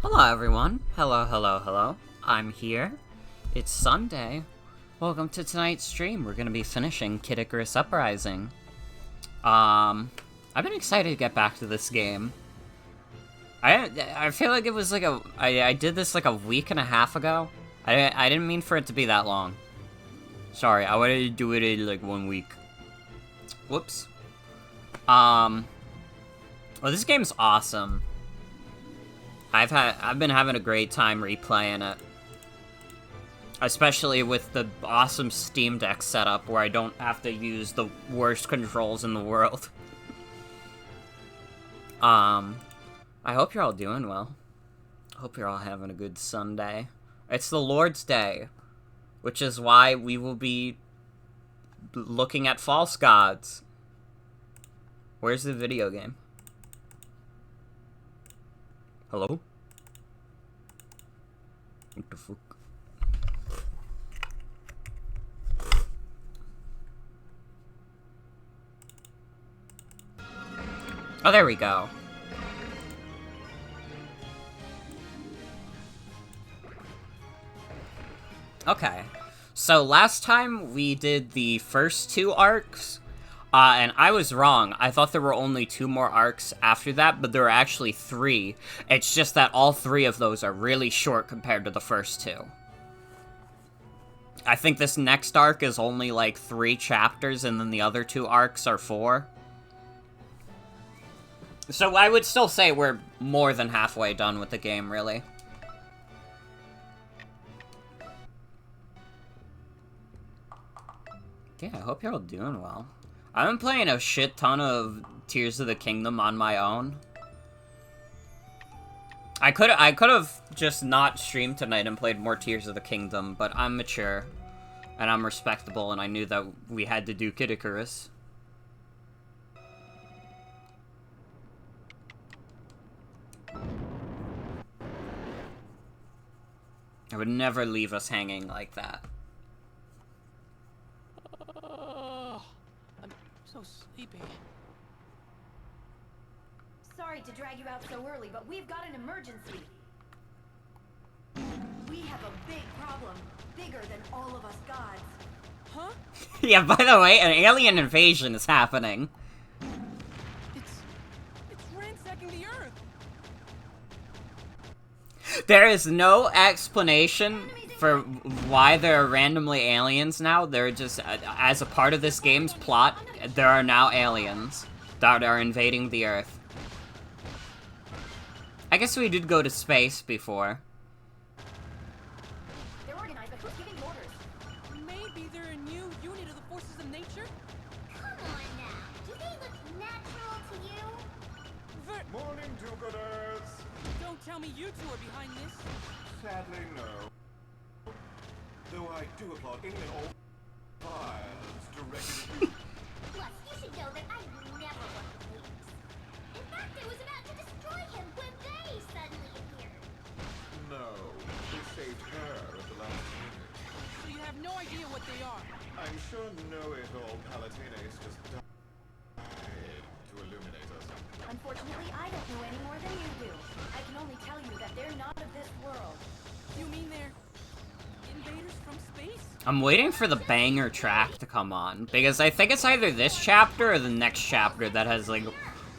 Hello everyone, hello, I'm here. It's Sunday. Welcome to tonight's stream. We're gonna be finishing Icarus Uprising. I've been excited to get back to this game. I feel like it was like I did this like a week and a half ago. I didn't mean for it to be that long. Sorry, I wanted to do it in like 1 week. Whoops. Well, this game's awesome. I've been having a great time replaying it. Especially with the awesome Steam Deck setup where I don't have to use the worst controls in the world. I hope you're all doing well. I hope you're all having a good Sunday. It's the Lord's Day, which is why we will be looking at false gods. Where's the video game? Hello? What the fuck? Oh, there we go. Okay. So last time we did the first 2 arcs. And I was wrong. I thought there were only 2 more arcs after that, but there are actually 3. It's just that all 3 of those are really short compared to the first 2. I think this next arc is only like 3 chapters, and then the other 2 arcs are 4. So I would still say we're more than halfway done with the game, really. Yeah, I hope you're all doing well. I've been playing a shit ton of Tears of the Kingdom on my own. I could have just not streamed tonight and played more Tears of the Kingdom, but I'm mature, and I'm respectable, and I knew that we had to do Icarus. I would never leave us hanging like that. So sleepy. Sorry to drag you out so early, but we've got an emergency. We have a big problem, bigger than all of us gods. Huh? Yeah, by the way, an alien invasion is happening. It's ransacking the Earth. There is no explanation for why there are randomly aliens now. They're just, as a part of this game's plot, there are now aliens that are invading the Earth. I guess we did go to space before. They're organized, but who's giving orders? Maybe they're a new unit of the forces of nature? Come on now. Do they look natural to you? Morning, do-gooders. Don't tell me you two are behind this. Sadly, no. Though I do applaud any and all files directed at you. Plus, you should know that I never want to lose. In fact, I was about to destroy him when they suddenly appeared. No, we saved her at the last minute. So you have no idea what they are. I'm sure know-it-all Palatines just died to illuminate us. Unfortunately, I don't know any more than you do. I can only tell you that they're not of this world. You mean they're invaders from space? I'm waiting for the banger track to come on, because I think it's either this chapter or the next chapter that has, like,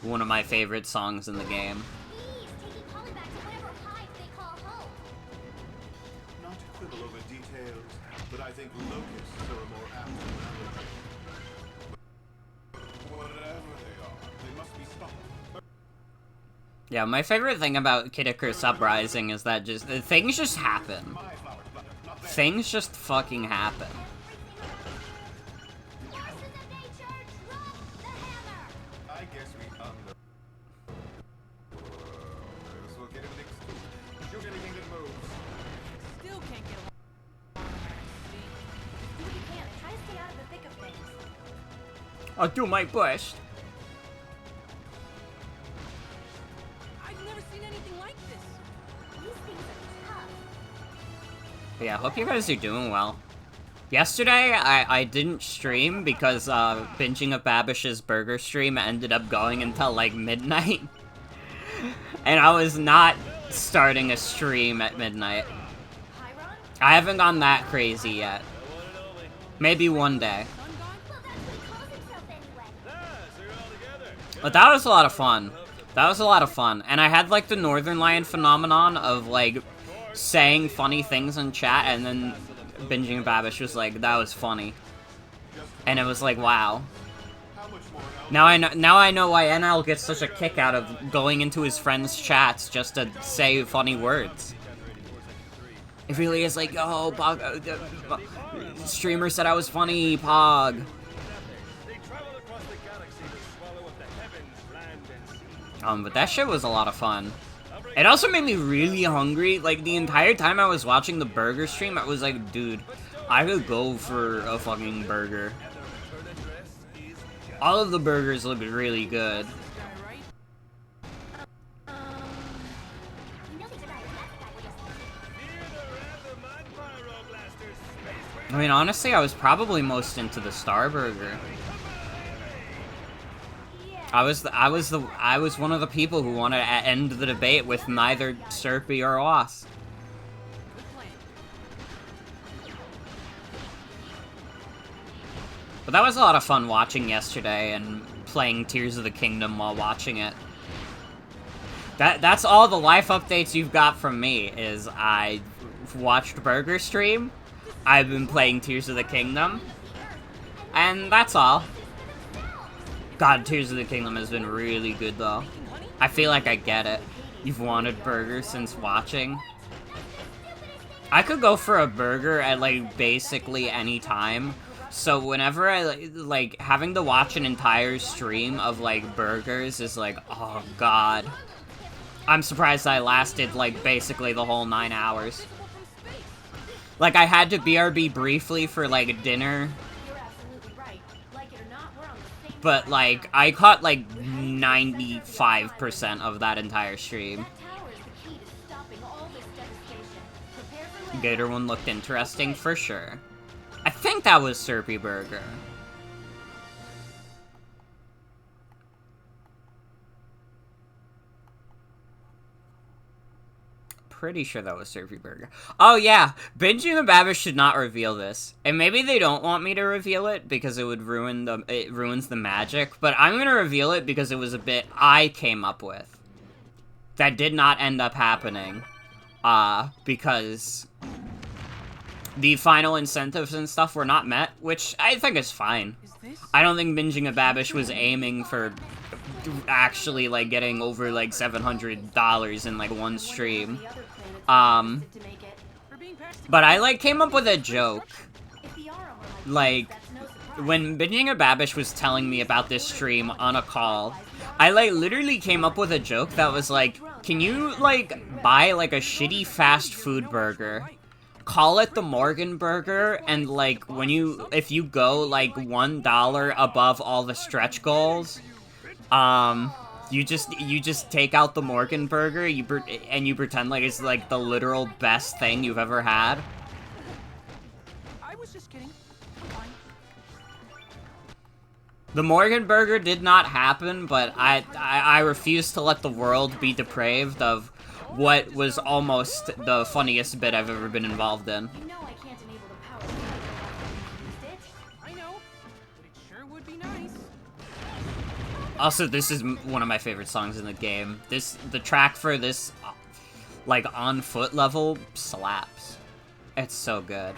one of my favorite songs in the game. Please, taking Polly back to whatever hive they call home. Not to quibble over details, but I think locusts are a more apt analogy. Whatever they are, they must be stopped. Yeah, my favorite thing about Kid Icarus Uprising is that things just happen. My flowers, Flutter, not theirs. Things just fucking happen. Forces of nature, drop the hammer! I guess we under. This will get him next too. Shoot anything that moves. Still can't get along. See? Do what you can and try to stay out of the thick of things. I'll do my best. I've never seen anything like this. These things are tough. But yeah, I hope you guys are doing well. Yesterday, I didn't stream because binging of Babish's burger stream ended up going until like midnight. And I was not starting a stream at midnight. Chiron? I haven't gone that crazy yet. Maybe one day. Sun gone? Well, that's what he calls himself anyway. But that was a lot of fun. That was a lot of fun. And I had like the Northern Lion phenomenon of like saying funny things in chat and then binging Babish was like, that was funny. And it was like, wow. How much more Now I know why NL gets such a kick out of going into his friends' chats just to say funny words. It really is like, oh, Pog, streamer said I was funny, Pog. But that shit was a lot of fun. It also made me really hungry. Like, the entire time I was watching the burger stream, I was like, dude, I could go for a fucking burger. All of the burgers look really good. Guy, right? You know the guy, that's the guy we just I mean, honestly, I was probably most into the Star Burger. I was one of the people who wanted to end the debate with neither Serpy or Oss. Good plan. But that was a lot of fun watching yesterday and playing Tears of the Kingdom while watching it. That's all the life updates you've got from me, is I watched Burger Stream, I've been playing Tears of the Kingdom, and that's all. God, Tears of the Kingdom has been really good, though. I feel like I get it. You've wanted burgers since watching. I could go for a burger at, like, basically any time. So whenever I, like, having to watch an entire stream of, like, burgers is like, oh, God. I'm surprised I lasted, like, basically the whole 9 hours. Like, I had to BRB briefly for, like, dinner. You're absolutely right. Like it or not, we're on the same But, like, I caught, like, 95% of that entire stream. That tower is the key to stopping all this devastation. Prepare for landfall. Gator one looked interesting, for sure. I think that was Serpy Burger. Pretty sure that was Serpy Burger. Oh yeah, Benji and Babish should not reveal this. And maybe they don't want me to reveal it because it would ruins the magic, but I'm gonna reveal it because it was a bit I came up with. That did not end up happening. Because the final incentives and stuff were not met, which I think is fine. Is this? I don't think Binging a Babish was aiming for actually, like, getting over, like, $700 in, like, one stream. The other planets Um, to make it. We're being passed. But I, like, came up with a joke. If the aura were Like, that's no surprise. when Binging a Babish was telling me about this stream on a call, I, like, literally came up with a joke that was like, can you, like, buy, like, a shitty fast food burger, call it the Morgan Burger, and, like, if you go, like, $1 above all the stretch goals, you just take out the Morgan Burger, and you pretend like it's, like, the literal best thing you've ever had. I was just kidding. Fine. The Morgan Burger did not happen, but I refuse to let the world be depraved of what was almost the funniest bit I've ever been involved in. You know I can't enable the power of used it. I know, but it sure would be nice. Also, this is one of my favorite songs in the game. The track for this, like, on foot level slaps. It's so good.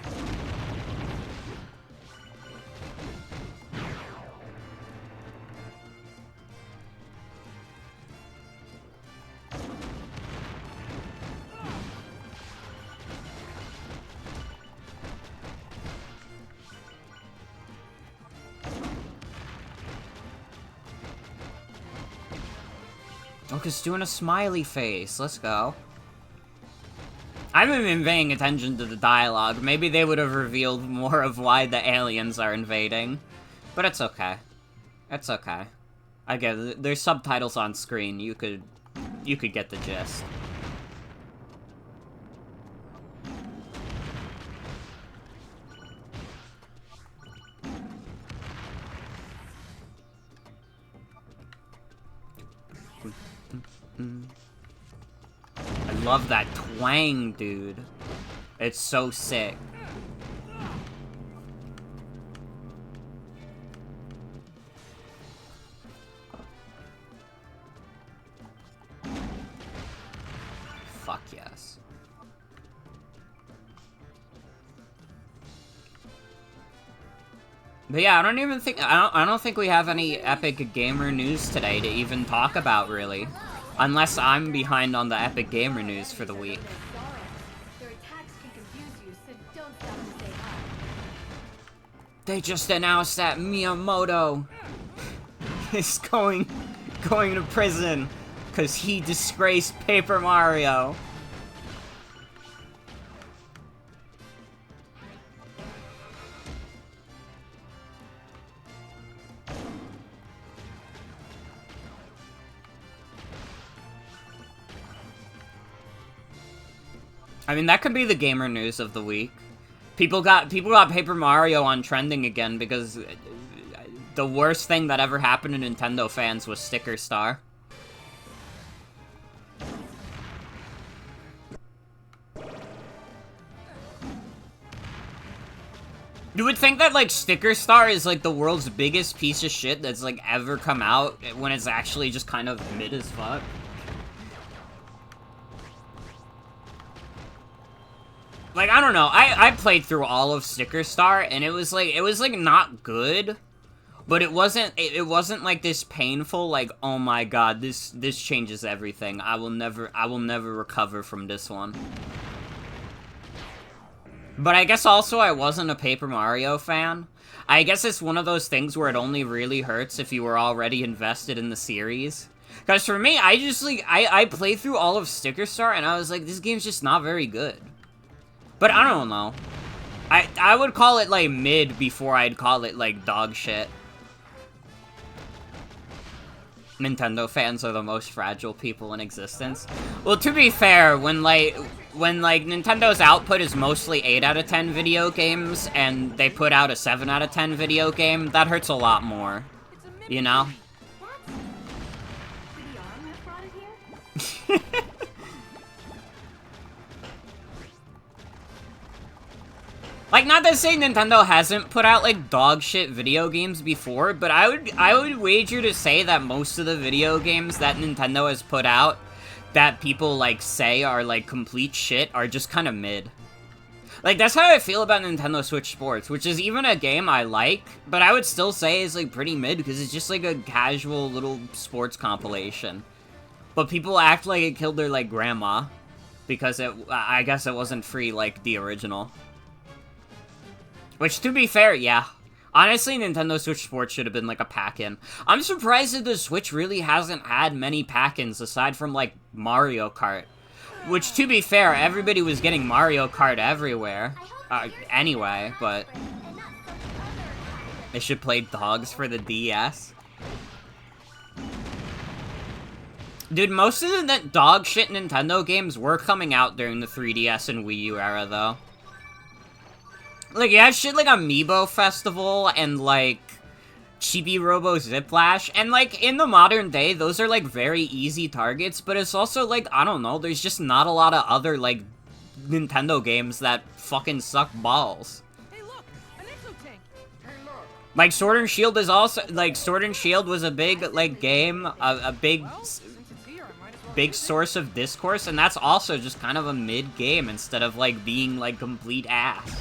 Oh, cause doing a smiley face. Let's go. I haven't been paying attention to the dialogue. Maybe they would have revealed more of why the aliens are invading. But it's okay. It's okay. I get it. There's subtitles on screen. You could get the gist. I love that twang, dude. It's so sick. Fuck yes. But yeah, I don't think we have any Epic Gamer news today to even talk about, really. Unless I'm behind on the Epic Gamer news for the week. Their attacks can confuse you, so don't stop to say hi. They just announced that Miyamoto is going to prison because he disgraced Paper Mario. I mean, that could be the gamer news of the week. People got Paper Mario on trending again because the worst thing that ever happened to Nintendo fans was Sticker Star. You would think that, like, Sticker Star is, like, the world's biggest piece of shit that's, like, ever come out when it's actually just kind of mid as fuck. Like, I don't know, I played through all of Sticker Star, and it was like, not good, but it wasn't, like, this painful, like, oh my god, this changes everything, I will never recover from this one. But I guess also I wasn't a Paper Mario fan. I guess it's one of those things where it only really hurts if you were already invested in the series. Because for me, I just, like, I played through all of Sticker Star, and I was like, this game's just not very good. But I don't know. I would call it, like, mid before I'd call it, like, dog shit. Nintendo fans are the most fragile people in existence. Well, to be fair, when Nintendo's output is mostly 8 out of 10 video games, and they put out a 7 out of 10 video game, that hurts a lot more. You know? The arm that brought it here? Like, not to say Nintendo hasn't put out, like, dog shit video games before, but I would wager to say that most of the video games that Nintendo has put out that people, like, say are, like, complete shit are just kind of mid. Like, that's how I feel about Nintendo Switch Sports, which is even a game I like, but I would still say is, like, pretty mid, because it's just, like, a casual little sports compilation. But people act like it killed their, like, grandma, because I guess it wasn't free like the original. Which, to be fair, yeah. Honestly, Nintendo Switch Sports should have been like a pack-in. I'm surprised that the Switch really hasn't had many pack-ins aside from like Mario Kart. Which, to be fair, everybody was getting Mario Kart everywhere. Anyway, but they should play dogs for the DS. Dude, most of the dog shit Nintendo games were coming out during the 3DS and Wii U era, though. Like, you have shit like Amiibo Festival and, like, Chibi Robo Ziplash, and, like, in the modern day, those are, like, very easy targets, but it's also, like, I don't know, there's just not a lot of other, like, Nintendo games that fucking suck balls. Hey, look, an exotank. Like, Sword and Shield is also, like, Sword and Shield was a big, like, game, a big, Well, since it's here, I might as well big use it. source of discourse, and that's also just kind of a mid-game instead of, like, being, like, complete ass.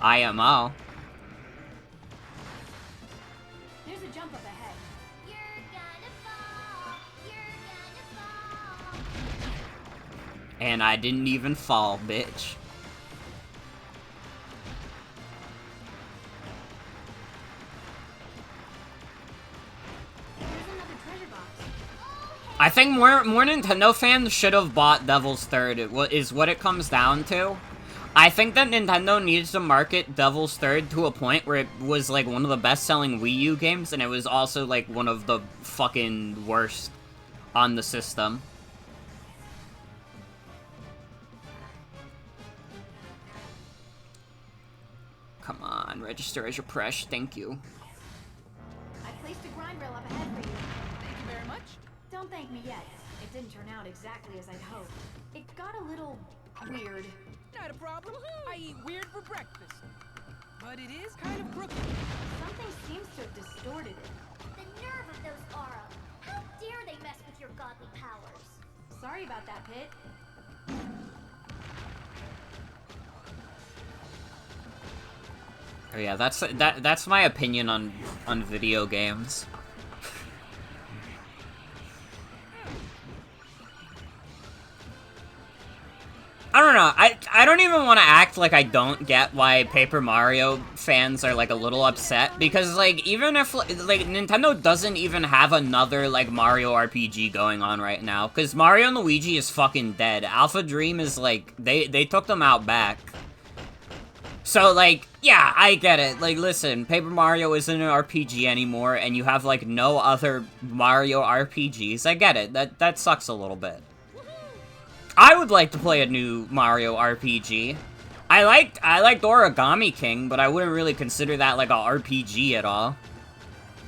IMO. There's a jump up ahead. You're gonna fall. You're gonna fall. And I didn't even fall, bitch. There's another treasure box. I think more Nintendo fans should have bought Devil's Third, is what it comes down to. I think that Nintendo needs to market Devil's Third to a point where it was, like, one of the best-selling Wii U games, and it was also, like, one of the fucking worst on the system. Come on, register as your Presh, thank you. I placed a grind rail up ahead for you. Thank you very much. Don't thank me yet. It didn't turn out exactly as I'd hoped. It got a little weird. Not a problem. I eat weird for breakfast. But it is kind of crooked. Something seems to have distorted it. The nerve of those Aura! How dare they mess with your godly powers? Sorry about that, Pit. Oh yeah, that's my opinion on video games. I don't know, I don't even want to act like I don't get why Paper Mario fans are, like, a little upset, because, like, even if, like, Nintendo doesn't even have another, like, Mario RPG going on right now, because Mario and Luigi is fucking dead. Alpha Dream is, like, they took them out back. So, like, yeah, I get it. Like, listen, Paper Mario isn't an RPG anymore, and you have, like, no other Mario RPGs. I get it. That sucks a little bit. I would like to play a new Mario RPG. I liked Origami King, but I wouldn't really consider that, like, a RPG at all.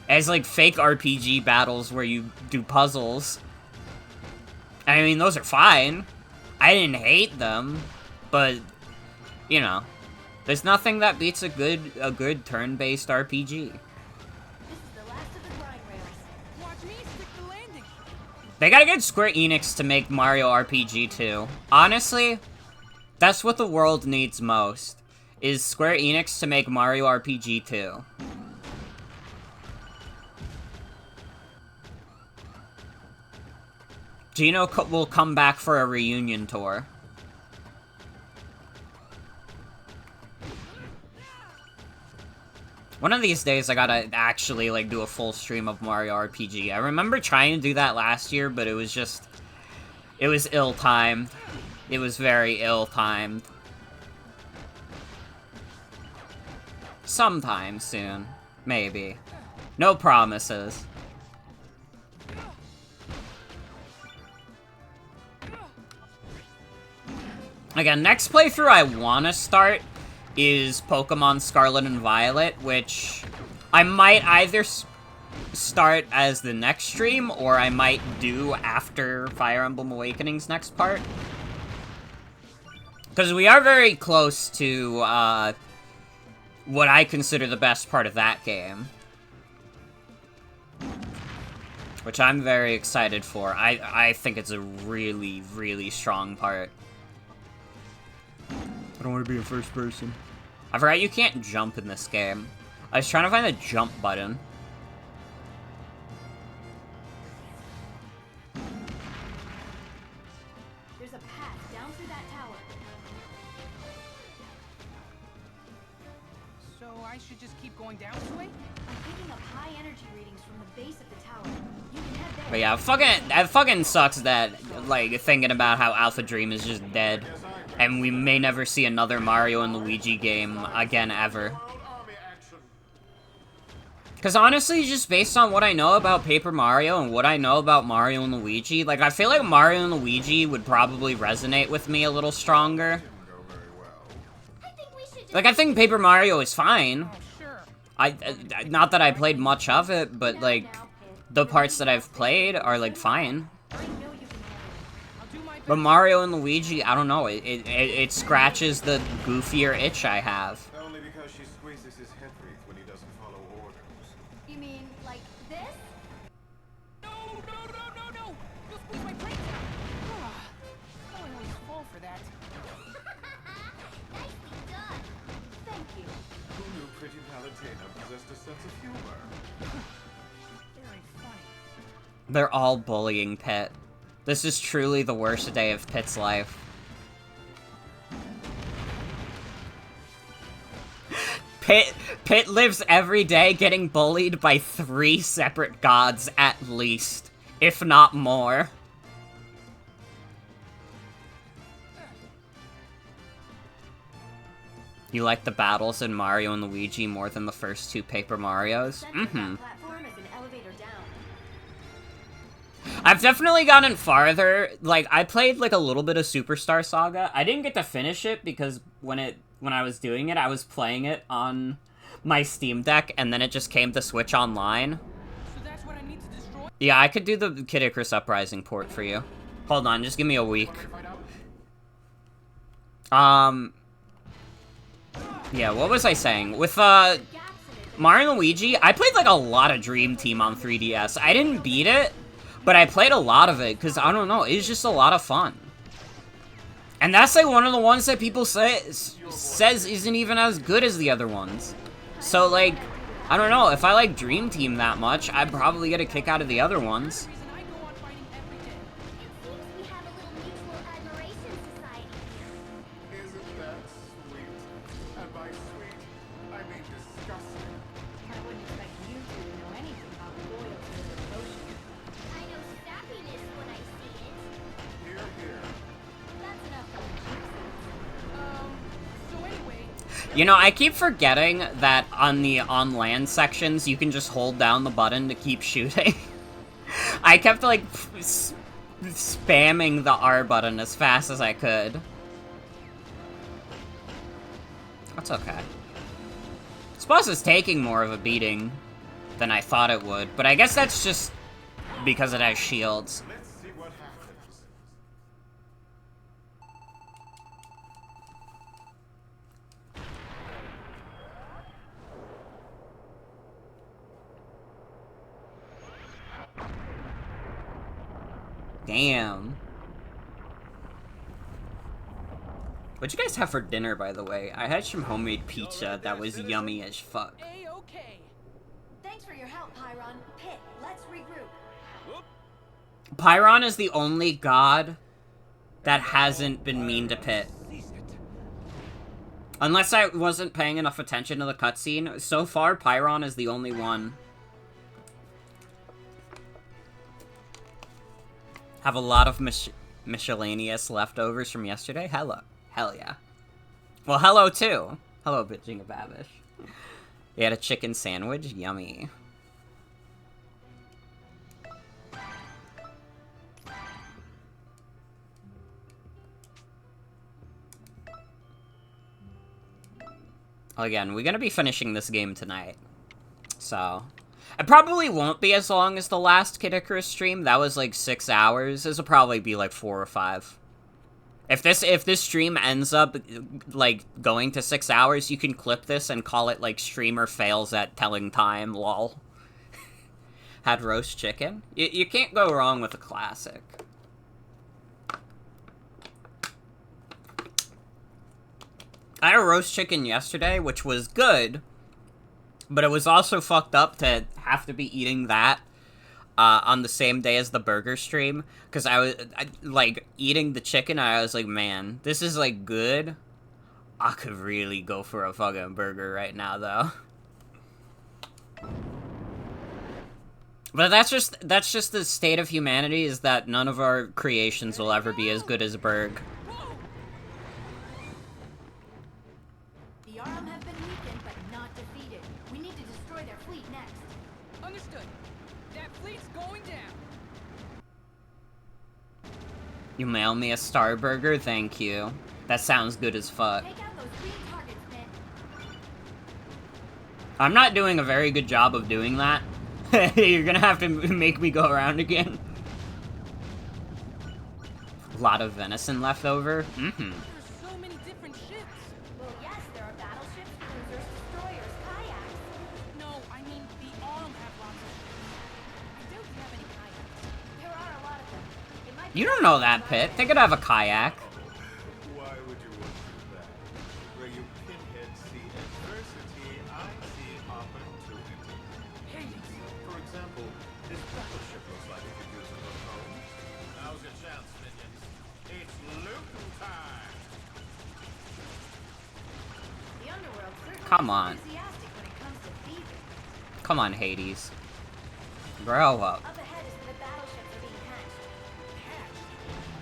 As, like, fake RPG battles where you do puzzles. I mean, those are fine. I didn't hate them, but, you know. There's nothing that beats a good turn-based RPG. This is the last of the grind rails. Watch me stick the landing. They gotta get Square Enix to make Mario RPG too. Honestly, that's what the world needs most, is Square Enix to make Mario RPG too. Gino will come back for a reunion tour. One of these days, I gotta actually, like, do a full stream of Mario RPG. I remember trying to do that last year, but it was just... It was ill-timed. It was very ill-timed. Sometime soon. Maybe. No promises. Again, next playthrough I wanna start is Pokemon Scarlet and Violet, which I might either start as the next stream, or I might do after Fire Emblem Awakening's next part. Because we are very close to, what I consider the best part of that game. Which I'm very excited for. I think it's a really, really strong part. I don't want to be in first person. I forgot you can't jump in this game. I was trying to find the jump button. There's a path down through that tower. So I should just keep going down this way? I'm picking up high energy readings from the base of the tower. You can head there. But yeah, it fucking sucks that, like, thinking about how Alpha Dream is just dead. And we may never see another Mario and Luigi game again, ever. World Army action. Because honestly, just based on what I know about Paper Mario and what I know about Mario and Luigi, like, I feel like Mario and Luigi would probably resonate with me a little stronger. Didn't go very well. I think we should just Like, I think Paper Mario is fine. Oh, sure. Not that I played much of it, but, like, now, Pit. the parts that I've played are, like, fine. I know you can handle it. I'll do my best. But Mario and Luigi, I don't know, it scratches the goofier itch I have. Only because she squeezes his head wreath when he doesn't follow orders. You mean like this? No! You'll squeeze my brains out. I always fall for that. Nicely done. Thank you. Who knew pretty Palutena possessed a sense of humor? Very funny. They're all bullying Pit. This is truly the worst day of Pit's life. Pit lives every day getting bullied by 3 separate gods at least, if not more. You like the battles in Mario and Luigi more than the first 2 Paper Marios? Center of that platform is an elevator down. I've definitely gotten farther. Like, I played, like, a little bit of Superstar Saga. I didn't get to finish it because when I was doing it, I was playing it on my Steam Deck, and then it just came to Switch Online. So that's what I need to destroy? Yeah, I could do the Kid Icarus Uprising port for you. Hold on, just give me a week. Yeah, what was I saying? With, Gaps in it. Mario and Luigi, I played, like, a lot of Dream Team on 3DS. I didn't beat it, but I played a lot of it, because, I don't know, it's just a lot of fun. And that's, like, one of the ones that people says isn't even as good as the other ones. So, like, I don't know, if I like Dream Team that much, I'd probably get a kick out of the other ones. Reason I go on fighting every day. It seems we have a little mutual admiration society here. Isn't that sweet? And by sweet, I mean disgusting. I wouldn't expect you two to know anything about loyalty or devotion. I know sappiness when I see it. Here, here. That's enough for me. So anyway, You know, I keep forgetting that on the on-land sections, you can just hold down the button to keep shooting. I kept, like, spamming the R button as fast as I could. That's okay. This boss is taking more of a beating than I thought it would, but I guess that's just because it has shields. Let's see what happens. Damn. What'd you guys have for dinner, by the way? I had some homemade pizza that was yummy as fuck. A-okay. Thanks for your help, Pyron. Pit, let's regroup. Pyron is the only god that hasn't been mean to Pit. Unless I wasn't paying enough attention to the cutscene, so far Pyron is the only one. Have a lot of miscellaneous leftovers from yesterday? Hello. Hell yeah. Well, hello too. Hello, Bitching of Babish. You had a chicken sandwich? Yummy. Again, we're gonna be finishing this game tonight. So, it probably won't be as long as the last Kid Icarus stream. That was like 6 hours. This will probably be like 4 or 5. If this stream ends up like going to 6 hours, you can clip this and call it like streamer fails at telling time. Lol. Had roast chicken. You can't go wrong with a classic. I had a roast chicken yesterday, which was good, but it was also fucked up to have to be eating that on the same day as the burger stream, because I was like eating the chicken, and I was like, man, this is like good, I could really go for a fucking burger right now, though. But that's just the state of humanity, is that none of our creations will ever be as good as Berg. The Arum have been weakened, but not defeated. We need to destroy their fleet next. Understood. That fleet's going down. You mail me a star burger? Thank you. That sounds good as fuck. Take out those green targets, Pit. I'm not doing a very good job of doing that. You're gonna have to make me go around again. A lot of venison left over. Mm-hmm. There's so many different ships. Well, yes, there are battleships, cruisers, destroyers, kayaks. No, I mean the Arm have lots of ships. I doubt you have any kayaks. There are a lot of them. It might be You don't know that, Pit. They could have a kayak. Why would you want to do that? Where you pinheads see adversity, I see opportunity. Hades. For example, this battleship looks like it could use a look home. Now's your chance, minions. It's looting time! The underworld certainly Come is on. enthusiastic when it comes to thieving. Come on, Hades. Grow up. Up ahead is where the battleships are being hatched. Hatched.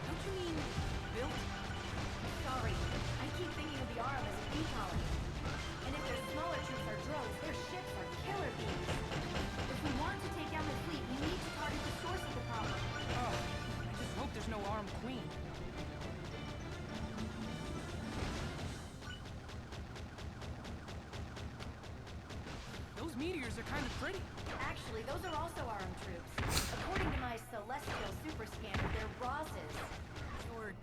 Don't you mean built? Sorry, I keep thinking of the Arum as a bee colony. And if their smaller troops are drones, their ships are killer bees. If we want to take down the fleet, we need to target the source of the problem. Oh, I just hope there's no Arm Queen. Those meteors are kind of pretty. Actually, those are also Arum troops. According to my celestial super scanner, they're Roz's. Or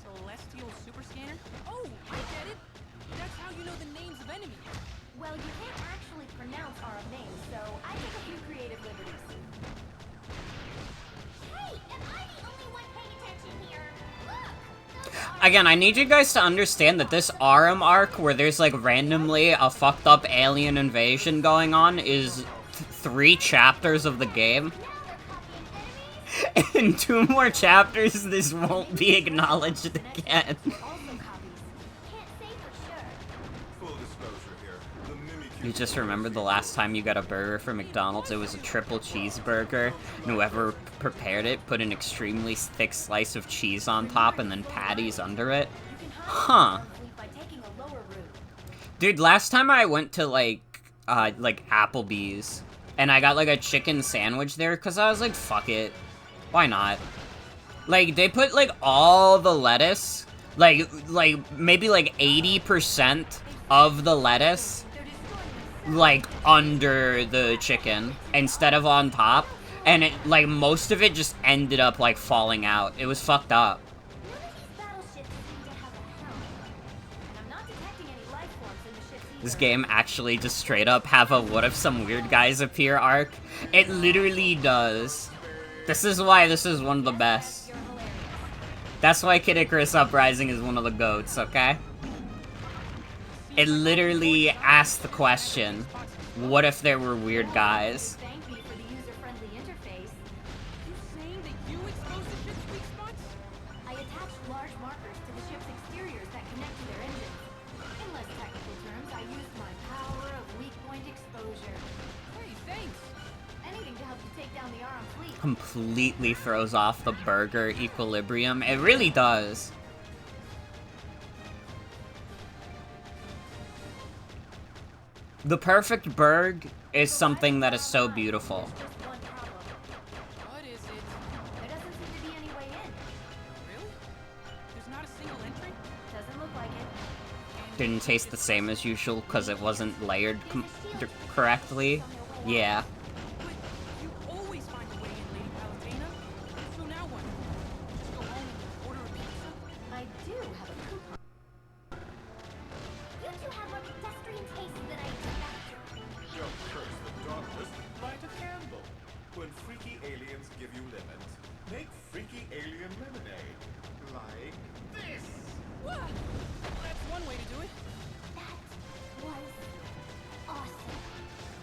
celestial super scanner? Oh, I get it. That's how you know the names of enemies. Well, you can't actually pronounce Arum names, so I take a few creative liberties. Hey, am I the only one paying attention here? Look! Those are Again, I need you guys to understand that this Arum arc, where there's like randomly a fucked up alien invasion going on, is 3 chapters of the game. now they're Copium enemies. In 2 more chapters, this won't be acknowledged again. Also copies. Can't say for sure. Full disclosure here. The Mimikyu You just remember the last time you got a burger from McDonald's, it was a triple cheeseburger, and whoever prepared it put an extremely thick slice of cheese on top and then patties under it? You can hide Huh. the Arum fleet by taking a lower route. Dude, last time I went to, like Applebee's, and I got, like, a chicken sandwich there, because I was like, fuck it. Why not? Like, they put, like, all the lettuce, like, maybe, like, 80% of the lettuce, They're destroying themselves. like, under the chicken, instead of on top, and it, like, most of it just ended up, like, falling out. It was fucked up. None of these battleships seem to have a helm. And I'm not detecting any life forms in the ships either. This game actually just straight up have a what if some weird guys appear arc. It literally does. This is why this is one of the best. You're hilarious. That's why Kid Icarus Uprising is one of the GOATs, okay? It literally asked the question, what if there were weird guys? Thank me for the user-friendly interface. You saying that you exposed the ship's weak spots? I attached large markers to the ship's exteriors that connect to their engines. In less technical terms, I used my power of weak point exposure. Hey, thanks. Anything to help you take down the Arum fleet. Completely throws off the burger equilibrium. It really does. The perfect burg is something that is so beautiful. Just one problem. What is it? There doesn't seem to be any way in. Really? There's not a single entry? Doesn't look like it. Didn't taste the same as usual because it wasn't layered correctly. Yeah. But you always find a way in, Lady Palutena. So now what? Just go home and order a pizza? I do have a coupon. You two have more pedestrian taste than I expected. Don't curse the darkness, light a candle. When freaky aliens give you lemons, make freaky alien lemonade. Like this. What? That's one way to do it. That was awesome.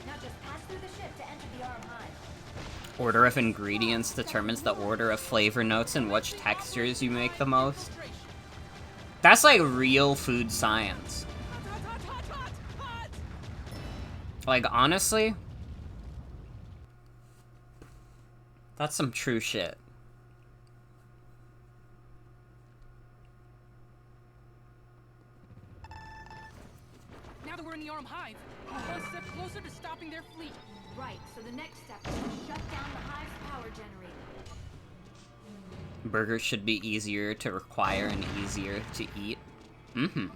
Now just pass through the ship to enter the Arum hive. Order of ingredients determines the order of flavor notes and which textures you make the most. That's like real food science. Hot, hot, hot, hot, hot, hot! Like, honestly, that's some true shit. Now that we're in the Arm Hive, we're one step closer to stopping their fleet. Right, so the next step is to shut down the hive's power generator. Burgers should be easier to require and easier to eat. Mm-hmm.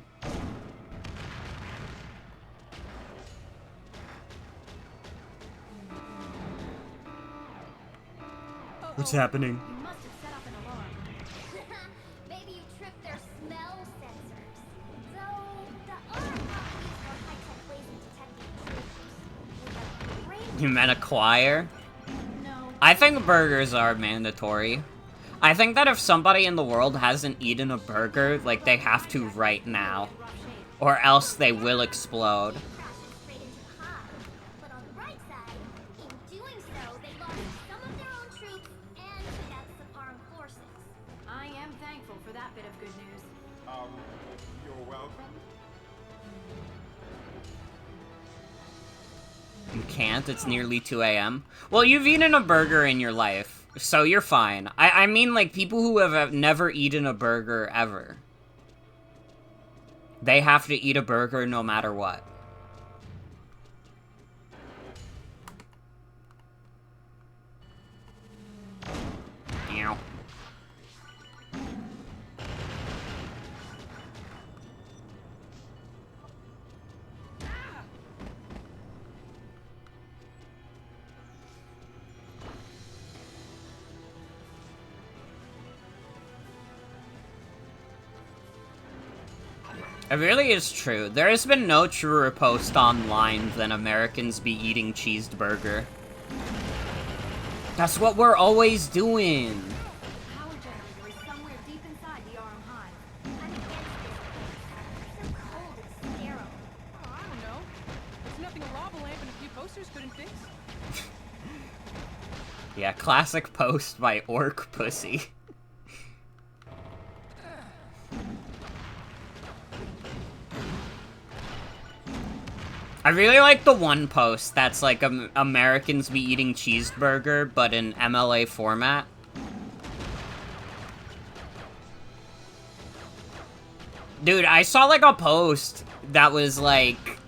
What's happening? You must have set up an alarm. Maybe you tripped their smell sensors. Though the other companies are high-tech ways of detecting intruders. With a brain You meant acquire? No. I think burgers are mandatory. I think that if somebody in the world hasn't eaten a burger, like, they have to right now. Rough shape. Or else they will explode. crashing straight into the hive. But on the right side, in doing so, they lost some of their own troops and took out some armed forces. I am thankful for that bit of good news. You're welcome. You can't? It's nearly 2 a.m.? Well, you've eaten a burger in your life, so you're fine. I mean, like, people who have never eaten a burger ever. They have to eat a burger no matter what. Ow. It really is true. There has been no truer post online than Americans be eating cheeseburger. That's what we're always doing. The power generator is somewhere deep inside the Arm Hive. I'm against this. So cold and sterile. Oh, I don't know. It's nothing a lava lamp and a few posters couldn't fix. Yeah, classic post by Orc Pussy. I really like the one post that's like Americans be eating cheeseburger, but in MLA format. Dude, I saw like a post that was like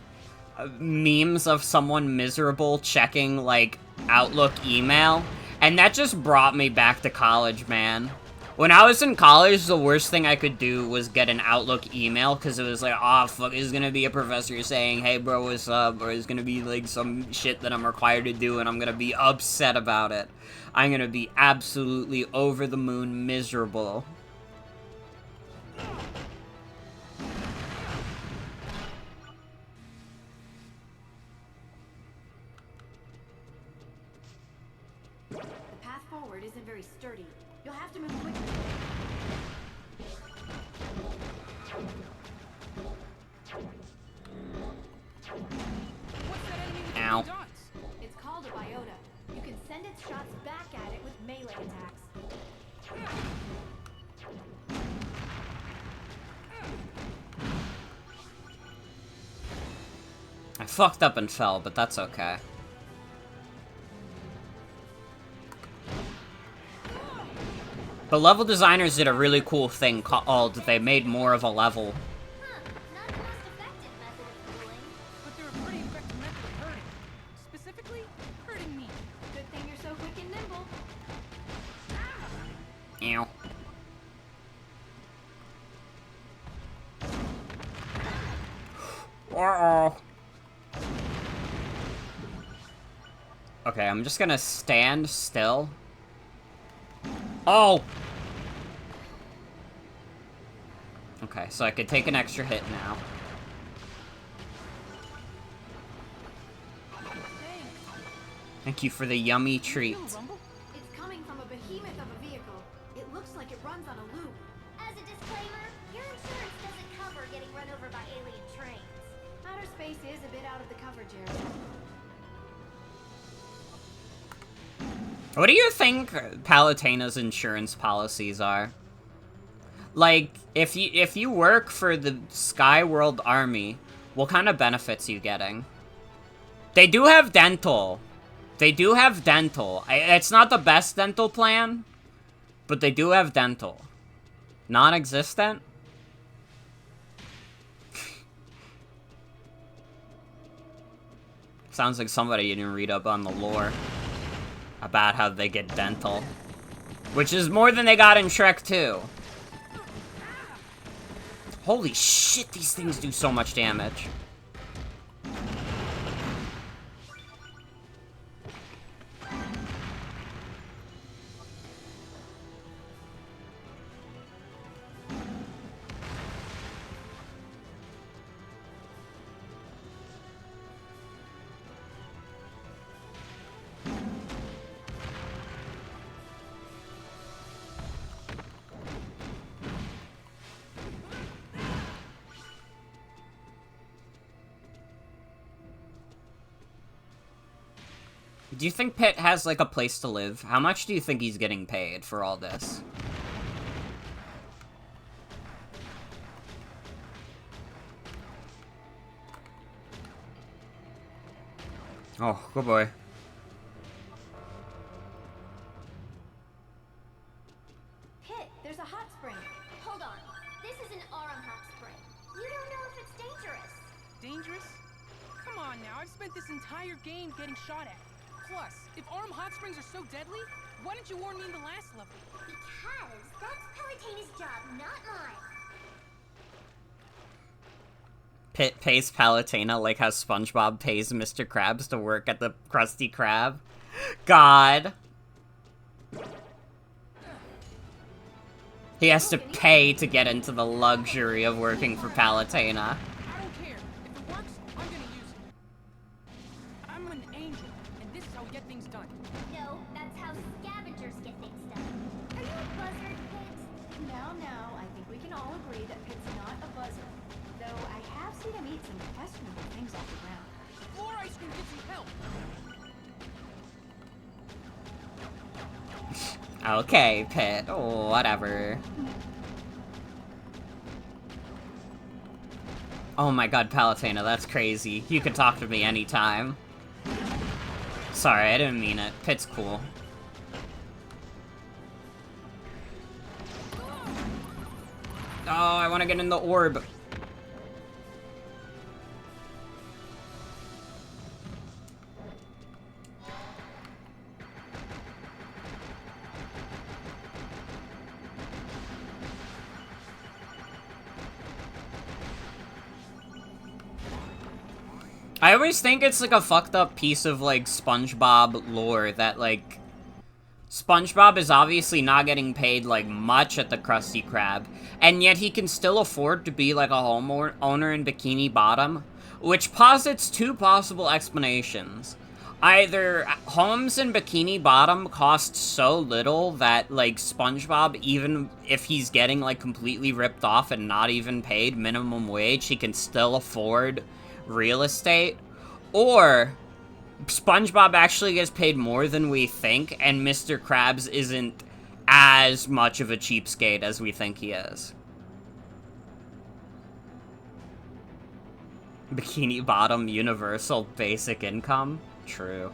memes of someone miserable checking like Outlook email, and that just brought me back to college, man. When I was in college, the worst thing I could do was get an Outlook email, because it was like, oh, fuck, there's gonna be a professor saying, hey, bro, what's up? Or there's gonna be, like, some shit that I'm required to do, and I'm gonna be upset about it. I'm gonna be absolutely over the moon miserable. The path forward isn't very sturdy. You'll have to move quickly. What's that enemy with the Ow. blue dots? It's called a biota. You can send its shots back at it with melee attacks. I fucked up and fell, but that's okay. The level designers did a really cool thing called they made more of a level. Huh, not the most effective method of cooling. But they're a pretty effective method of hurting. Specifically, hurting me. Good thing you're so quick and nimble. Ew. Uh-oh. Okay, I'm just gonna stand still. Oh! Okay, so I could take an extra hit now. Thanks. Thank you for the yummy Feel treat. a rumble? It's coming from a behemoth of a vehicle. It looks like it runs on a loop. As a disclaimer, your insurance doesn't cover getting run over by alien trains. Outer space is a bit out of the coverage area. What do you think Palutena's insurance policies are? Like, if you work for the Skyworld Army, what kind of benefits are you getting? They do have dental. They do have dental. It's not the best dental plan, but they do have dental. Non-existent? Sounds like somebody didn't read up on the lore about how they get dental. Which is more than they got in Shrek 2. Holy shit, these things do so much damage. Do you think Pitt has, like, a place to live? How much do you think he's getting paid for all this? Oh, good boy. Pit, there's a hot spring. Hold on. This is an Aurum hot spring. You don't know if it's dangerous. Dangerous? Come on now, I've spent this entire game getting shot at. Plus, if Aurum hot springs are so deadly, why didn't you warn me in the last level? Because that's Palutena's job, not mine. Pitt pays Palutena like how SpongeBob pays Mr. Krabs to work at the Krusty Krab. God. He has to pay to get into the luxury of working for Palutena. I don't care. If it works, I'm gonna use it. I'm an angel, and this is how we get things done. No, that's how scavengers get things done. Are you a buzzard, Pit? Now, I think we can all agree that Pit's not a buzzard. Though I have seen him eat some questionable things off the ground. Floor ice cream gets some help. Okay, Pitt. Oh, whatever. Oh my god, Palutena, that's crazy. You can talk to me anytime. Sorry, I didn't mean it. Pitt's cool. Oh, I want to get in the orb. I always think it's like a fucked up piece of like SpongeBob lore that like SpongeBob is obviously not getting paid like much at the Krusty Krab, and yet he can still afford to be like a homeowner in Bikini Bottom, which posits two possible explanations. Either homes in Bikini Bottom cost so little that like SpongeBob, even if he's getting like completely ripped off and not even paid minimum wage, he can still afford real estate, or SpongeBob actually gets paid more than we think, and Mr. Krabs isn't as much of a cheapskate as we think he is. Bikini Bottom universal basic income? True.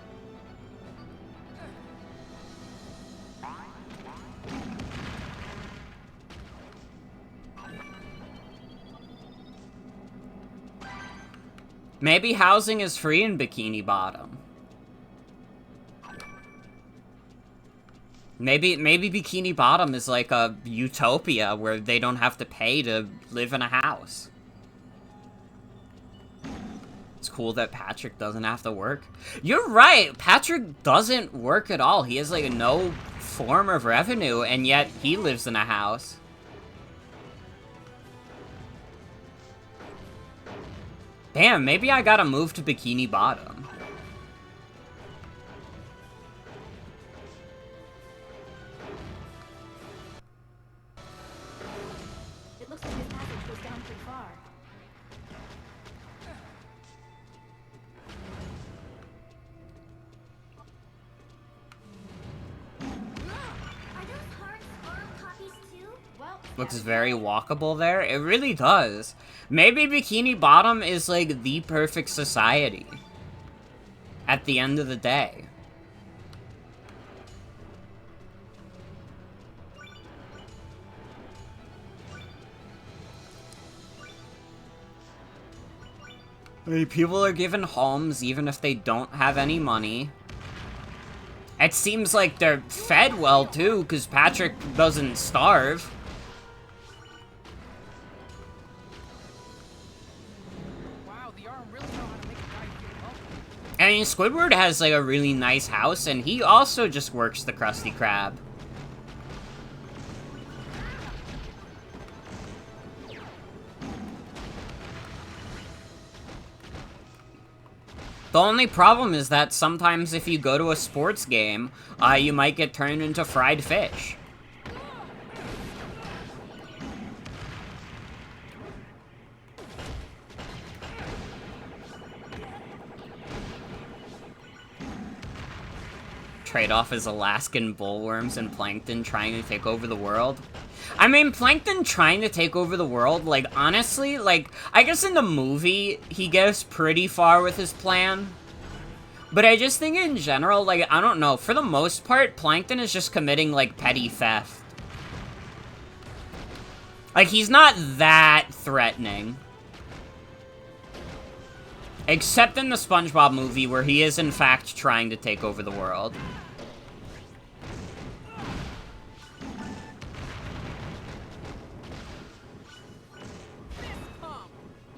Maybe housing is free in Bikini Bottom. Maybe Bikini Bottom is like a utopia where they don't have to pay to live in a house. It's cool that Patrick doesn't have to work. You're right, Patrick doesn't work at all. He has like no form of revenue, and yet he lives in a house. Damn, maybe I gotta move to Bikini Bottom. It looks like this passage goes down pretty far. Are those hearts Aurum copies too? Well, looks very walkable there. It really does. Maybe Bikini Bottom is, like, the perfect society. At the end of the day. I mean, people are given homes even if they don't have any money. It seems like they're fed well, too, because Patrick doesn't starve. Wow, the Arm really know how to make a guy feel welcome. I mean, Squidward has, like, a really nice house, and he also just works the Krusty Krab. The only problem is that sometimes if you go to a sports game, you might get turned into fried fish. Trade-off is Alaskan bullworms and Plankton trying to take over the world. I mean, Plankton trying to take over the world, like, honestly, like, I guess in the movie, he goes pretty far with his plan. But I just think in general, like, I don't know, for the most part, Plankton is just committing, like, petty theft. Like, he's not that threatening. Except in the SpongeBob movie, where he is, in fact, trying to take over the world.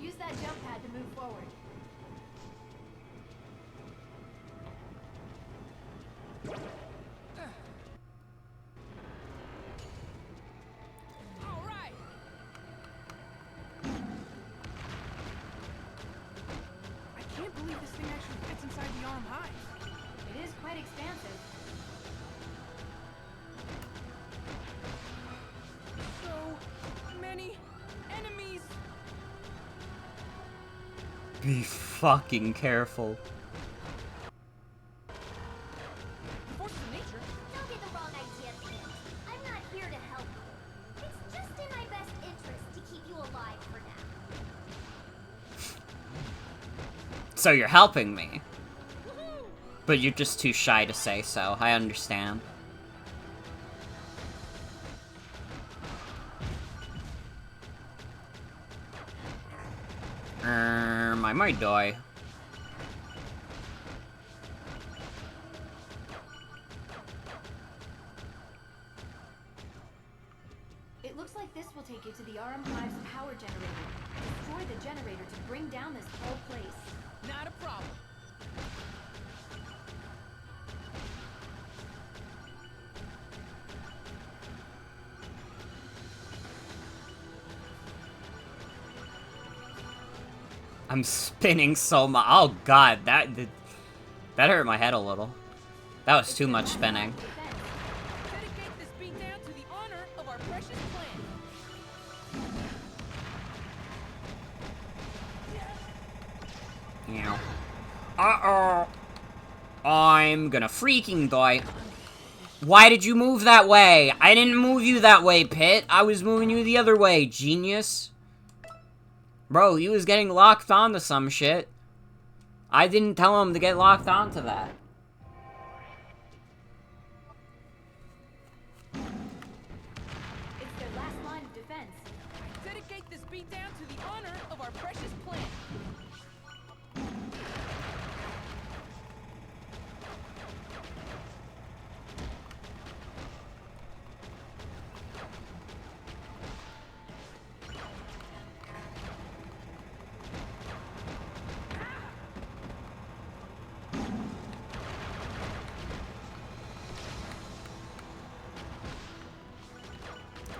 Use that jump pad to move forward. All right. I can't believe this thing actually fits inside the Arm hive. It is quite expansive. So many enemies. Be fucking careful. Forces of nature. Don't get the wrong idea, Pete. I'm not here to help you. It's just in my best interest to keep you alive for now. So you're helping me. But you're just too shy to say so. I understand. I might die. It looks like this will take you to the RM Hive's power generator. Destroy the generator to bring down this whole place. Not a problem. I'm spinning so much. Oh god, that hurt my head a little. That was too much spinning. Dedicate this beatdown to the honor of our precious plan. Meow. Uh-oh. I'm gonna freaking die. Why did you move that way? I didn't move you that way, Pit. I was moving you the other way, genius. Bro, he was getting locked onto some shit. I didn't tell him to get locked onto that. It's their last line of defense. Dedicate this beatdown to the honor of our precious plan.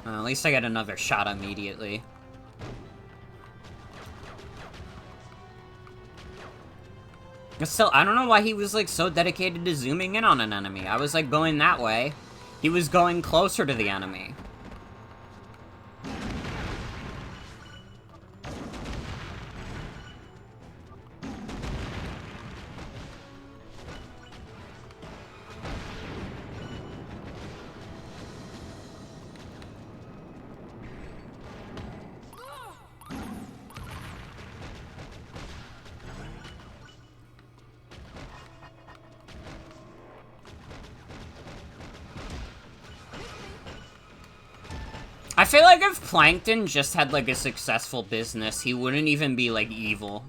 Well, at least I get another shot immediately. But still, I don't know why he was, like, so dedicated to zooming in on an enemy. I was, like, going that way. He was going closer to the enemy. I feel like if Plankton just had, like, a successful business, he wouldn't even be, like, evil.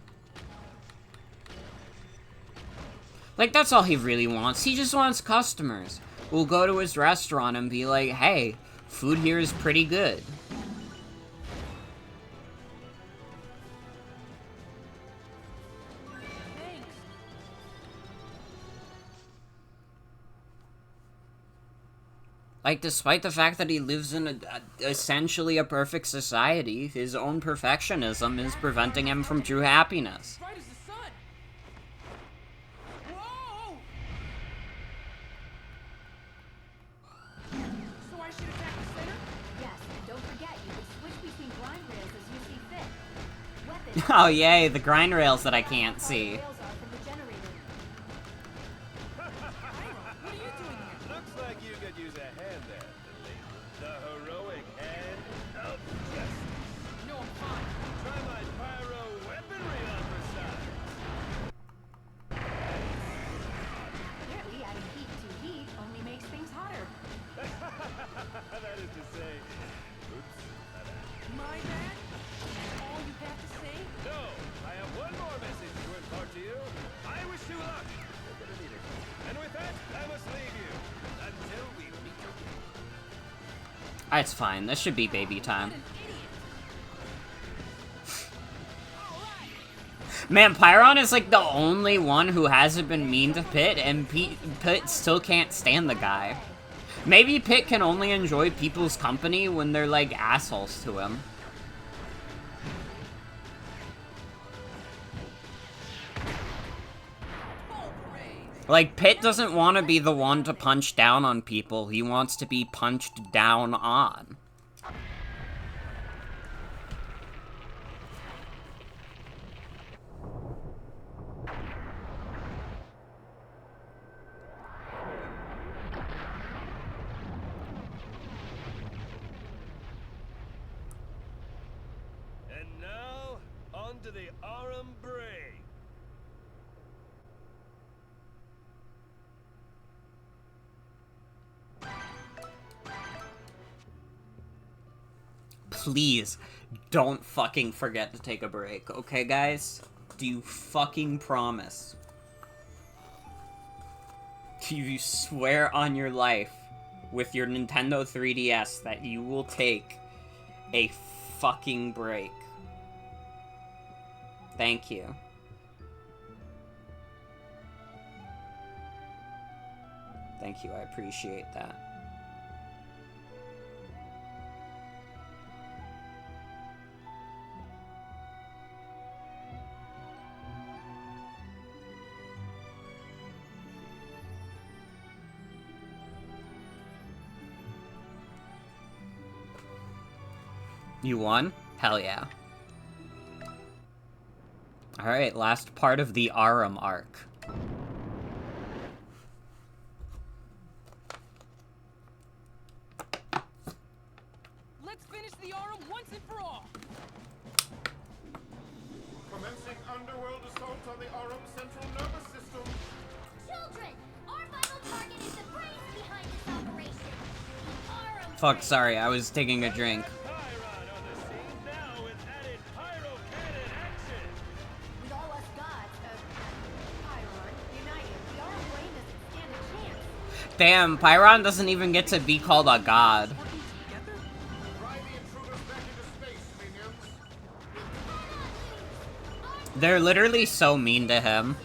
Like, that's all he really wants. He just wants customers. We'll go to his restaurant and be like, hey, food here is pretty good. Thanks. Like, despite the fact that he lives in essentially a perfect society, his own perfectionism is preventing him from true happiness. Bright as the sun. Whoa! So I should attack the center? Yes, and don't forget, you can switch between grind rails as you see fit. Weapons. Oh, yay, the grind rails that I can't see. Rails are from the generator. What are you doing here? Looks like you could use a hand there, Lily. The heroic hand of justice. No, I'm fine. Try my pyro weaponry on for size. Apparently, adding heat to heat only makes things hotter. That is to say, oops, My bad? That's all you have to say? no, I have one more message to impart to you. I wish you luck. You're gonna need it. And with that, I must leave you until we meet again. It's fine, this should be baby time. What an idiot. Alright. Man, Pyron is like the only one who hasn't been mean to Pit, and Pit still can't stand the guy. Maybe Pit can only enjoy people's company when they're like assholes to him. Full parade. Like, Pit doesn't want to be the one to punch down on people, he wants to be punched down on. And now, on to the Aurum Bray. Please, don't fucking forget to take a break, okay, guys? Do you fucking promise? Do you swear on your life with your Nintendo 3DS that you will take a fucking break? Thank you. Thank you, I appreciate that. You won? Hell yeah. Alright, last part of the Aurum arc. Let's finish the Aurum once and for all. Commencing underworld assault on the Aurum central nervous system. Children, our final target is the brains behind this operation. The Aurum Fuck, brain. sorry, I was taking a drink. Pyron on the scene now with added pyro cannon action. With all us gods of Pyron united, the Aurum Brain doesn't stand a chance. Damn, Pyron doesn't even get to be called a god. Working together? Drive the intruders back into space, minions. They're literally so mean to him.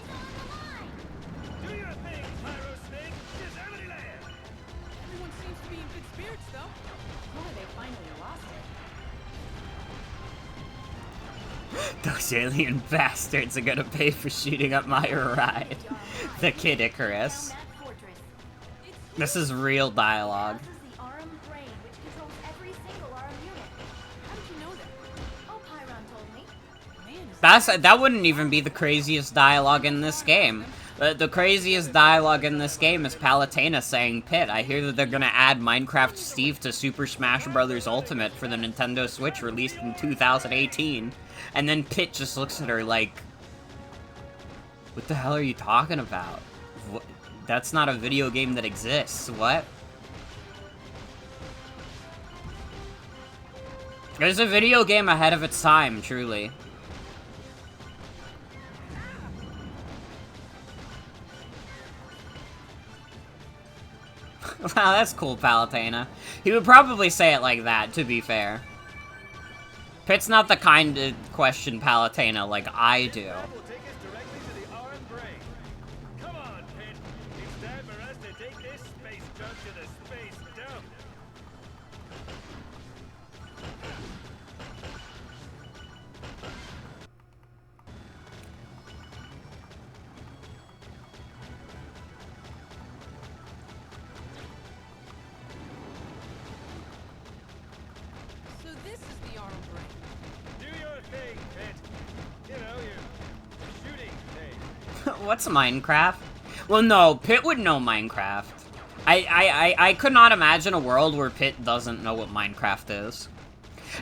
Do your thing, Pyro Snake. Disability Land. Everyone seems to be in good spirits, though. Or they finally lost it. Those alien bastards are gonna pay for shooting up my ride. The Kid Icarus. Down that fortress. This is real dialogue. This is the Aurum Brain, which controls every single Aurum unit. How did you know that? Oh, Pyron told me. Man, is That wouldn't even be the craziest dialogue in this game. The craziest dialogue in this game is Palutena saying, Pit, I hear that they're gonna add Minecraft Steve to Super Smash Bros. Ultimate for the Nintendo Switch released in 2018. And then Pit just looks at her like, what the hell are you talking about? That's not a video game that exists, what? It was a video game ahead of its time, truly. Wow, that's cool, Palutena. He would probably say it like that, to be fair. Pitt's not the kind to question Palutena like I do. That will take us directly to the arm brain. Come on, Pitt. It's time for us to take this space junk to the space dump. So this is the arm brain. Do your thing, Pitt. You know, your shooting thing. What's Minecraft? Well, no, Pitt would know Minecraft. I could not imagine a world where Pitt doesn't know what Minecraft is.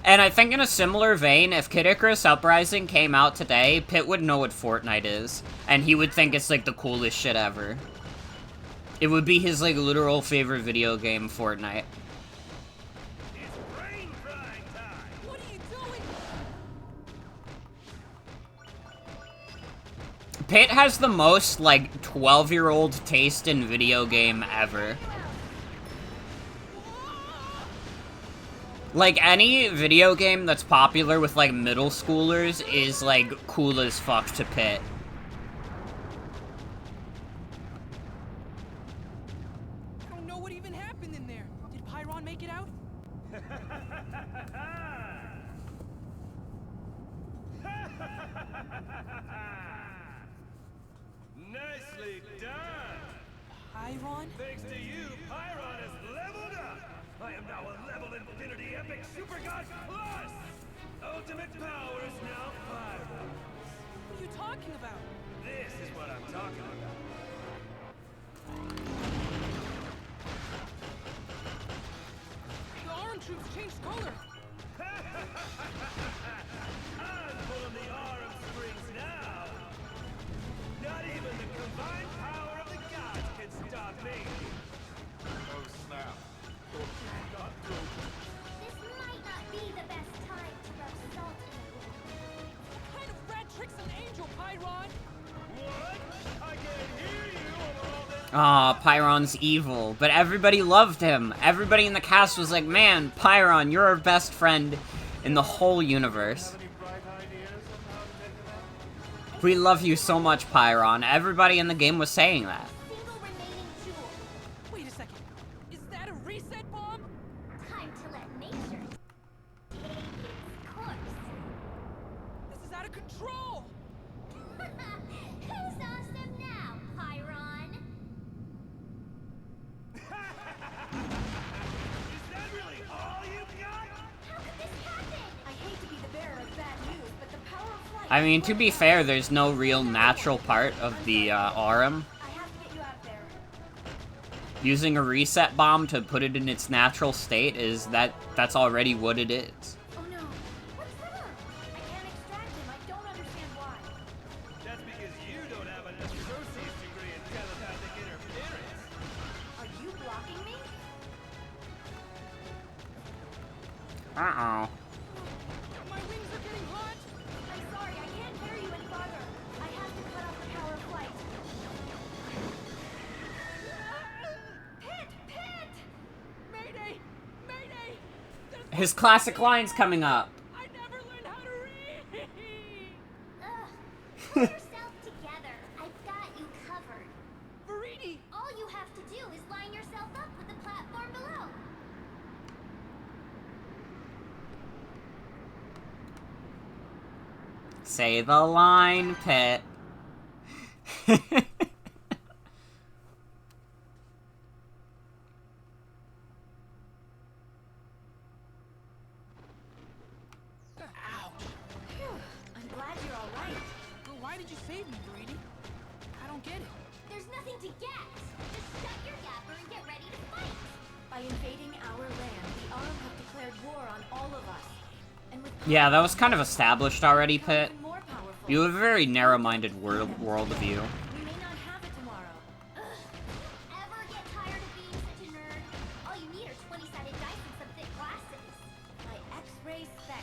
And I think in a similar vein, if Kid Icarus Uprising came out today, Pitt would know what Fortnite is. And he would think it's, like, the coolest shit ever. It would be his, like, literal favorite video game, Fortnite. It's brain frying time. What are you doing? Pitt has the most, like, 12-year-old taste in video game ever. Like, any video game that's popular with, like, middle schoolers is, like, cool as fuck to Pitt. I don't know what even happened in there. Did Pyron make it out? Nicely done. Pyron? Thanks to you, Pyron has leveled up. I am now a level infinity epic super god plus. Ultimate power is now Pyron. What are you talking about? This is what I'm talking about. The arm troops changed color. I'm pulling the arm strings now. Not even the combined power of the gods can stop me. Oh snap. Don't you not do This might not be the best time to rub salt in the wound. What kind of rat tricks an angel, Pyron? What? I can't hear you over all this. Aw, Pyron's evil, but everybody loved him. Everybody in the cast was like, man, Pyron, you're our best friend in the whole universe. any bright ideas on how to take it out? We love you so much, Pyron. Everybody in the game was saying that. Single remaining jewel. Wait a second. Is that a reset bomb? Time to let nature take its course. This is out of control. Who's awesome now, Pyron? Is that really all you've got? How could this happen? I hate to be the bearer of bad news, but the power of flight. I mean, to be fair, there's no real natural part of the Aurum. I have to get you out there. Using a reset bomb to put it in its natural state that's already what it is. Oh no. What's wrong? I can't extract him. I don't understand why. That's because you don't have an associate's degree in telepathic interference. Are you blocking me? Uh-oh. My wings are getting hot. I'm sorry, I can't carry you any farther. I have to cut off the power of flight. Pit! Pit! Mayday! Mayday! There's His classic line's coming up. I never learned how to read. Ugh. Pull yourself together. I've got you covered. Veridi! All you have to do is line yourself up with the platform below. Say the line, Pitt. Phew. I'm glad you're all right. Well, why did you save me, Veridi? I don't get it. There's nothing to get. Just shut your yapper and get ready to fight. By invading our land, the Arm have declared war on all of us. And with Yeah, that was kind of established already, Pitt. even more powerful, You have a very narrow-minded worldview. we may not have it tomorrow. Ever get tired of being such a nerd? All you need are 20-sided dice and some thick glasses. My X-ray spec.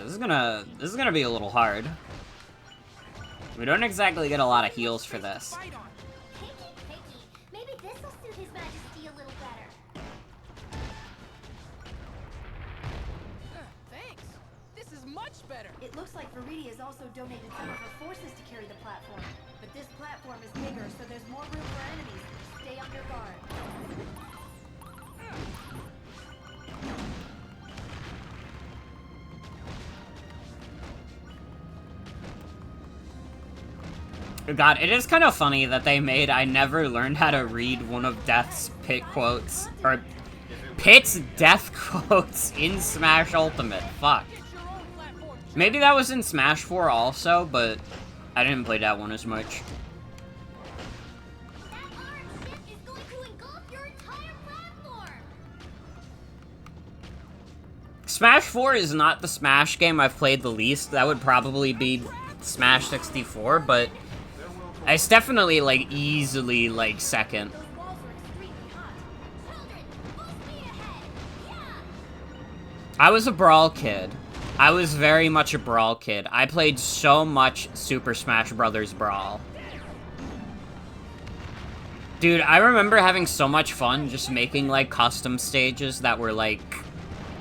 this is gonna be a little hard. We don't exactly get a lot of heals for this. Fight on. Picky. Maybe this'll suit His Majesty a little better. Thanks. This is much better. It looks like Veridi has also donated some of her forces to carry the platform. But this platform is bigger, so there's more room for enemies. Stay on your guard. God, it is kind of funny that they made I never learned how to read one of Death's Pit quotes, or Pit's death quotes in Smash Ultimate. Fuck. Get your own platform. Maybe that was in Smash 4 also, but I didn't play that one as much. That arm ship is going to engulf your entire platform. Smash 4 is not the Smash game I've played the least. That would probably be Smash 64, but it's definitely, like, easily, like, second. Those walls are extremely hot. Children, full speed ahead. Yeah. I was a Brawl kid. I was very much a Brawl kid. I played so much Super Smash Bros. Brawl. Dude, I remember having so much fun just making, like, custom stages that were, like,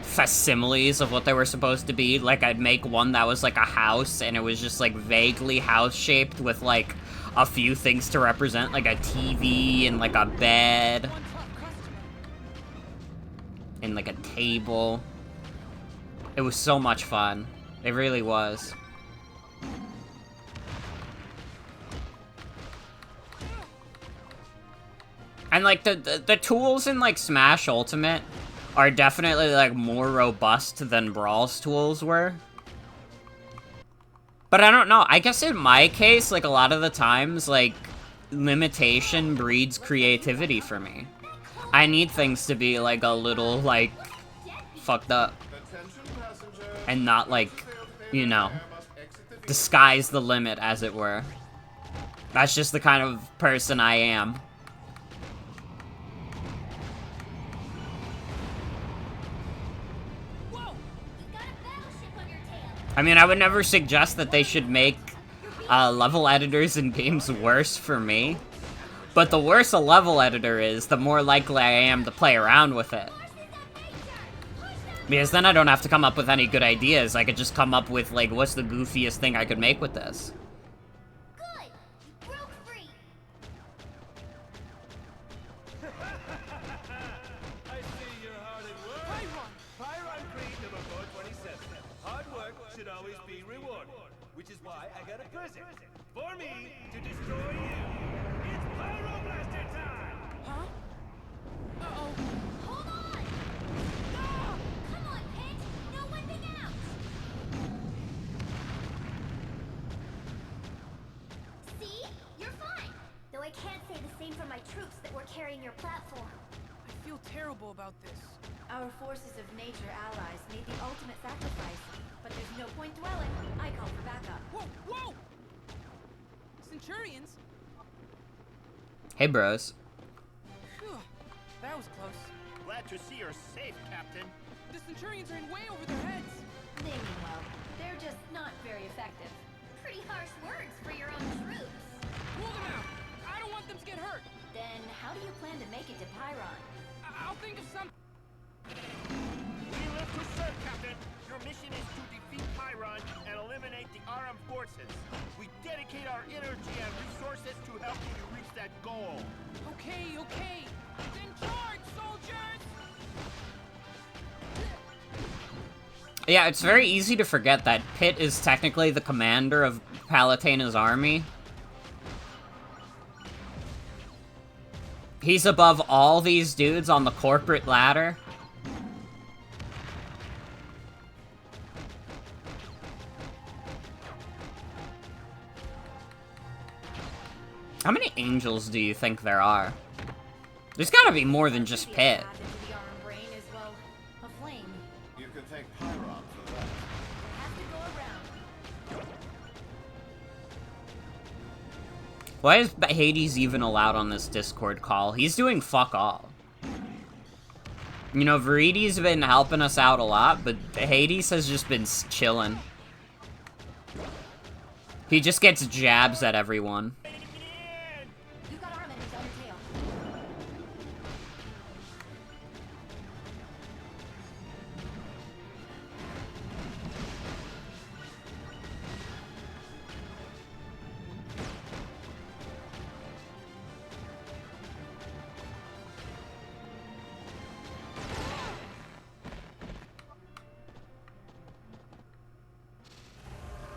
facsimiles of what they were supposed to be. Like, I'd make one that was, like, a house, and it was just, like, vaguely house-shaped with, like, a few things to represent, like a TV and, like, a bed. One tough customer. And, like, a table. It was so much fun. It really was. And, like, the tools in, like, Smash Ultimate are definitely, like, more robust than Brawl's tools were. But I don't know. I guess in my case, like, a lot of the times, like, limitation breeds creativity for me. I need things to be, like, a little, like, fucked up. And not, like, you know, disguise the limit, as it were. That's just the kind of person I am. Whoa! You've got a battleship on your tail. I mean, I would never suggest that they should make level editors in games worse for me. But the worse a level editor is, the more likely I am to play around with it. Because then I don't have to come up with any good ideas. I could just come up with, like, what's the goofiest thing I could make with this? Good. You broke free. I see you're hard at work. Pyron Creed number 427. Hard work should always be rewarded. Which is why I got a present. For me to destroy you. It's Pyro Blaster time! Huh? Uh-oh. Hold on. Come on, Pit. No whipping out. See? You're fine. Though I can't say the same for my troops that were carrying your platform. I feel terrible about this. Our forces of nature allies made the ultimate sacrifice. But there's no point dwelling. I call for backup. Whoa! Whoa! Centurions? Hey, bros. Phew, that was close. Glad to see you're safe, Captain. The Centurions are in way over their heads. They mean well. They're just not very effective. Pretty harsh words for your own troops. Pull them out. I don't want them to get hurt. Then how do you plan to make it to Pyron? I'll think of some. We live to serve, Captain. Your mission is to defeat Pyron and eliminate the armed forces. We dedicate our energy and resources to helping you reach that goal. Okay, okay. Then charge, soldiers! Yeah, it's very easy to forget that Pit is technically the commander of Palatena's army. He's above all these dudes on the corporate ladder. How many angels do you think there are? There's gotta be more than just Pit. Added to the arm brain is, well, a flame. You can thank Pyron for that. Have to go around. Why is Hades even allowed on this Discord call? He's doing fuck all. You know, Viridi's been helping us out a lot, but Hades has just been chilling. He just gets jabs at everyone. You've got arm enemies on your tail.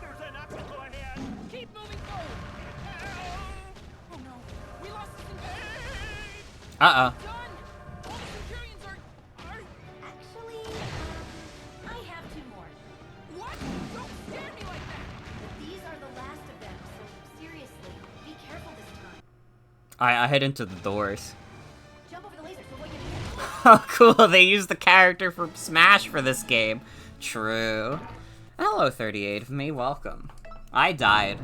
There's an obstacle ahead. Keep moving forward. Oh no, we lost the Centurions. Uh-oh. Done. All the Centurions are. Actually, I have 2 more. What? Don't scare me like that. But these are the last of them, so seriously, be careful this time. I head into the doors. Jump over the lasers before you get hit. Oh, cool. They used the character from Smash for this game. True. Hello, 38 of me. Welcome. I died.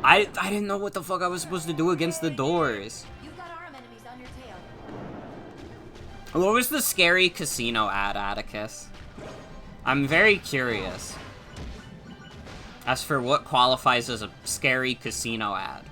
I didn't know what the fuck I was supposed to do against the doors. You've got arm enemies on your tail. What was the scary casino ad, Atticus? I'm very curious. As for what qualifies as a scary casino ad.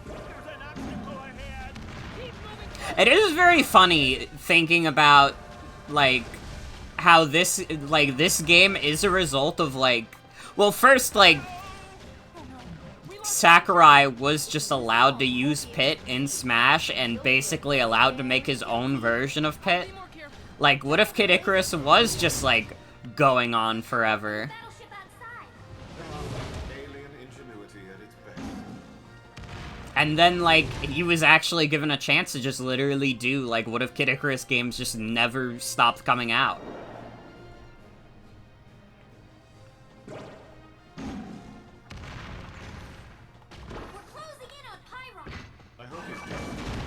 There's an obstacle ahead. Keep moving forward. It is very funny thinking about, like, how this game is a result of, like... Well, first, like, Oh no, we lost. Sakurai was just allowed to use Pit in Smash and basically allowed to make his own version of Pit. Be more careful. Like, what if Kid Icarus was just, like, going on forever? Battleship outside. Alien ingenuity at its best. And then, like, he was actually given a chance to just literally do, like, what if Kid Icarus games just never stopped coming out? We're closing in on Pyron. I hope he's dead.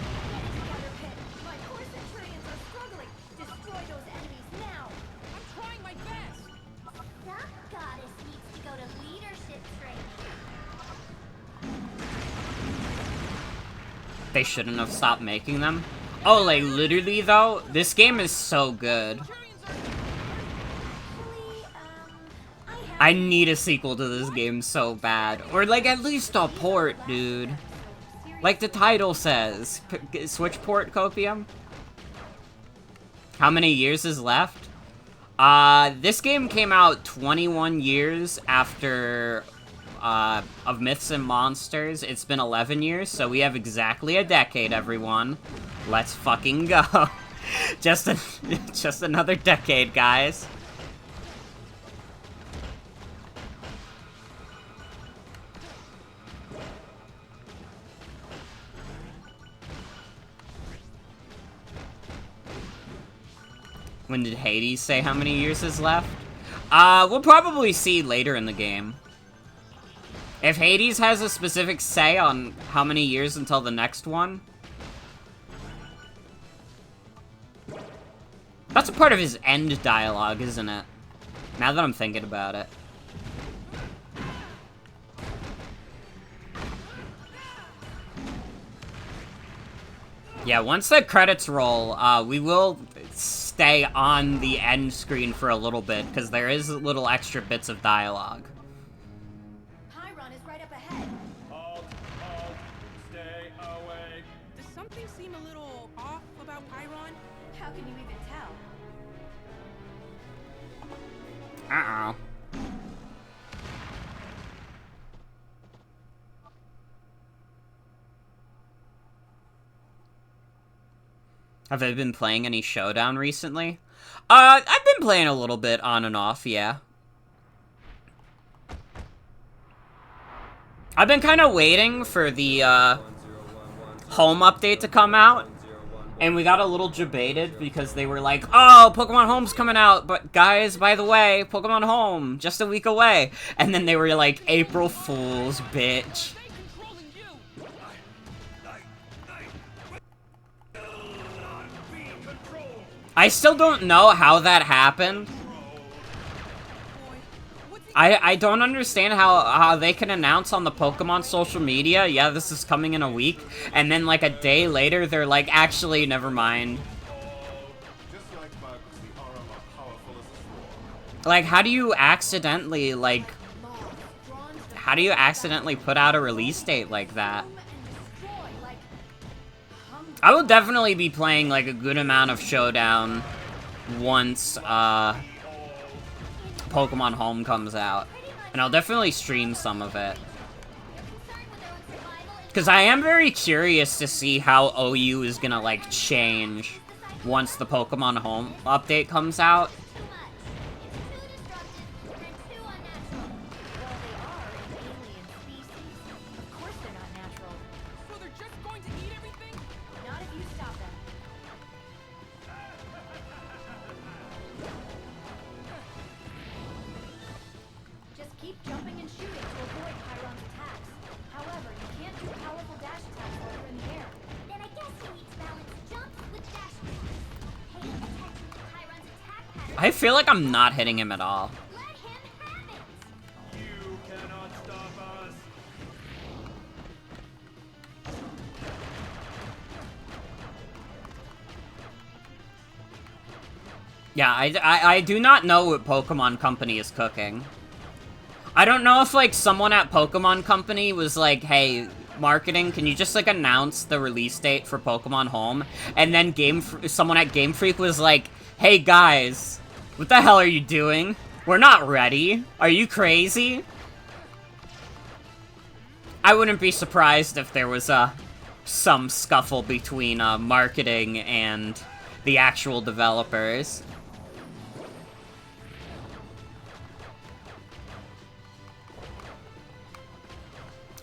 Get into the other pit. My core Centurions are struggling. Destroy those enemies now. I'm trying my best. Some goddess needs to go to leadership training. They shouldn't have stopped making them. Oh, like, literally, though, this game is so good. Centurions are. Actually, I have... I need a sequel to this game so bad. Or, like, at least a port, dude. Like the title says. Switch port, Copium? How many years is left? This game came out 21 years after, of Myths and Monsters. It's been 11 years, so we have exactly a decade, everyone. Let's fucking go. just another decade, guys. When did Hades say how many years is left? We'll probably see later in the game. If Hades has a specific say on how many years until the next one... That's a part of his end dialogue, isn't it? Now that I'm thinking about it. Yeah, once the credits roll, we will stay on the end screen for a little bit, because there is little extra bits of dialogue. Pyron is right up ahead. Halt, stay away. Does something seem a little off about Pyron? How can you even tell? Uh-oh. Have I been playing any Showdown recently? I've been playing a little bit on and off, yeah. I've been kind of waiting for the, home update to come out. And we got a little debated because they were like, oh, Pokemon Home's coming out, but guys, by the way, Pokemon Home, just a week away. And then they were like, April Fool's, bitch. They controlling you. I still don't know how that happened. Boy, what's I don't understand how they can announce on the Pokemon social media, yeah, this is coming in a week, and then like a day later they're like, actually, never mind. Just like bugs, the Aurum are powerful as a sword. Like, how do you accidentally, like, how do you accidentally put out a release date like that? I will definitely be playing, like, a good amount of Showdown once, Pokemon Home comes out. And I'll definitely stream some of it. Because I am very curious to see how OU is gonna, like, change once the Pokemon Home update comes out. So they're just going to eat everything? Not if you stop them. Just keep jumping and shooting to avoid Chiron's attacks. However, you can't do powerful dash attacks while you're in the air. Then I guess you need to balance jumps with dash attacks. Pay attention to Chiron's attack pattern. I feel like I'm not hitting him at all. Let him have it. You cannot stop us. Yeah, I do not know what Pokemon Company is cooking. I don't know if, like, someone at Pokemon Company was like, hey, marketing, can you just, like, announce the release date for Pokemon Home? And then someone at Game Freak was like, hey, guys, what the hell are you doing? We're not ready. Are you crazy? I wouldn't be surprised if there was, some scuffle between, marketing and the actual developers.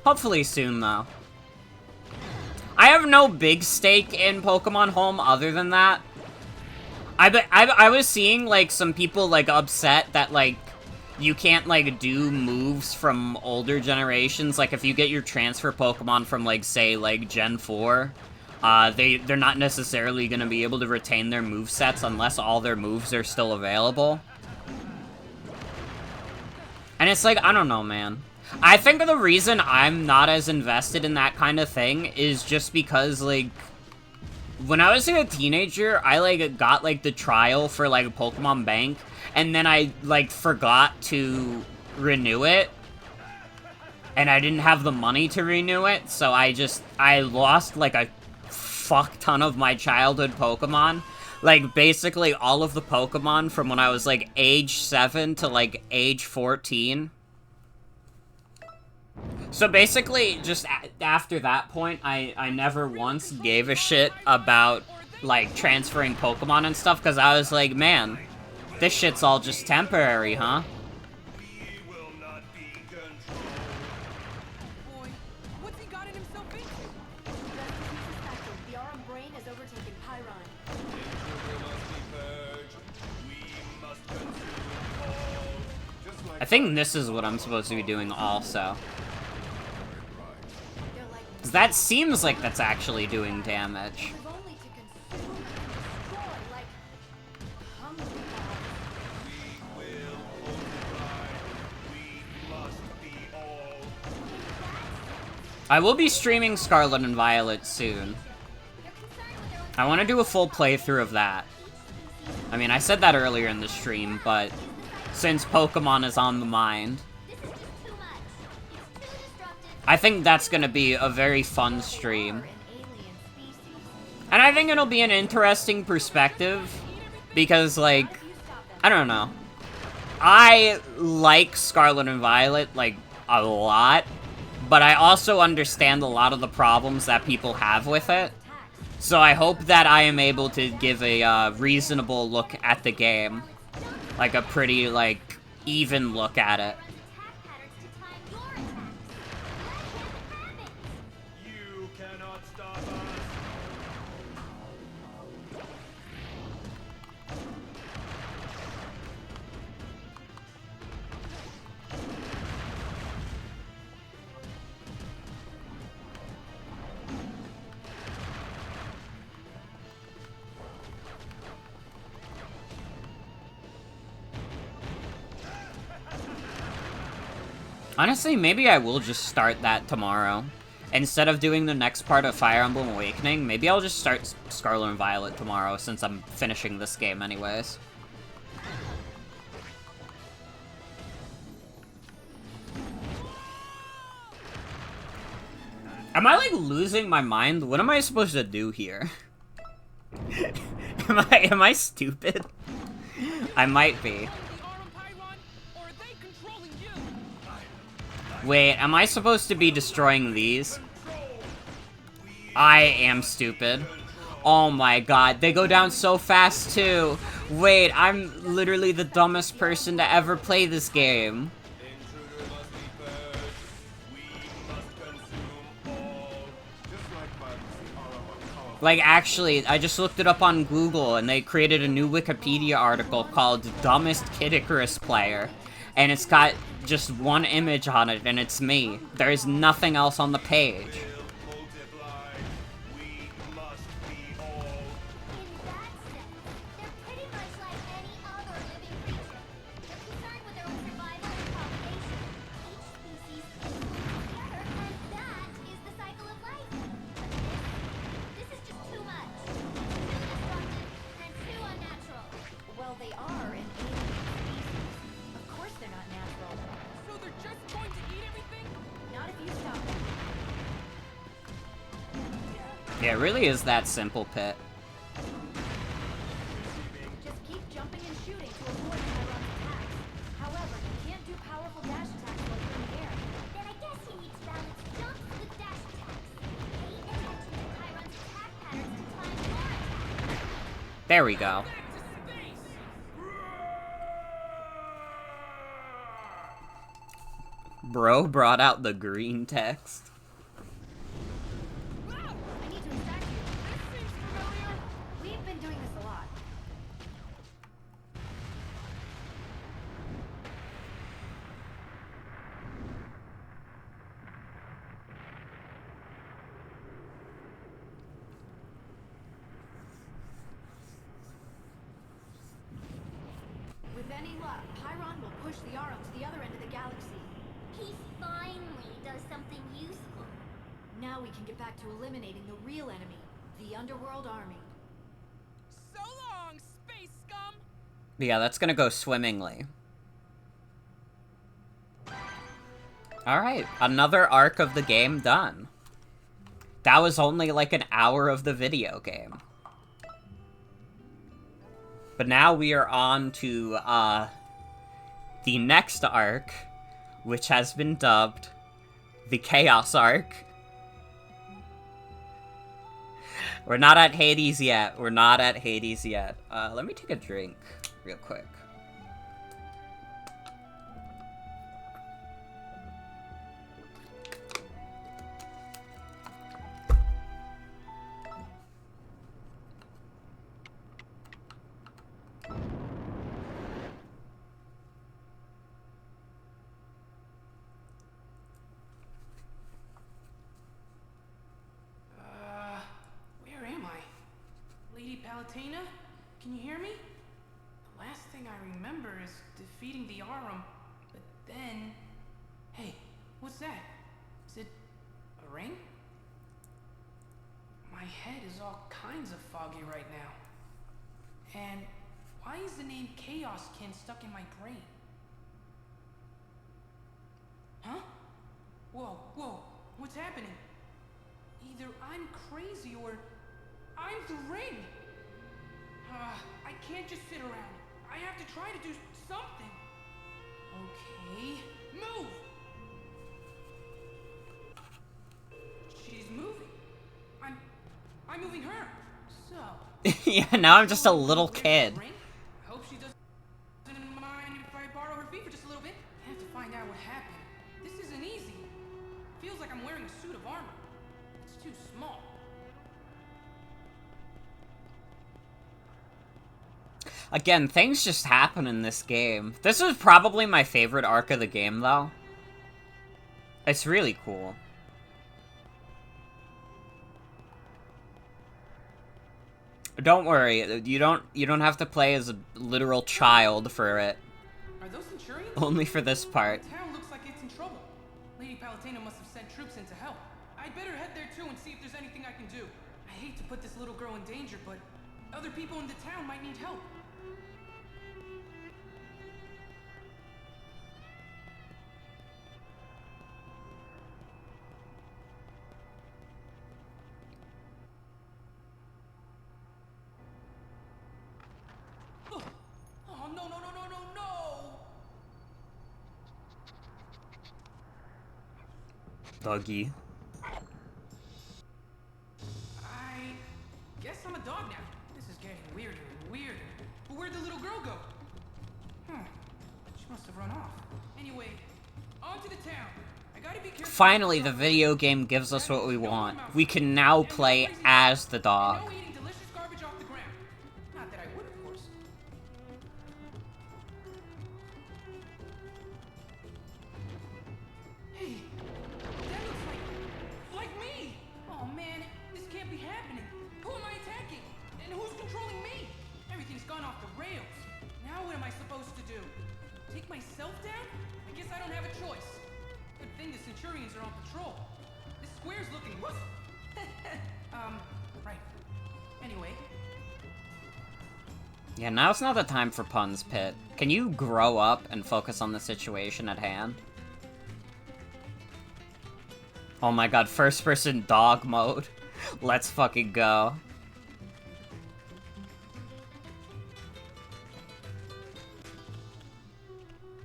Hopefully soon, though. I have no big stake in Pokemon Home other than that. I was seeing, like, some people, like, upset that, like, you can't, like, do moves from older generations. Like, if you get your transfer Pokemon from, like, say, like, Gen 4, they're not necessarily gonna be able to retain their movesets unless all their moves are still available. And it's like, I don't know, man. I think the reason I'm not as invested in that kind of thing is just because, like, when I was a teenager, I, like, got, like, the trial for, like, Pokemon Bank, and then I, like, forgot to renew it, and I didn't have the money to renew it, so I lost, like, a fuck ton of my childhood Pokemon. Like, basically all of the Pokemon from when I was, like, age 7 to, like, age 14. So basically, just after that point, I never once gave a shit about, like, transferring Pokemon and stuff, because I was like, man, this shit's all just temporary, huh? We will not be controlled. Boy, what's he gotten himself into? Just as you suspected, the Aurum brain has overtaken Chiron. Danger must be purged. We must consume all. Just like I think this is what I'm supposed to be doing also. They're like 'Cause that seems like that's actually doing damage. live only to consume and destroy, like hungry dogs. We will multiply. We must be all. I will be streaming Scarlet and Violet soon. I want to do a full playthrough of that. I mean, I said that earlier in the stream, but since Pokemon is on the mind, This is just too much. It's too disruptive. I think that's gonna be a very fun stream. An alien species. And I think it'll be an interesting perspective, because, like, You stop them. I don't know. I like Scarlet and Violet, like, a lot, but I also understand a lot of the problems that people have with it. So I hope that I am able to give a reasonable look at the game. Like a pretty, like, even look at it. Attack patterns to time your attacks. Let him have it. You cannot stop us. Honestly, maybe I will just start that tomorrow. Instead of doing the next part of Fire Emblem Awakening, maybe I'll just start Scarlet and Violet tomorrow since I'm finishing this game anyways. Am I, like, losing my mind? What am I supposed to do here? Am I stupid? I might be. Wait, am I supposed to be destroying these? I am stupid. Oh my god, they go down so fast too. Wait, I'm literally the dumbest person to ever play this game. Like, actually, I just looked it up on Google, and they created a new Wikipedia article called Dumbest Kid Icarus Player. And it's got just one image on it, and it's me. There is nothing else on the page. Well, they are an alien species. Of course they're not natural. So they're just going to eat everything? Not if you stop them. Yeah, it really is that simple, Pit. Just keep jumping and shooting to avoid Chiron's attacks. However, you can't do powerful dash attacks while you're in the air. Then I guess he needs to balance jumps with dash attacks. Pay attention to Chiron's attack patterns to time more attacks. There we go. Bro brought out the green text. I need to attack you. This seems familiar. We've been doing this a lot. With any luck, Chiron will push the Arum to the other end of the galaxy. He finally does something useful. Now we can get back to eliminating the real enemy, the Underworld Army. So long, space scum! Yeah, that's gonna go swimmingly. Alright, another arc of the game done. That was only like an hour of the video game. But now we are on to, the next arc, which has been dubbed the Chaos Arc. We're not at Hades yet. We're not at Hades yet. Let me take a drink real quick. Where am I? Lady Palutena? Can you hear me? The last thing I remember is defeating the Arum, but then... Hey, what's that? Is it a ring? My head is all kinds of foggy right now. And why is the name Chaoskin stuck in my brain? Huh? Whoa, what's happening? Either I'm crazy or I'm the ring! I can't just sit around. I have to try to do something. Okay, move! She's moving. I'm moving her. So... Yeah, now I'm just a little kid. I hope she doesn't mind if I borrow her feet for just a little bit. I have to find out what happened. This isn't easy. Feels like I'm wearing a suit of armor. It's too small. Again, things just happen in this game. This is probably my favorite arc of the game, though. It's really cool. Don't worry, you don't have to play as a literal child for it. Are those Centurions? Only for this part. The town looks like it's in trouble. Palutena must have sent troops in to help. I'd better head there too and see if there's anything I can do. I hate to put this little girl in danger, but other people in the town might need help. Oh, no, no, no, no, no, no! Doggy. I guess I'm a dog now. This is getting weirder and weirder. But where'd the little girl go? She must have run off. Anyway, on to the town. I gotta be careful. Finally, the video game gives us what we want. We can now play as the dog. No eating delicious garbage off the ground. Not that I would, of course. Hey, that looks like me. Oh man, this can't be happening. Who am I attacking? And who's controlling me? Everything's gone off the rails. Now what am I supposed to do? Take myself down? I guess I don't have a choice. Good thing the Centurions are on patrol. This square's looking rough. Right. Anyway. Yeah, now's not the time for puns, Pit. Can you grow up and focus on the situation at hand? Oh my god, first-person dog mode. Let's fucking go.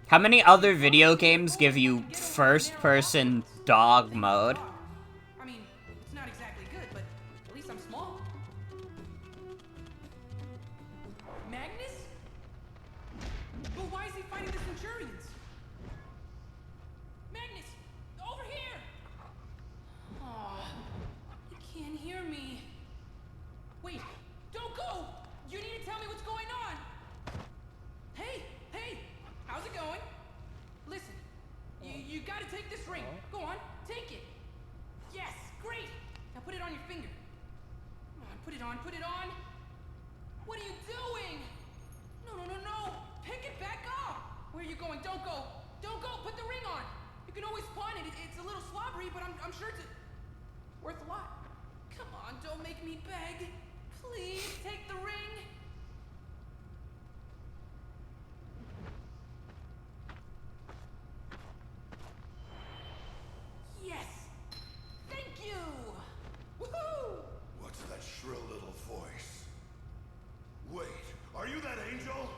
How many other video games give you first-person dog mode? I mean, it's not exactly good, but at least I'm small. Magnus? But why is he fighting the Centurions? Magnus! Over here! Aw, you can't hear me. Wait, don't go! You need to tell me what's going on! Hey, hey! How's it going? Listen, you gotta take this ring. Go on, take it. Yes, great. Now put it on your finger. Come on, put it on, put it on. What are you doing? No, no, no, no. Pick it back up. Where are you going? Don't go. Don't go. Put the ring on. You can always pawn it. It's a little slobbery, but I'm sure it's worth a lot. Come on, don't make me beg. Please take the ring. Yes! Thank you! Woohoo! What's that shrill little voice? Wait, are you that angel?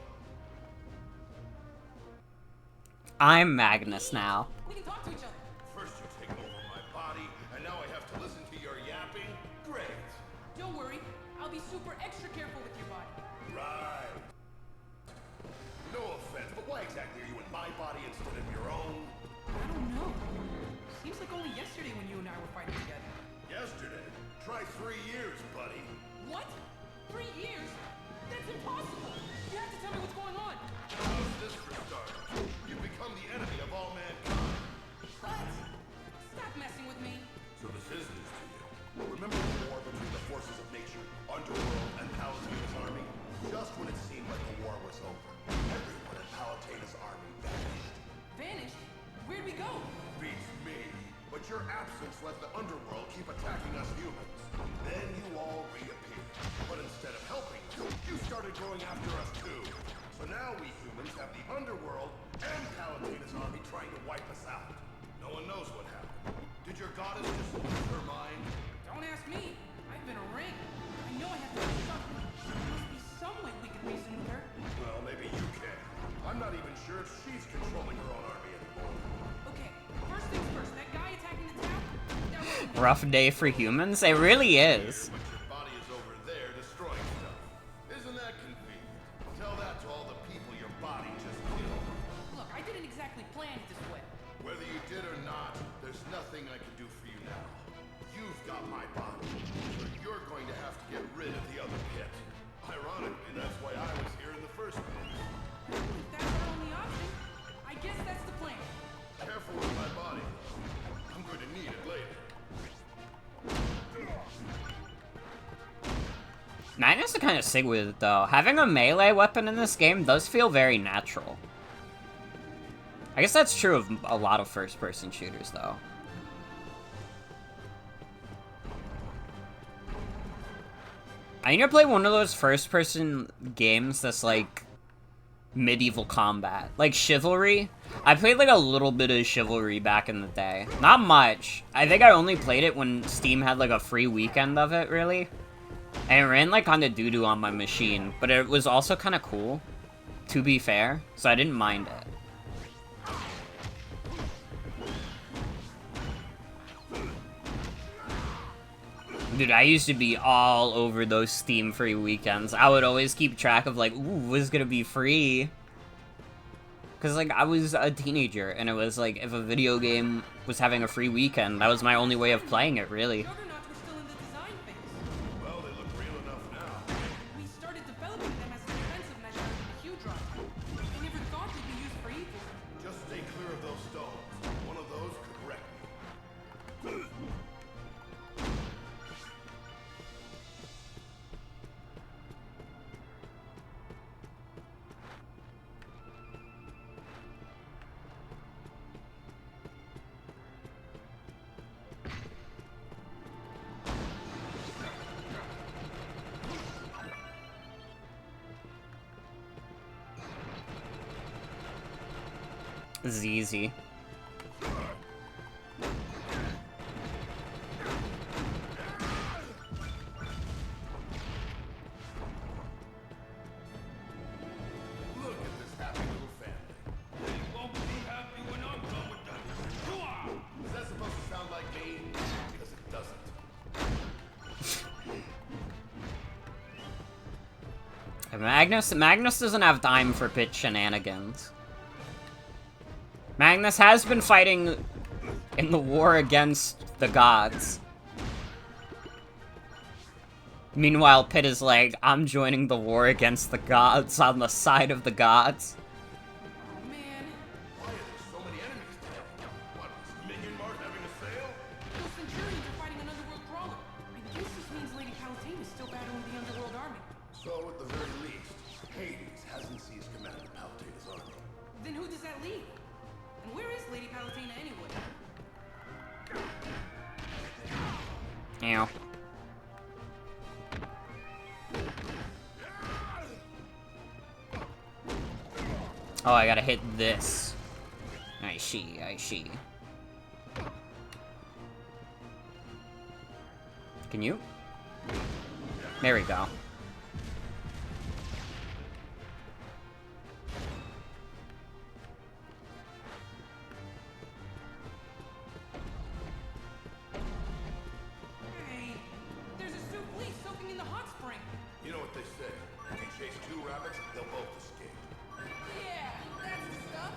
I'm Magnus now. We can talk to each other. First you take over my body, and now I have to listen to your yapping? Great. Don't worry, I'll be super extra careful with your body. Right. No offense, but why exactly are you in my body instead of your own? I don't know. Seems like only yesterday when you and I were fighting together. Yesterday? Try 3 years, buddy. What? 3 years? That's impossible! You have to tell me what's going on! How's this for starters? You've become the enemy of all mankind. What? Stop messing with me. So this is news to you. Remember the war between the forces of nature, Underworld, and Palutena's army? Just when it seemed like the war was over, everyone in Palutena's army vanished. Vanished? Where'd we go? Beats me. But your absence let the Underworld keep attacking us humans. Then you all reappeared. But instead of helping, you started going after us too. So now we humans have the Underworld and Palutena's army trying to wipe us out. No one knows what happened. Did your goddess just lose her mind? Don't ask me. I've been a ring. I know I have to do something. There must be some way we can reason with her. Well, maybe you can. I'm not even sure if she's controlling her own army anymore. Okay, first things first. That guy attacking the town? That was Rough day for humans? It really is. But your body is over there destroying stuff. Isn't that convenient? Tell that to all the people your body just killed. Look, I didn't exactly plan it this way. Whether you did or not, there's nothing I can do for you now. You've got my body, so you're going to have to get rid of the other pit. Ironically, that's why I was here in the first place. If that's our only option, I guess that's the plan. Careful with my body. I'm going to need it later. Magnus is kind of sick with it, though. Having a melee weapon in this game does feel very natural. I guess that's true of a lot of first-person shooters, though. I need to play one of those first-person games that's like medieval combat, like Chivalry. I played like a little bit of Chivalry back in the day, not much. I think I only played it when Steam had like a free weekend of it, really. And it ran like kind of doo-doo on my machine, but it was also kind of cool, to be fair, so I didn't mind it. Dude, I used to be all over those Steam free weekends. I would always keep track of like, ooh, what's gonna be free? Because like, I was a teenager, and it was like, if a video game was having a free weekend, that was my only way of playing it, really. Juggernauts were still in the design phase. Well, they look real enough now. We started developing them as a defensive measure for the Q drive. I never thought they'd be used for evil. Just stay clear of those stones. One of those could wreck me. This is easy. Look at this happy little family. They won't be happy when I'm done with them. Is that supposed to sound like me? Because it doesn't. Magnus doesn't have time for bitch shenanigans. Magnus has been fighting in the war against the gods. Meanwhile, Pit is like, I'm joining the war against the gods on the side of the gods. Man, Why are there so many enemies today? What, was Minion Mart having a sale? those Centurions are fighting an underworld crawler. I guess this means Lady Palatine is still battling the underworld army. So, at the very least, Hades hasn't seized command of Palatine's army. Then who does that leave? And where is Lady Palatina anyway? Ew. Oh, I gotta hit this. I see, I see. Can you? There we go. Hey, there's a souffle soaking in the hot spring. You know what they say. If you chase two rabbits, they'll both escape. Yeah, that's the stuff.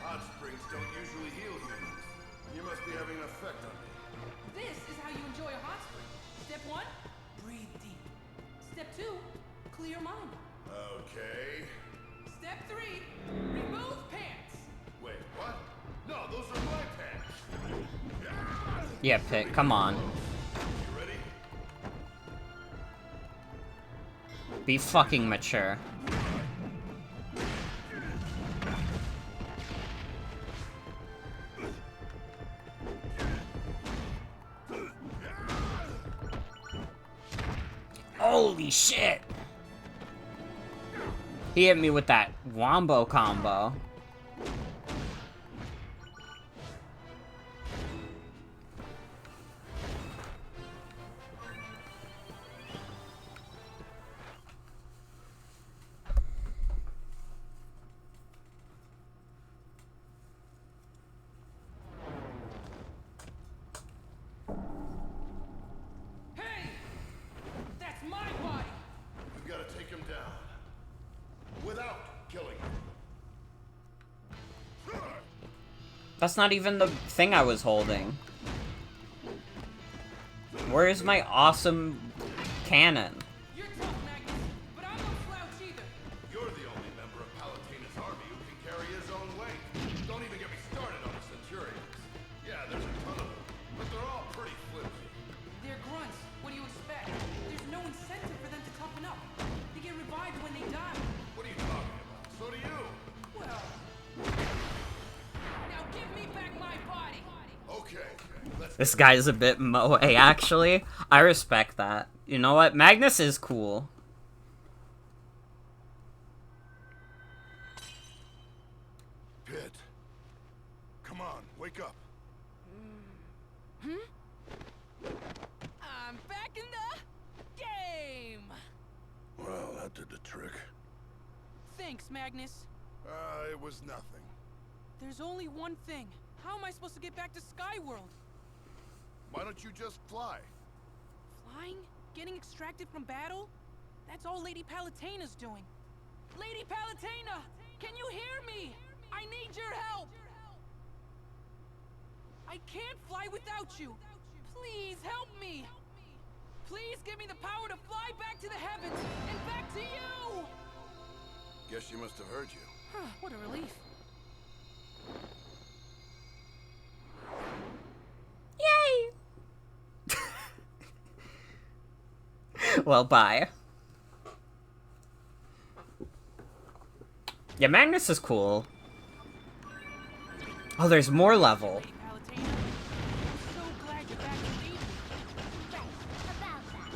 Hot springs don't usually heal humans. You must be having an effect on me. This is how you enjoy a hot spring. Step 1, breathe deep. Step 2, clear your mind. Okay. Step 3, remove pants. Wait, what? No, those are my pants. Yeah, Pit, come on. You ready? Be fucking mature. Holy shit! He hit me with that wombo combo. Hey! That's my body! We've got to take him down. Without killing him. That's not even the thing I was holding. Where is my awesome cannon? You're tough, Magnus, but I'm no slouch either. You're the only member of Palatina's army who can carry his own weight. Don't even get me started on the Centurions. Yeah, there's a ton of them, but they're all pretty flimsy. They're grunts. What do you expect? There's no incentive for them to toughen up. They get revived when they die. What are you talking about? So do you. Well... Now give me back my body! Okay, let's This guy's a bit moe, actually. I respect that. You know what? Magnus is cool. Pit. Come on, wake up. I'm back in the game! Well, that did the trick. Thanks, Magnus. It was nothing. There's only one thing. How am I supposed to get back to Skyworld? Why don't you just fly? Flying? Getting extracted from battle? That's all Lady Palutena's doing. Lady Palutena! Can you hear me? I need your help! I can't fly without you! Please help me! Please give me the power to fly back to the heavens and back to you! Guess she must have heard you. What a relief. Yay! Well, bye. Yeah, Magnus is cool. Oh, there's more level. Lady Palutena, I'm so glad you're back to lead me. Right, about that.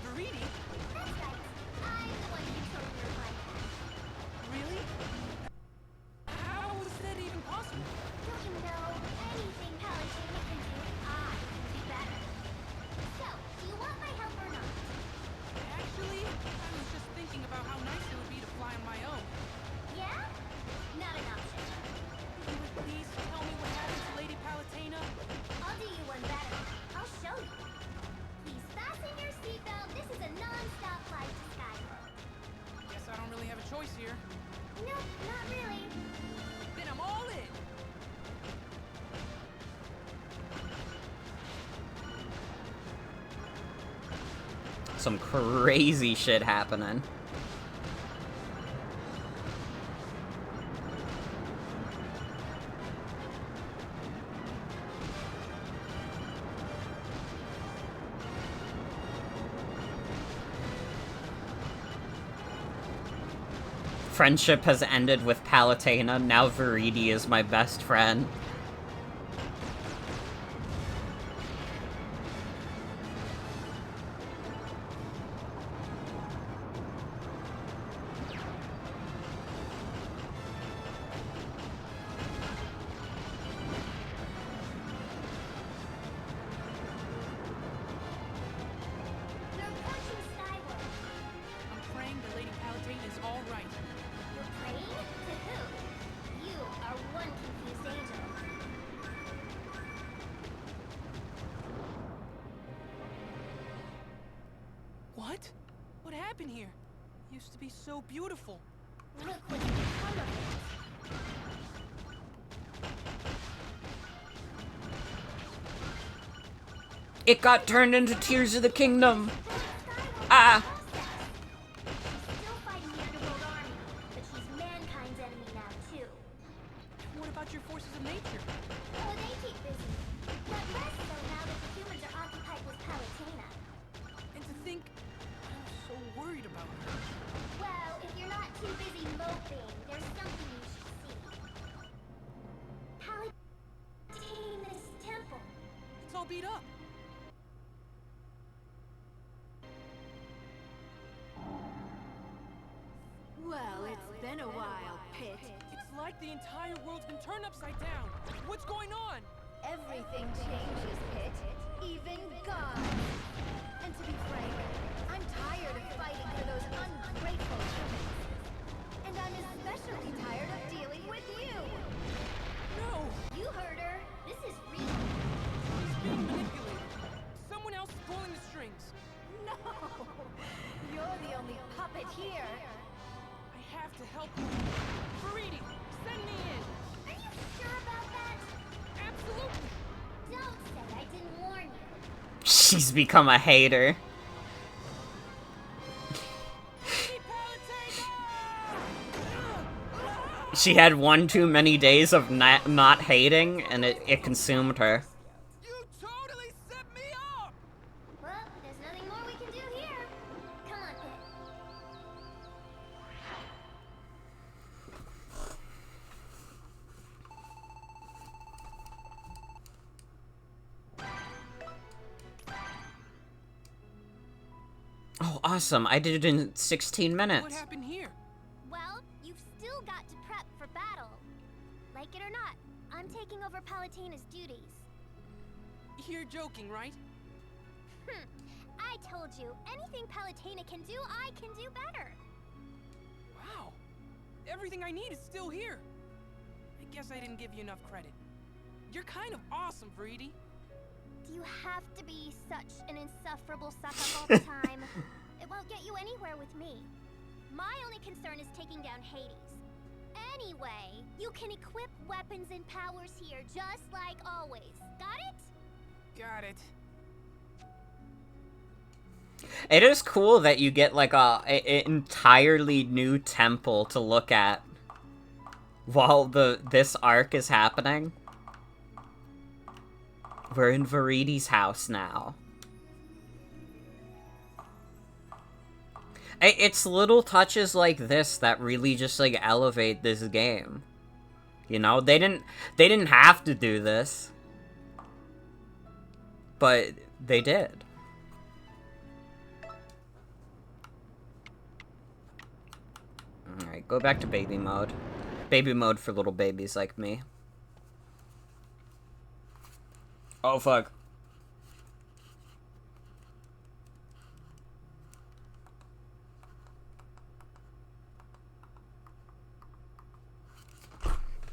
Veridi? That's right. I'm the one you told your mind. Really? How is that even possible? Don't you know anything Palutena can do, I can do better. So, do you want my help or not? Actually, I was just thinking about how nice it would be to fly on my own. Yeah? Not an option. You would please tell me what happened to Lady Palutena? I'll do you one better. I'll show you. Please fasten your seatbelt. This is a non-stop flight to Skyworld. Guess I don't really have a choice here. Nope, not really. Then I'm all in! Some crazy shit happening. Friendship has ended with Palutena. Now Veridi is my best friend. You're approaching Skyworld. I'm praying that Lady Palutena is all right. You're praying? To who? You are one confused angel. What? What happened here? Used to be so beautiful. Look what's become of it. It got turned into Tears of the Kingdom. Skyworld Ah. process. She's still fighting the underworld army, but she's mankind's enemy now too. What about your forces of nature? Oh, they keep busy. But less so now that the humans are occupied with Palutena. And to think, I was so worried about her. Well, if you're not too busy moping, there's something you should see. Palutena's temple. It's all beat up. Well, it's been a while, Pit. It's like the entire world's been turned upside down. What's going on? Everything changes, Pit. Even God. And to be frank, I'm tired of fighting for those ungrateful humans. And I'm especially tired of dealing with you. No! You heard her. This is real. He's being manipulated. Someone else is pulling the strings. No! You're the only puppet here. I have to help you. Veridi, send me in. Are you sure about that? Absolutely. Don't say I didn't warn you. She's become a hater. Lady Palutena! She had one too many days of not hating, and it consumed her. You totally set me up! Well, there's nothing more we can do here. Come on, Pit. Oh, awesome. I did it in 16 What minutes. happened here? Well, you've still got to prep for battle. Like it or not, I'm taking over Palutena's duties. You're joking, right? I told you, anything Palutena can do, I can do better. Wow. Everything I need is still here. I guess I didn't give you enough credit. You're kind of awesome, Vridi. Do you have to be such an insufferable suck-up all the time? It won't get you anywhere with me. My only concern is taking down Hades. Anyway, you can equip weapons and powers here just like always. Got it? Got it. It is cool that you get like a entirely new temple to look at while this arc is happening. We're in Viridi's house now. It's little touches like this that really just like elevate this game. You know, they didn't have to do this, but they did. Alright, go back to baby mode. Baby mode for little babies like me. Oh, fuck.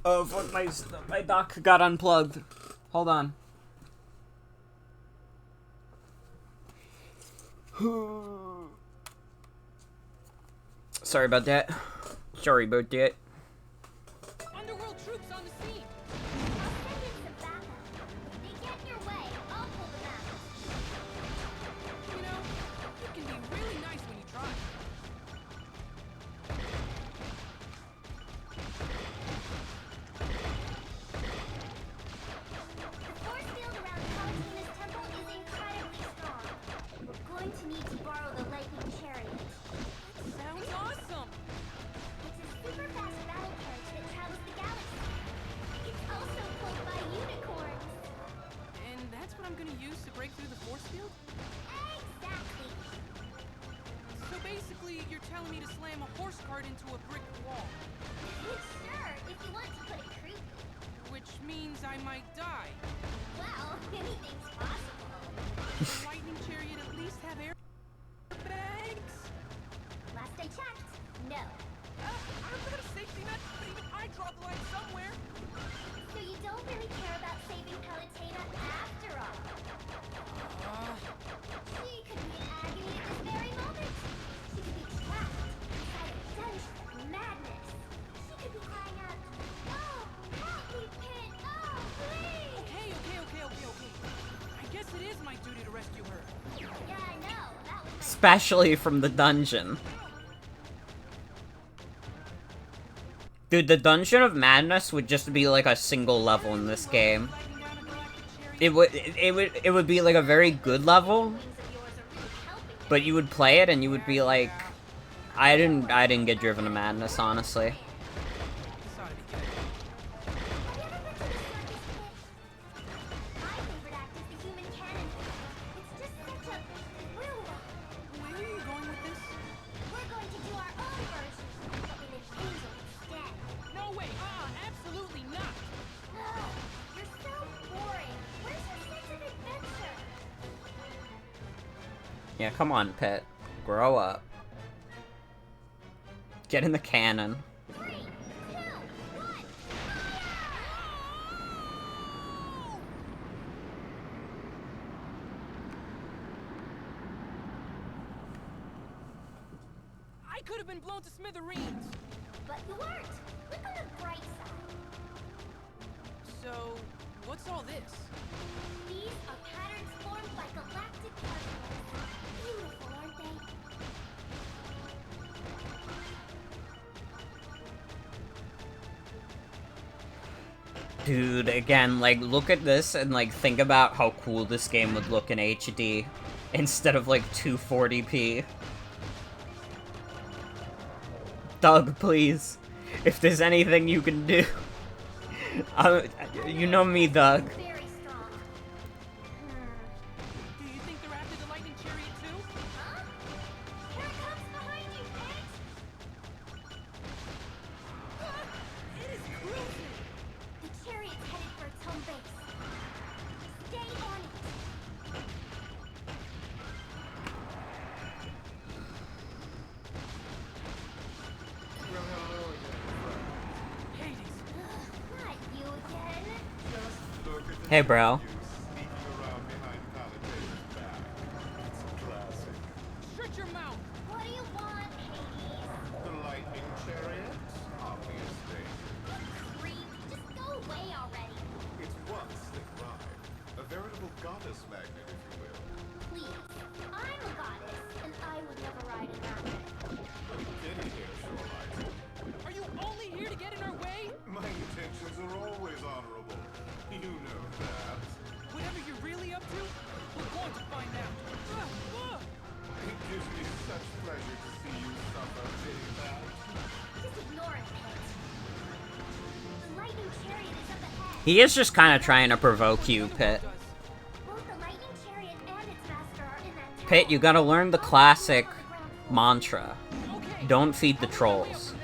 Oh, fuck, my dock got unplugged. Hold on. Sorry about that. Sorry about that. Underworld troops on the scene. I'll send in some backup. If they get in your way, I'll pull them out. You know, you can be really nice when you try. The force field around Palutena's temple is incredibly strong. We're going to need to borrow the lightning chariot. Sounds awesome. It's a super fast battle carriage that travels the galaxy. It's also pulled by unicorns. And that's what I'm gonna use to break through the force field? Exactly. So basically, you're telling me to slam a horse cart into a brick wall. Sure, if you want to put it crudely. Which means I might die. Well, anything's possible. Does the lightning chariot at least have airbags? Last I checked, no. I've got a safety net, but even I draw the line somewhere. So you don't really care about saving Palutena after all. She could be in agony at this very moment. She could be trapped inside a dungeon of madness. She could be crying out, "Oh, help me, Pit! Oh, please!" Okay. I guess it is my duty to rescue her. Yeah, I know. That was Especially from the dungeon. Dude, the Dungeon of Madness would just be like a single level in this game. Lightning down a galactic chariot. It would be like a very good level, but you would play it and you would be like, I didn't get driven to madness, honestly. This ought to be good. Have you ever been to the circus, Pit? My favorite act is the human cannon. It's just such a thrill. Where are you going with this? We're going to do our own version, but with an angel instead. No way. Absolutely not. Ugh, you're so boring. Where's your sense of adventure? Yeah, come on, Pet. Grow up. Get in the cannon. 3, 2, 1, fire! I could have been blown to smithereens. But you weren't. Look on the bright side. So, what's all this? These are patterns formed by galactic particles. Beautiful, aren't they? Dude, again, like, look at this and, like, think about how cool this game would look in HD instead of, like, 240p. Doug, please. If there's anything you can do. You know me, Doug. Very strong. Do you think they're after the lightning chariot too? Huh? Hey, bro. Sneaking around behind Palata's back. It's a classic. Shut your mouth! What do you want, Hades? The lightning chariot? Obviously. Creep, just go away already. It's one slick ride. A veritable goddess magnet, if you will. Please. I'm a goddess, and I would never ride in that way. Get in here, Shoreline. Are you only here to get in our way? My intentions are always honorable. You know that. Whatever you're really up to, we're going to find out. It gives me such pleasure to see you suffer, Big Bad. Just ignore it, Pit. The lightning chariot is up ahead. He is just kind of trying to provoke you, Pit. Both the lightning chariot and its master are in that tower. Pit, you gotta learn the classic mantra. Okay. Don't feed the trolls.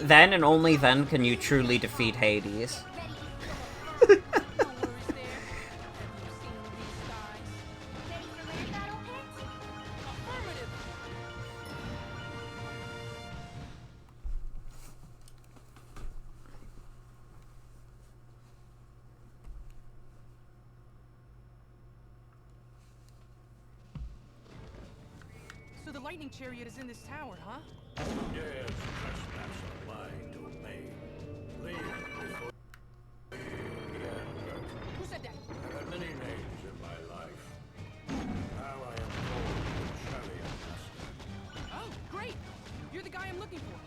Then and only then can you truly defeat Hades. Ready to feel the burn. No worries there. Have you seen these skies? Ready for land battle, Pit? Affirmative. So the lightning chariot is in this tower, huh? Yes, trespass on my domain. Leave before Who said that? I've had many names in my life. Now I am called the Chariot Master. Oh, great! You're the guy I'm looking for.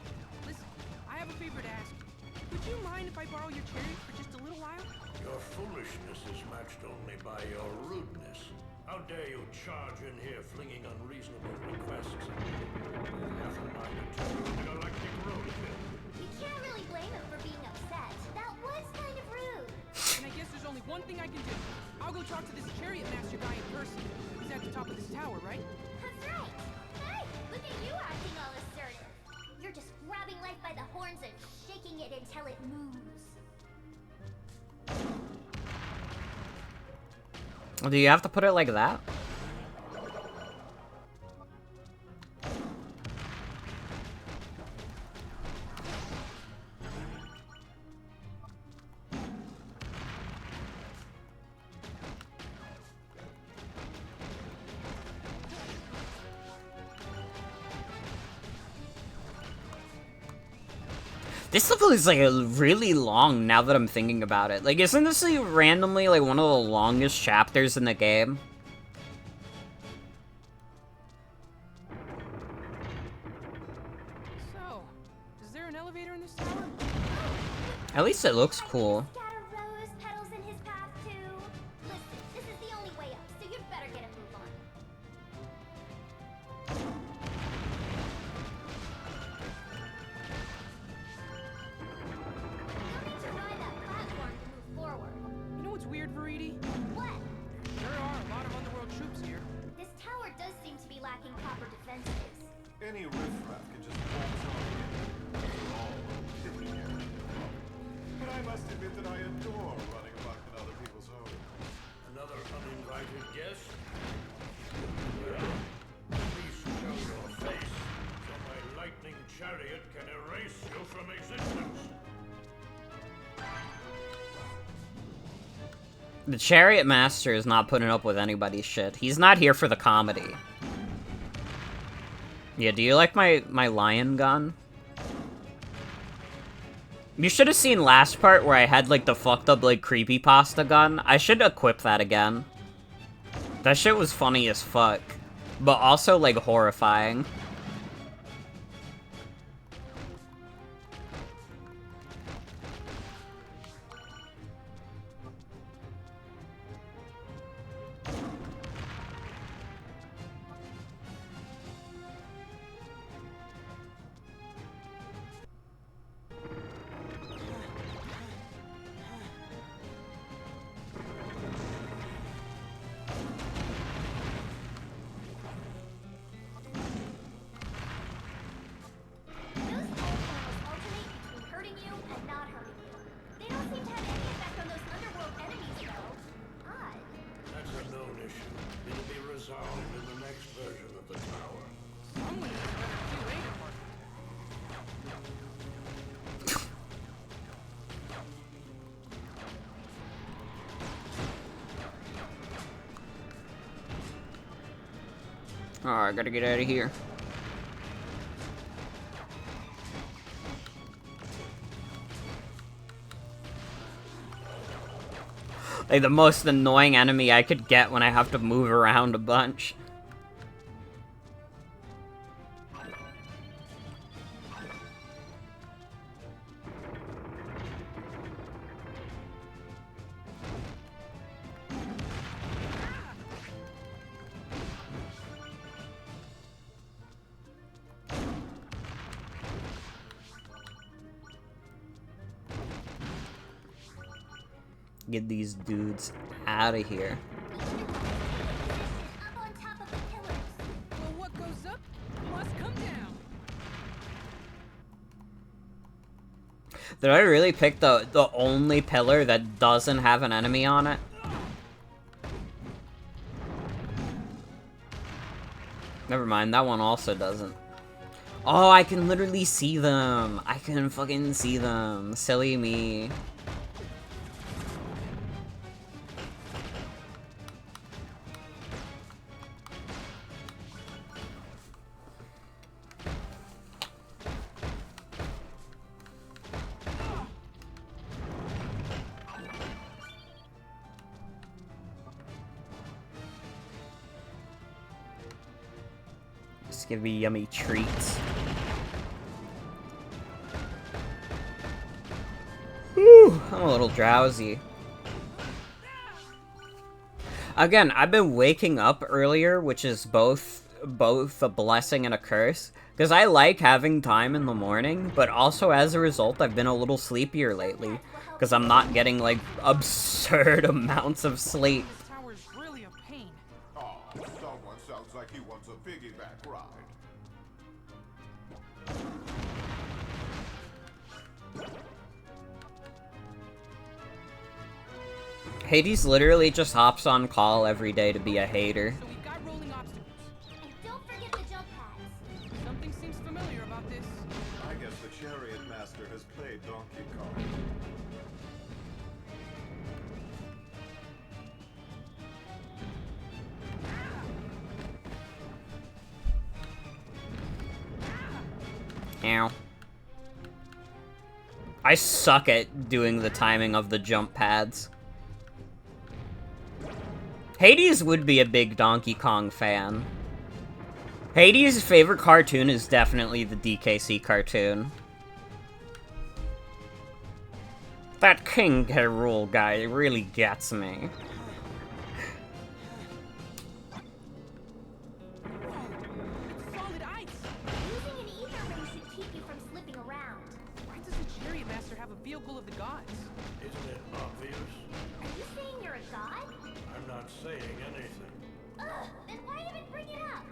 Listen, I have a favor to ask you. Would you mind if I borrow your chariot for just a little while? Your foolishness is matched only by your rudeness. How dare you charge in here flinging unreasonable requests? Half a mind to turn you into galactic roadkill. You can't really blame him for being upset. That was kind of rude. And I guess there's only one thing I can do. I'll go talk to this chariot master guy in person. He's at the top of this tower, right? That's right. Hey, look at you acting all assertive. You're just grabbing life by the horns and shaking it until it moves. Do you have to put it like that? This level is like really long now that I'm thinking about it. Like, isn't this like randomly like one of the longest chapters in the game? So, is there an elevator in this tower? At least it looks cool. Scatter rose petals in his path too. Listen, this is the only way up, so you'd better get a move on. You'll need to ride that platform to move forward. You know what's weird, Veridi? What? There are a lot of underworld troops here. This tower does seem to be lacking proper defenses. Any riffraff can just waltz on in. After all, killing here. But I must admit that I adore running amok in other people's homes. Another uninvited guest? Well, please show your face, so my lightning chariot can erase you from existence. The Chariot Master is not putting up with anybody's shit. He's not here for the comedy. Yeah, do you like my lion gun? You should have seen last part where I had, like, the fucked up, like, creepypasta gun. I should equip that again. That shit was funny as fuck. But also, like, horrifying. I gotta get out of here. Like, the most annoying enemy I could get when I have to move around a bunch. Get these dudes out of here. Up on top of the pillars. Well, what goes up must come down. Did I really pick the only pillar that doesn't have an enemy on it? Never mind, that one also doesn't. Oh, I can literally see them. I can fucking see them. Silly me. Just give me yummy treats. Whew, I'm a little drowsy. Again, I've been waking up earlier, which is both a blessing and a curse. Because I like having time in the morning, but also as a result, I've been a little sleepier lately. Because I'm not getting, like, absurd amounts of sleep. This tower's really a pain. Oh, someone sounds like he wants a piggyback ride. Hades literally just hops on call every day to be a hater. So we've got rolling obstacles. And don't forget the jump pads. Something seems familiar about this. I guess the Chariot Master has played Donkey Kong. Ow. I suck at doing the timing of the jump pads. Hades would be a big Donkey Kong fan. Hades' favorite cartoon is definitely the DKC cartoon. That King K. Rool guy really gets me. It's solid ice. Using an ether ring should keep you from slipping around. Why does the Chariot Master have a vehicle of the gods? Isn't it obvious? Are you saying you're a god? I'm not saying anything. Ugh, then why even bring it up?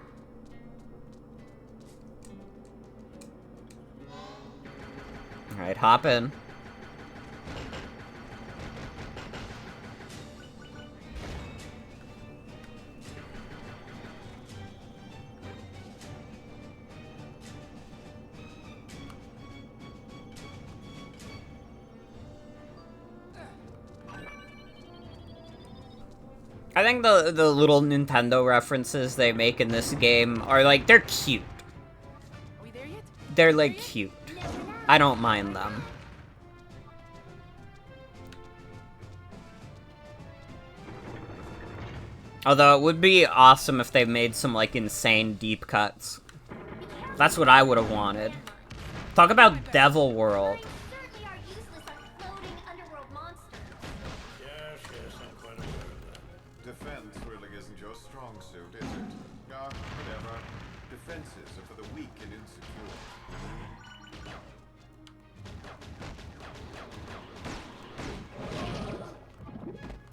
Alright, hop in. I think the little Nintendo references they make in this game are like, they're cute. Are we there yet? They're like cute. I don't mind them. Although it would be awesome if they made some like insane deep cuts. That's what I would have wanted. Talk about Devil World. Mines certainly are useless on floating underworld monsters. Yes, I'm quite aware of that. Defense really isn't your strong suit, is it? Whatever. Defenses are for the weak and insecure.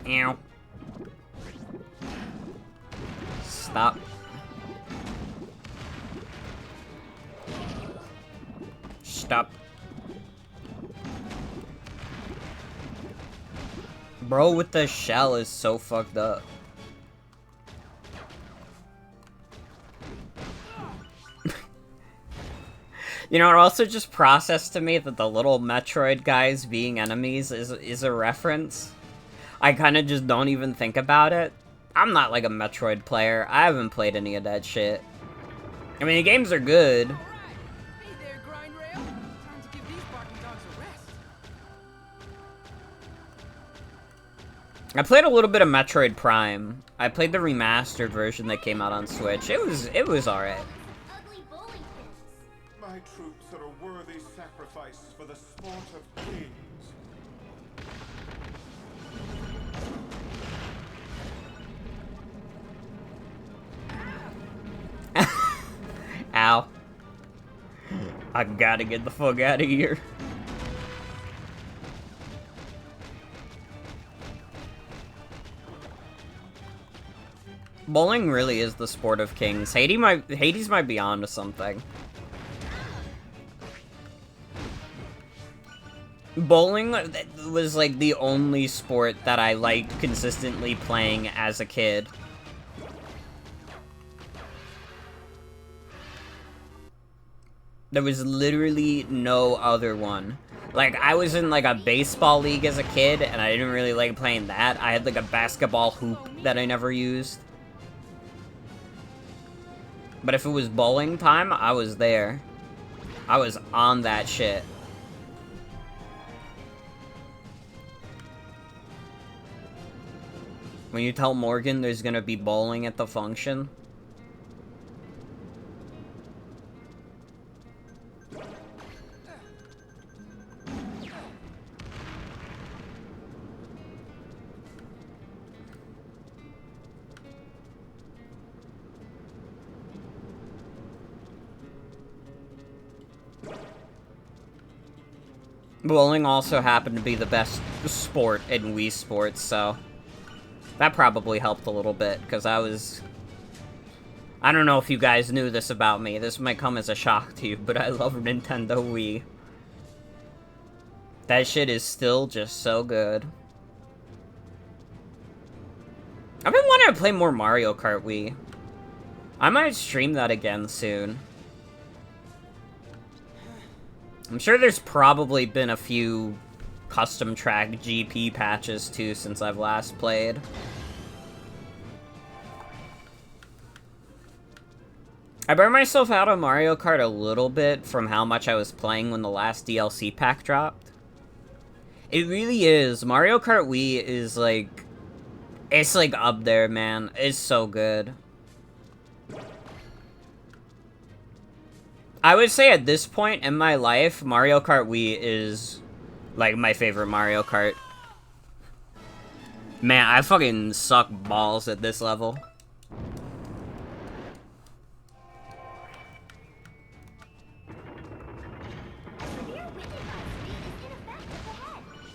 Ow. Stop. Stop. Bro with the shell is so fucked up. You know, it also just processed to me that the little Metroid guys being enemies is a reference. I kind of just don't even think about it. I'm not like a Metroid player. I haven't played any of that shit. I mean, the games are good. All right. Hey there, grind rail. Time to give these barking dogs a rest. I played a little bit of Metroid Prime. I played the remastered version that came out on Switch. It was alright. Ugly bowling pins. My troops are a worthy sacrifice for the sport of kings. Ow. I gotta get the fuck out of here. Bowling really is the sport of kings. Hades might be onto something. Bowling was like the only sport that I liked consistently playing as a kid. There was literally no other one. Like, I was in, like, a baseball league as a kid, and I didn't really like playing that. I had, like, a basketball hoop that I never used. But if it was bowling time, I was there. I was on that shit. When you tell Morgan there's gonna be bowling at the function... Bowling also happened to be the best sport in Wii Sports, so... that probably helped a little bit, because I don't know if you guys knew this about me. This might come as a shock to you, but I love Nintendo Wii. That shit is still just so good. I've been wanting to play more Mario Kart Wii. I might stream that again soon. I'm sure there's probably been a few custom track GP patches too since I've last played. I burned myself out on Mario Kart a little bit from how much I was playing when the last DLC pack dropped. It really is. Mario Kart Wii is like... it's like up there, man. It's so good. I would say at this point in my life, Mario Kart Wii is, like, my favorite Mario Kart. Man, I fucking suck balls at this level.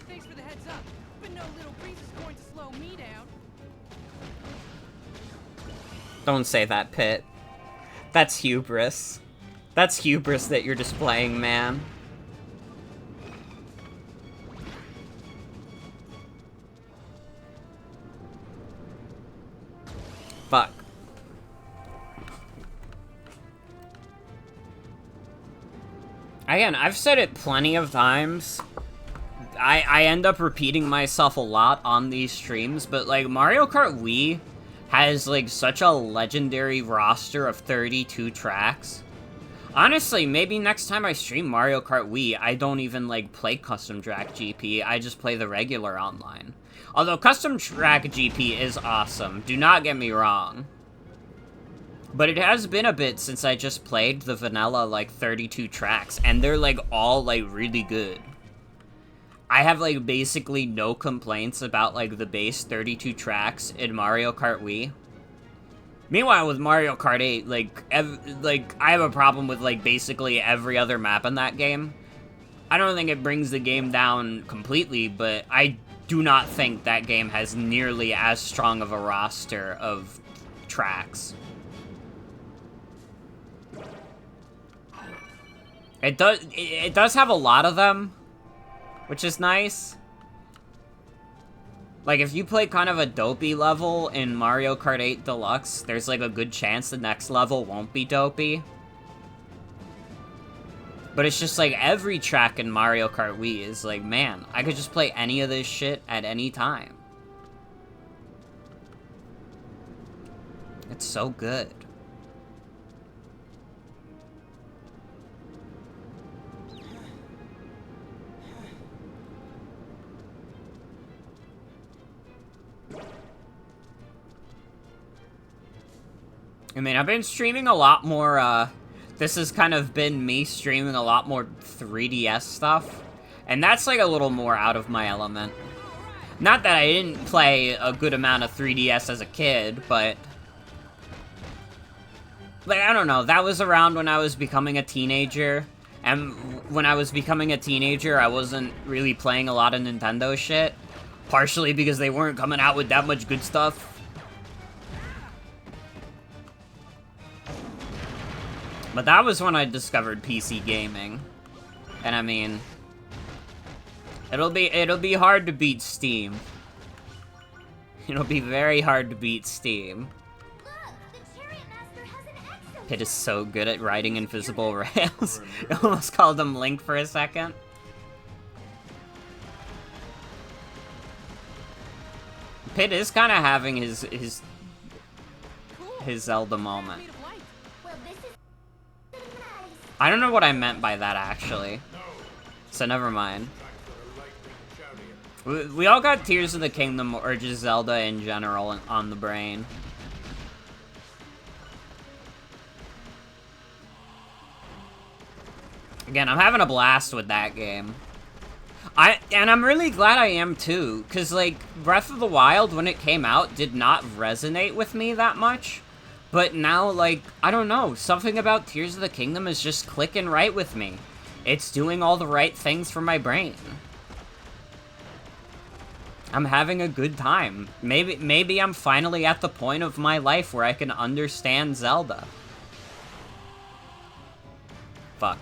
Thanks for the heads up, but no little breeze is going to slow me down. Don't say that, Pit. That's hubris. That's hubris that you're displaying, man. Fuck. Again, I've said it plenty of times. I end up repeating myself a lot on these streams, but, like, Mario Kart Wii has, like, such a legendary roster of 32 tracks. Honestly, maybe next time I stream Mario Kart Wii, I don't even, like, play Custom Track GP, I just play the regular online. Although Custom Track GP is awesome, do not get me wrong. But it has been a bit since I just played the vanilla, like, 32 tracks, and they're, like, all, like, really good. I have, like, basically no complaints about, like, the base 32 tracks in Mario Kart Wii. Meanwhile, with Mario Kart 8, like, I have a problem with, like, basically every other map in that game. I don't think it brings the game down completely, but I do not think that game has nearly as strong of a roster of tracks. It does have a lot of them, which is nice. Like, if you play kind of a dopey level in Mario Kart 8 Deluxe, there's, like, a good chance the next level won't be dopey. But it's just, like, every track in Mario Kart Wii is like, man, I could just play any of this shit at any time. It's so good. I mean, I've been streaming a lot more, this has kind of been me streaming a lot more 3DS stuff. And that's, like, a little more out of my element. Not that I didn't play a good amount of 3DS as a kid, but... like, I don't know, that was around when I was becoming a teenager. And when I was becoming a teenager, I wasn't really playing a lot of Nintendo shit. Partially because they weren't coming out with that much good stuff. But that was when I discovered PC gaming. And I mean, it'll be hard to beat Steam. It'll be very hard to beat Steam. Look, the Chariot Master has an exo. Pit is so good at riding invisible rails. I almost called him Link for a second. Pit is kind of having his Zelda moment. Well, this is nice. I don't know what I meant by that, actually. So never mind. We all got Tears of the Kingdom or just Zelda in general on the brain. Again, I'm having a blast with that game. And I'm really glad I am too, because like Breath of the Wild when it came out did not resonate with me that much. But now, like, I don't know, something about Tears of the Kingdom is just clicking right with me. It's doing all the right things for my brain. I'm having a good time. Maybe I'm finally at the point of my life where I can understand Zelda. Fuck.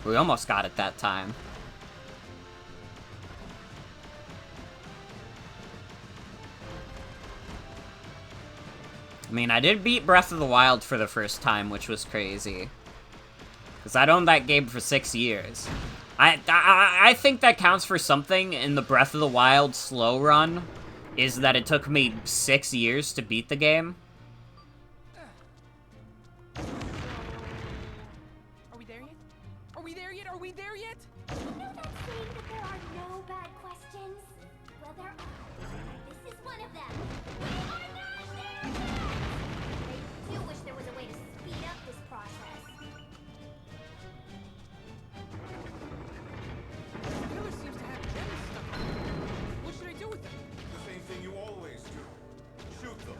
We almost got it that time. I mean, I did beat Breath of the Wild for the first time, which was crazy. Because I'd owned that game for 6 years. I think that counts for something in the Breath of the Wild slow run, is that it took me 6 years to beat the game. Are we there yet? Are we there yet? Are we there yet? You know that saying that there are no bad questions? Well, there are. This is one of them. We are not there yet! I do wish there was a way to speed up this process. The killer seems to have gems stuck on him. What should I do with them? The same thing you always do. Shoot them.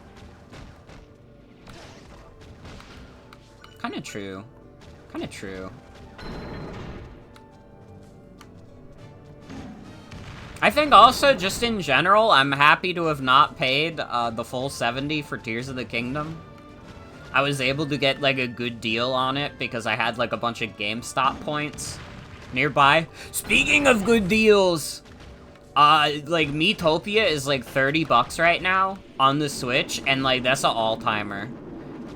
Kinda true. Kinda true. I think also, just in general, I'm happy to have not paid the full $70 for Tears of the Kingdom. I was able to get, like, a good deal on it because I had, like, a bunch of GameStop points nearby. Speaking of good deals, like, Miitopia is, like, $30 right now on the Switch, and, like, that's an all-timer.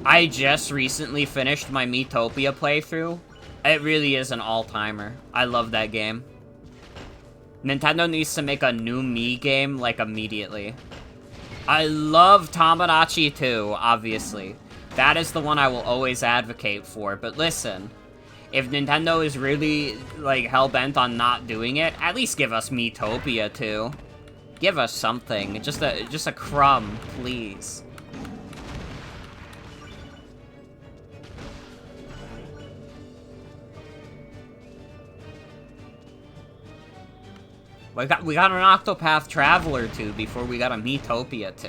I just recently finished my Miitopia playthrough. It really is an all-timer. I love that game. Nintendo needs to make a new Mii game, like, immediately. I love Tamagotchi 2, obviously. That is the one I will always advocate for, but listen. If Nintendo is really, like, hell-bent on not doing it, at least give us Miitopia 2. Give us something. Just a crumb, please. We got an Octopath Traveler 2 before we got a Miitopia 2.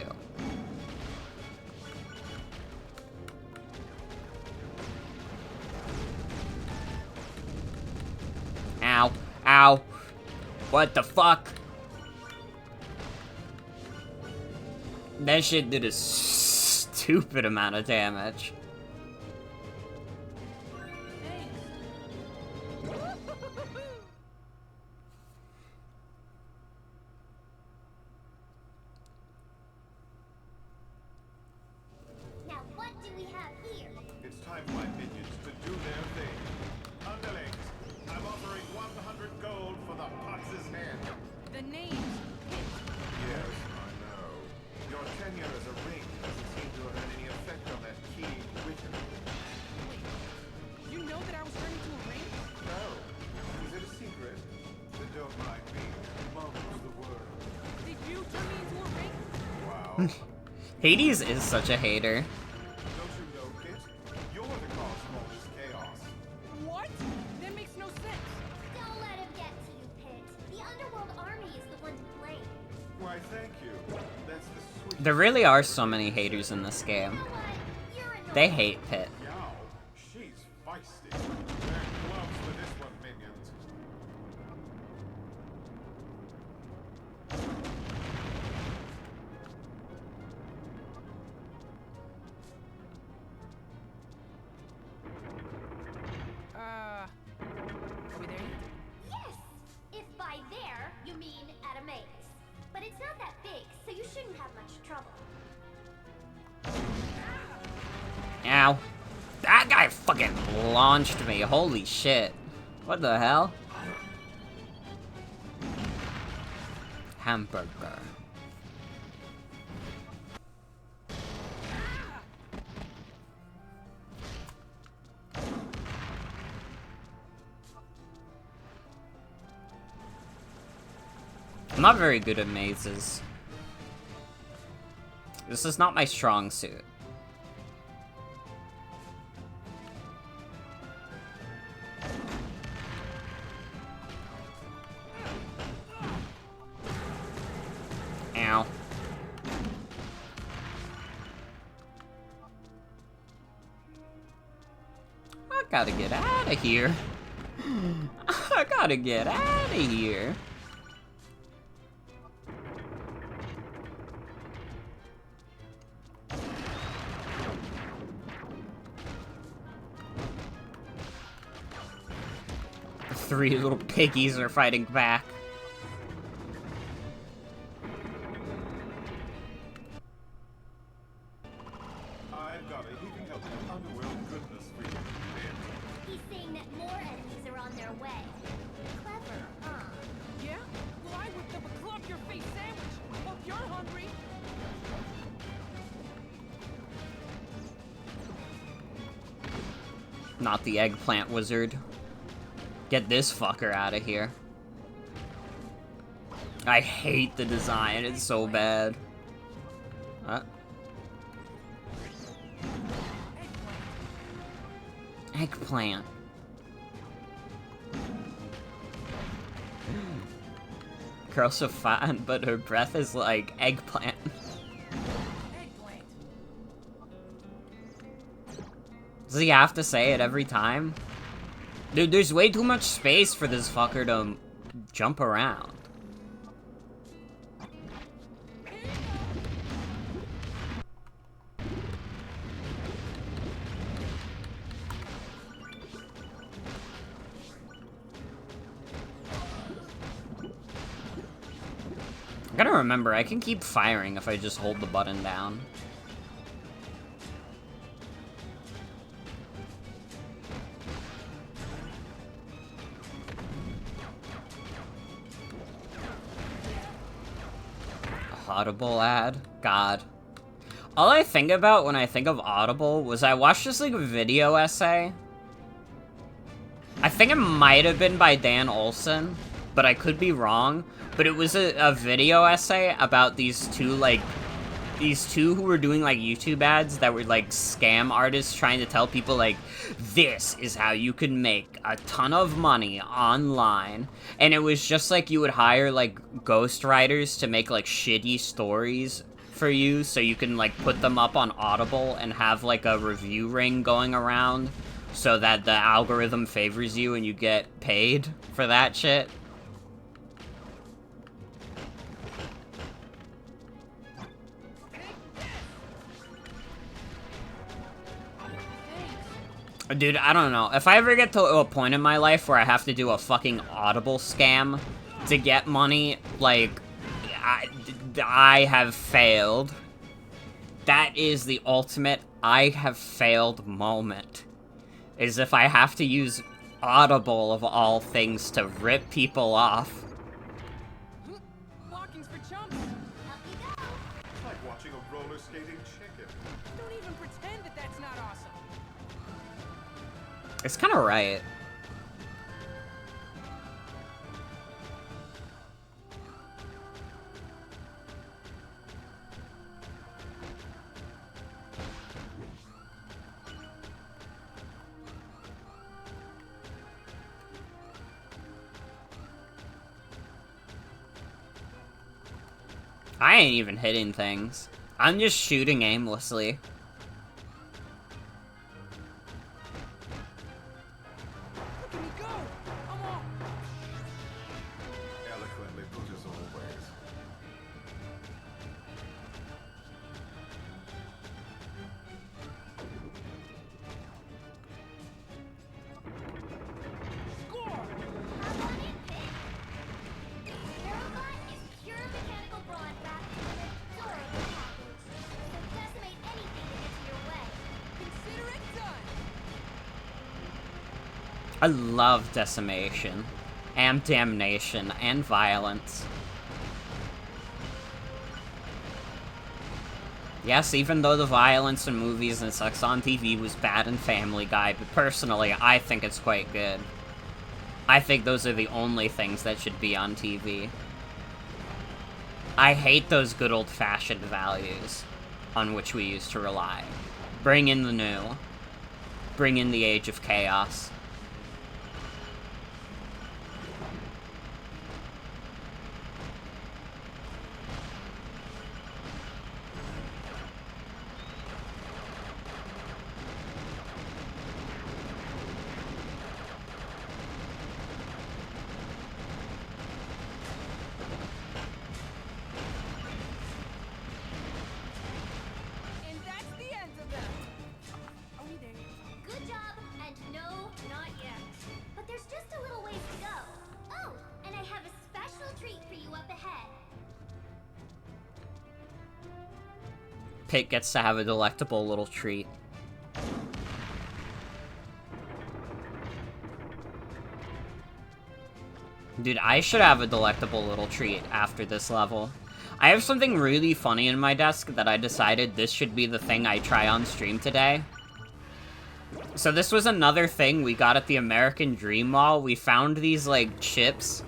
Ow. Ow. What the fuck? That shit did a stupid amount of damage. Now, what do we have here? It's time for my minions to do their thing. Underlings, I'm offering 100 gold for the Pox's hand. The name's Pit. Yes, I know. Your tenure as a ring doesn't seem to have had any effect on that key intuition. Wait, you know that I was turned into a ring? No. Is it a secret? Then don't mind me. Mum's the word. Did you turn me into a ring? Wow. Hades is such a hater. Don't you know, Kit? You're the cause of all this chaos. What? That makes no sense. Don't let him get to you, Pit. The Underworld Army is the one to blame. Why, thank you. That's the sweet. There really are so many haters in this You game. know what? You're annoying. They hate Pit. Yow, she's feisty. Wear gloves for this one, minions. Are we there yet? Yes! If by there, you mean at a maze. But it's not that big, so you shouldn't have much trouble. Ow. That guy fucking launched me. Holy shit. What the hell? Hamburger. I'm not very good at mazes. This is not my strong suit. Ow. I gotta get out of here. I gotta get out of here. The three little piggies are fighting back. I've got a heaping help of underworld goodness for you. He's saying that more enemies are on their way. Clever, huh? Yeah? Well, I whipped up a club-your-face sandwich. Hope you're hungry. Not the eggplant wizard. Get this fucker out of here. I hate the design, it's so bad. Eggplant. Girl's so fine, but her breath is like eggplant. Eggplant. Does he have to say it every time? Dude, there's way too much space for this fucker to jump around. I gotta remember, I can keep firing if I just hold the button down. Audible ad? God. All I think about when I think of Audible was I watched this, like, video essay. I think it might have been by Dan Olson, but I could be wrong. But it was a video essay about these two who were doing, like, YouTube ads that were, like, scam artists trying to tell people, like, this is how you can make a ton of money online. And it was just, like, you would hire, like, ghostwriters to make, like, shitty stories for you so you can, like, put them up on Audible and have, like, a review ring going around so that the algorithm favors you and you get paid for that shit. Dude, I don't know. If I ever get to a point in my life where I have to do a fucking Audible scam to get money, like, I have failed. That is the ultimate I have failed moment. Is if I have to use Audible, of all things, to rip people off. Walking's for chumps. Up you go. It's like watching a roller skating chicken. Don't even pretend that that's not awesome. It's kind of right. I ain't even hitting things. I'm just shooting aimlessly. Look at me go! I'm off! Eloquently put as always. Score! Hop on in, Pit. Aerobot is pure mechanical brawn wrapped in an adorable package. So decimate anything that gets in your way. Consider it done! I love decimation, and damnation, and violence. Yes, even though the violence in movies and sex on TV was bad in Family Guy, but personally, I think it's quite good. I think those are the only things that should be on TV. I hate those good old-fashioned values on which we used to rely. Bring in the new. Bring in the age of chaos. And that's the end of them! Are we there? Good job, and no, not yet. But there's just a little ways to go. Oh, and I have a special treat for you up ahead. Pit gets to have a delectable little treat. Dude, I should have a delectable little treat after this level. I have something really funny in my desk that I decided this should be the thing I try on stream today. So this was another thing we got at the American Dream Mall. We found these, like, chips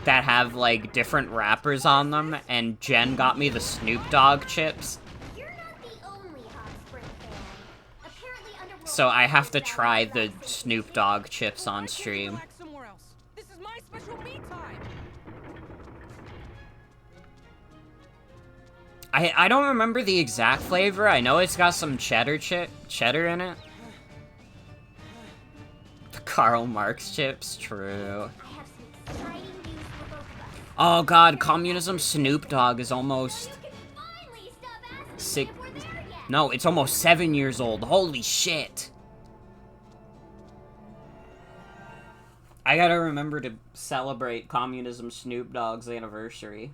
that have, like, different wrappers on them, and Jen got me the Snoop Dogg chips. You're not the only Hot Spring fan. Apparently Underworld So I have to is try valid the relaxing. Snoop Dogg chips Why on can't we stream. relax somewhere else? This is my special me time! I don't remember the exact flavor. I know it's got some cheddar in it. The Karl Marx chips, true. I have some exciting news for both of us. Oh god, communism Snoop Dogg is almost You can finally stop asking me sick. if we're there yet. No, it's almost 7 years old. Holy shit. I gotta remember to celebrate communism Snoop Dogg's anniversary.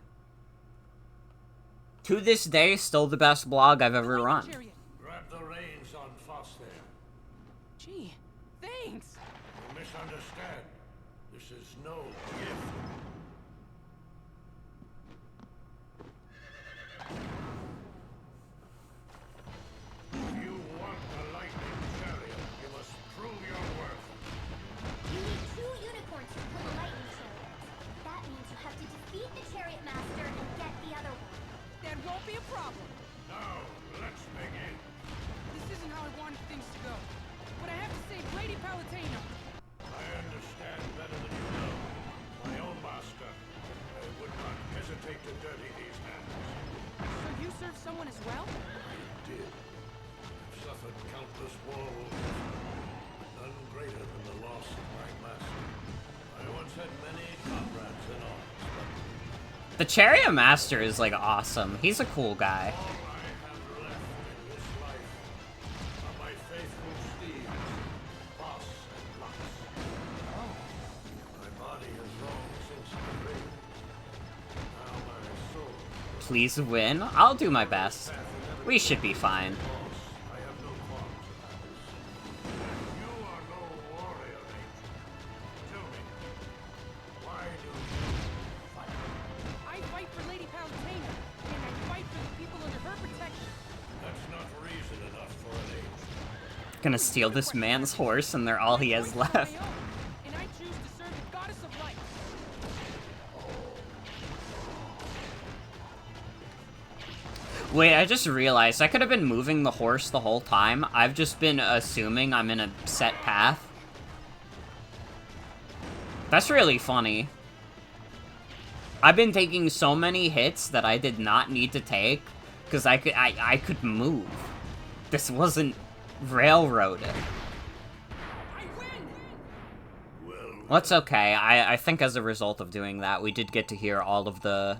To this day, still the best blog I've ever run. Chariot. Grab the reins on Foss there. Gee, thanks! You misunderstand. This is no gift. If you want the lightning chariot, you must prove your worth. You need 2 unicorns to pull a lightning chariot. That means you have to defeat the chariot master and get the other one. That won't be a problem. Now, let's begin. This isn't how I wanted things to go. But I have to save Lady Palatino. I understand better than you know. My own master. I would not hesitate to dirty these hands. So you serve someone as well? I did. I've suffered countless war wounds, but none greater than the loss of my master. I once had many comrades in arms, but The Chariot Master is, like, awesome. He's a cool guy. all I have left in this life are my faithful steeds, Boss and Lux. My body is long since degraded. Now my soul. Please win. I'll do my best. We should be fine. Boss, I have no qualms about this. You are no warrior, Angel. Tell me, why do you fight? I fight for Lady Palatino, and I fight for the people under her protection. That's not reason enough for an angel. Gonna steal this man's horse, and they're all he has I fight for left. my own, and I choose to serve the goddess of light. Wait, I just realized I could have been moving the horse the whole time. I've just been assuming I'm in a set path. That's really funny. I've been taking so many hits that I did not need to take, because I could move. This wasn't railroaded. I win! Well, That's okay. I think as a result of doing that, we did get to hear all of the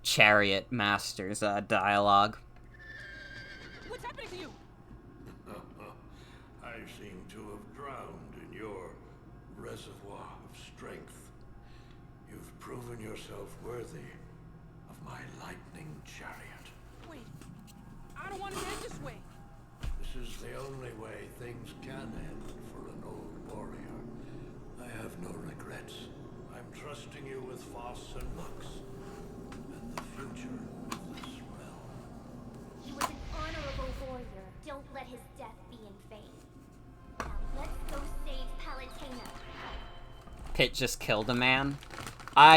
Chariot Master's dialogue. What's happening to you? I seem to have drowned in your reservoir of strength. You've proven yourself worthy of my lightning chariot. Wait, I don't want it to end this way. This is the only way things can end for an old warrior. I have no regrets. I'm trusting you with Foss and Lux, and the future of this realm. He was an honorable warrior. Don't let his death be in vain. Now let's go save Palutena. Pit just killed a man.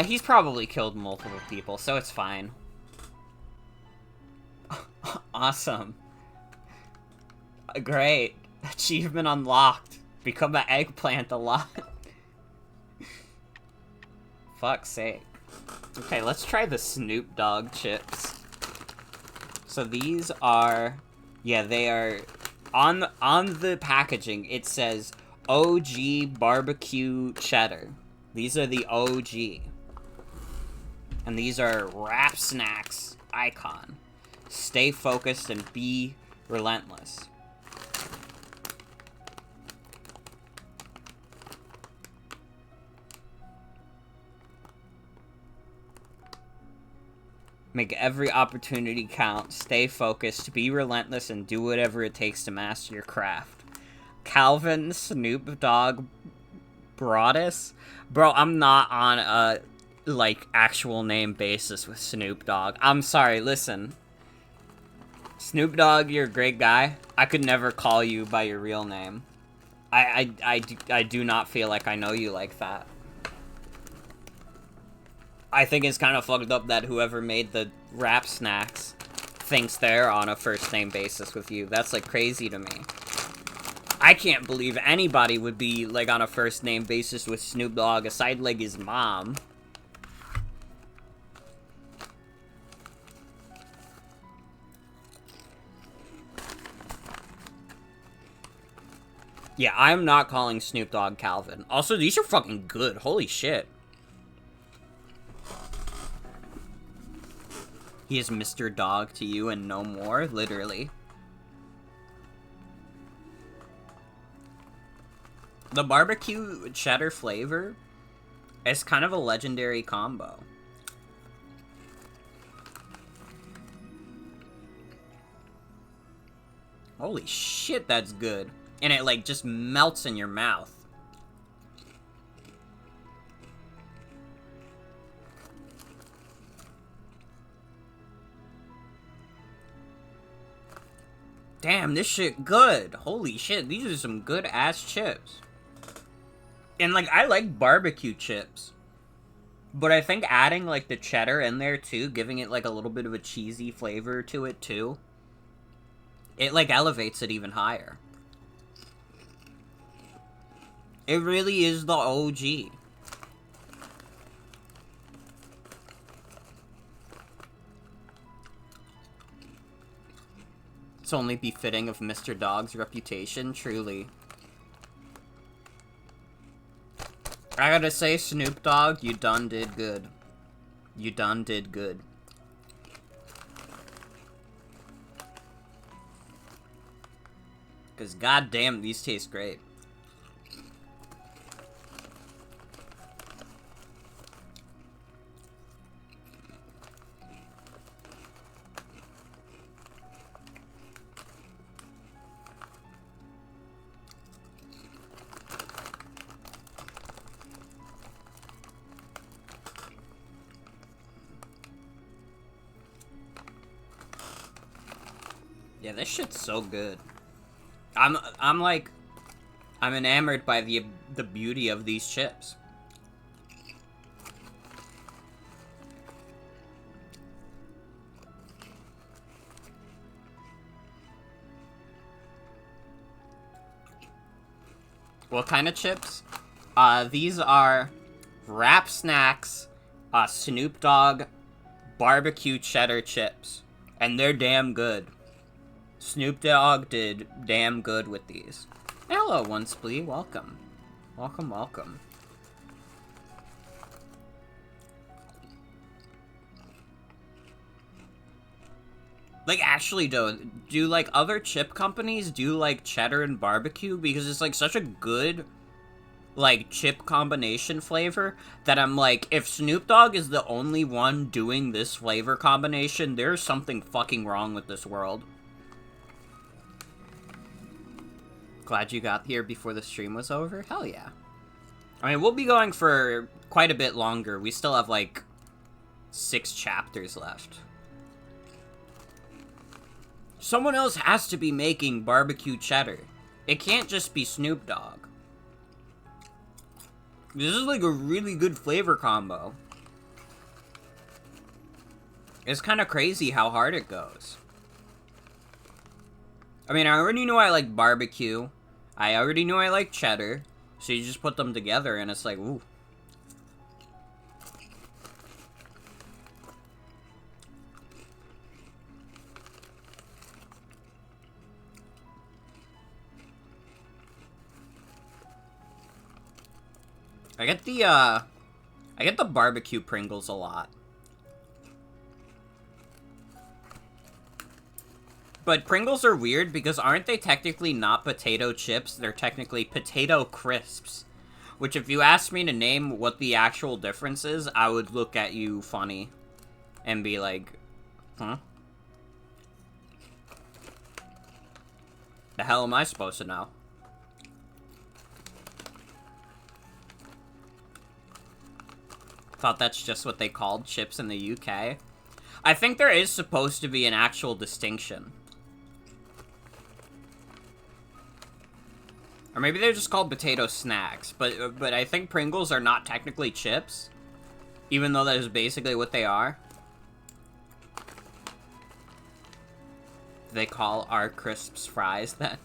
He's probably killed multiple people, so it's fine. Awesome. Great. Achievement unlocked. Become an eggplant a lot. Fuck's sake. Okay, let's try the Snoop Dogg chips. So these are... Yeah, they are... On the packaging, it says OG Barbecue Cheddar. These are the OG. And these are Wrap Snacks Icon. Stay focused and be relentless. Make every opportunity count. Stay focused, be relentless, and do whatever it takes to master your craft. Calvin Snoop Dogg Broadus? Bro, I'm not on a, like, actual name basis with Snoop Dogg. I'm sorry, listen. Snoop Dogg, you're a great guy. I could never call you by your real name. I do not feel like I know you like that. I think it's kind of fucked up that whoever made the Wrap Snacks thinks they're on a first name basis with you. That's, like, crazy to me. I can't believe anybody would be, like, on a first name basis with Snoop Dogg, aside, like, his mom. Yeah, I'm not calling Snoop Dogg Calvin. Also, these are fucking good. Holy shit. He is Mr. Dog to you and no more, literally. The barbecue cheddar flavor is kind of a legendary combo. Holy shit, that's good. And it, like, just melts in your mouth. Damn, this shit good. Holy shit, these are some good-ass chips. And, like, I like barbecue chips. But I think adding, like, the cheddar in there, too, giving it, like, a little bit of a cheesy flavor to it, too, it, like, elevates it even higher. It really is the OG. It's only befitting of Mr. Dog's reputation, truly. I gotta say, Snoop Dogg, you done did good. You done did good. Because goddamn, these taste great. Yeah, this shit's so good. I'm enamored by the beauty of these chips. What kind of chips? These are Wrap Snacks Snoop Dogg barbecue cheddar chips. And they're damn good. Snoop Dogg did damn good with these. Hello, One Splee. Welcome. Welcome, welcome. Like, actually, though, do, like, other chip companies do, like, cheddar and barbecue? Because it's, like, such a good, like, chip combination flavor that I'm like, if Snoop Dogg is the only one doing this flavor combination, there's something fucking wrong with this world. Glad you got here before the stream was over? Hell yeah. I mean, we'll be going for quite a bit longer. We still have, like, 6 chapters left. Someone else has to be making barbecue cheddar. It can't just be Snoop Dogg. This is like a really good flavor combo. It's kind of crazy how hard it goes. I mean, I already knew I like barbecue. I already knew I like cheddar. So you just put them together and it's like, ooh. I get the barbecue Pringles a lot. But Pringles are weird because aren't they technically not potato chips? They're technically potato crisps. Which if you asked me to name what the actual difference is, I would look at you funny. And be like, huh? The hell am I supposed to know? Thought that's just what they called chips in the UK. I think there is supposed to be an actual distinction. Or maybe they're just called potato snacks, but I think Pringles are not technically chips, even though that is basically what they are. They call our crisps fries then.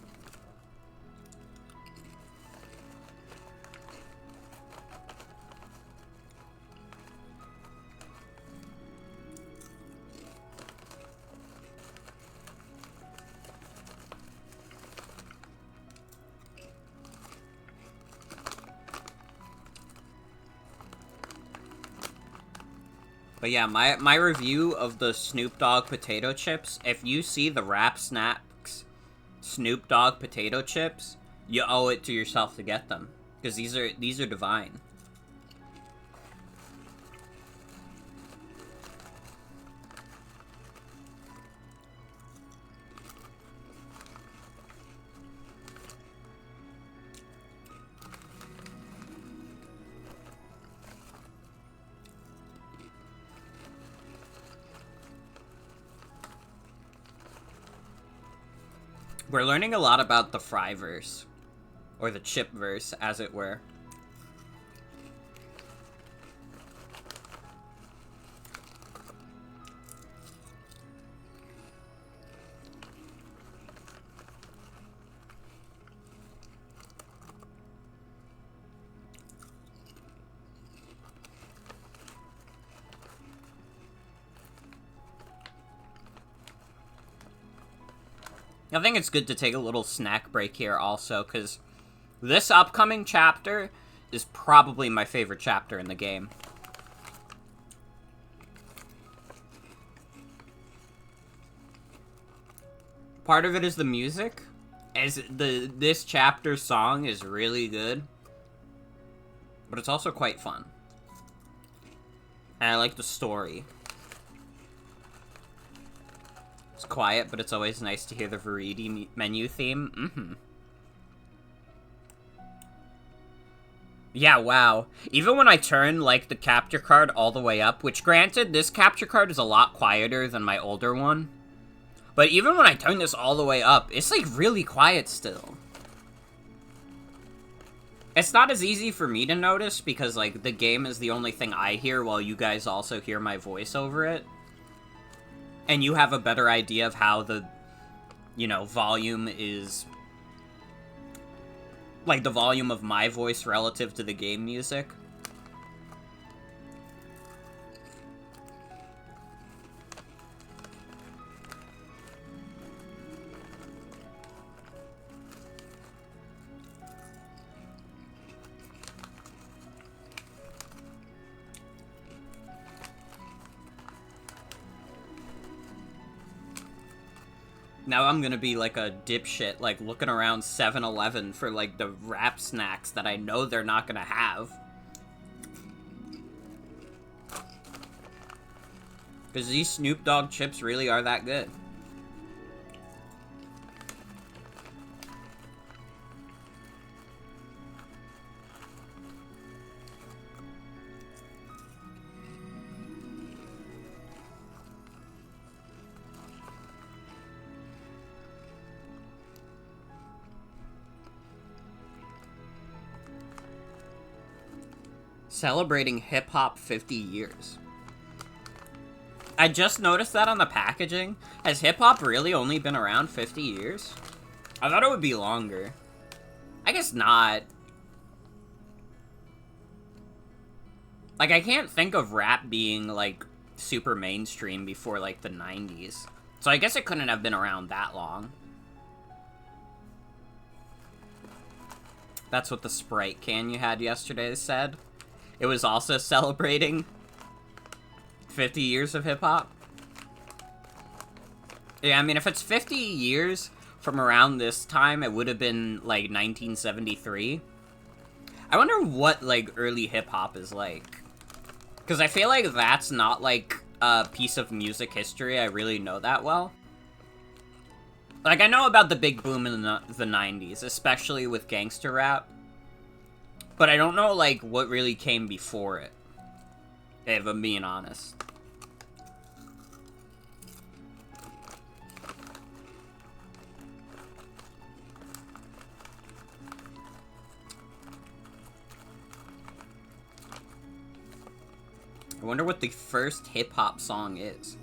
But yeah, my review of the Snoop Dogg potato chips, if you see the Rap Snacks Snoop Dogg potato chips, you owe it to yourself to get them. Because these are divine. We're learning a lot about the Fryverse. Or the Chipverse, as it were. I think it's good to take a little snack break here also, because this upcoming chapter is probably my favorite chapter in the game. Part of it is the music, as this chapter's song is really good, but it's also quite fun. And I like the story. It's quiet, but it's always nice to hear the variety menu theme. Yeah, wow. Even when I turn, like, the capture card all the way up, which granted, this capture card is a lot quieter than my older one. But even when I turn this all the way up, it's, like, really quiet still. It's not as easy for me to notice, because, like, the game is the only thing I hear while you guys also hear my voice over it. And you have a better idea of how the, you know, volume is... like, the volume of my voice relative to the game music. Now I'm gonna be like a dipshit, like looking around 7-Eleven for like the rap snacks that I know they're not gonna have. Because these Snoop Dogg chips really are that good. Celebrating hip-hop 50 years. I just noticed that on the packaging. Has hip-hop really only been around 50 years? I thought it would be longer. I guess not. Like, I can't think of rap being, like, super mainstream before, like, the 90s. So I guess it couldn't have been around that long. That's what the Sprite can you had yesterday said. It was also celebrating 50 years of hip-hop. Yeah, I mean, if it's 50 years from around this time, it would have been, like, 1973. I wonder what, like, early hip-hop is like. Because I feel like that's not, like, a piece of music history I really know that well. Like, I know about the big boom in the 90s, especially with gangster rap. But I don't know, like, what really came before it, if I'm being honest. I wonder what the first hip-hop song is.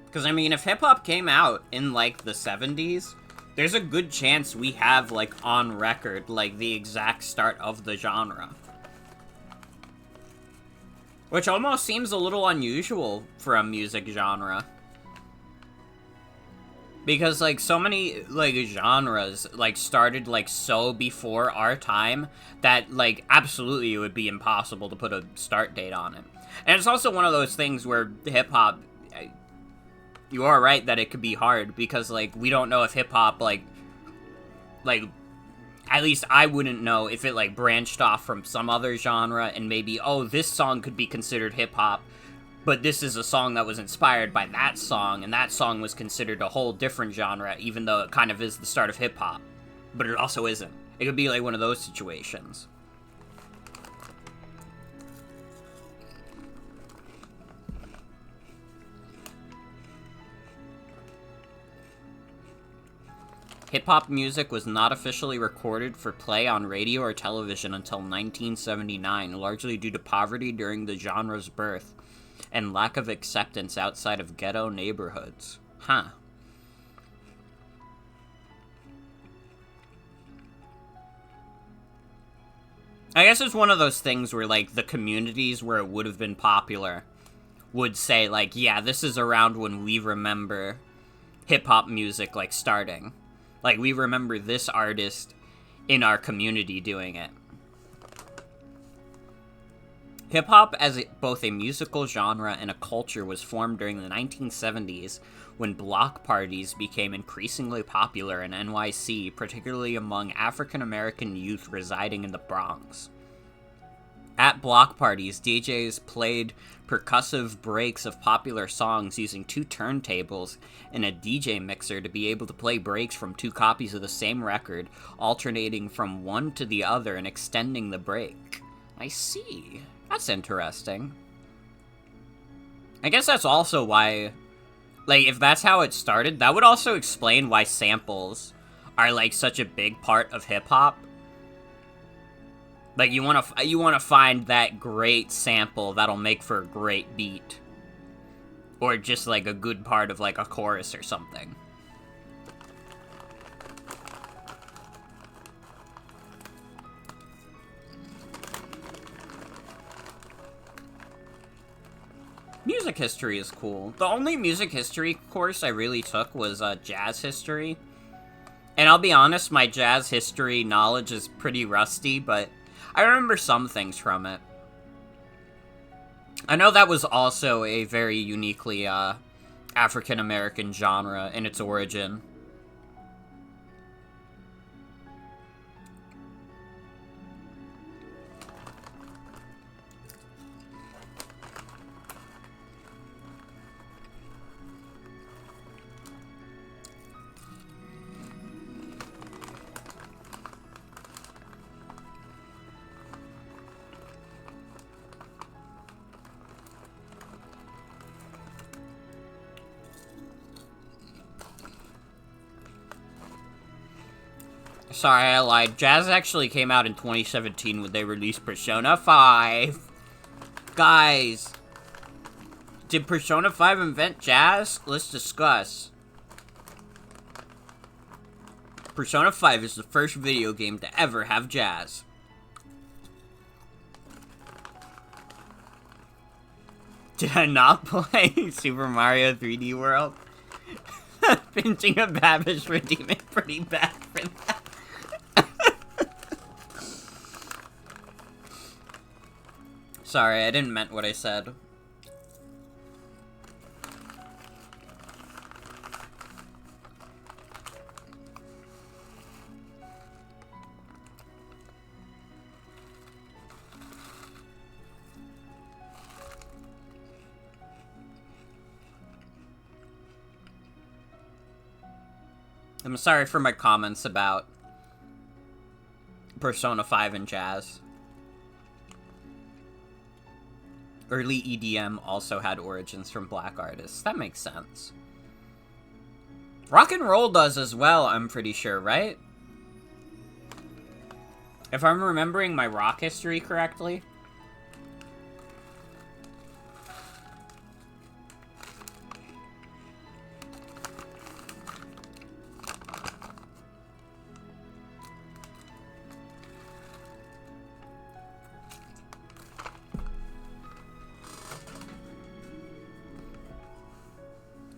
Because, I mean, if hip-hop came out in, like, the 70s, there's a good chance we have, like, on record, like, the exact start of the genre. Which almost seems a little unusual for a music genre. Because, like, so many, like, genres, like, started, like, so before our time that, like, absolutely it would be impossible to put a start date on it. And it's also one of those things where hip-hop, you are right that it could be hard, because, like, we don't know if hip-hop, like, at least I wouldn't know if it, like, branched off from some other genre, and maybe, oh, this song could be considered hip-hop, but this is a song that was inspired by that song, and that song was considered a whole different genre, even though it kind of is the start of hip-hop. But it also isn't. It could be, like, one of those situations. Hip-hop music was not officially recorded for play on radio or television until 1979, largely due to poverty during the genre's birth and lack of acceptance outside of ghetto neighborhoods. Huh. I guess it's one of those things where, like, the communities where it would have been popular would say, like, yeah, this is around when we remember hip-hop music, like, starting. Like, we remember this artist in our community doing it. Hip-hop as both a musical genre and a culture was formed during the 1970s when block parties became increasingly popular in NYC, particularly among African-American youth residing in the Bronx. At block parties, DJs played percussive breaks of popular songs using two turntables and a DJ mixer to be able to play breaks from two copies of the same record, alternating from one to the other and extending the break. I see. That's interesting. I guess that's also why, like, if that's how it started, that would also explain why samples are, like, such a big part of hip-hop. Like, you wanna find that great sample that'll make for a great beat. Or just, like, a good part of, like, a chorus or something. Music music history is cool. The only music history course I really took was jazz history. And I'll be honest, my jazz history knowledge is pretty rusty, but I remember some things from it. I know that was also a very uniquely African-American genre in its origin. Sorry, I lied. Jazz actually came out in 2017 when they released Persona 5. Guys, did Persona 5 invent jazz? Let's discuss. Persona 5 is the first video game to ever have jazz. Did I not play Super Mario 3D World? Pinching a Babish redeeming pretty bad for that. Sorry, I didn't meant what I said. I'm sorry for my comments about Persona 5 and jazz. Early EDM also had origins from black artists. That makes sense. Rock and roll does as well, I'm pretty sure, right? If I'm remembering my rock history correctly.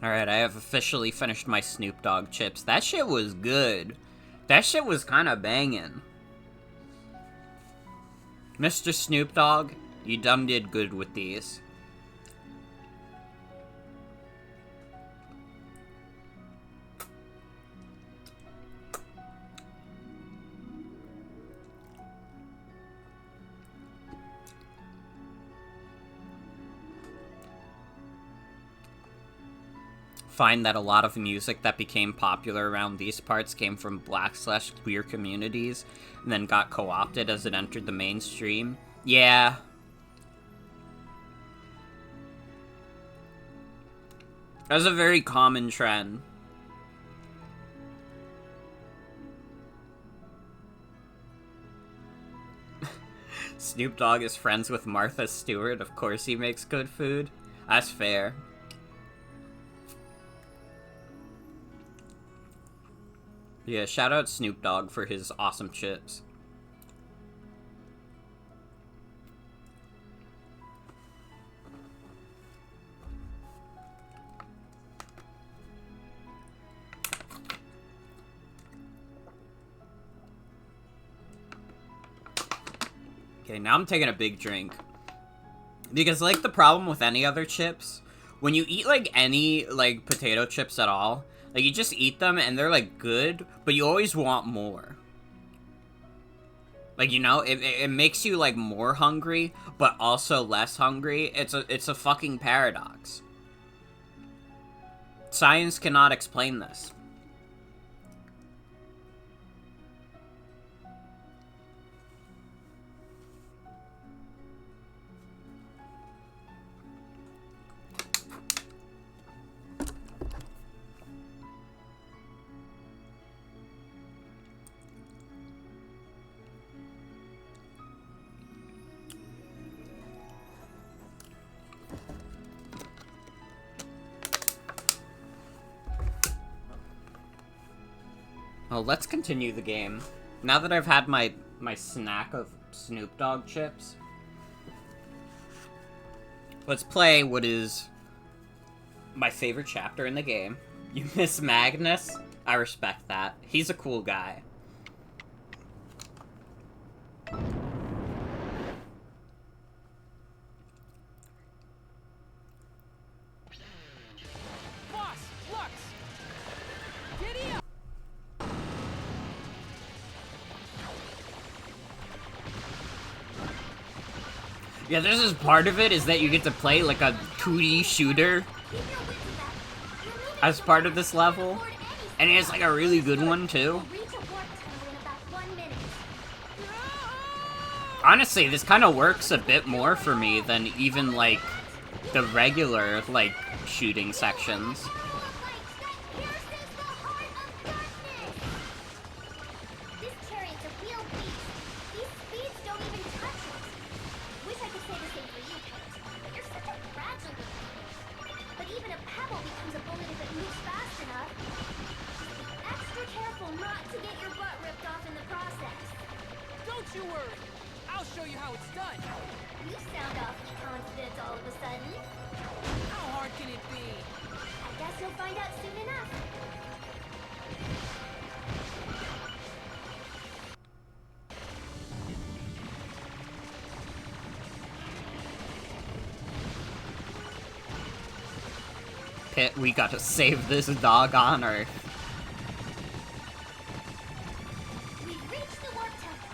Alright, I have officially finished my Snoop Dogg chips. That shit was good. That shit was kind of banging. Mr. Snoop Dogg, you done did good with these. Find that a lot of music that became popular around these parts came from black/queer communities and then got co-opted as it entered the mainstream. Yeah. That's a very common trend. Snoop Dogg is friends with Martha Stewart. Of course he makes good food. That's fair. Yeah, shout out Snoop Dogg for his awesome chips. Okay, now I'm taking a big drink. Because, like, the problem with any other chips, when you eat, like, any, like, potato chips at all, like, you just eat them, and they're, like, good, but you always want more. Like, you know, it makes you, like, more hungry, but also less hungry. It's a fucking paradox. Science cannot explain this. Well, let's continue the game. Now that I've had my snack of Snoop Dogg chips, let's play what is my favorite chapter in the game. You miss Magnus? I respect that. He's a cool guy. Boss, Lux! Giddy up! Yeah, this is part of it, is that you get to play like a 2D shooter as part of this level. And it's like a really good one, too. Honestly, this kind of works a bit more for me than even, like, the regular, like, shooting sections. Don't you worry. I'll show you how it's done. You sound awfully confident all of a sudden. How hard can it be? I guess you'll find out soon enough. Pit, we gotta save this dog on Earth. We've reached the warp temple.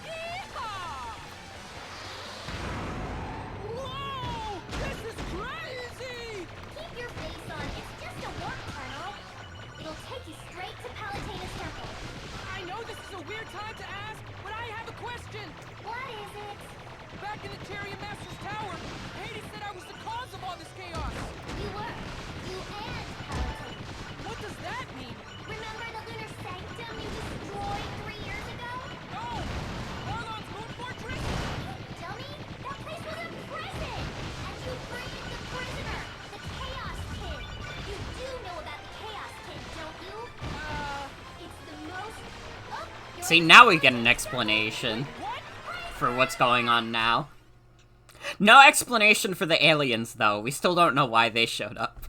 Yeehaw! Whoa! This is crazy! Keep your face on. It's just a warp tunnel. It'll take you straight to Palutina's temple. I know this is a weird time to ask, but I have a question. What is it? Back in the Tyrion Master's Tower, Hades said I was the cause of all this chaos. You were. You and Palutina. What does that mean? Remember the lunar sanctum you destroyed 3 years ago? Oh! Orlon's moon fortress? You dummy! That place was a prison! And you freed the prisoner! The Chaos Kid! You do know about the Chaos Kid, don't you? It's the most... Oh, you're See, now we get an explanation for what's going on now. No explanation for the aliens, though. We still don't know why they showed up.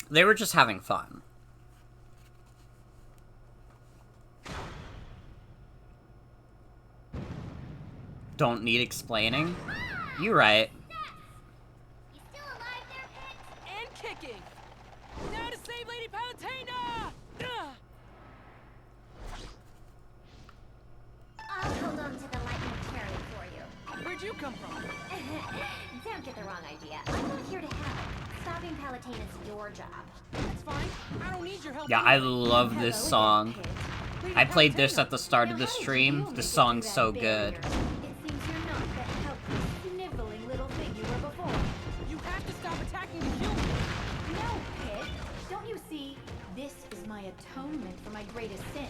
They were just having fun. Don't need explaining? You right. You still alive there, Pit? And kicking! Now to save Lady Palutena! Ugh. I'll hold on to the lightning chariot for you. Where'd you come from? Don't get the wrong idea. I'm not here to help. Stopping Palutina's your job. That's fine. I don't need your help. Yeah, I anyway. love this song. Lady I played this Palutena. at the start of the stream. The song's so good. It seems you're not the helpless, sniveling little thing you were before. You have to stop attacking to kill me. No, Pit. Don't you see? This is my atonement for my greatest sin.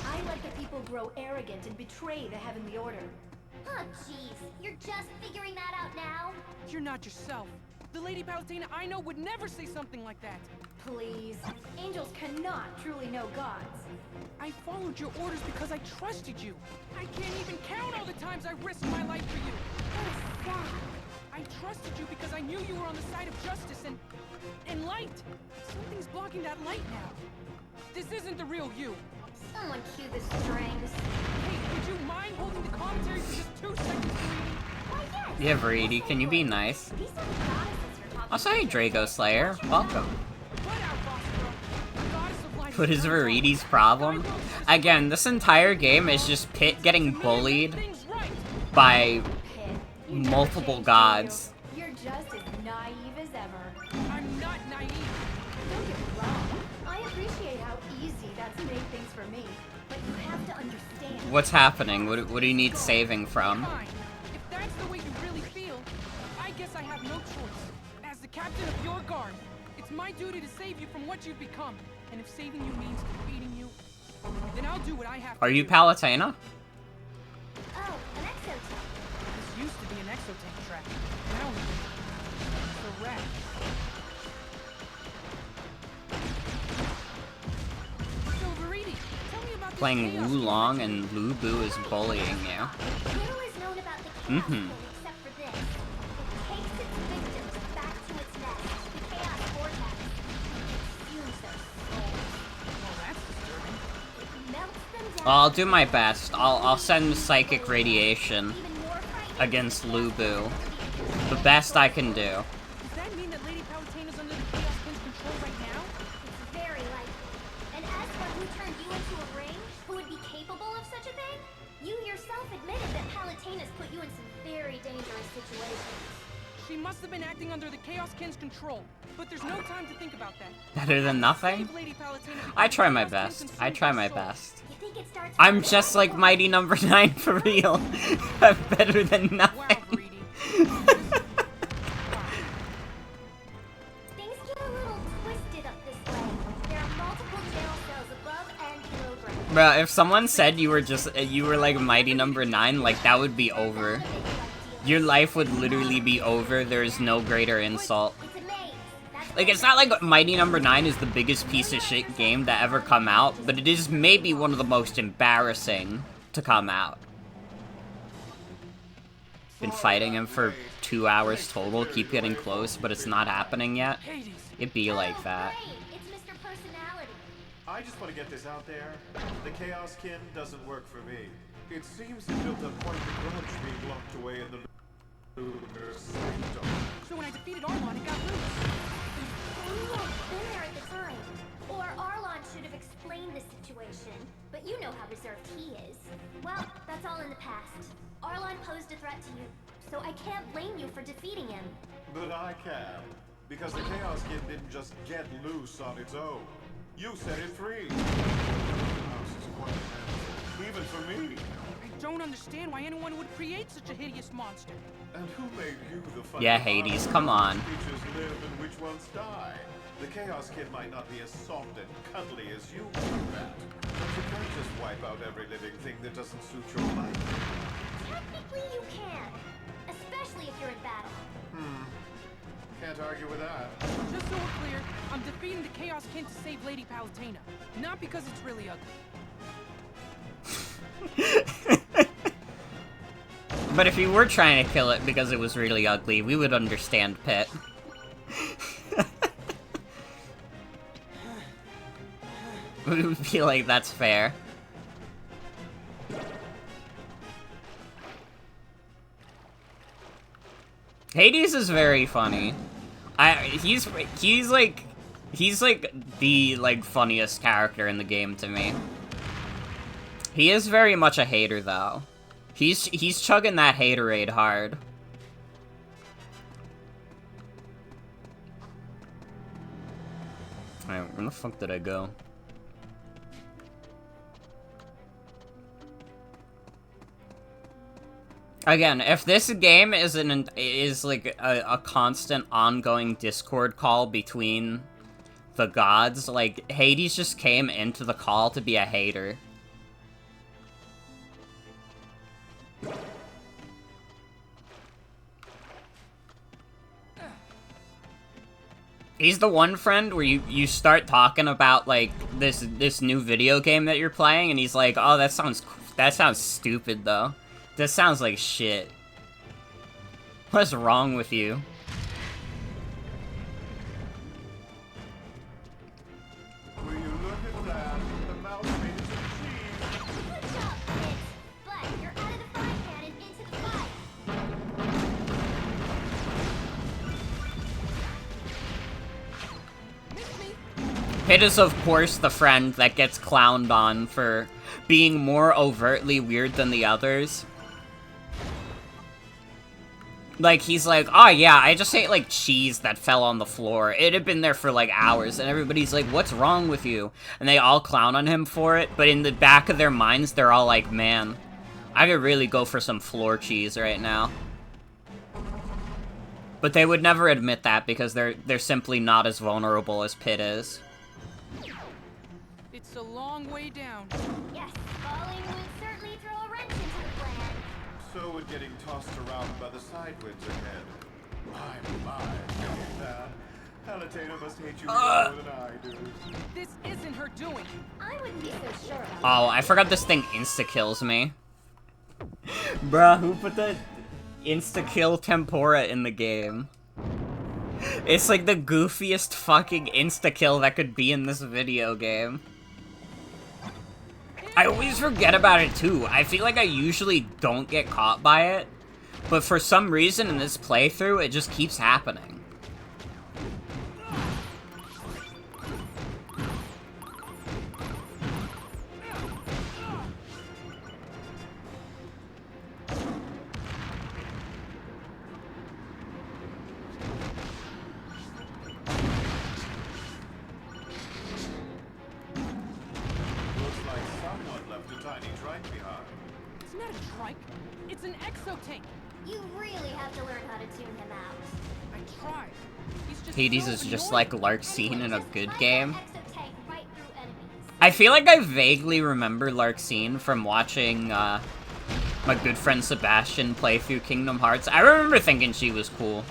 I let the people grow arrogant and betray the heavenly order. Oh, jeez. You're just figuring that out now? You're not yourself. The Lady Palutena I know would never say something like that. Please. Angels cannot truly know gods. I followed your orders because I trusted you. I can't even count all the times I risked my life for you. What is that? I trusted you because I knew you were on the side of justice and light. Something's blocking that light now. This isn't the real you. Someone cue the strings. Hey, would you mind holding the commentary for just 2 seconds, please? Why, yes. Yeah, Verity, can you be nice? These are the goddesses you're talking Also, hey, Drago Slayer. Welcome. What out, boss bro? The goddess of light What is Verity's problem? Again, this entire game is just Pit getting bullied Things right. by Pit, you never multiple changed, gods. do you? You're just as naive as ever. I'm not naive. Don't get me wrong. I appreciate how easy that's made things for me. But you have to understand. What's happening? What do you need saving from? Fine. If that's the way you really feel, I guess I have no choice. As the captain of your guard, it's my duty to save you from what you've become. And if saving you means defeating you, then I'll do what I have to Are you do. Palutena? Oh, an exotank. This used to be an exotank track. Now it's a rat. So, Verity, tell me about this Playing chaos Wulong and Lu Bu is bullying you. Little is known about the chaos Mhm. Kid except for this. I'll do my best. I'll send psychic radiation against Lubu. The best I can do. Does that mean that Lady Palutena's under the Chaos King's control right now? It's very likely. And as for who turned you into a ring, who would be capable of such a thing, you yourself admitted that Palutena's put you in some very dangerous situations. She must have been acting under the Chaos King's control. But there's no time to think about that. Better than nothing? Save Lady Palutena before I try the my Chaos King best. consumes I try her my soul. best. You think it starts I'm with just you? like Mighty Number 9 for real. I'm better than Wow, nothing. Greedy. Things get a little twisted up this way. There are multiple jail cells above and below ground. Bro, if someone said you were like Mighty Number 9, like that would be over. Your life would literally be over. There is no greater insult. It's a maze. That's Like, it's not like Mighty Number 9 is the biggest piece of shit game to ever come out, but it is maybe one of the most embarrassing to come out. Been fighting him for 2 hours total, keep getting close, but it's not happening yet. Hades. It'd be like that. great. It's Mr. Personality. I just want to get this out there. The Chaos Kin doesn't work for me. It seems he built up quite the grudge being locked away in the lunar sanctum. So when I defeated Arlon, it got loose. You weren't been there at the time. Or Arlon should have explained the situation. But you know how reserved he is. Well, that's all in the past. Arlon posed a threat to you, so I can't blame you for defeating him. But I can. Because the Chaos Kin didn't just get loose on its own. You set it free. House is quite a handful, even for me. I don't understand why anyone would create such a hideous monster. And who made you the funny Yeah, Hades, come on. creatures live and which ones die? The Chaos Kid might not be as soft and cuddly as you, Rat. But you can't just wipe out every living thing that doesn't suit your life. Technically, you can. Especially if you're in battle. Can't argue with that. Just so we're clear, I'm defeating the Chaos King to save Lady Palutena. Not because it's really ugly. But if you were trying to kill it because it was really ugly, we would understand, Pit. We would feel like that's fair. Hades is very funny. He's like the funniest character in the game to me. He is very much a hater though. He's chugging that haterade hard. Alright, where the fuck did I go? Again, if this game is like a constant ongoing Discord call between the gods, like Hades just came into the call to be a hater. He's the one friend where you start talking about like this new video game that you're playing, and he's like, "Oh, that sounds stupid though. That sounds like shit. What's wrong with you?" Will you look at that? The mouse made it to the cheese. Good job, kids. But you're out of the frying pan and into the fire. Pit is, of course, the friend that gets clowned on for being more overtly weird than the others. Like, he's like, "Oh yeah, I just ate, like, cheese that fell on the floor. It had been there for, like, hours." And everybody's like, "What's wrong with you?" And they all clown on him for it, but in the back of their minds, they're all like, "Man, I could really go for some floor cheese right now." But they would never admit that because they're simply not as vulnerable as Pit is. It's a long way down. Yes, falling would certainly throw a wrench into the plan. So would getting tossed around by the side winds ahead. My, look at that. Palutena must hate you more than I do. This isn't her doing. I wouldn't be so sure about Oh, I forgot this thing insta-kills me. Bruh, who put the insta-kill tempura in the game? It's like the goofiest fucking insta-kill that could be in this video game. Ew! I always forget about it too. I feel like I usually don't get caught by it, but for some reason in this playthrough, it just keeps happening. Looks like someone left a tiny trike behind. It's not a trike. It's an exotank. You really have to learn how to tune him out. I tried. He's just Hades so is just annoying. like Larxene in a Just good run game. that exotank right through enemies. I feel like I vaguely remember Larxene from watching my good friend Sebastian play through Kingdom Hearts. I remember thinking she was cool.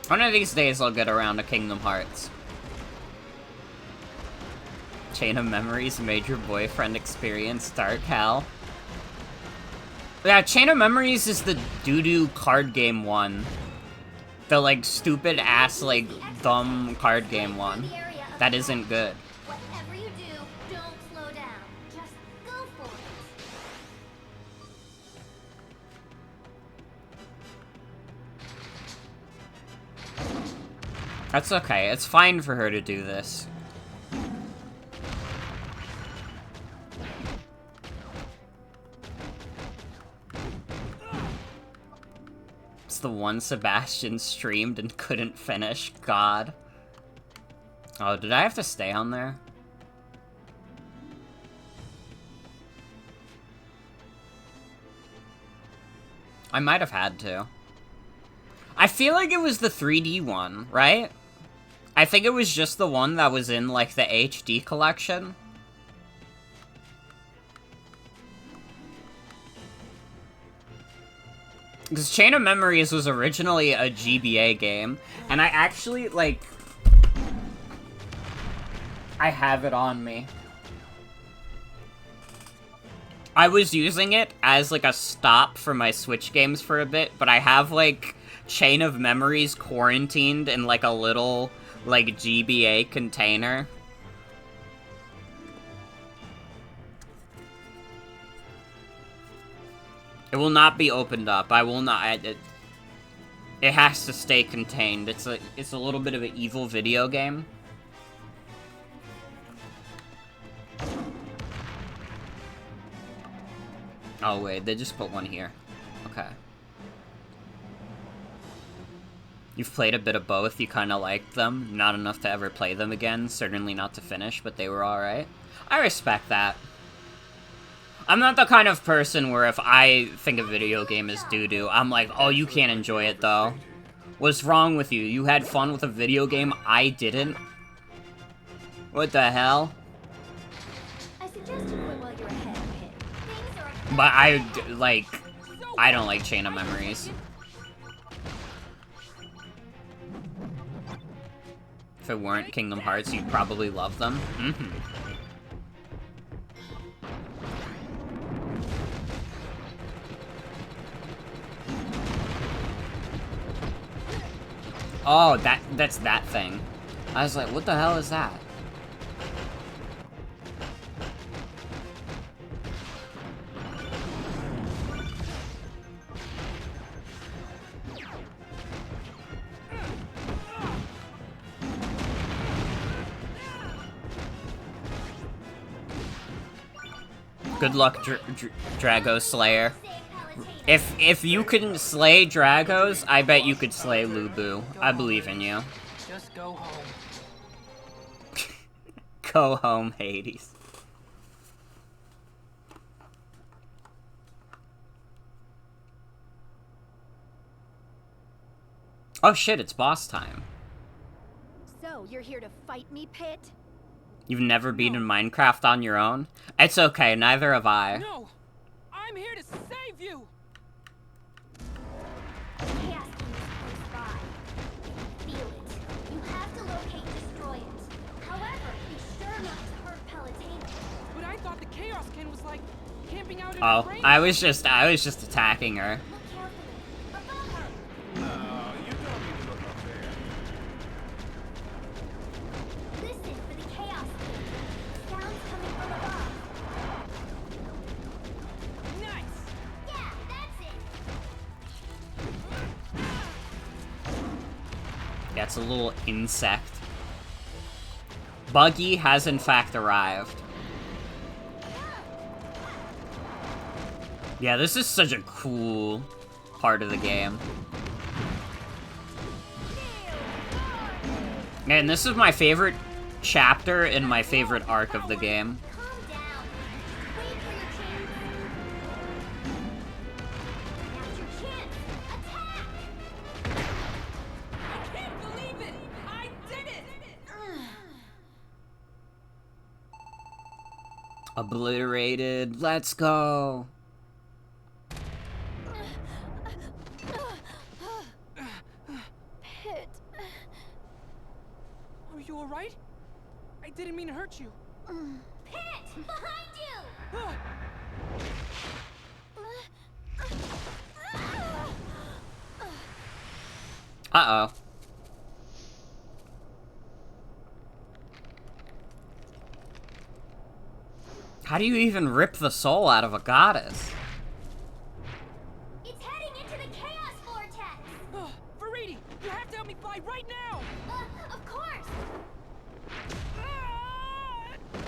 One of these days I'll get around to Kingdom Hearts. Chain of Memories, Major Boyfriend Experience, Dark Hell. Yeah, Chain of Memories is the doo-doo card game one. The, like, stupid-ass, like, dumb card game one. That isn't good. Whatever you do, don't slow down. Just go for it. That's okay, it's fine for her to do this. It's the one Sebastian streamed and couldn't finish. God. Oh, did I have to stay on there? I might have had to. I feel like it was the 3D one, right? I think it was just the one that was in, like, the HD collection. Because Chain of Memories was originally a GBA game, and I actually, like... I have it on me. I was using it as, like, a stop for my Switch games for a bit, but I have, like, Chain of Memories quarantined in, like, a little, like, GBA container. It will not be opened up. I will not... It has to stay contained. It's a little bit of an evil video game. Oh, wait. They just put one here. Okay. You've played a bit of both. You kind of liked them. Not enough to ever play them again. Certainly not to finish, but they were alright. I respect that. I'm not the kind of person where if I think a video game is doo-doo, I'm like, oh, you can't enjoy it, though. What's wrong with you? You had fun with a video game? I didn't? What the hell? I suggest you quit while you're ahead, Pit. Things are But I don't like Chain of Memories. If it weren't Kingdom Hearts, you'd probably love them. Mm-hmm. Oh, that's that thing. I was like, what the hell is that? Good luck, Drago Slayer. If you can slay Dragos, I bet you could slay Lubu. I believe in you. Just go home. Go home, Hades. Oh shit, it's boss time. So, you're here to fight me, Pit? You've never beaten Minecraft on your own? It's okay, neither have I. No! I'm here to save you! chaos is close by. Feel it. You have flipping out in Oh, her brain. I was just attacking her. Look carefully. Above her. No, you don't need to look up there. Listen for the chaos thing. Sounds coming from above. Nice. Yeah, that's it. Yeah, it's a little insect. Buggy has in fact arrived. Yeah, this is such a cool part of the game. And this is my favorite chapter and my favorite arc of the game. Calm down. Wait for your chance. Now's your chance. Attack! I can't believe it. I did it. Obliterated. Let's go. Pit. Are you all right? I didn't mean to hurt you. Pit! Behind you! Ah, Uh-oh. How do you even rip the soul out of a goddess? It's heading into the chaos vortex! Faridi, you have to help me fly right now. Of course!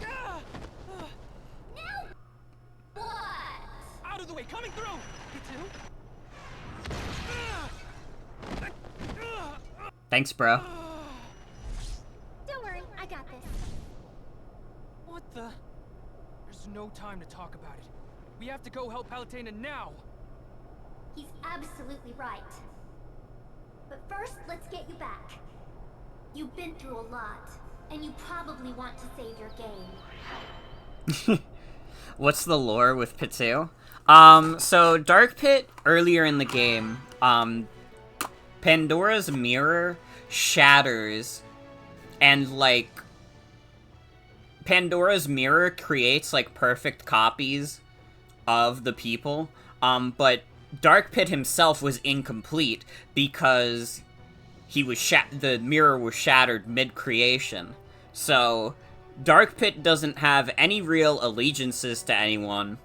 Now what? Out of the way, coming through. You too? Thanks, bro. Don't worry, I got this. What the? There's no time to talk about it. We have to go help Palutena now. He's absolutely right. But first, let's get you back. You've been through a lot, and you probably want to save your game. What's the lore with Pitu? So Dark Pit, earlier in the game, Pandora's mirror shatters, and, like, Pandora's mirror creates, like, perfect copies of the people, but Dark Pit himself was incomplete because he was the mirror was shattered mid-creation. So, Dark Pit doesn't have any real allegiances to anyone.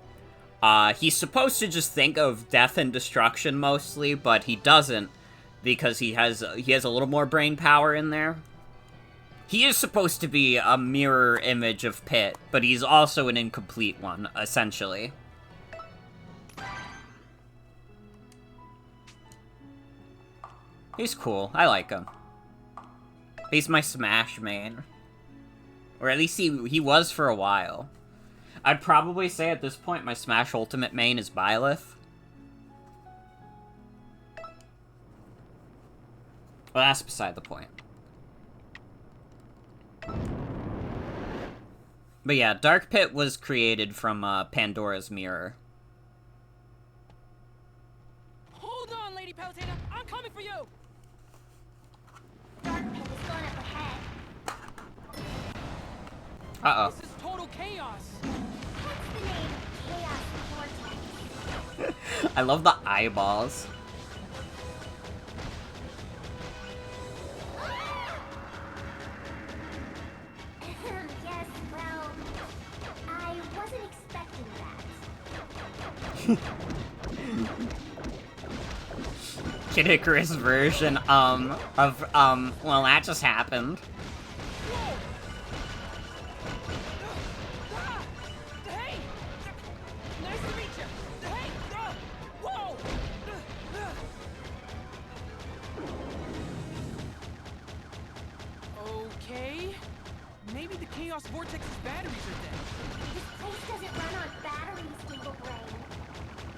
He's supposed to just think of death and destruction mostly, but he doesn't, because he has a little more brain power in there. He is supposed to be a mirror image of Pit, but he's also an incomplete one, essentially. He's cool. I like him. He's my Smash main. Or at least he was for a while. I'd probably say at this point my Smash Ultimate main is Byleth. Well, that's beside the point. But yeah, Dark Pit was created from Pandora's mirror. Hold on, Lady Palutena. I'm coming for you. Dark Pit is going up ahead. Uh-oh. This is total chaos. What's the name? Chaos vortex. I love the eyeballs. Yes, well, I wasn't expecting that. Kid Icarus version, well, that just happened. Hey! Nice to meet you. Hey! Whoa! Okay. Maybe the Chaos Vortex's batteries are dead. This place doesn't run on batteries, Twinkle Brain.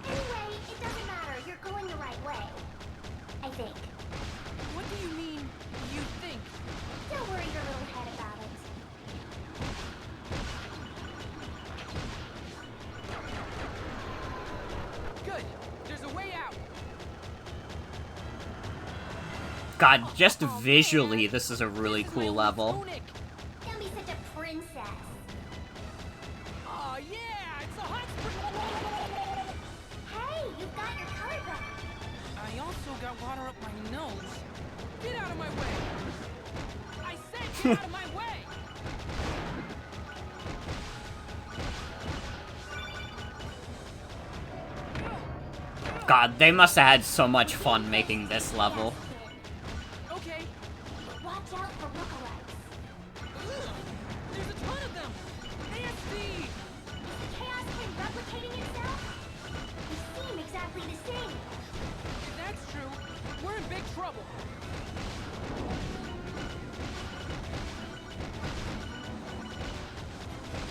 Anyway, it doesn't matter. You're going the right way. I think. What do you mean, you think? Don't worry your little head about it. Good. There's a way out. God, just visually, this is a really This is my cool little level. tunic. Don't be such a princess. Oh yeah, it's a hot spring. Get out of my way! God, they must have had so much fun making this level. Okay. Watch out for lookalikes. There's a ton of them! Nasty! Is the Chaos King replicating itself? They seem exactly the same. If that's true, we're in big trouble.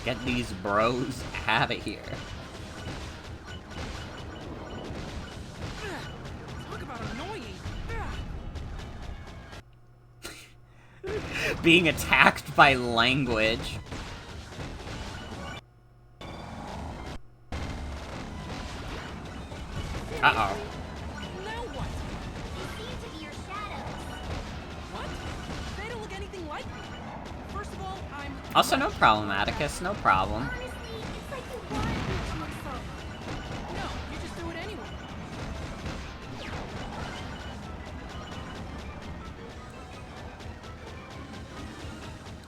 Get these bros out of here. Talk about annoying. Being attacked by language. Uh-oh. Now what? They seem to be your shadows. What? They don't look anything like me. First of all, I'm... Also, no problem, Atticus. No problem. Honestly, it's like you want me to insult you. No, you just do it anyway.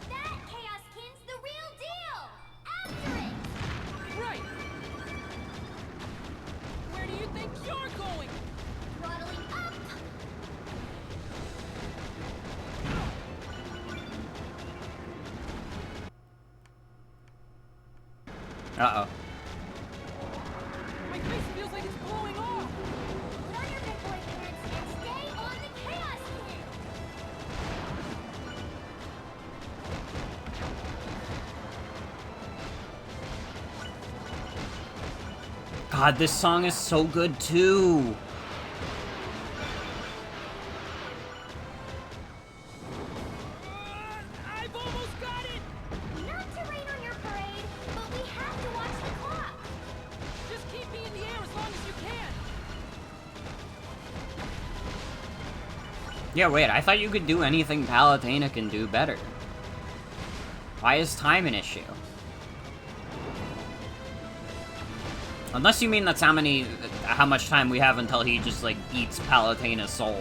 That Chaos Kin's the real deal! After it! Right. Where do you think you're going? Throttling up! Uh-oh. My face feels like it's blowing off. Put on your big boy pants and stay on the Chaos Kin! God, this song is so good, too. I've almost got it! Not to rain on your parade, but we have to watch the clock! Just keep me in the air as long as you can. Yeah, wait, I thought you could do anything Palutena can do better. Why is time an issue? Unless you mean that's how much time we have until he just, like, eats Palutena's soul.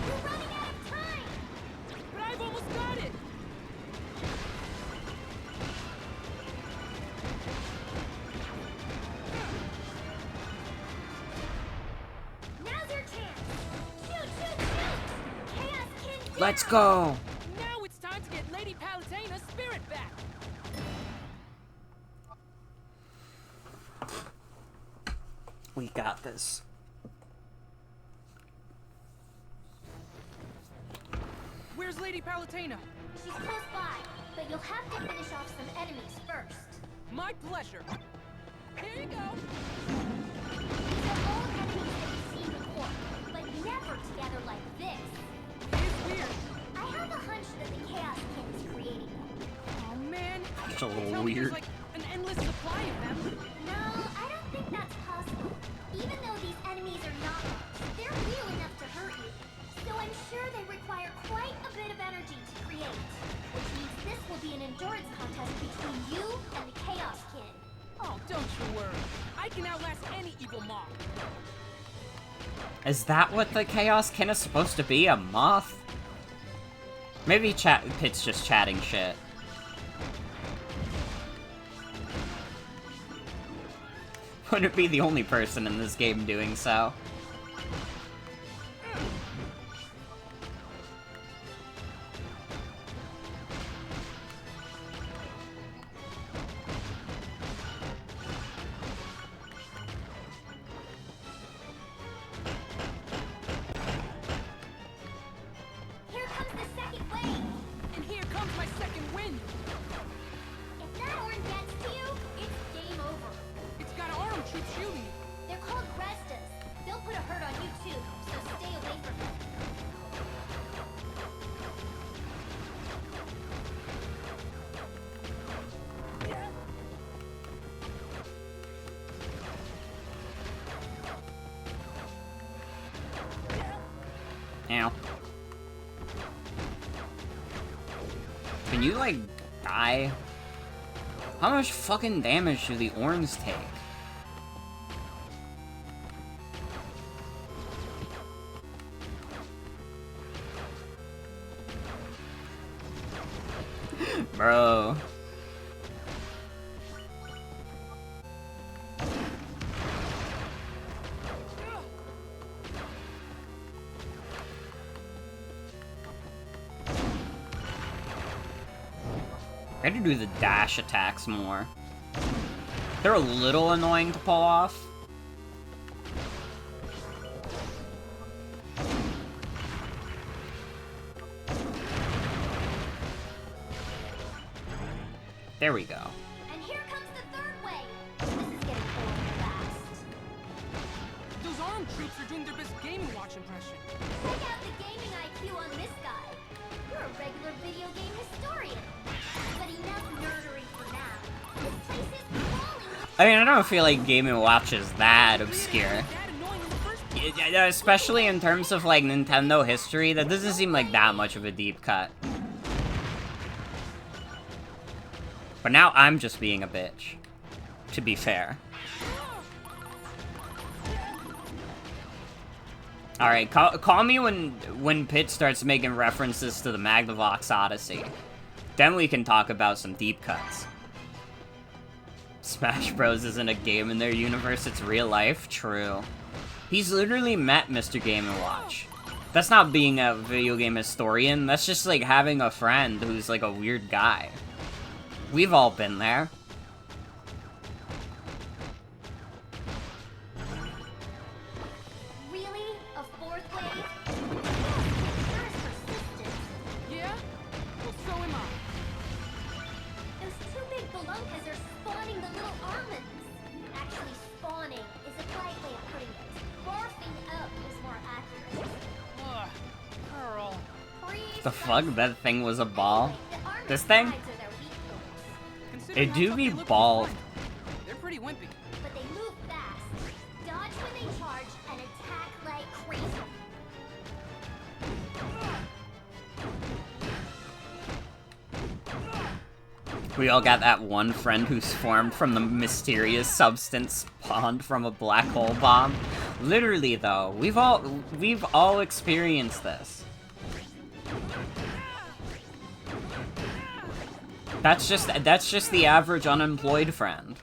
We're running out of time! But I've almost got it! Now's your chance! Shoot, shoot, shoot! Chaos Kin down! Let's go! Now it's time to get Lady Palutena's spirit back! We got this. Where's Lady Palutena? She's close by, but you'll have to finish off some enemies first. My pleasure. Here you go. These are all enemies that you've seen before, but never together like this. It's weird. I have a hunch that the Chaos Kin is creating them. Oh man. It's a little Tell me weird. there's like an endless supply of them. No, I don't think that's possible. Even though these enemies are not monsters, they're real enough to hurt you. So I'm sure they require quite a bit of energy to create. Which means this will be an endurance contest between you and the Chaos Kin. Oh, don't you worry. I can outlast any evil mob. Is that what the Chaos Kin is supposed to be? A moth? Maybe Pit's just chatting shit. Wouldn't be the only person in this game doing so. Here comes the second wave. And here comes my second wind. If that horn gets to you, it's game over. It's got armed troops shooting me. They're called Restas. They'll put a hurt on you too, so stay away from them. Ow. Can you, like, die? How much fucking damage do the orms take? Bro. I had to do the dash attacks more. They're a little annoying to pull off. There we go. And here comes the third wave. This is getting old fast. Those armed troops are doing their best Gaming Watch impression. Check out the gaming IQ on this guy. You're a regular video game historian. But enough nerdery for now. This place is crawling. I mean, I don't feel like Game & Watch is that obscure. That annoying in the first place. Yeah, especially in terms of, like, Nintendo history, that doesn't seem like that much of a deep cut. But now I'm just being a bitch, to be fair. Alright, call me when Pit starts making references to the Magnavox Odyssey. Then we can talk about some deep cuts. Smash Bros. Isn't a game in their universe, it's real life. True. He's literally met Mr. Game & Watch. That's not being a video game historian, that's just like having a friend who's like a weird guy. We've all been there. Really? A fourth wave? Sure is persistent. Yeah? Well, so am I. Those two big balunkas are spawning the little almonds. Actually, spawning is a polite way of putting it. Barfing up is more accurate. Ugh. Pearl. The fuck? That thing was a ball? This thing? It do be bald. They're pretty wimpy. But they move fast, dodge when they charge, and attack like crazy. We all got that one friend who's formed from the mysterious substance spawned from a black hole bomb. Literally, though, we've all experienced this. That's just the average unemployed friend.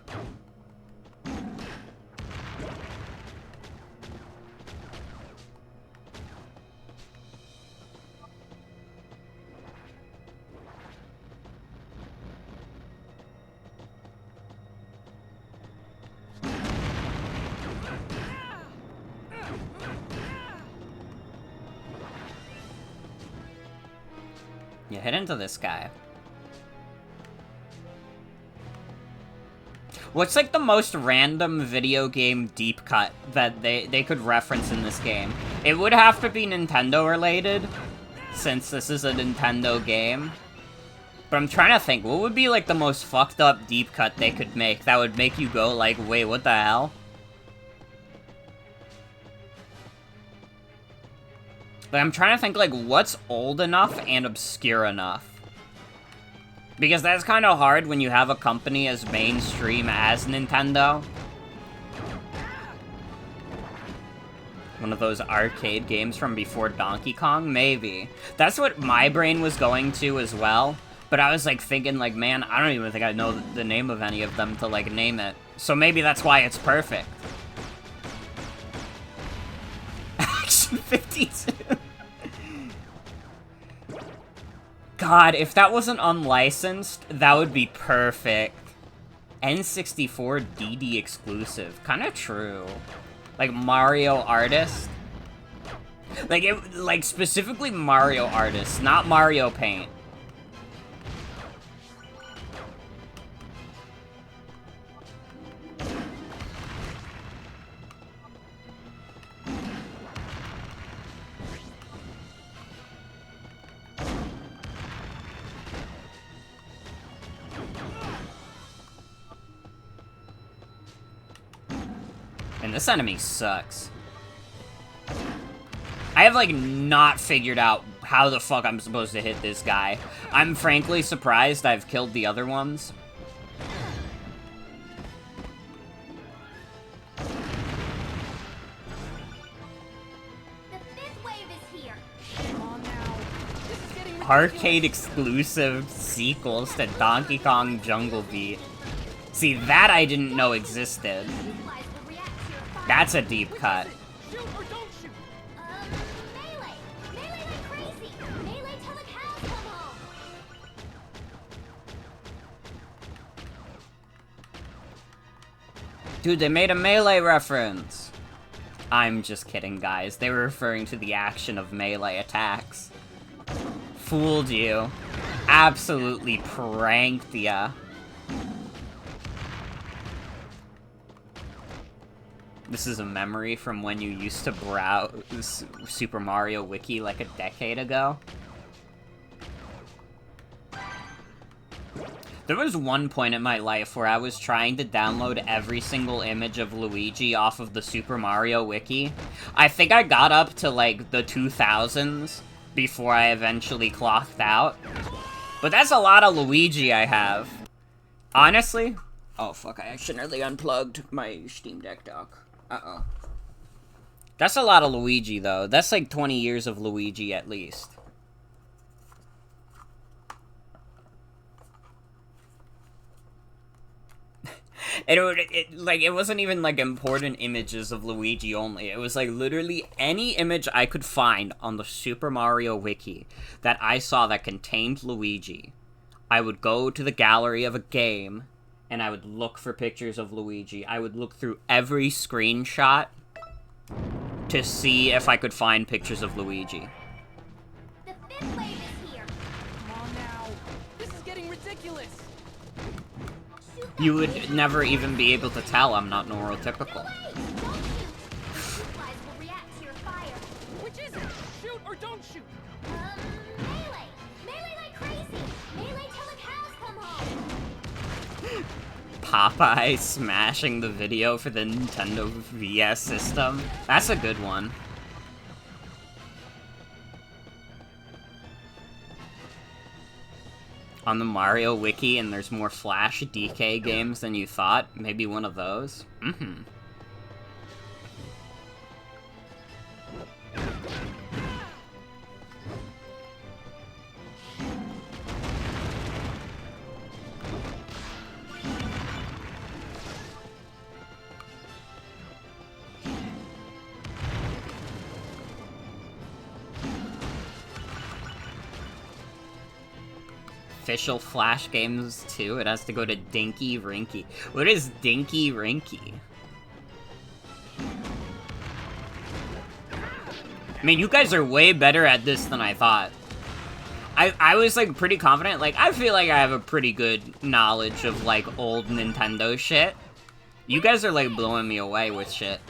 Yeah, hit into this guy. What's like the most random video game deep cut that they could reference in this game? It would have to be Nintendo related, since this is a Nintendo game. But I'm trying to think, what would be like the most fucked up deep cut they could make that would make you go like, wait, what the hell? Like, I'm trying to think like what's old enough and obscure enough. Because that's kind of hard when you have a company as mainstream as Nintendo. One of those arcade games from before Donkey Kong? Maybe. That's what my brain was going to as well. But I was like thinking like, man, I don't even think I know the name of any of them to like name it. So maybe that's why it's perfect. Action 52. God, if that wasn't unlicensed, that would be perfect. N64 DD exclusive. Kind of true. Like Mario Artist. Like specifically Mario Artist, not Mario Paint. And this enemy sucks. I have, like, not figured out how the fuck I'm supposed to hit this guy. I'm frankly surprised I've killed the other ones. The fifth wave is here. Come on now. This is getting arcade exclusive sequels to Donkey Kong Jungle Beat. See, that I didn't know existed. That's a deep cut. Shoot or don't shoot. Melee! Melee like crazy! Melee till the cows come home! Dude, they made a Melee reference! I'm just kidding, guys. They were referring to the action of melee attacks. Fooled you. Absolutely pranked ya. This is a memory from when you used to browse Super Mario Wiki like a decade ago. There was one point in my life where I was trying to download every single image of Luigi off of the Super Mario Wiki. I think I got up to, like, the 2000s before I eventually clocked out. But that's a lot of Luigi I have. Honestly? Oh, fuck, I accidentally unplugged my Steam Deck dock. Uh-oh. That's a lot of Luigi, though. That's like 20 years of Luigi, at least. It wasn't even, like, important images of Luigi only. It was, like, literally any image I could find on the Super Mario Wiki that I saw that contained Luigi. I would go to the gallery of a game, and I would look for pictures of Luigi. I would look through every screenshot to see if I could find pictures of Luigi. The fifth wave is here! Come on now. This is getting ridiculous. You would never even be able to tell I'm not neurotypical. Flies will react to your fire. Which is it? Shoot or don't shoot. Melee! Melee like crazy! Melee till the cows come home! Popeye smashing the video for the Nintendo VS system. That's a good one. On the Mario Wiki, and there's more Flash DK games than you thought. Maybe one of those. Mm-hmm. Official Flash games too. It has to go to Dinky Rinky. What is Dinky Rinky? I mean, you guys are way better at this than I thought. I was, like, pretty confident. Like, I feel like I have a pretty good knowledge of, like, old Nintendo shit. You guys are, like, blowing me away with shit.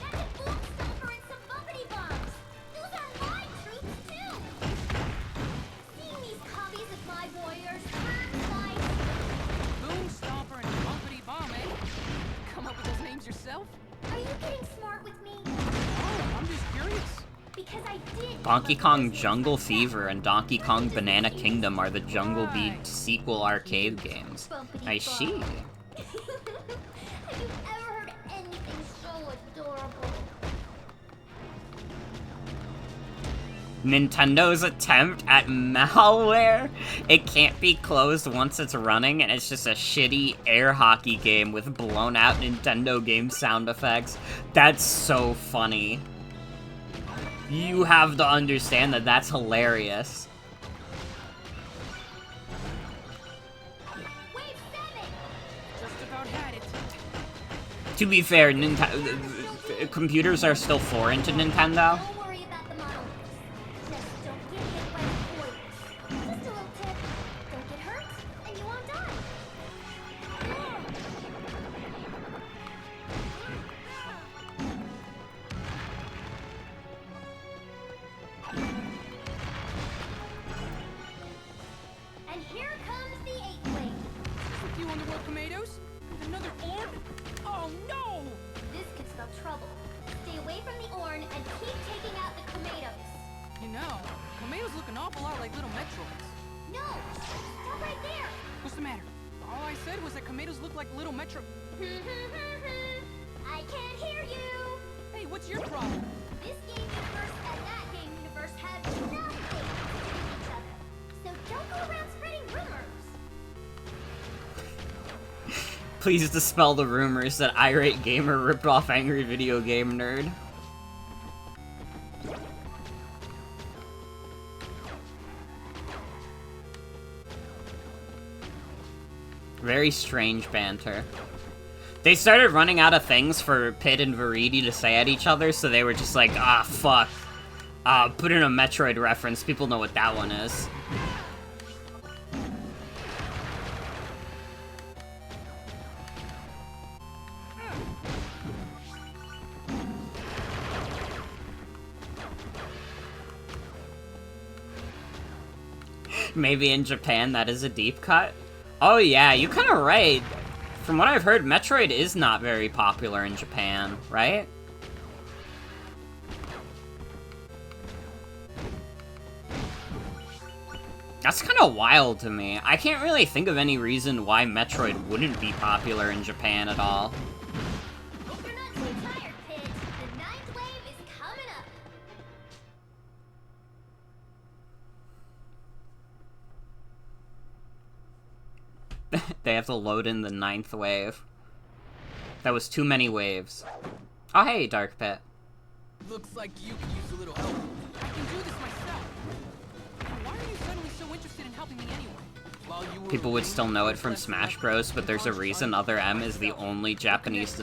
Donkey Kong Jungle Fever and Donkey Kong Banana Kingdom are the Jungle Beat sequel arcade games. I see. Have you ever heard anything so adorable? Nintendo's attempt at malware? It can't be closed once it's running, and it's just a shitty air hockey game with blown out Nintendo game sound effects. That's so funny. You have to understand that that's hilarious. Just about had it. To be fair, computers are still foreign to Nintendo. Don't worry about the model. Just don't get hit by the poison. Just a little tip. Don't get hurt, and you won't die. And here comes the eighth wave. A few underworld tomatoes? With another orb? Oh no! This could spell trouble. Stay away from the Orn and keep taking out the tomatoes. You know, tomatoes look an awful lot like little Metroids. No! Stop right there! What's the matter? All I said was that tomatoes look like little Metro... I can't hear you! Hey, what's your problem? This game universe and that game universe have nothing to do with each other. So Please dispel the rumors that Irate Gamer ripped off Angry Video Game Nerd. Very strange banter. They started running out of things for Pit and Viridi to say at each other, so they were just like, ah, fuck. Put in a Metroid reference. People know what that one is. Maybe in Japan that is a deep cut? Oh yeah, you're kinda right. From what I've heard, Metroid is not very popular in Japan, right? That's kinda wild to me. I can't really think of any reason why Metroid wouldn't be popular in Japan at all. If you're not too tired, Pit, the 9th wave is coming up. They have to load in the 9th wave. That was too many waves. Oh hey, Dark Pit. Looks like you could use a little help. I can do this myself. And why are you suddenly so interested in helping me anyway? While you were People would away, still know it you from pressed Smash right Bros, but there's a and reason Other M is the only Japanese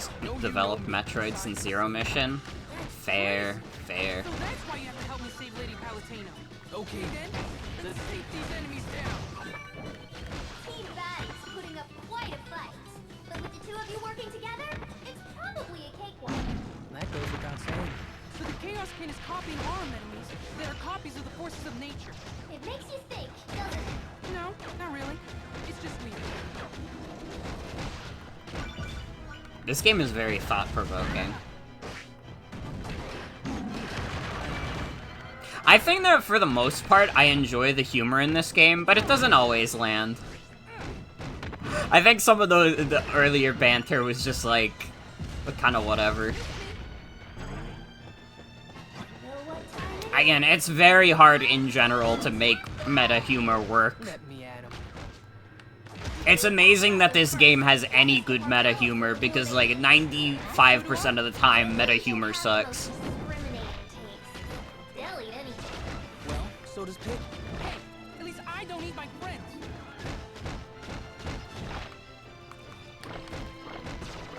developed Metroid since Zero Mission. Fair, fair. So that's why you have to help me save Lady Palatino. Okay then, let's take these enemies down. Team Batty's putting up quite a fight. But with the two of you working together, it's probably a cakewalk. That goes without saying. So the Chaos King is copying ARM enemies that are copies of the forces of nature. It makes you think, doesn't it? No, not really. It's just weird. This game is very thought-provoking. I think that for the most part, I enjoy the humor in this game, but it doesn't always land. I think some of the earlier banter was just like, kind of whatever. Again, it's very hard in general to make meta humor work. Let me at him. It's amazing that this game has any good meta humor, because like 95% of the time, meta humor sucks. They'll eat anything. Well, so does Pit. Hey, at least I don't eat my friends.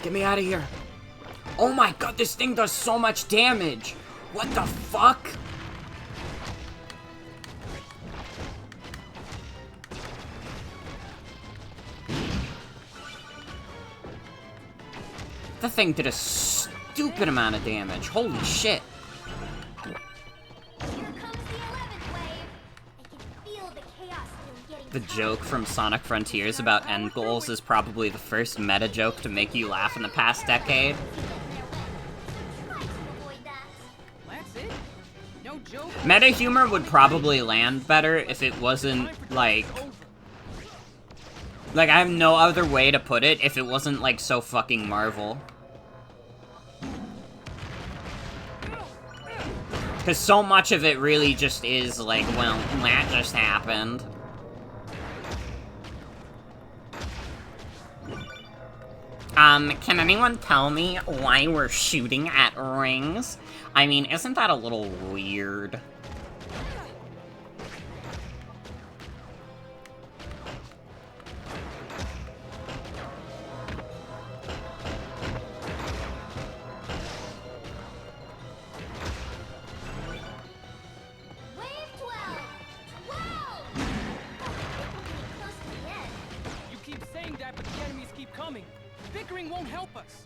Get me out of here. Oh my god, this thing does so much damage. What the fuck? The thing did a stupid amount of damage. Holy shit. Here comes the 11th wave. I can feel the chaos getting The joke from Sonic Frontiers about end goals is probably the first meta joke to make you laugh in the past decade. Try to avoid that. That's it? No joke? Meta humor would probably land better if it wasn't, like... Like, I have no other way to put it if it wasn't, like, so fucking Marvel. Because so much of it really just is, like, well, that just happened. Can anyone tell me why we're shooting at rings? I mean, isn't that a little weird? Wave 12! 12! We're getting close to the end. You keep saying that, but the enemies keep coming. Bickering won't help us.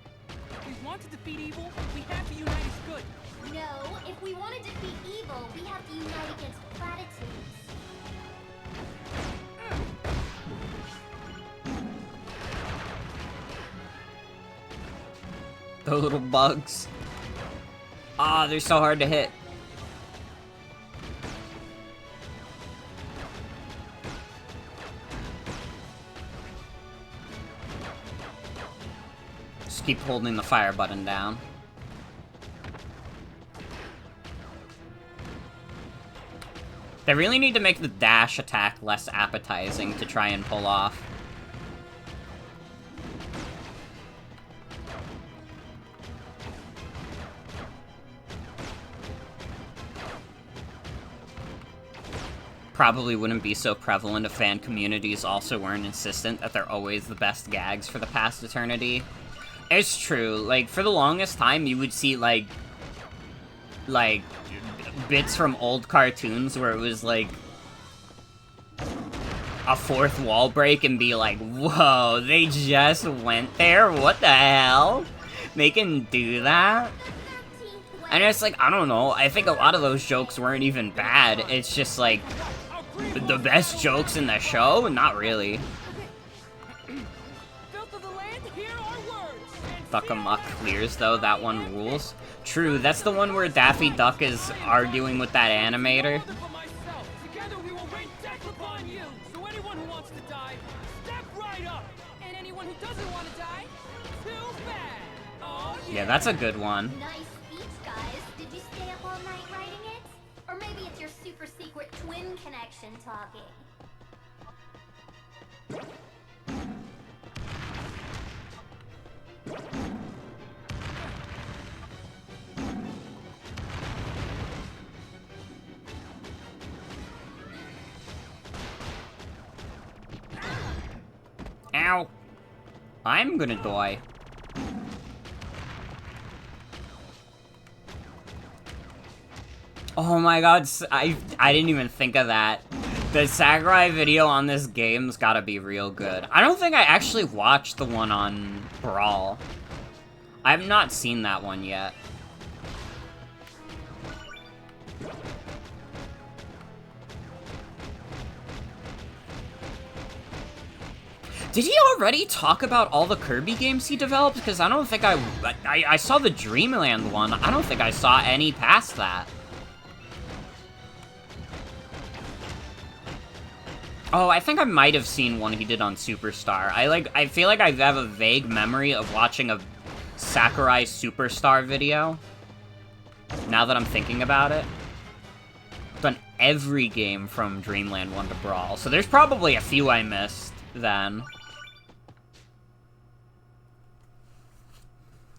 If we want to defeat evil, we have to unite as good. No, if we want to defeat evil, we have to unite against platitudes. The little bugs. Ah, they're so hard to hit. Just keep holding the fire button down. They really need to make the dash attack less appetizing to try and pull off. probably wouldn't be so prevalent if fan communities also weren't insistent that they're always the best gags for the past eternity. It's true, like, for the longest time, you would see, like, bits from old cartoons where it was, like, a fourth wall break and be like, whoa, they just went there? What the hell? They can do that? And it's like, I don't know, I think a lot of those jokes weren't even bad. It's just like, the best jokes in the show? Not really. Duck-a-muck clears, though, that one rules. True, that's the one where Daffy Duck is arguing with that animator. Yeah, that's a good one. Nice speech, guys. Did you stay up all night writing it? Or maybe it's your super secret twin connection talking. Ow. I'm gonna die. Oh my god, I didn't even think of that. The Sakurai video on this game's gotta be real good. I don't think I actually watched the one on Brawl. I've not seen that one yet. Did he already talk about all the Kirby games he developed? Because I don't think I saw the Dreamland one. I don't think I saw any past that. Oh, I think I might have seen one he did on Superstar. I feel like I have a vague memory of watching a Sakurai Superstar video. Now that I'm thinking about it. I've done every game from Dreamland 1 to Brawl, so there's probably a few I missed then.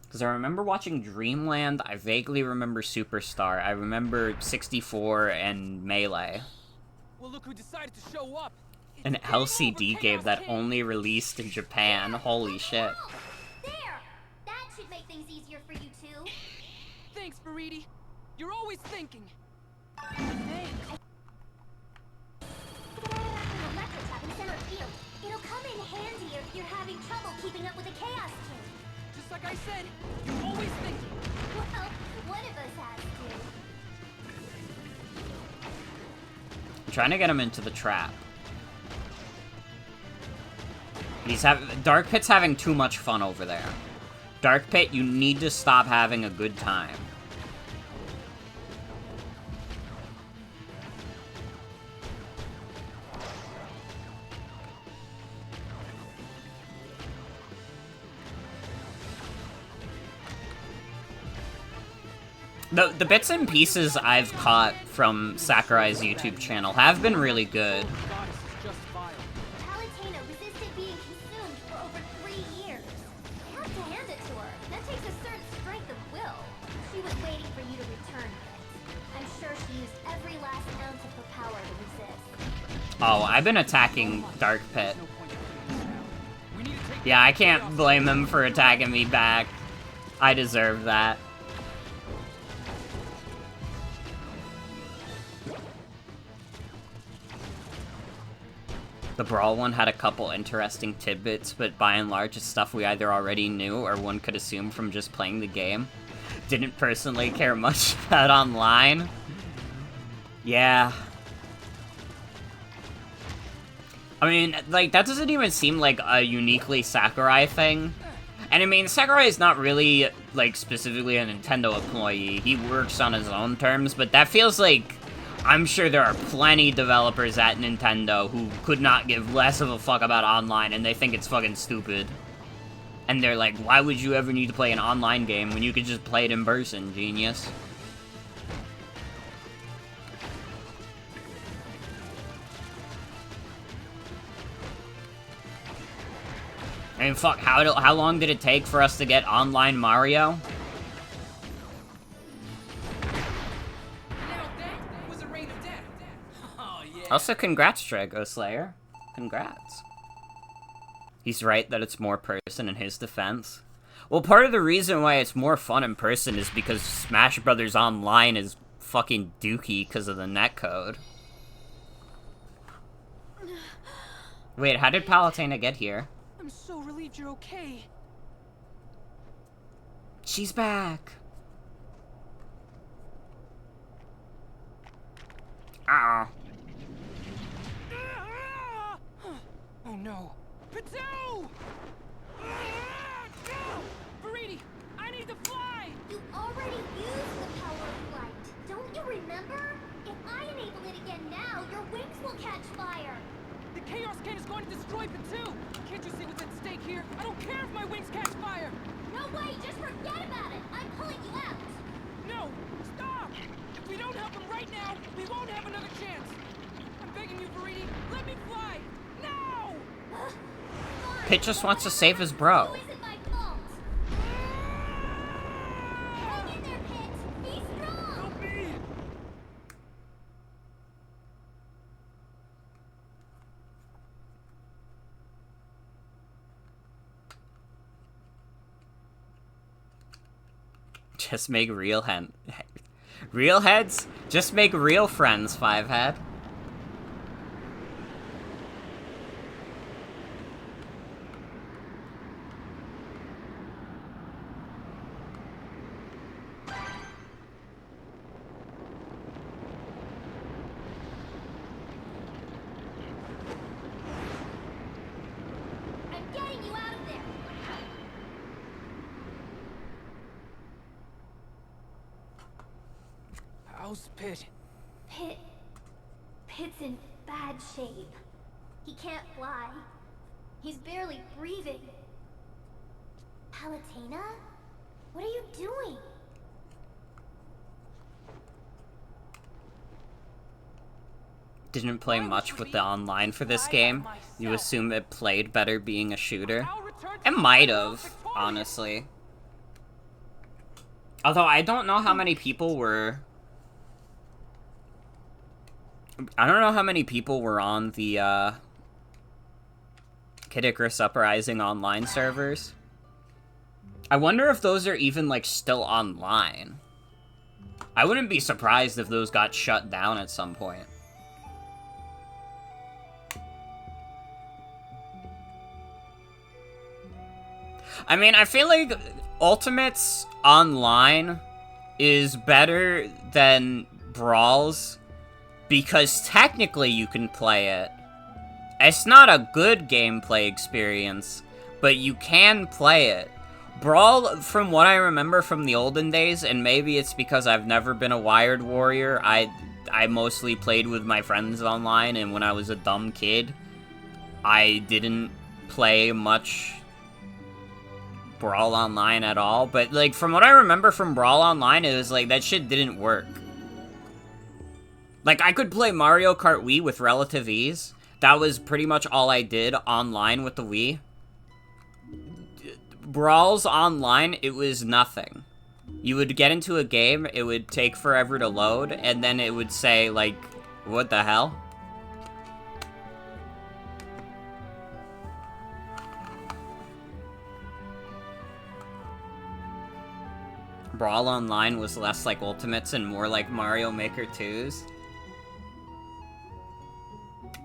Because I remember watching Dreamland, I vaguely remember Superstar, I remember 64 and Melee. Well, look who decided to show up. An LCD game that only released in Japan. Holy shit. There! That should make things easier for you too. Thanks, Faridi. You're always thinking. Thanks. It'll come in handy if you're having trouble keeping up with the Chaos King. Just like I said, you're always thinking. Well, one of us has to. I'm trying to get him into the trap. Dark Pit's having too much fun over there. Dark Pit, you need to stop having a good time. The bits and pieces I've caught from Sakurai's YouTube channel have been really good. Palutena resisted being consumed for over 3 years. You have to hand it to her. That takes a certain strength of will. She was waiting for you to return it. I'm sure she used every last ounce of her power to resist. Oh, I've been attacking Dark Pit. Yeah, I can't blame him for attacking me back. I deserve that. The Brawl one had a couple interesting tidbits, but by and large it's stuff we either already knew or one could assume from just playing the game. Didn't personally care much about online. Yeah. I mean, like, that doesn't even seem like a uniquely Sakurai thing. And I mean, Sakurai is not really, like, specifically a Nintendo employee. He works on his own terms, but that feels like... I'm sure there are plenty developers at Nintendo who could not give less of a fuck about online, and they think it's fucking stupid. And they're like, why would you ever need to play an online game when you could just play it in person, genius? I mean, fuck, how long did it take for us to get online Mario? Now that was a rain of death. Oh yeah, Also, congrats, Drago Slayer. Congrats. He's right that it's more person in his defense. Well, part of the reason why it's more fun in person is because Smash Brothers Online is fucking dookie because of the netcode. Wait, how did Palutena get here? I'm so relieved you're okay. She's back. Uh-oh. Oh no. Patou! Veriti, I need to fly! You already used the power of flight. Don't you remember? If I enable it again now, your wings will catch fire. The Chaos Cat is going to destroy Patou! Can't you see what's at stake here? I don't care if my wings catch fire! No way, just forget about it. I'm pulling you out. No! Stop! If we don't help him right now, we won't have another chance! I'm begging you, Veriti, let me fly! Now! Pit just wants to save his bro. It isn't my fault. Hang in there, Pit. Be strong. Help me! Just make real heads? Just make real friends, Fivehead. I'm getting you out of there. How's Pit? Pit's in bad shape. He can't fly. He's barely breathing. Palutena? What are you doing? Didn't play much with the online for this game. You assume it played better being a shooter. It might have, honestly. Although I don't know how many people were... I don't know how many people were on the, Kid Icarus Uprising online servers. I wonder if those are even, like, still online. I wouldn't be surprised if those got shut down at some point. I mean, I feel like Ultimates Online is better than Brawls because technically you can play it. It's not a good gameplay experience, but you can play it. Brawl, from what I remember from the olden days, and maybe it's because I've never been a Wired Warrior, I mostly played with my friends online, and when I was a dumb kid, I didn't play much Brawl Online at all, but, like, from what I remember from Brawl Online, it was, like, that shit didn't work. Like, I could play Mario Kart Wii with relative ease. That was pretty much all I did online with the Wii. Brawls Online, it was nothing. You would get into a game, it would take forever to load, and then it would say, like, what the hell? Brawl Online was less like Ultimates and more like Mario Maker 2's.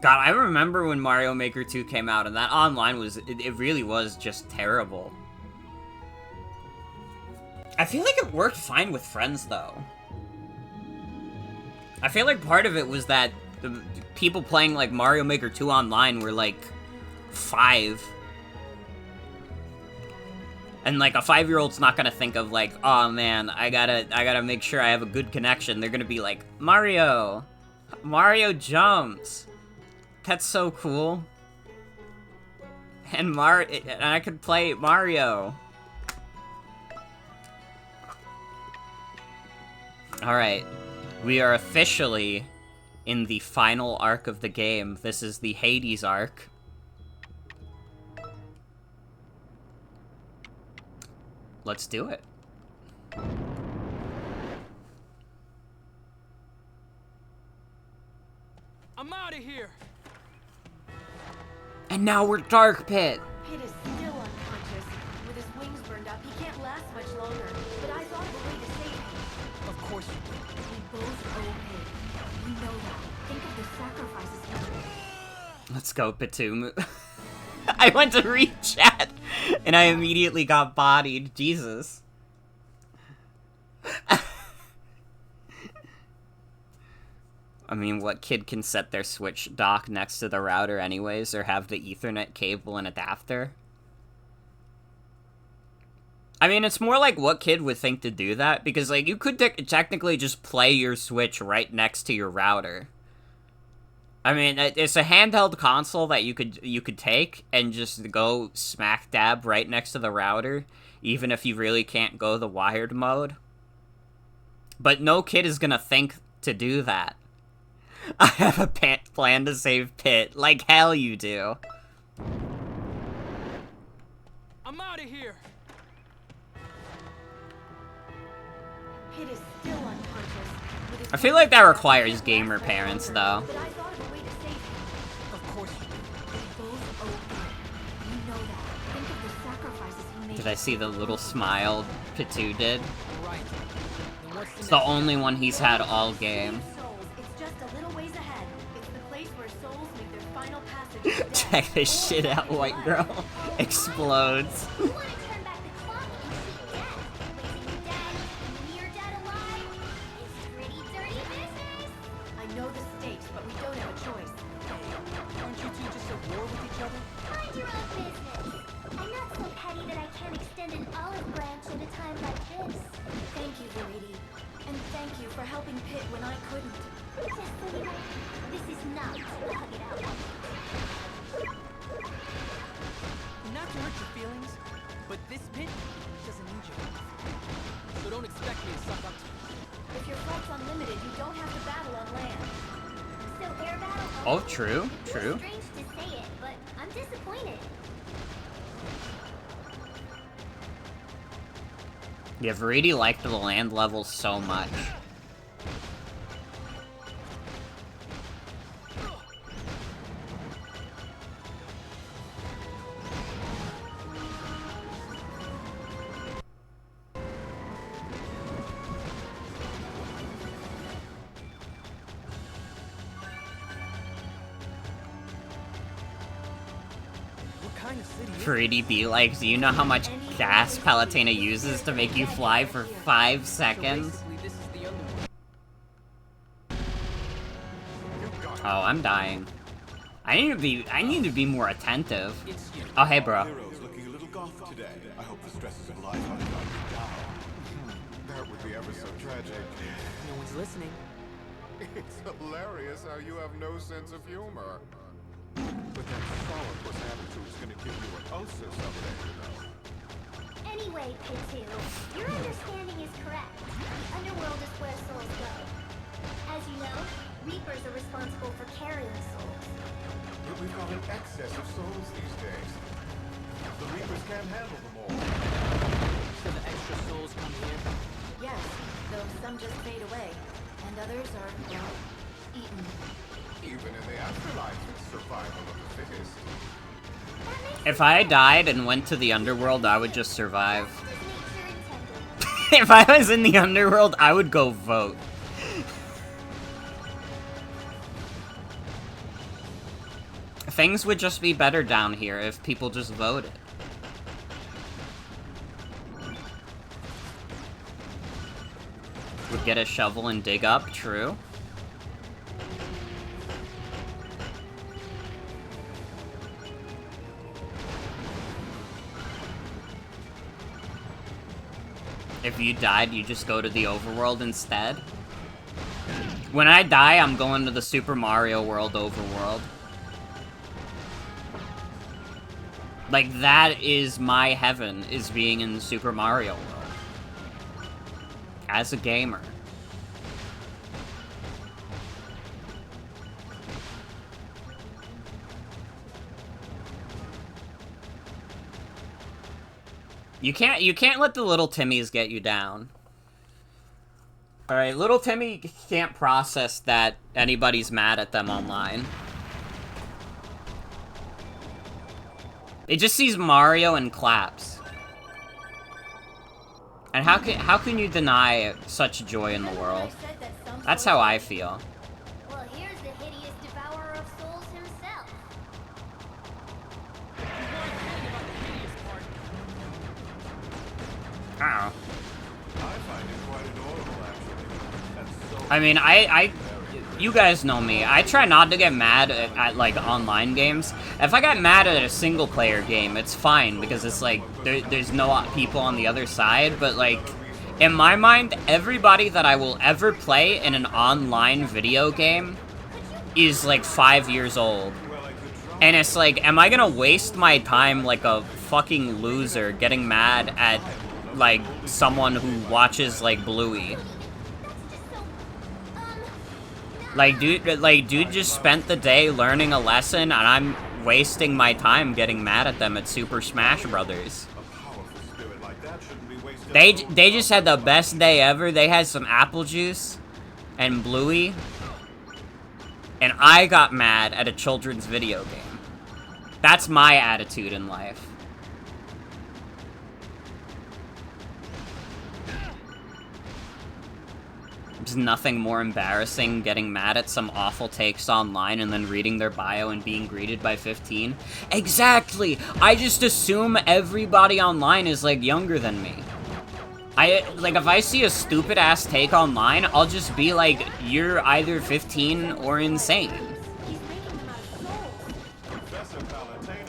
God, I remember when Mario Maker 2 came out, and that online was, it really was just terrible. I feel like it worked fine with friends, though. I feel like part of it was that the people playing, like, Mario Maker 2 online were, like, 5. And, like, a 5-year-old's not gonna think of, like, oh, man, I gotta make sure I have a good connection. They're gonna be like, Mario jumps! That's so cool. And I could play Mario. Alright. We are officially in the final arc of the game. This is the Hades arc. Let's do it. I'm out of here. And now we're Dark Pit. Pit is still unconscious. With his wings burned up, he can't last much longer. But I thought of a way to save him. Of course you did. We both owe Pit. You know that. Think of the sacrifices he made. Let's go, Pitum. I went to read chat, and I immediately got bodied. Jesus. I mean, what kid can set their Switch dock next to the router anyways, or have the Ethernet cable and adapter? I mean, it's more like what kid would think to do that, because, like, you could technically just play your Switch right next to your router. I mean, it's a handheld console that you could take and just go smack dab right next to the router, even if you really can't go the wired mode. But no kid is gonna think to do that. I have a plan to save Pit. Like hell you do. I'm out of here. Pit is still unconscious. With his I feel like that requires gamer parents, though. But I thought of a way to save him. Of course you did. We both owe Pit. You know that. Think of the sacrifices he made. Did I see the little smile Pitu did? Right. Then what's It's the only one he's had all game. Souls. It's just a little ways ahead. It's the place where souls make their final passage to death. Check this shit out, white girl. Explodes. You want to turn back the clock and cheat death. Raising the dead, near dead alive, is pretty dirty business. I know the stakes, but we don't have a choice. Aren't you two just at war with each other? Mind your own business. I'm not so petty that I can't extend an olive branch at a time like this. Thank you, Verity. And thank you for helping Pit when I couldn't. Just so you know, this is not a hug it out. Not to hurt your feelings, but this pit doesn't need you. So don't expect me to suck up to you. If your flight's unlimited, you don't have to battle on land. So air battle. Oh, true, true. It's strange to say it, but I'm disappointed. Yeah, Verity liked the land levels so much. What kind of city is Verity be like, do you know how much gas Palutena uses to make you fly for 5 seconds? Basically, this is the underworld. Oh, I'm dying. I need to be more attentive. It's you. Oh, hey, bro. Hero's looking a little goth today. I hope the stresses of life aren't letting you down. That would be ever so tragic. No one's listening. It's hilarious how you have no sense of humor. But that sourpuss attitude's gonna give you an ulcer someday, you know. Anyway, Pitu, your understanding is correct. The underworld is where souls go. As you know, Reapers are responsible for carrying souls. But we've got an excess of souls these days. The Reapers can't handle them all. So the extra souls come here. Yes, though some just fade away, and others are, well, eaten. Even in the afterlife, it's survival of the fittest. If I died and went to the underworld, I would just survive. Nature intended. If I was in the underworld, I would go vote. Things would just be better down here if people just voted. Would get a shovel and dig up, true. If you died, you just go to the overworld instead. When I die, I'm going to the Super Mario World overworld. Like, that is my heaven, is being in Super Mario World. As a gamer. You can't let the little Timmies get you down. Alright, little Timmy can't process that anybody's mad at them online. It just sees Mario and claps. And how can you deny such joy in the world? That's how I feel. Well, here's the hideous devourer of souls himself. I don't know. I find it quite adorable, actually. That's so I mean, you guys know me. I try not to get mad at like, online games. If I get mad at a single-player game, it's fine, because it's like, there's no people on the other side, but, like, in my mind, everybody that I will ever play in an online video game is, like, 5 years old. And it's like, am I gonna waste my time like a fucking loser getting mad at, like, someone who watches, like, Bluey? Like, dude just spent the day learning a lesson, and I'm wasting my time getting mad at them at Super Smash Brothers. They just had the best day ever. They had some apple juice and Bluey, and I got mad at a children's video game. That's my attitude in life. There's nothing more embarrassing getting mad at some awful takes online and then reading their bio and being greeted by 15. Exactly! I just assume everybody online is, like, younger than me. Like, if I see a stupid-ass take online, I'll just be like, you're either 15 or insane.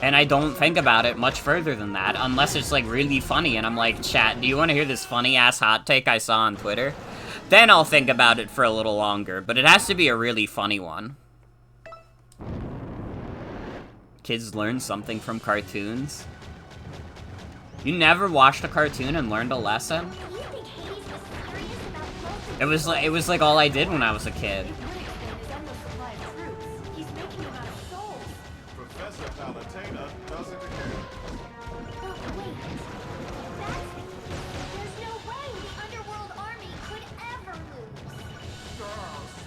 And I don't think about it much further than that, unless it's, like, really funny, and I'm like, chat, do you want to hear this funny-ass hot take I saw on Twitter? Then I'll think about it for a little longer, but it has to be a really funny one. Kids learn something from cartoons. You never watched a cartoon and learned a lesson? It was like all I did when I was a kid. Professor Palutena doesn't care. There's no way the Underworld Army could ever lose.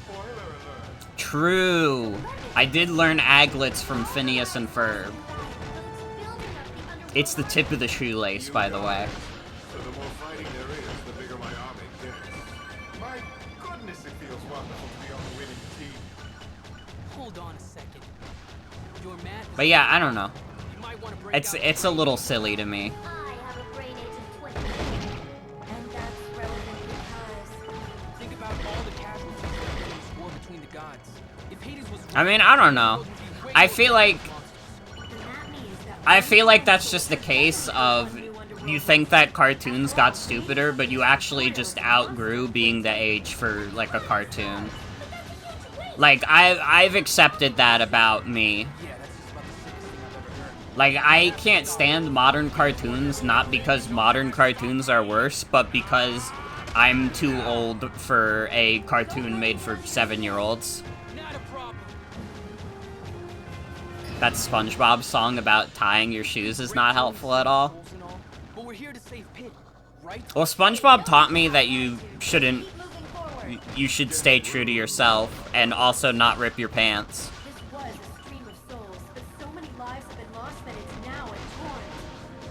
Spoiler alert. True. I did learn aglets from Phineas and Ferb. It's the tip of the shoelace, by the way. So the more fighting there is, the bigger my army gets. My goodness, it feels wonderful to be on the winning team. Hold on a second. You're mad. But yeah, I don't know. You might want to break It's a little silly to me. I have a brain agent 20. And that's relevant because Think about all the casualties in this war between the gods. If Hades was I mean, I don't know. I feel like that's just the case of you think that cartoons got stupider, but you actually just outgrew being the age for, like, a cartoon. Like, I've accepted that about me. Like, I can't stand modern cartoons, not because modern cartoons are worse, but because I'm too old for a cartoon made for 7-year-olds. not a problem. That SpongeBob song about tying your shoes is not helpful at all. But we're here to save Pit, right? Well, SpongeBob taught me that you shouldn't... You should stay true to yourself, and also not rip your pants. this was a stream of souls, but so many lives have been lost that it's now a torrent.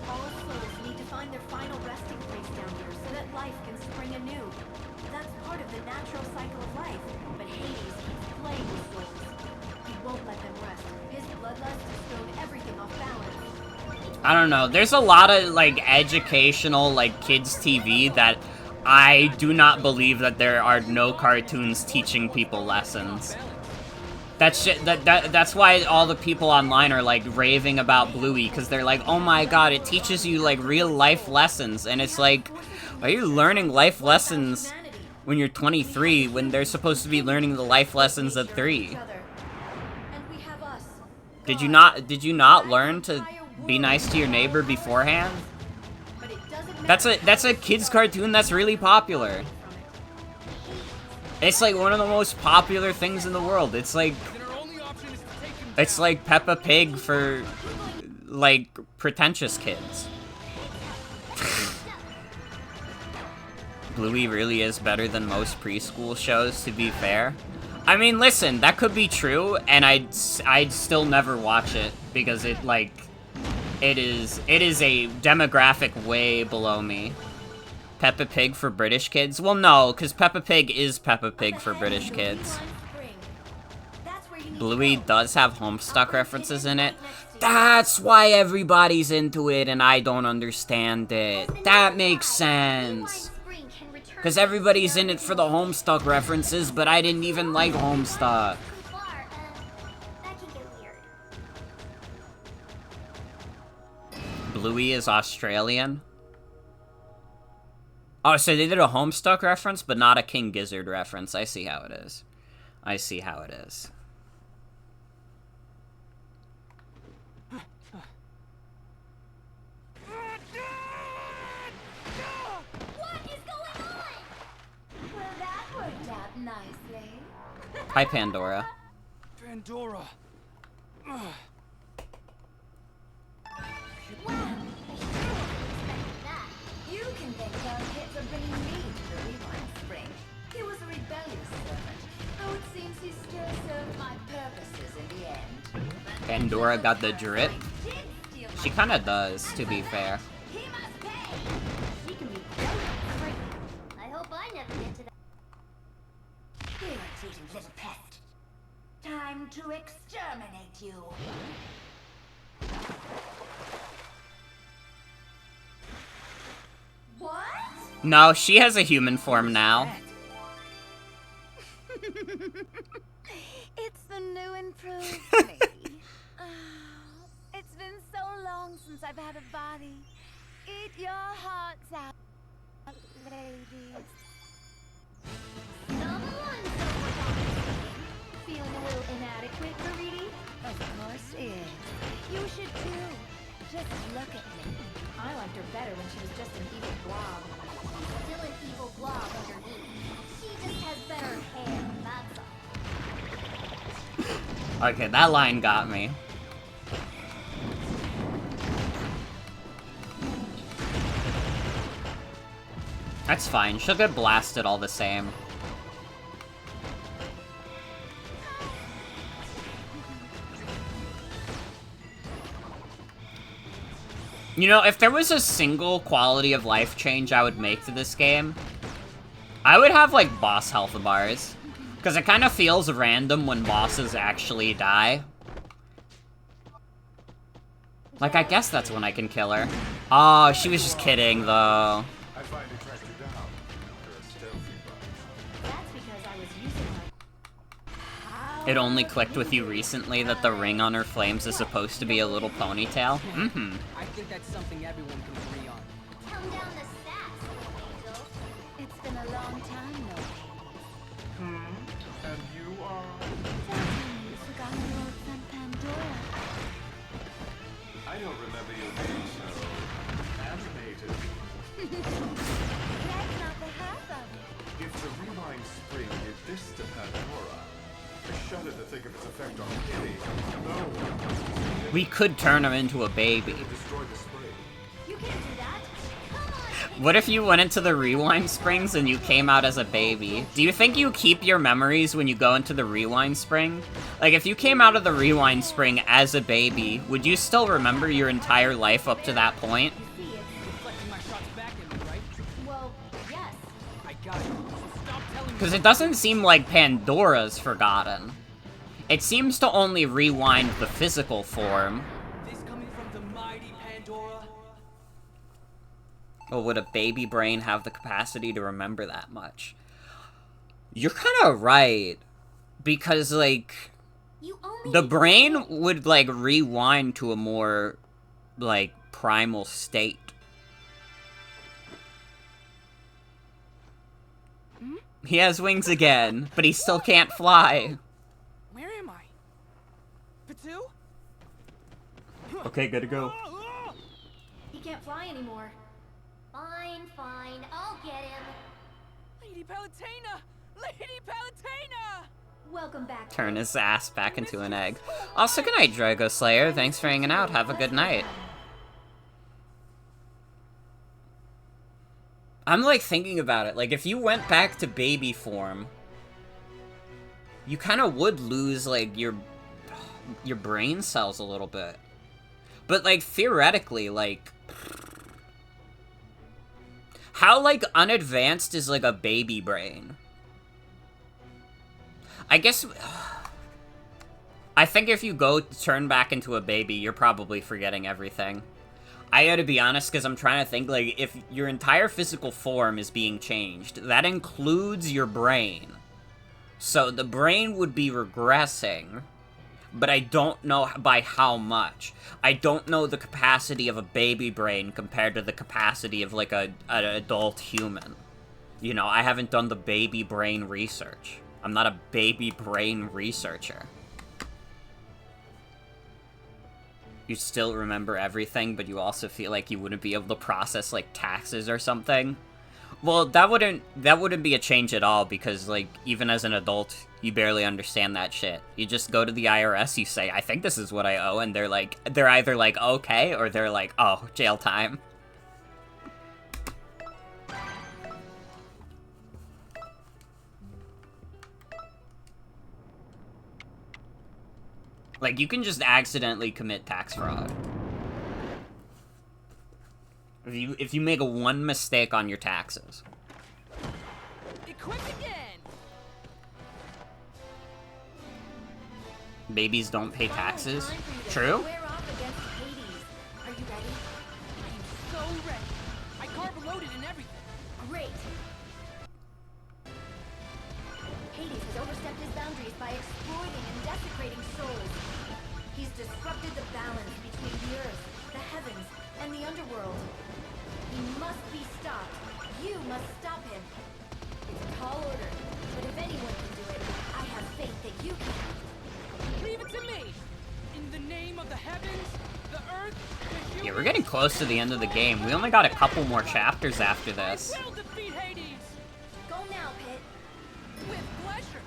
All souls need to find their final resting place down here so that life can spring anew. That's part of the natural cycle of life, but Hades keeps playing with souls. He won't let them rest. His bloodlust has thrown everything off balance. I don't know, there's a lot of, like, educational, like, kids' TV that I do not believe that there are no cartoons teaching people lessons. That's why all the people online are, like, raving about Bluey, because they're like, oh my god, it teaches you, like, real life lessons, and it's like, are you learning life lessons when you're 23, when they're supposed to be learning the life lessons at 3? And we have us. Did you not learn to be nice to your neighbor beforehand? But it doesn't That's a kid's cartoon that's really popular. It's like one of the most popular things in the world. It's like Peppa Pig for, like, pretentious kids. Bluey really is better than most preschool shows, to be fair. I mean, listen, that could be true, and I'd still never watch it, because it, like, it is a demographic way below me. Peppa Pig for British kids? Well, no, because Peppa Pig is Peppa Pig for British kids. Bluey does have Homestuck references in it. That's why everybody's into it and I don't understand it. That makes sense. Because everybody's in it for the Homestuck references, but I didn't even like Homestuck. Bluey is Australian? Oh, so they did a Homestuck reference, but not a King Gizzard reference. I see how it is. I see how it is. Hi, Pandora. Pandora. You can thank our kid for bringing me to the Rewind Spring. He was a rebellious servant, though it seems he still served my purposes in the end. Pandora got the drip. She kind of does, to be fair. He must pay. He can be very free. I hope I never get to that. Irritating little pest. Time to exterminate you. What? No, she has a human form now. It's the new improved me. Oh, it's been so long since I've had a body. Eat your hearts out, ladies. Feeling a little inadequate, Mariti? Of course is. You should too. Just look at me. I liked her better when she was just an evil blob. Still an evil blob underneath. She just has better hair, that's all. Okay, that line got me. That's fine. She'll get blasted all the same. You know, if there was a single quality of life change I would make to this game, I would have, like, boss health bars. Because it kind of feels random when bosses actually die. Like, I guess that's when I can kill her. Oh, she was just kidding, though. I finally tracked you down. You're a stealthy bug. That's because I was using my... It only clicked with you recently that the ring on her flames is supposed to be a little ponytail? Mm-hmm. I think that's something everyone can agree on. Come down the stacks, Angel. It's been a long time, no. And you are? Tell me you forgot your old friend Pandora. I don't remember you being so animated. That's not the half of it. If the Rewind Spring did this to Pandora, I shudder to think of its effect on Kitty. No. We could turn her into a baby. Destroy the spring. You can't do that. Come on. What if you went into the Rewind Springs and you came out as a baby? Do you think you keep your memories when you go into the Rewind Spring? Like, if you came out of the Rewind Spring as a baby, would you still remember your entire life up to that point? See, it's reflecting my shots back in me, right? Well, yes. I got it. So stop telling me. Because it doesn't seem like Pandora's forgotten. It seems to only rewind the physical form. This coming from the mighty Pandora. Or would a baby brain have the capacity to remember that much? You're kind of right. Because, like, You only the brain would, like, rewind to a more, like, primal state. He has wings again, but he still can't fly. Where am I? Patu? Okay, good to go. He can't fly anymore. Fine, I'll get him. Lady Palutena! Lady Palutena! Welcome back. Turn his ass back into an egg. Also, good night, Drago Slayer. Thanks for hanging out. Have a good night. I'm, like, thinking about it. Like, if you went back to baby form, you kind of would lose, like, your brain cells a little bit. But, like, theoretically, like... How, like, unadvanced is, like, a baby brain? I guess... I think if you go turn back into a baby, you're probably forgetting everything. I gotta be honest, because I'm trying to think, like, if your entire physical form is being changed, that includes your brain. So the brain would be regressing, but I don't know by how much. I don't know the capacity of a baby brain compared to the capacity of, like, an adult human. You know, I haven't done the baby brain research. I'm not a baby brain researcher. You still remember everything, but you also feel like you wouldn't be able to process, like, taxes or something. Well, that wouldn't be a change at all, because, like, even as an adult, you barely understand that shit. You just go to the IRS, you say, I think this is what I owe, and they're either like, okay, or they're like, oh, jail time. Like, you can just accidentally commit tax fraud. If you make one mistake on your taxes. Equip again. Babies don't pay taxes? True? Square off against Hades. Are you ready? I'm so ready. I carb loaded and everything. Great. Hades has overstepped his boundaries by exploiting and desecrating souls. He's disrupted the balance between the earth, the heavens, and the underworld. He must be stopped. You must stop him. It's a tall order, but if anyone can do it, I have faith that you can. Leave it to me. In the name of the heavens, the earth, the Yeah, we're getting close to the end of the game. We only got a couple more chapters after this. I will defeat Hades. Go now, Pit. With pleasure.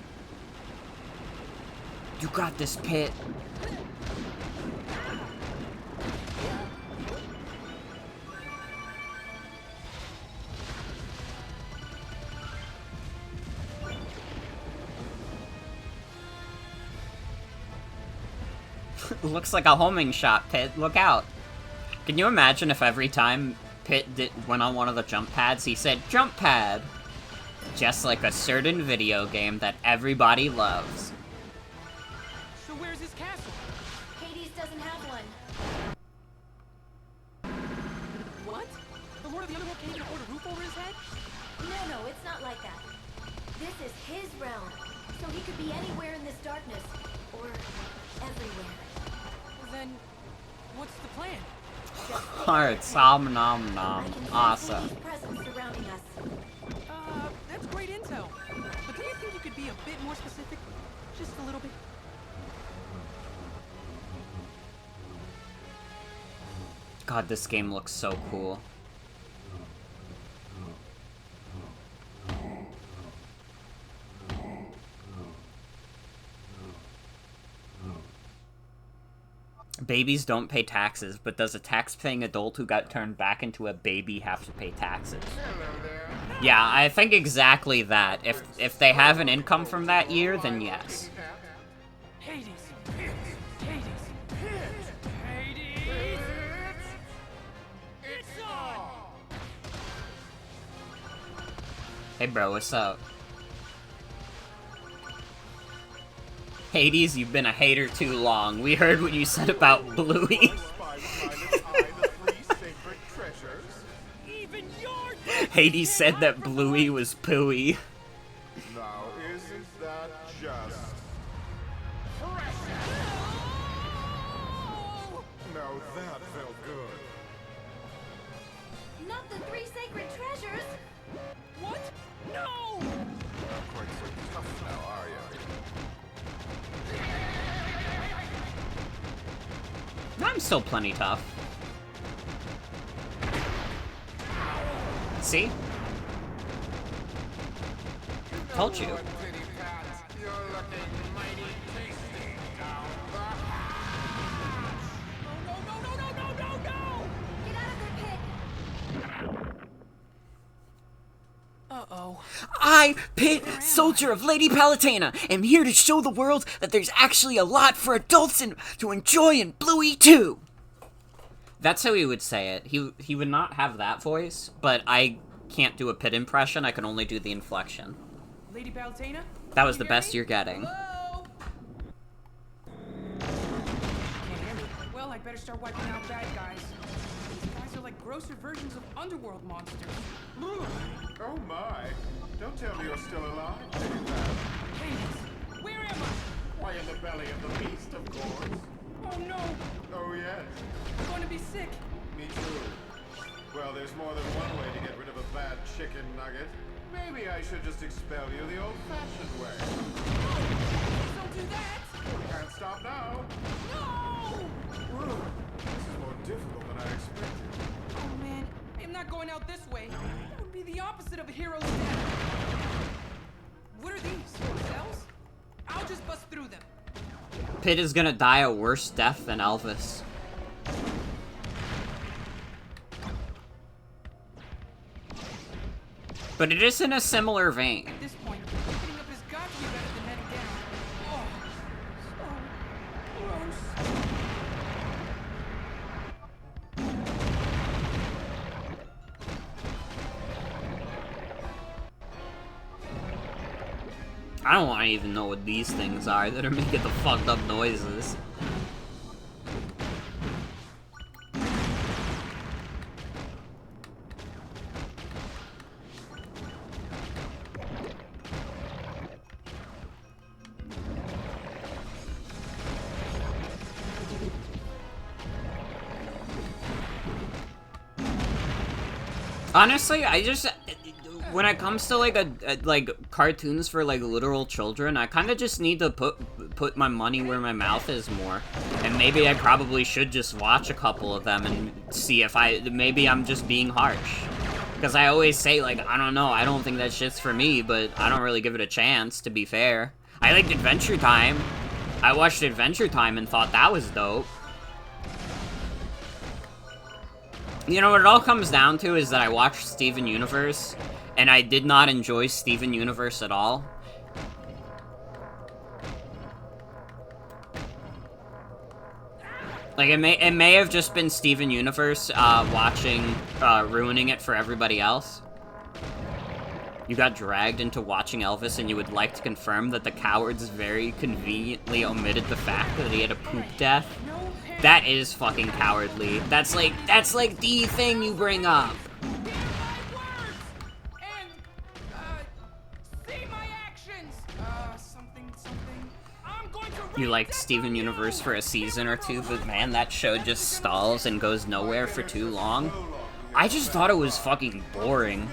You got this, Pit. Looks like a homing shot, Pit. Look out. Can you imagine if every time Pit went on one of the jump pads, he said, jump pad? Just like a certain video game that everybody loves. So where's his castle? Hades doesn't have one. What? The Lord of the Underworld can't even afford a roof over his head? No, it's not like that. This is his realm, so he could be anywhere in this darkness, or everywhere. Then, what's the plan? Alright, nom nom I nom. can sense Awesome. Hades' presence surrounding us. That's great intel. But do you think you could be a bit more specific? Just a little bit? God, this game looks so cool. Babies don't pay taxes, but does a tax-paying adult who got turned back into a baby have to pay taxes? Yeah, I think exactly that. If they have an income from that year, then yes. Hades! Hades! Hades! It's on! Hey bro, what's up? Hades, you've been a hater too long. We heard what you said about Bluey. Even your Hades said that Bluey was pooey. Now, isn't that just... Now that felt good. Not the 3 sacred treasures! What? No! Not quite so tough now, are you? I'm still plenty tough. See? Told you. You're looking mighty tasty down the hatch. No! Get out of there, Pit! I, Pit, soldier of Lady Palutena, am here to show the world that there's actually a lot for adults to enjoy in Bluey too. That's how he would say it. He would not have that voice, but I can't do a Pit impression. I can only do the inflection. Lady Palutena? That was the best you're getting. Hello? Can't hear me. Well, I'd better start wiping out bad guys. These guys are like grosser versions of underworld monsters. Oh my. Don't tell me you're still alive. Hades, where am I? Why, in the belly of the beast, of course. Oh no, Oh yes. I'm going to be sick. Me too. Well, there's more than one way to get rid of a bad chicken nugget. Maybe I should just expel you the old-fashioned way. Please don't do that. Can't stop now. No! Whew. This is more difficult than I expected. Oh man, I am not going out this way. That would be the opposite of a hero's death. What are these? Cells? I'll just bust through them. Pit is gonna die a worse death than Elvis. But it is in a similar vein. At this point, getting up has got to be better than heading down. Oh, so gross. I don't want to even know what these things are that are making the fucked up noises. Honestly, when it comes to like cartoons for like literal children, I kind of just need to put my money where my mouth is more, and maybe I probably should just watch a couple of them and see if maybe I'm just being harsh, because I always say like, I don't know, I don't think that shit's for me, but I don't really give it a chance, to be fair. I liked Adventure Time. I watched Adventure Time and thought that was dope. You know what it all comes down to is that I watched Steven Universe, and I did not enjoy Steven Universe at all. Like, it may have just been Steven Universe ruining it for everybody else. You got dragged into watching Elvis, and you would like to confirm that the cowards very conveniently omitted the fact that he had a poop death? That is fucking cowardly. That's like the thing you bring up. You liked Steven Universe for a season or two, but man, that show just stalls and goes nowhere for too long. I just thought it was fucking boring.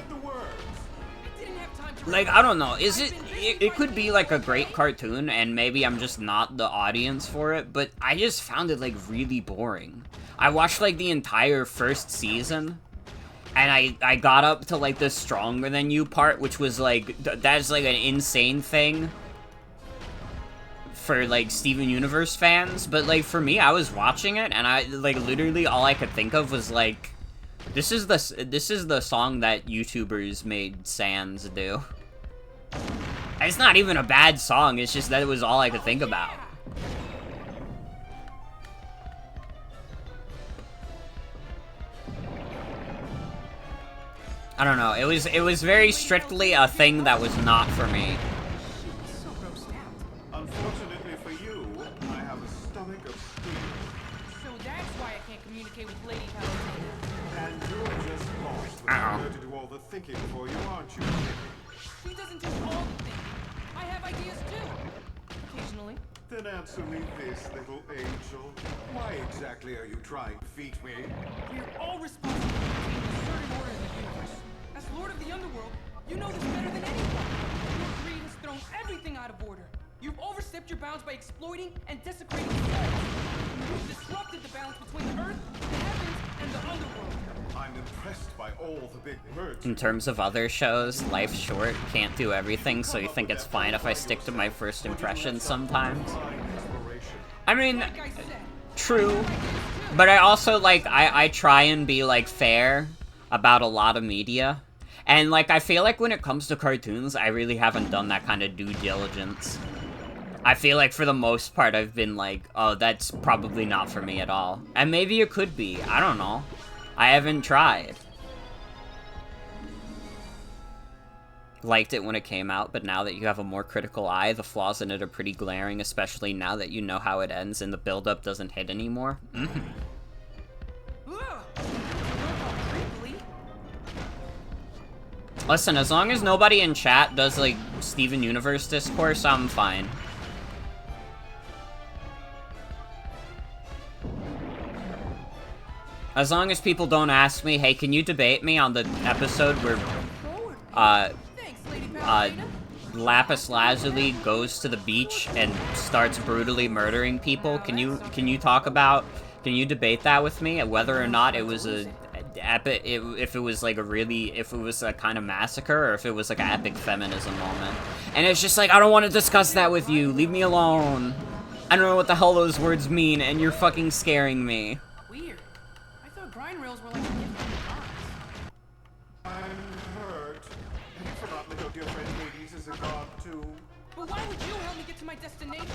Like, I don't know, it could be like a great cartoon, and maybe I'm just not the audience for it, but I just found it like really boring. I watched like the entire first season, and I got up to like the Stronger Than You part, which was like, that's like an insane thing for like Steven Universe fans, but like for me, I was watching it, and I like literally all I could think of was like, this is the song that YouTubers made Sans do. It's not even a bad song, it's just that it was all I could think about. I don't know, it was very strictly a thing that was not for me. So grossed out. Unfortunately for you, I have a stomach of steel. So that's why I can't communicate with Lady Palutena. And you're just lost when Uh-oh. you're there to do all the thinking for you, aren't you? She doesn't do all the things. I have ideas too. Occasionally. Then answer me this, little angel. Why exactly are you trying to defeat me? We're all responsible for maintaining a certain order in the universe. As Lord of the Underworld, you know this better than anyone. Your greed has thrown everything out of order. You've overstepped your bounds by exploiting and desecrating the earth. You've disrupted the balance between the earth, the heavens, and the underworld. I'm impressed by all the big words. In terms of other shows, life's short, can't do everything, so you think it's fine if I stick to my first impressions sometimes? I mean, Like I said, true, but I also, like, I try and be, like, fair about a lot of media, And, like, I feel like when it comes to cartoons, I really haven't done that kind of due diligence. I feel like for the most part, I've been like, oh, that's probably not for me at all. And maybe it could be. I don't know. I haven't tried. Liked it when it came out, but now that you have a more critical eye, the flaws in it are pretty glaring, especially now that you know how it ends and the build-up doesn't hit anymore. Listen, as long as nobody in chat does, like, Steven Universe discourse, I'm fine. As long as people don't ask me, hey, can you debate me on the episode where, Lapis Lazuli goes to the beach and starts brutally murdering people? Can you debate that with me? Whether or not it was a epic, if it was like if it was a kind of massacre, or if it was like an epic feminism moment. And it's just like, I don't want to discuss that with you. Leave me alone. I don't know what the hell those words mean, and you're fucking scaring me. Weird. I thought grind rails were like a gift from the gods. I'm hurt. Have you forgotten that your dear friend Hades is a god too? But why would you help me get to my destination?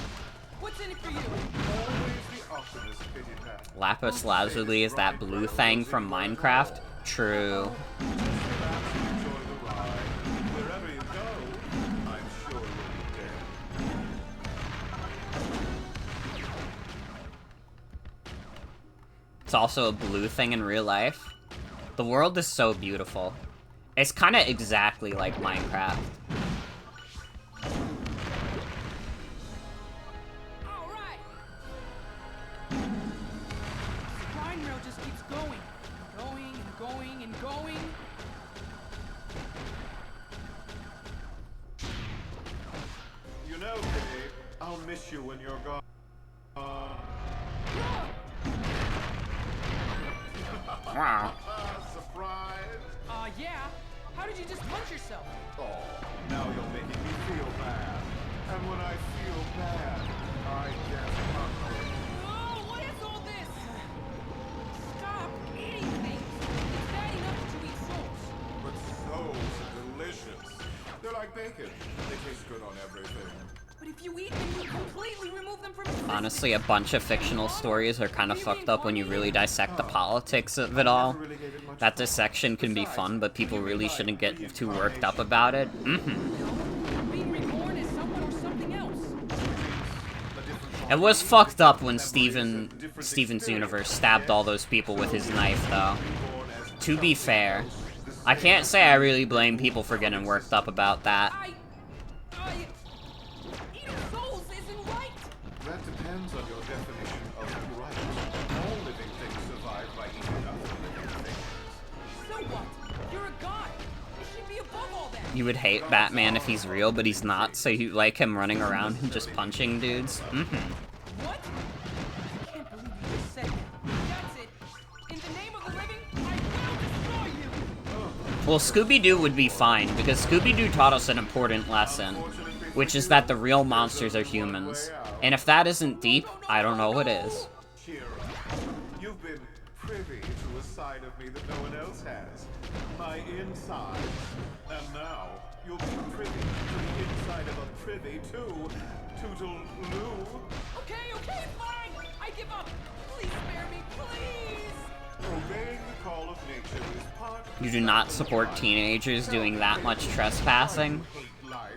What's in it for you? Always the optimist, pity Pat. Lapis Lazuli is that blue thing from Minecraft? True. Just relax and enjoy the ride. Wherever you go, I'm sure you'll be dead. It's also a blue thing in real life. The world is so beautiful. It's kind of exactly like Minecraft. Alright! The grind rail just keeps going. Going and going and going. You know, Kitty, I'll miss you when you're gone. Wow. Surprise! Yeah? How did you just punch yourself? Oh, now you're making me feel bad. And when I feel bad, I get hungry. Oh, what is all this? Stop eating things. It's bad enough that you eat souls. But souls are delicious. They're like bacon. They taste good on everything. But if you eat them, you completely remove them from existence. Honestly, a bunch of fictional stories are kind of fucked up when you really dissect the politics of it all. That dissection can be fun, but people really shouldn't get too worked up about it. Being reborn as someone or something else. It was fucked up when Steven's Universe stabbed all those people with his knife, though. To be fair, I can't say I really blame people for getting worked up about that. Eating souls isn't right. That depends on your definition of right. All living things survive by eating other living things. So what? You're a god. You should be above all that. You would hate Batman if he's real, but he's not, so you like him running around and just punching dudes? What? I can't believe you just said that. That's it. In the name of the living, I will destroy you. Well, Scooby-Doo would be fine, because Scooby-Doo taught us an important lesson, which is that the real monsters are humans. And if that isn't deep, I don't know what is. Cheer up. You've been privy to a side of me that no one else has. My inside. And now, you'll be privy to the inside of a privy too. Toodaloo. Okay, fine. I give up. Please spare me, please. Obeying the call of nature is part of You do not support teenagers doing that much trespassing? hate life.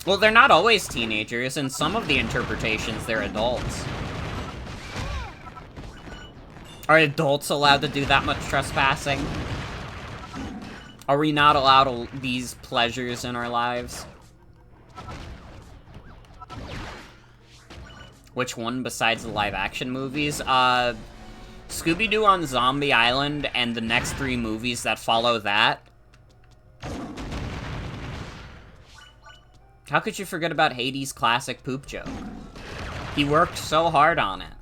Well, they're not always teenagers. In some of the interpretations, they're adults. Are adults allowed to do that much trespassing? Are we not allowed these pleasures in our lives? Which one besides the live-action movies? Scooby-Doo on Zombie Island and the next 3 movies that follow that. How could you forget about Hades' classic poop joke? He worked so hard on it.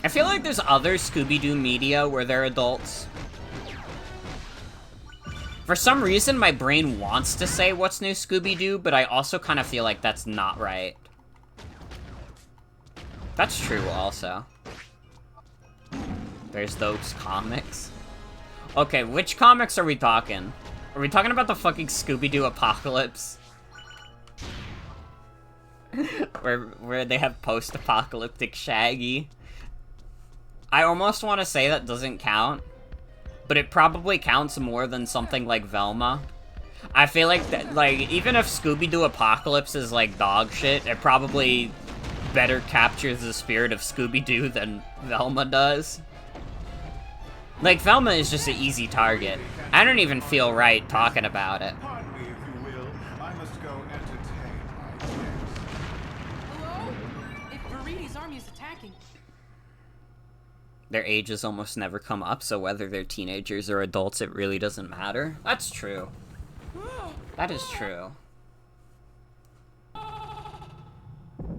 I feel like there's other Scooby-Doo media where they're adults. For some reason, my brain wants to say what's new Scooby-Doo, but I also kind of feel like that's not right. That's true, also. There's those comics. Okay, which comics are we talking? Are we talking about the fucking Scooby-Doo apocalypse? where they have post-apocalyptic Shaggy? I almost want to say that doesn't count, but it probably counts more than something like Velma. I feel like that, like, even if Scooby-Doo Apocalypse is like dog shit, it probably better captures the spirit of Scooby-Doo than Velma does. Like, Velma is just an easy target. I don't even feel right talking about it. Pardon me, if you will. I must go entertain my guests. Hello? If Viridi's army is attacking, Their ages almost never come up, so whether they're teenagers or adults, it really doesn't matter. That's true. That is true.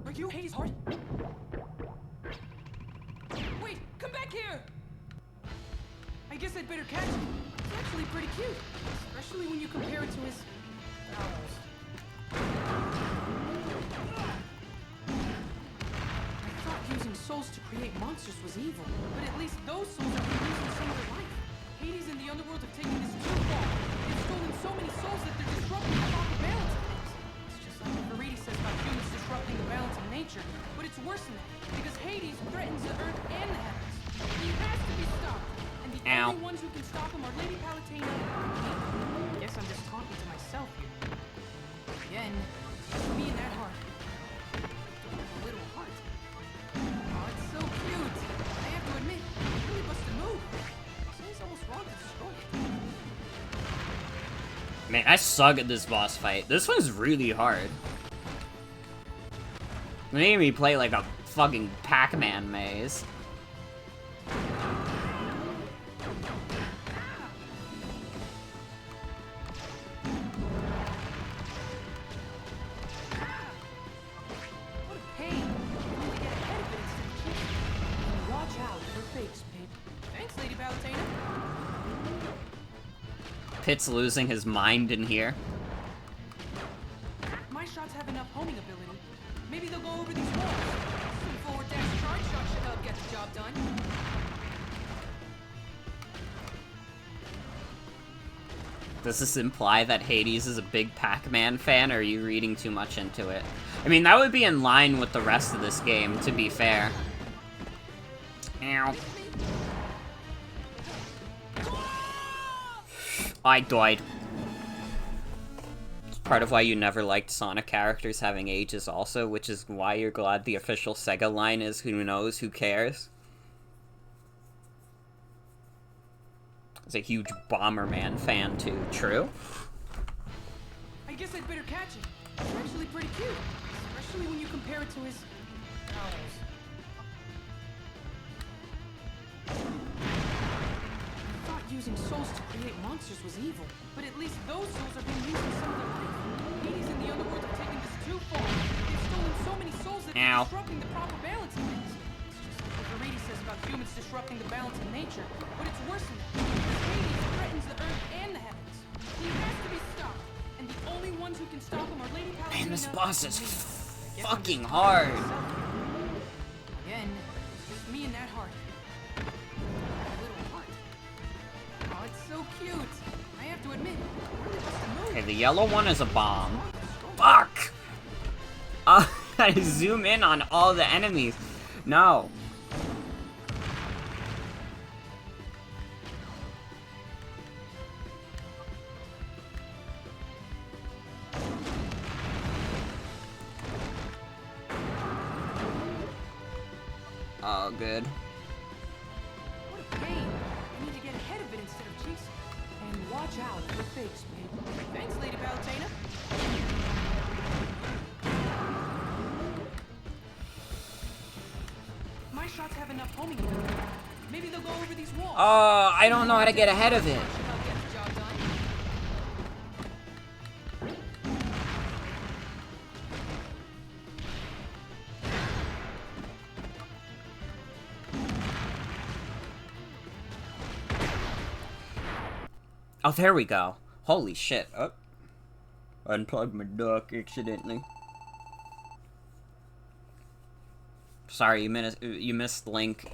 are you Hades' heart? Wait, come back here! I guess I'd better catch him. It's actually pretty cute, especially when you compare it to his owls. I thought using souls to create monsters was evil, but at least those souls are being used in some other life. Hades and the underworld have taken this too far. They've stolen so many souls that they're disrupting the proper balance of things. It's just like what Viridi says about humans disrupting the balance of nature, but it's worse than that, because Hades threatens the earth and the heavens. He has to be stopped, and the Ow. only ones who can stop him are Lady Palutena. I guess I'm just talking to myself here. Again, just me and that heart. A little heart. Oh, it's so cute. I have to admit, it really busts a move. Seems almost wrong to destroy it. Man, I suck at this boss fight. This one's really hard. They made me play like a fucking Pac-Man maze. What a pain. You need to get ahead of it instead of chasing it. And watch out for fakes, babe. Thanks, Lady Palutena. Pit's losing his mind in here. My shots have enough homing ability. Maybe they'll go over these walls. Some forward dash charge shot should help get the job done. Does this imply that Hades is a big Pac-Man fan, or are you reading too much into it? I mean, that would be in line with the rest of this game, to be fair. Ow. I died. It's part of why you never liked Sonic characters having ages also, which is why you're glad the official Sega line is who knows, who cares. He's a huge Bomberman fan too, true? I guess I'd better catch it. It's actually pretty cute. Especially when you compare it to his owls. I thought using souls to create monsters was evil, but at least those souls are being used in some other life. Hades and the underworld have taken this too far. They've stolen so many souls that they're disrupting the proper balance of things. It's just like what Viridi says about humans disrupting the balance of nature, but it's worse than that. Hades threatens the earth and the heavens. He has to be stopped, and the only ones who can stop him are Lady Palutena. Man, this boss is and me. I guess I'm fucking just hard. talking to myself. Again, it's just me and that heart. A little heart. Oh, it's so cute. I have to admit, it really busts a move. Okay, the yellow one is a bomb. Fuck! I zoom in on all the enemies. No. Oh, good. What a pain. I need to get ahead of it instead of chasing. And watch out for fakes, babe. Thanks, Lady Palutena. My shots have enough homing ability. Maybe they'll go over these walls. Oh, I don't know how to get ahead of it. Should help get the job done. Oh, there we go. Holy shit. Oh. Unplugged my dock accidentally. Sorry, you missed Link.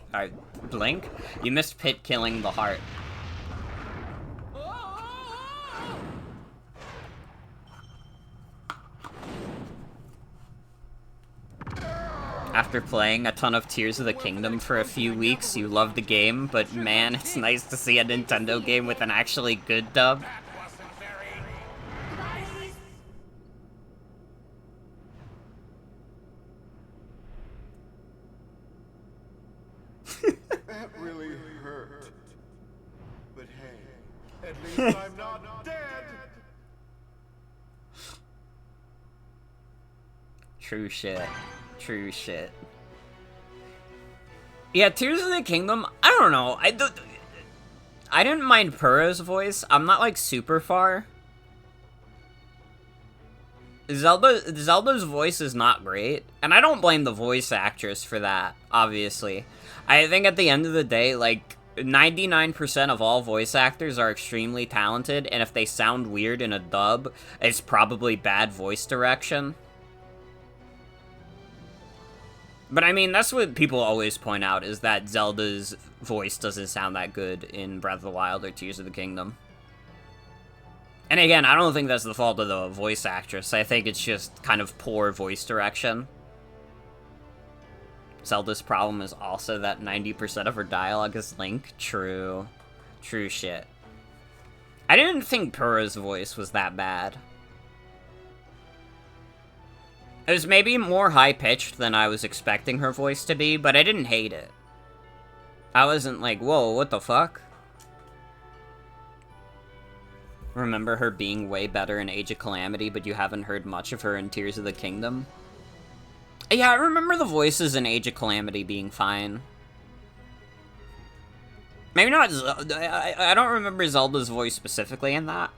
Blink? You missed Pit killing the heart. After playing a ton of Tears of the Kingdom for a few weeks, you love the game, but man, it's nice to see a Nintendo game with an actually good dub. That really hurt. But hey, at least I'm not dead. True shit. True shit. Yeah, Tears of the Kingdom, I don't know. I didn't mind Purah's voice. I'm not, like, super far. Zelda's voice is not great, and I don't blame the voice actress for that, obviously. I think at the end of the day, like, 99% of all voice actors are extremely talented, and if they sound weird in a dub, it's probably bad voice direction. But I mean, that's what people always point out, is that Zelda's voice doesn't sound that good in Breath of the Wild or Tears of the Kingdom. And again, I don't think that's the fault of the voice actress. I think it's just kind of poor voice direction. Zelda's problem is also that 90% of her dialogue is Link. True. True shit. I didn't think Purah's voice was that bad. It was maybe more high-pitched than I was expecting her voice to be, but I didn't hate it. I wasn't like, whoa, what the fuck? Remember her being way better in Age of Calamity, but you haven't heard much of her in Tears of the Kingdom? Yeah, I remember the voices in Age of Calamity being fine. Maybe not, I don't remember Zelda's voice specifically in that.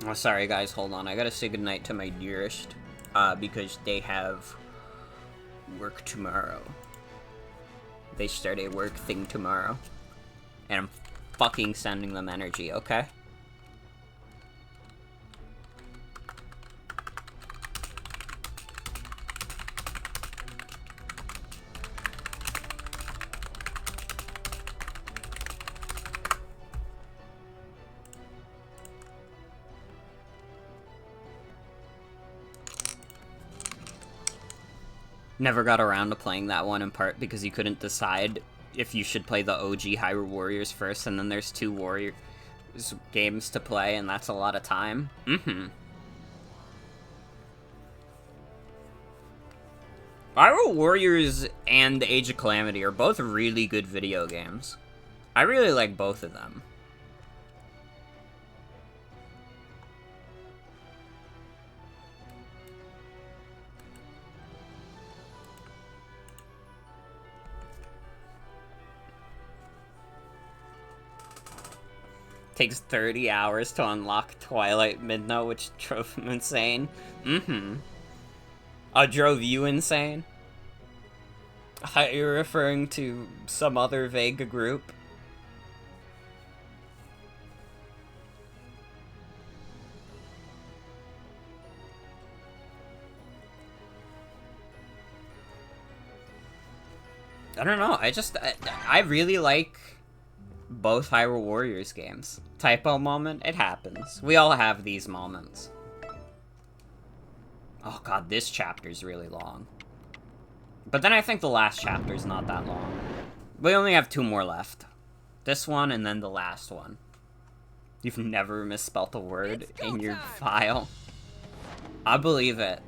Oh, sorry guys, hold on. I gotta say goodnight to my dearest, because they have work tomorrow. They start a work thing tomorrow. And I'm fucking sending them energy, okay? Never got around to playing that one in part because you couldn't decide if you should play the OG Hyrule Warriors first, and then there's 2 Warriors games to play, and that's a lot of time. Hyrule Warriors and Age of Calamity are both really good video games. I really like both of them. Takes 30 hours to unlock Twilight Midnight, which drove him insane. Drove you insane? You're referring to some other vague group? I don't know, I really like both Hyrule Warriors games. Typo moment? It happens. We all have these moments. Oh god, this chapter's really long. But then I think the last chapter's not that long. We only have 2 more left. This one and then the last one. You've never misspelt a word in your file. I believe it.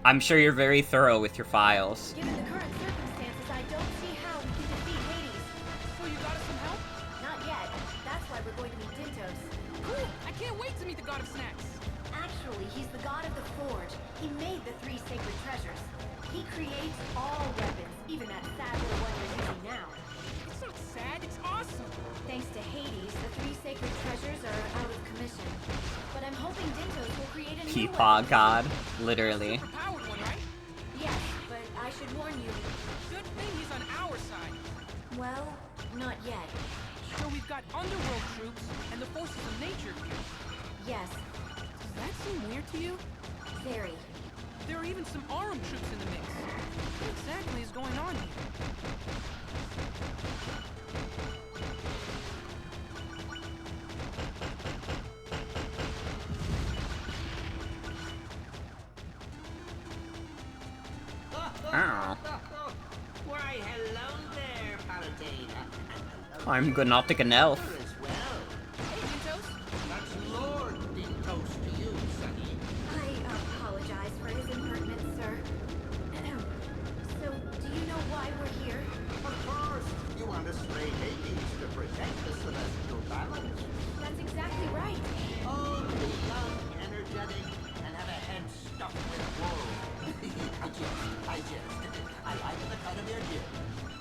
I'm sure you're very thorough with your files. Given the current circumstances, I don't see how we can defeat Hades. So you got us some help? Not yet. That's why we're going to meet Dintos. Cool! I can't wait to meet the god of snacks. Actually, Actually, he's the god of the forge. He made the 3 sacred treasures. He creates all weapons, even that sad little one you're using now. It's not sad, it's awesome. Thanks to Hades, the 3 sacred treasures are out of commission. But I'm hoping Dintos will create a new Peepaw weapon. god, literally. Superpowered one, right? Yes, but I should warn you. Good thing he's on our side. Well, not yet. So we've got underworld troops and the forces of nature here. Yes, Does that seem weird to you? very. There are even some Arum troops in the mix. What exactly is going on here? Oh. Why, hello there, Paladina. I'm Gnoptic and Elf. As well. Hey, Dintos. That's Lord Dintos to you, Sonny. I apologize for his impertinence, sir. So, do you know why we're here? Of course, you want to slay Hades to protect the celestial balance. That's exactly right. Oh, to be young, energetic, and have a head stuffed with wool. I jest. I like the cut of your jib.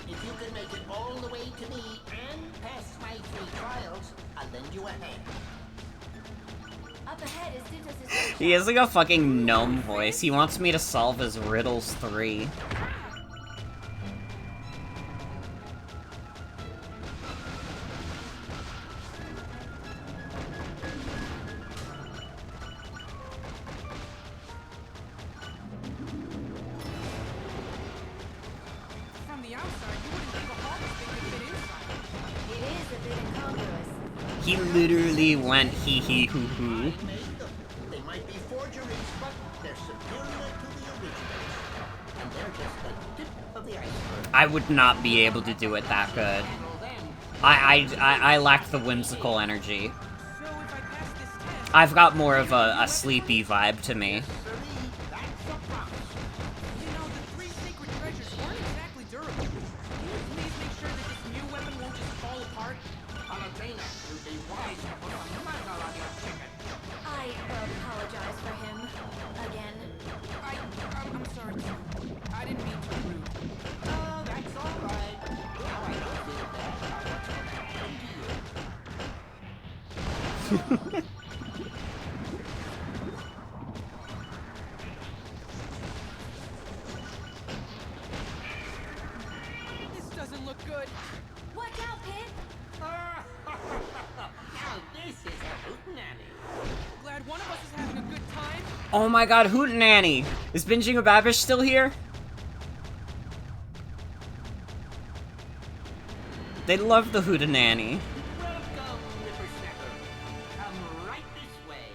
If you can make it all the way to me and pass my 3 trials, I'll lend you a hand. Up ahead is Dintos' He has like a fucking gnome voice. He wants me to solve his riddles 3. From the outside, you wouldn't think a hall this big could fit inside. It is a bit incongruous. He literally went hee hee hoo hoo. I made them. They might be forgeries, but they're superior to the originals. And they're just the tip of the iceberg. I would not be able to do it that good. Handle them. I lack the whimsical energy. So if I pass this test, I've got more of a sleepy vibe to me. Siree, that's a promise. you know, the 3 sacred treasures weren't exactly durable. Can you please make sure that this new weapon won't just fall apart? Paladina, you'd be wise to put a muzzle on your chicken. I apologize for him. Again. I'm sorry, too. I didn't mean to be rude. Oh, that's all right. Now I don't feel bad about what's going to happen to you. This doesn't look good. Watch out, Pit! Now this is a hootenanny. Glad one of us is having a good time. Oh my god, Hootenanny! Is Binging a Babish still here? They love the Hootenanny. Welcome, whippersnapper. Come right this way.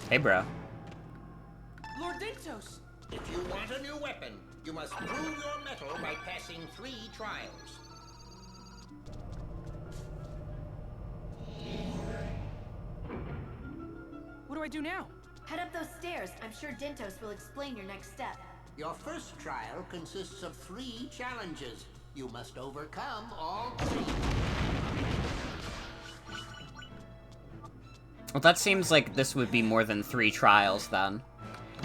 Hey, bro. Lord Dintos! If you want a new weapon, you must prove your mettle by passing 3 trials. What do I do now? Head up those stairs. I'm sure Dintos will explain your next step. Your first trial consists of 3 challenges. You must overcome all 3. Well, that seems like this would be more than 3 trials, then.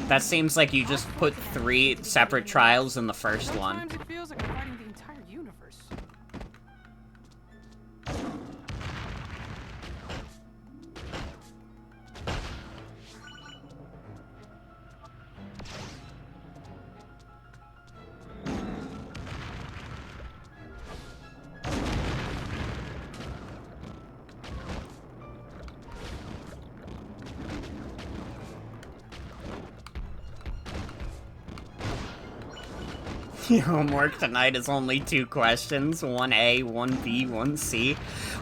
That seems like you just put 3 separate trials in the first one. Sometimes it feels like I'm fighting the entire universe. Your homework tonight is only 2 questions. 1A, 1B, 1C.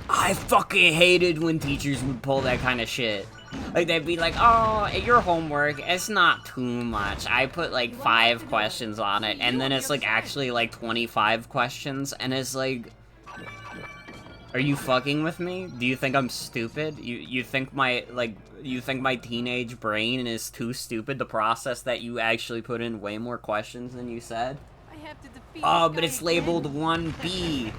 I fucking hated when teachers would pull that kind of shit. Like, they'd be like, oh, your homework, it's not too much. I put, like, 5 questions on it, and then it's, like, actually, like, 25 questions, and it's like... Are you fucking with me? Do you think I'm stupid? You think my teenage brain is too stupid to process that you actually put in way more questions than you said? I have to defeat Oh, this but guy it's again? labeled 1B.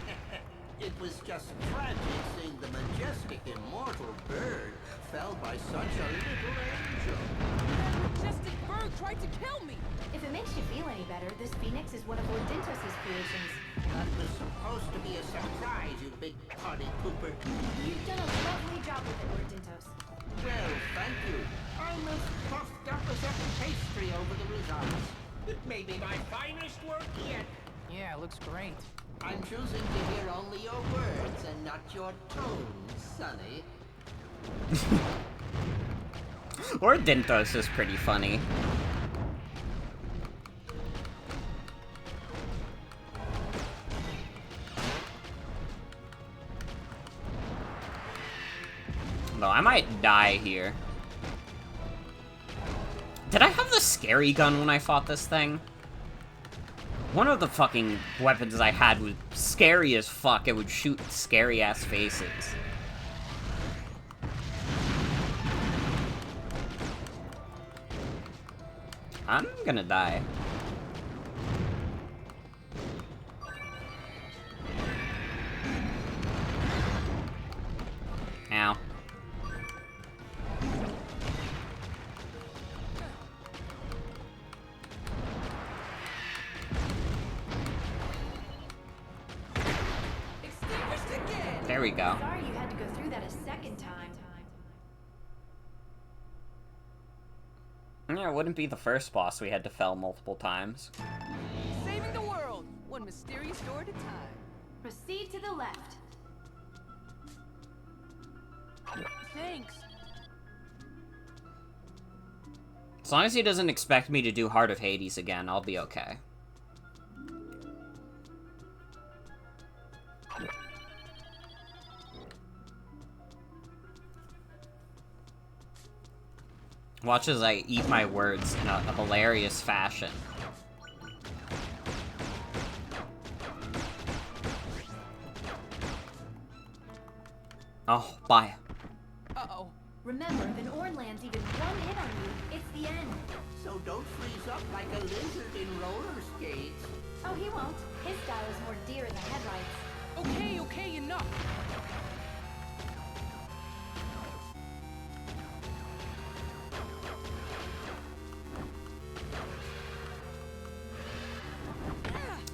It was just tragic seeing the majestic, immortal bird fell by such a little angel. That majestic bird tried to kill me! If it makes you feel any better, this phoenix is one of Lord Dintos's creations. That was supposed to be a surprise, you big party pooper. You've done a lovely job with it, Lord Dintos. Well, thank you. I'm as puffed up as a pastry over the results. It may be my finest work yet. Yeah, it looks great. I'm choosing to hear only your words and not your tones, Sonny. Lord Dintos is pretty funny. No, I might die here. Did I have the scary gun when I fought this thing? One of the fucking weapons I had was scary as fuck. It would shoot scary-ass faces. I'm gonna die. Ow. Extinguished again! There we go. Sorry you had to go through that a second time. Yeah, it wouldn't be the first boss we had to fell multiple times. Saving the world, one mysterious door at a time. Proceed to the left. Thanks. As long as he doesn't expect me to do Heart of Hades again, I'll be okay. Watch as I eat my words in a hilarious fashion. Oh, bye. Uh-oh. Remember, if an Orn lands even one hit on you, it's the end. So don't freeze up like a lizard in roller skates. Oh, he won't. His style is more deer in the headlights. Okay, enough.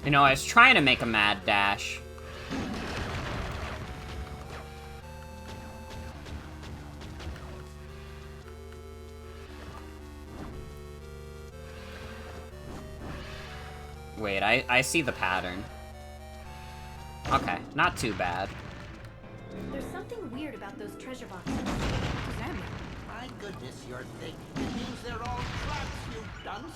You know, I was trying to make a mad dash. Wait, I see the pattern. Okay, not too bad. There's something weird about those treasure boxes. What does that mean? My goodness, you're thick. It means they're all traps, you dunce.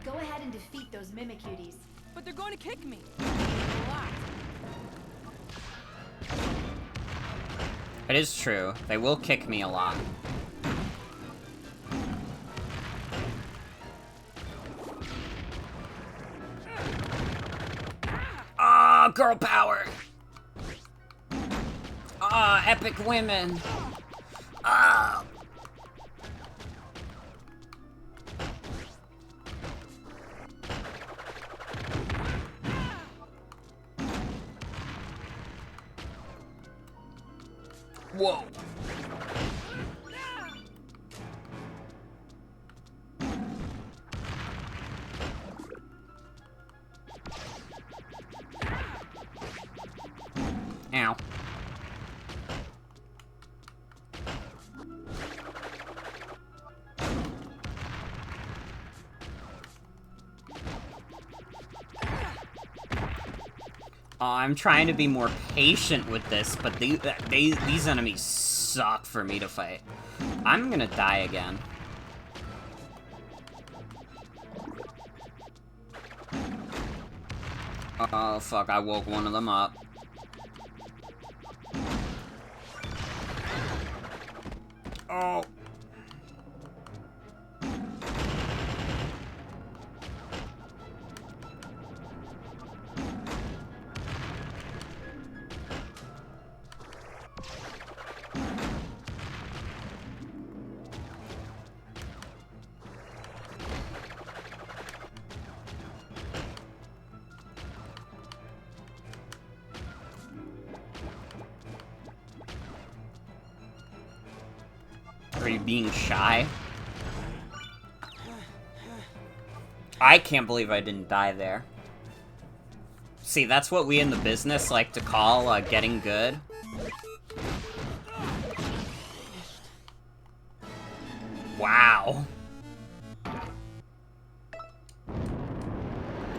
Go ahead and defeat those Mimicuties. But they're going to kick me. A lot. It is true. They will kick me a lot. Ah, girl power! Ah, epic women! Ah! Whoa. Ow. I'm trying to be more patient with this, but these enemies suck for me to fight. I'm gonna die again. Oh fuck, I woke one of them up. Oh, Are you being shy? I can't believe I didn't die there. See, that's what we in the business like to call getting good. Wow.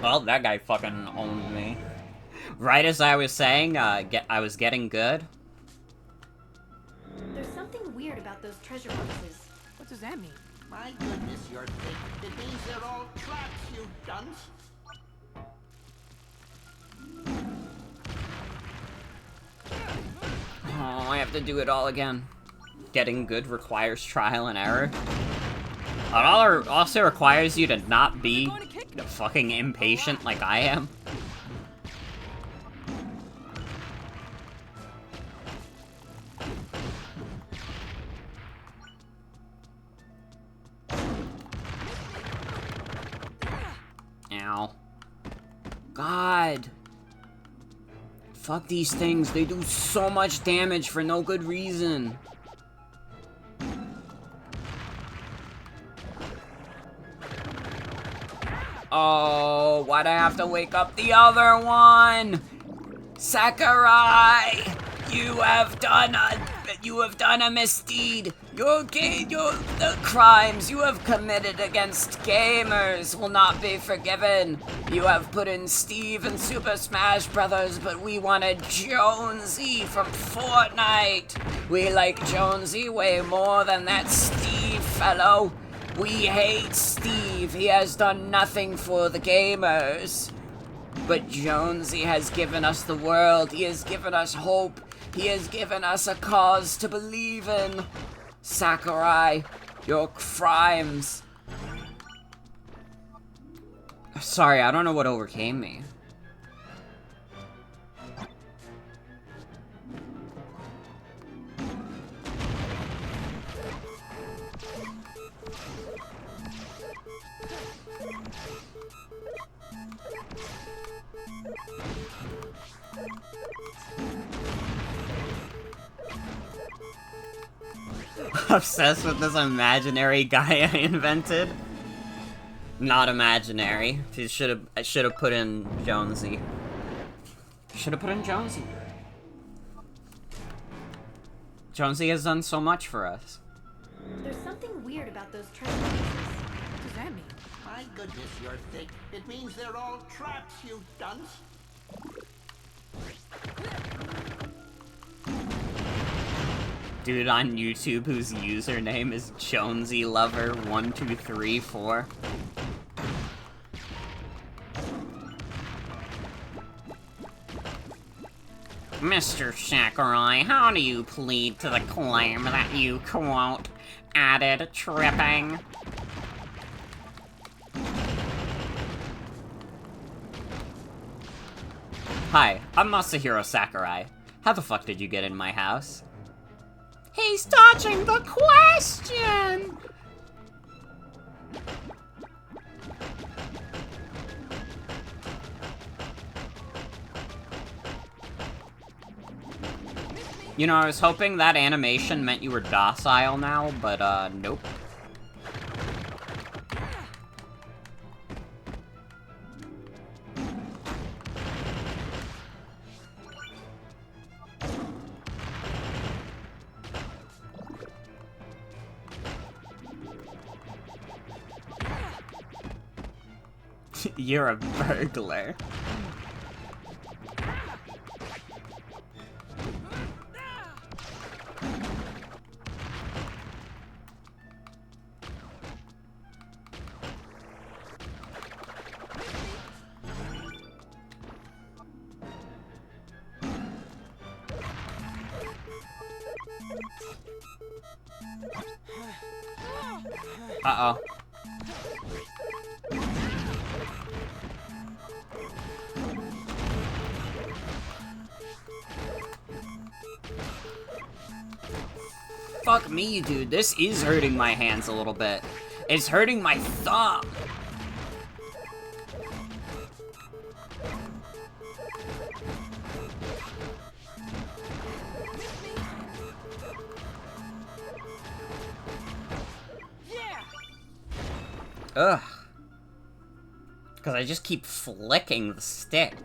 Well, that guy fucking owned me. Right as I was saying, I was getting good. There's something weird about those treasure boxes. What does that mean? My goodness, you're thick. It means they're all traps, you dunce. Oh, I have to do it all again. Getting good requires trial and error. It also requires you to not be fucking impatient like I am. Ow. God. Fuck these things, they do so much damage for no good reason. Oh, why'd I have to wake up the other one? Sakurai! You have done a misdeed. The crimes you have committed against gamers will not be forgiven. You have put in Steve in Super Smash Brothers, but we wanted Jonesy from Fortnite. We like Jonesy way more than that Steve fellow. We hate Steve. He has done nothing for the gamers. But Jonesy has given us the world. He has given us hope. He has given us a cause to believe in. Sakurai, your crimes. Sorry, I don't know what overcame me. Obsessed with this imaginary guy I invented. Not imaginary. I should have put in Jonesy. Should have put in Jonesy. Jonesy has done so much for us. There's something weird about those treasure boxes. What does that mean? My goodness, you're thick. It means they're all traps, you dunce. Dude on YouTube whose username is JonesyLover1234. Mr. Sakurai, how do you plead to the claim that you, quote, added tripping? Hi, I'm Masahiro Sakurai. How the fuck did you get in my house? He's dodging the question! You know, I was hoping that animation meant you were docile now, but, nope. You're a burglar. Uh-oh. Fuck me, dude. This is hurting my hands a little bit. It's hurting my thumb. Ugh. Because I just keep flicking the stick.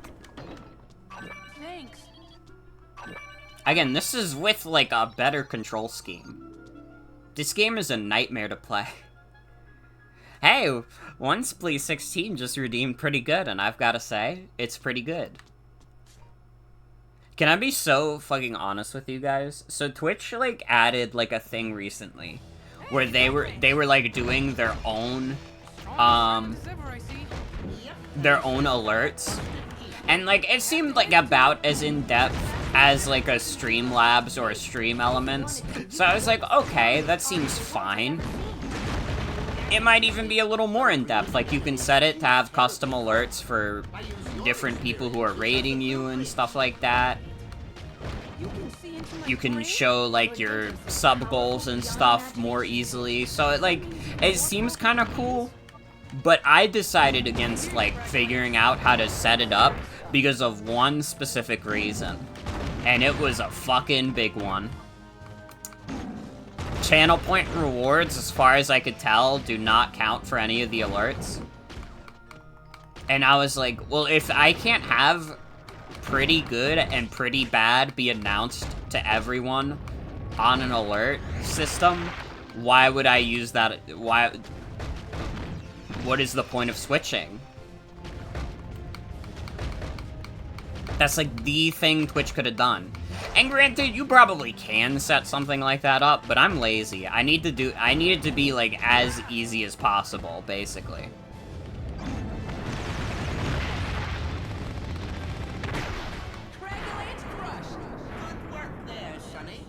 Thanks. Again, this is with, like, a better control scheme. This game is a nightmare to play. Hey, Once Please 16 just redeemed pretty good, and I've gotta say, it's pretty good. Can I be so fucking honest with you guys? So Twitch, like, added, like, a thing recently where they were like, doing their own, alerts. And, like, it seemed, like, about as in-depth as, like, a Streamlabs or a Stream Elements. So I was like, okay, that seems fine. It might even be a little more in-depth. Like, you can set it to have custom alerts for different people who are raiding you and stuff like that. You can show, like, your sub goals and stuff more easily. So, it seems kind of cool. But I decided against, like, figuring out how to set it up because of one specific reason. And it was a fucking big one. Channel point rewards, as far as I could tell, do not count for any of the alerts. And I was like, well, if I can't have pretty good and pretty bad be announced to everyone on an alert system, why would I use that? What is the point of switching? That's, like, the thing Twitch could have done. And granted, you probably can set something like that up, but I'm lazy. I need it to be, like, as easy as possible, basically. Good work there, Sonny.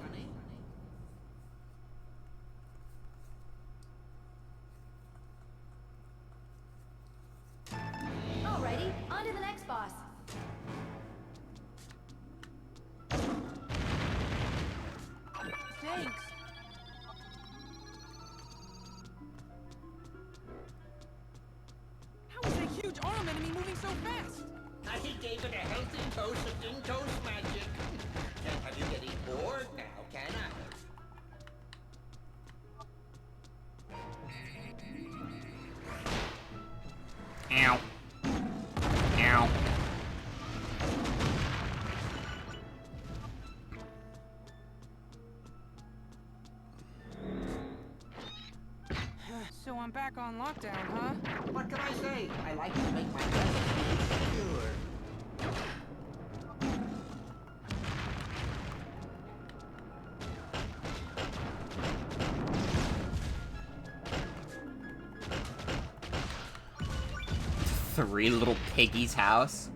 Alrighty, on to the next boss. Thanks. How is a huge arm enemy moving so fast? I gave it a healthy dose of Dinko's magic. Can't have you getting bored now, can I? Ow. Ow. So I'm back on lockdown, huh? What can I say? I like to make my presence secure. Three Little Piggies house.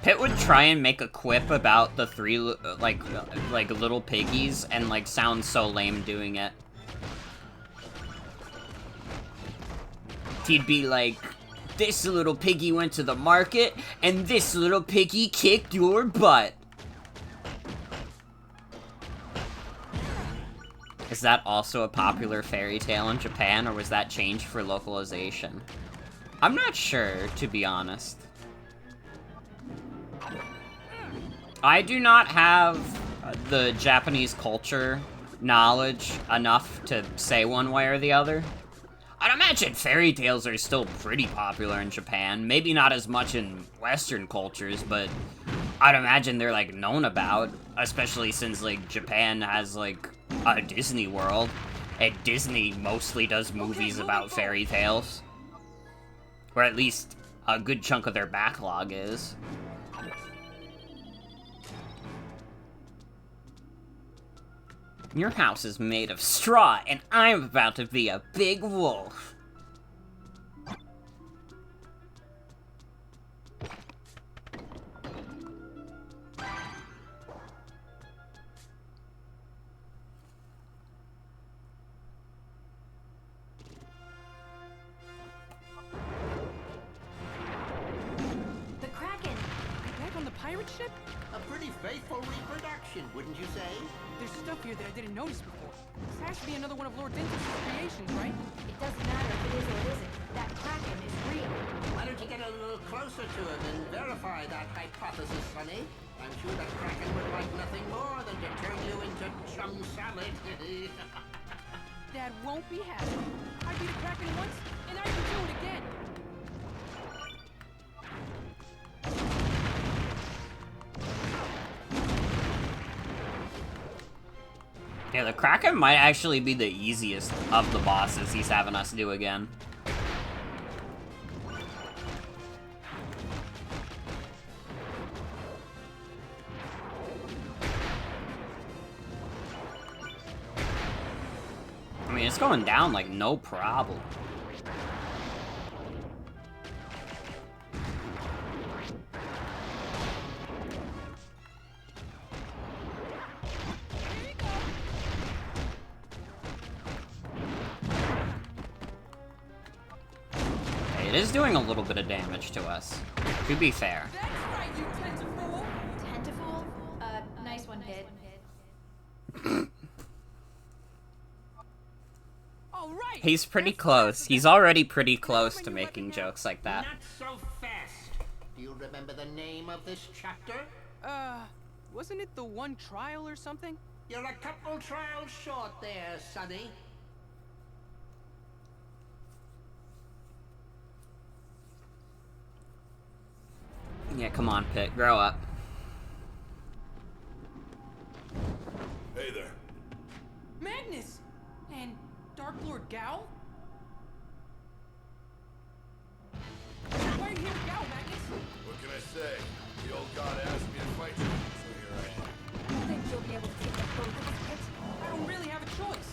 Pitt would try and make a quip about the three, like little piggies and, like, sound so lame doing it. He'd be like, this little piggy went to the market, and this little piggy kicked your butt. Is that also a popular fairy tale in Japan, or was that changed for localization? I'm not sure, to be honest. I do not have the Japanese culture knowledge enough to say one way or the other. I'd imagine fairy tales are still pretty popular in Japan. Maybe not as much in Western cultures, but I'd imagine they're, like, known about. Especially since, like, Japan has, like, a Disney World. And Disney mostly does movies about fairy tales. Or at least a good chunk of their backlog is. Your house is made of straw, and I'm about to be a big wolf. The Kraken! Back on the pirate ship? A pretty faithful reproduction, wouldn't you say? There's stuff here that I didn't notice before. This has to be another one of Lord Dentus's creations, right? It doesn't matter if it is or it isn't. That Kraken is real. Why don't you get a little closer to him and verify that hypothesis, Sonny? I'm sure that Kraken would like nothing more than to turn you into chum salad. That won't be happening. I beat a Kraken once, and I can do it again. Yeah, the Kraken might actually be the easiest of the bosses he's having us do again. I mean, it's going down like no problem. It is doing a little bit of damage to us, to be fair. That's right, you tentafool! Tentafool? Nice one, Pit. All right. He's pretty close. He's already pretty close to making jokes like that. Not so fast. Do you remember the name of this chapter? Wasn't it the one trial or something? You're a couple trials short there, Sonny. Yeah, come on, Pit. Grow up. Hey there. Magnus! And Dark Lord Gao? Why are you here with Gao, Magnus? What can I say? The old god asked me to fight you, so here I am. You think you'll be able to take the both of us, Pit? I don't really have a choice.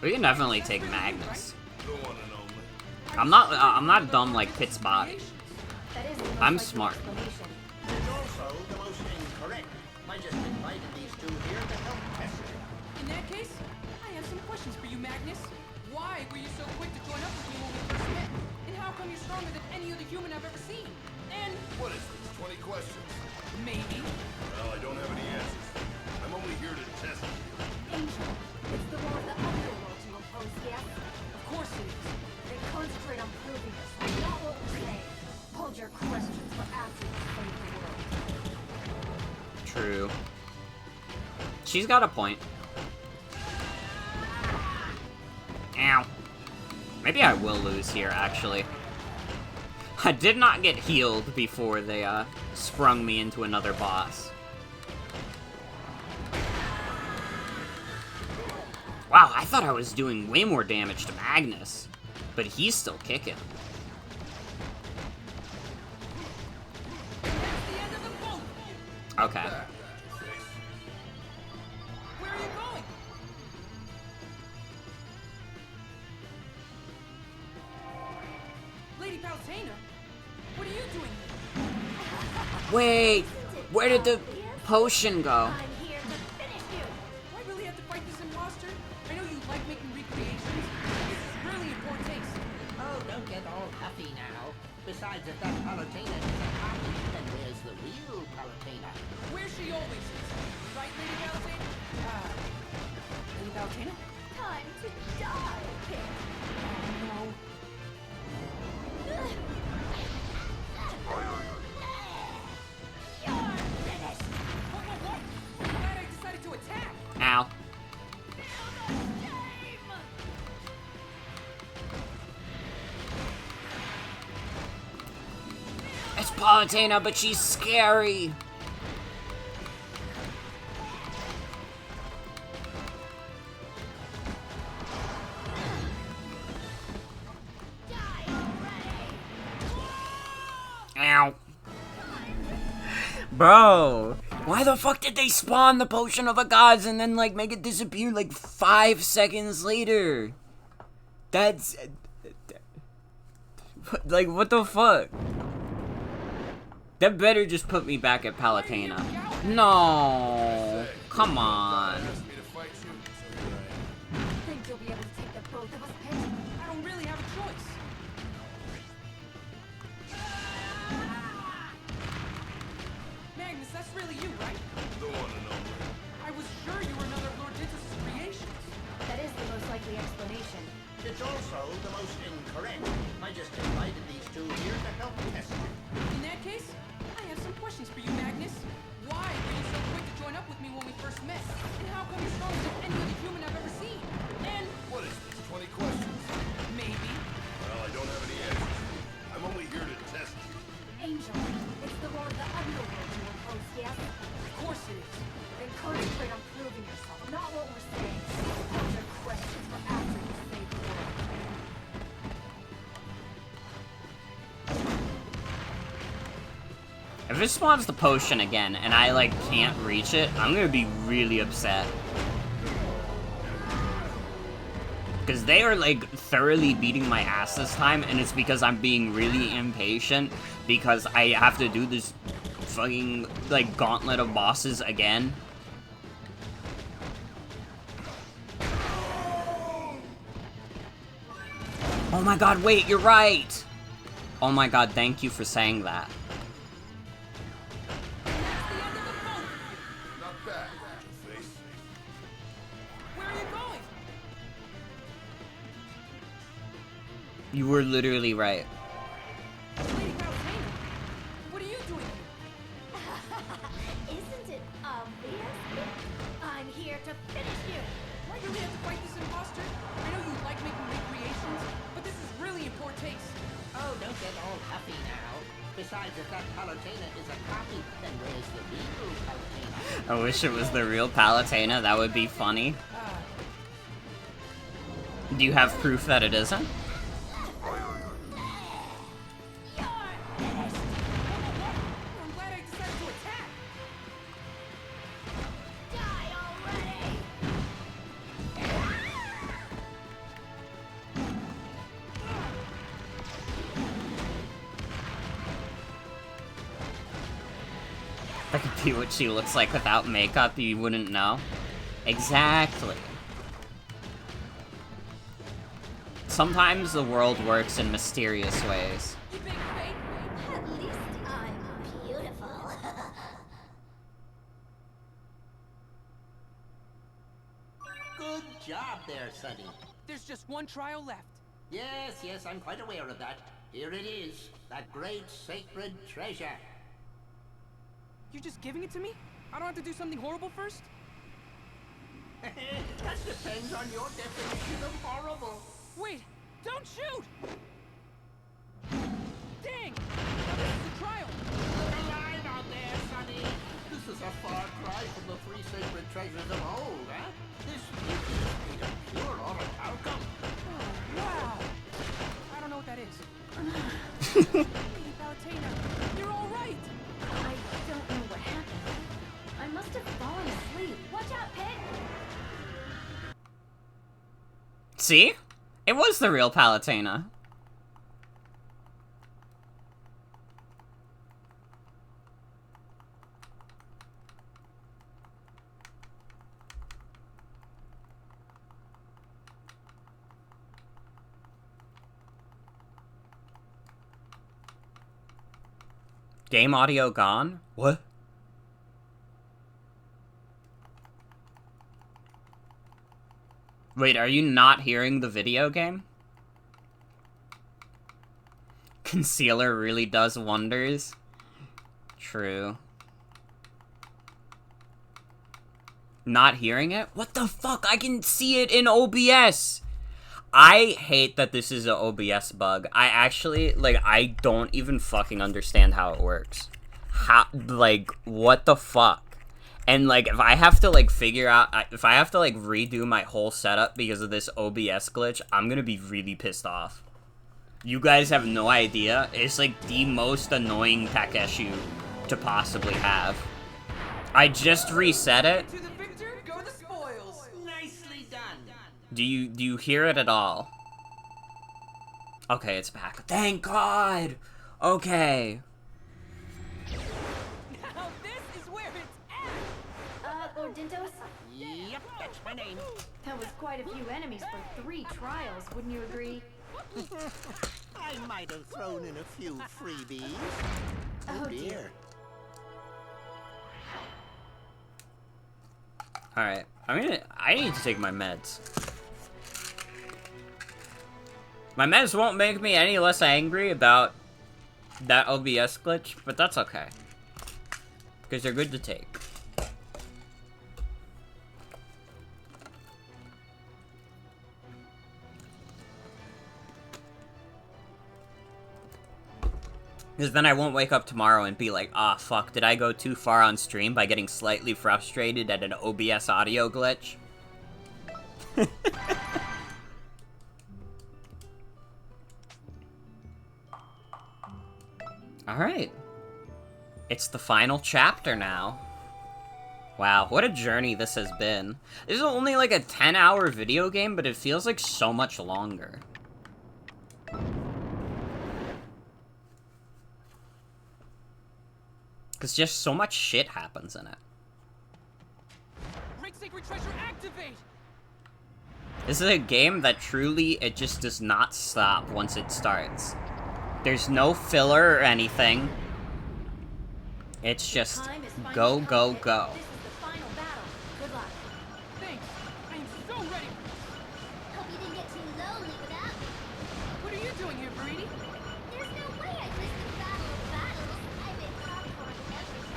We can definitely take Magnus. The one and only. I'm not dumb like Pit's body. That is the most I'm likely smart. explanation. It's also the most incorrect. I just invited these two here to help test it. In that case, I have some questions for you, Magnus. Why were you so quick to join up with me when we first met? And how come you're stronger than any other human I've ever seen? And What is this, 20 questions? maybe Well, I don't have any answers. I'm only here to test you. Angel, it's the law of the underworld you oppose, yes? of course it is. Then concentrate on proving this, not what we're saying. Hold your questions for after you save the world. True. She's got a point. Ow. Maybe I will lose here, actually. I did not get healed before they, sprung me into another boss. Wow, I thought I was doing way more damage to Magnus. But he's still kicking. And that's the end of the boat. Okay. Where are you going? Lady Palutena, what are you doing here? Wait! Where did the potion go? I'm here to finish you. Do I really have to fight this imposter? I know you like making recreations. This is really in poor taste. Oh, don't get all huffy now. Besides, if that Palutena is a copy, then where's the real Palutena? Where she always is. Right, Lady Palutena? Lady Palutena? Time to die, Pit. No. You're finished. What? I'm glad I decided to attack. Ow. It's Palutena, but she's scary. Ow. Bro, why the fuck did they spawn the Potion of the Gods and then, like, make it disappear, like, 5 seconds later? That's... Like, what the fuck? That better just put me back at Palutena. No. Come on. Asked me to fight you, so here I am. Think you'll be able to take the both of us, Pit? I don't really have a choice. really you, right? The one and only. I was sure you were another of Lord Dintus' creations. That is the most likely explanation. It's also the most incorrect. I just invited these two here to help test you. In that case, I have some questions for you, Magnus. Why were you so quick to join up with me when we first met? And how come you're stronger than any other human I've ever seen? And What is this, 20 questions? maybe. Well, I don't have any answers. I'm only here to test you. Angel, it's the Lord of the Underworld you oppose, yes? Of course it is. Then concentrate on proving yourself, not what we're saying. Those are questions for after you save the world. If it spawns the potion again and I, like, can't reach it, I'm gonna be really upset. Because they are, like, thoroughly beating my ass this time, and it's because I'm being really impatient, because I have to do this fucking, like, gauntlet of bosses again. Oh my god, wait, you're right! Oh my god, thank you for saying that. Not bad, face. Where are you going? You were literally right. Lady Palutena, what are you doing here? Isn't it obvious? I'm here to finish you. Why do we have to fight this imposter? I know you like making recreations, but this is really in poor taste. Oh, don't get all huffy now. Besides, if that Palutena is a copy, then where's the real Palutena? I wish it was the real Palutena, that would be funny. Do you have proof that it isn't? I'm glad I decided to attack. Die already! That could be what she looks like without makeup, you wouldn't know. Exactly. Sometimes the world works in mysterious ways. You big fake. At least I'm beautiful. Good job there, Sonny. There's just one trial left. Yes, yes, I'm quite aware of that. Here it is, that great sacred treasure. You're just giving it to me? I don't have to do something horrible first? That depends on your definition of horrible. Wait! Don't shoot! Dang! Now this is a trial. Look alive out there, Sonny. This is a far cry from the three sacred treasures of old, huh? This is made of pure orichalcum. Oh, wow! I don't know what that is. Lady Palutena, you're all right! I don't know what happened. I must have fallen asleep. Watch out, Pit! See? It was the real Palutena. Game audio gone? What? Wait, are you not hearing the video game? Concealer really does wonders. True. Not hearing it? What the fuck? I can see it in OBS! I hate that this is an OBS bug. I actually, like, I don't even fucking understand how it works. How, like, what the fuck? And, like, if I have to, like, figure out, if I have to, like, redo my whole setup because of this OBS glitch, I'm gonna be really pissed off. You guys have no idea. It's, like, the most annoying tech issue to possibly have. I just reset it. To the victor, go the spoils! Nicely done. Do you hear it at all? Okay, it's back. Thank God! Okay. Now this is where it's at! Lord Dintos? Yep, that's my name. That was quite a few enemies for 3 trials, wouldn't you agree? I might have thrown in a few freebies. Oh dear. Alright, I need to take my meds. My meds won't make me any less angry about that OBS glitch, but that's okay. Because they're good to take. Because then I won't wake up tomorrow and be like, ah, fuck, did I go too far on stream by getting slightly frustrated at an OBS audio glitch? Alright. It's the final chapter now. Wow, what a journey this has been. This is only like a 10-hour video game, but it feels like so much longer. Because just so much shit happens in it. Great sacred treasure, activate! This is a game that truly, it just does not stop once it starts. There's no filler or anything. It's just go, go, go. This is the final battle. Good luck. Thanks. I am so ready. Hope you didn't get too lonely without me. What are you doing here, Greedy? There's no way I'd risk the battle of battles. I've been popcorn and everything.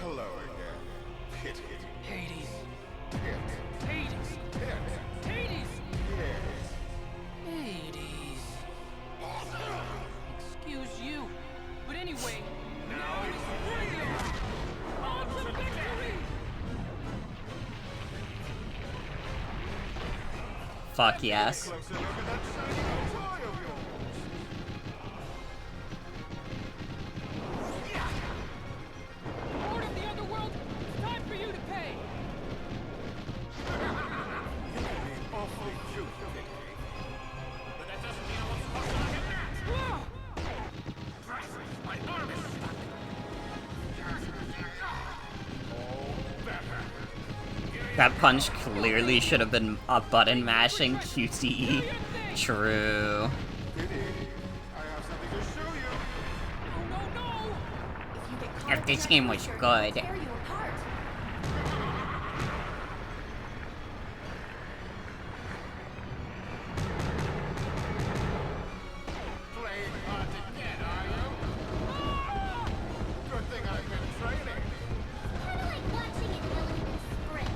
Hello again. Hit it. Hades. Hit. Hades. Hit. Hades. Yes. Hades. Excuse you. But anyway, now it's real. On to victory! Fuck yes. Closer look at that shiny new toy of yours. Lord of the Underworld, it's time for you to pay. You can be awfully cute, Vicky. But that doesn't mean I won't fuck like a gnat. Whoa! My arm is stuck. Oh, better. That punch clearly should have been a button mashing QTE. True. Pity. I have something to show you. Oh, no, no! If you get caught If up this in game that was creature, good. it'll tear you apart. Playing hard to get, are you? Good thing I've been training. Kinda like watching an elephant sprint.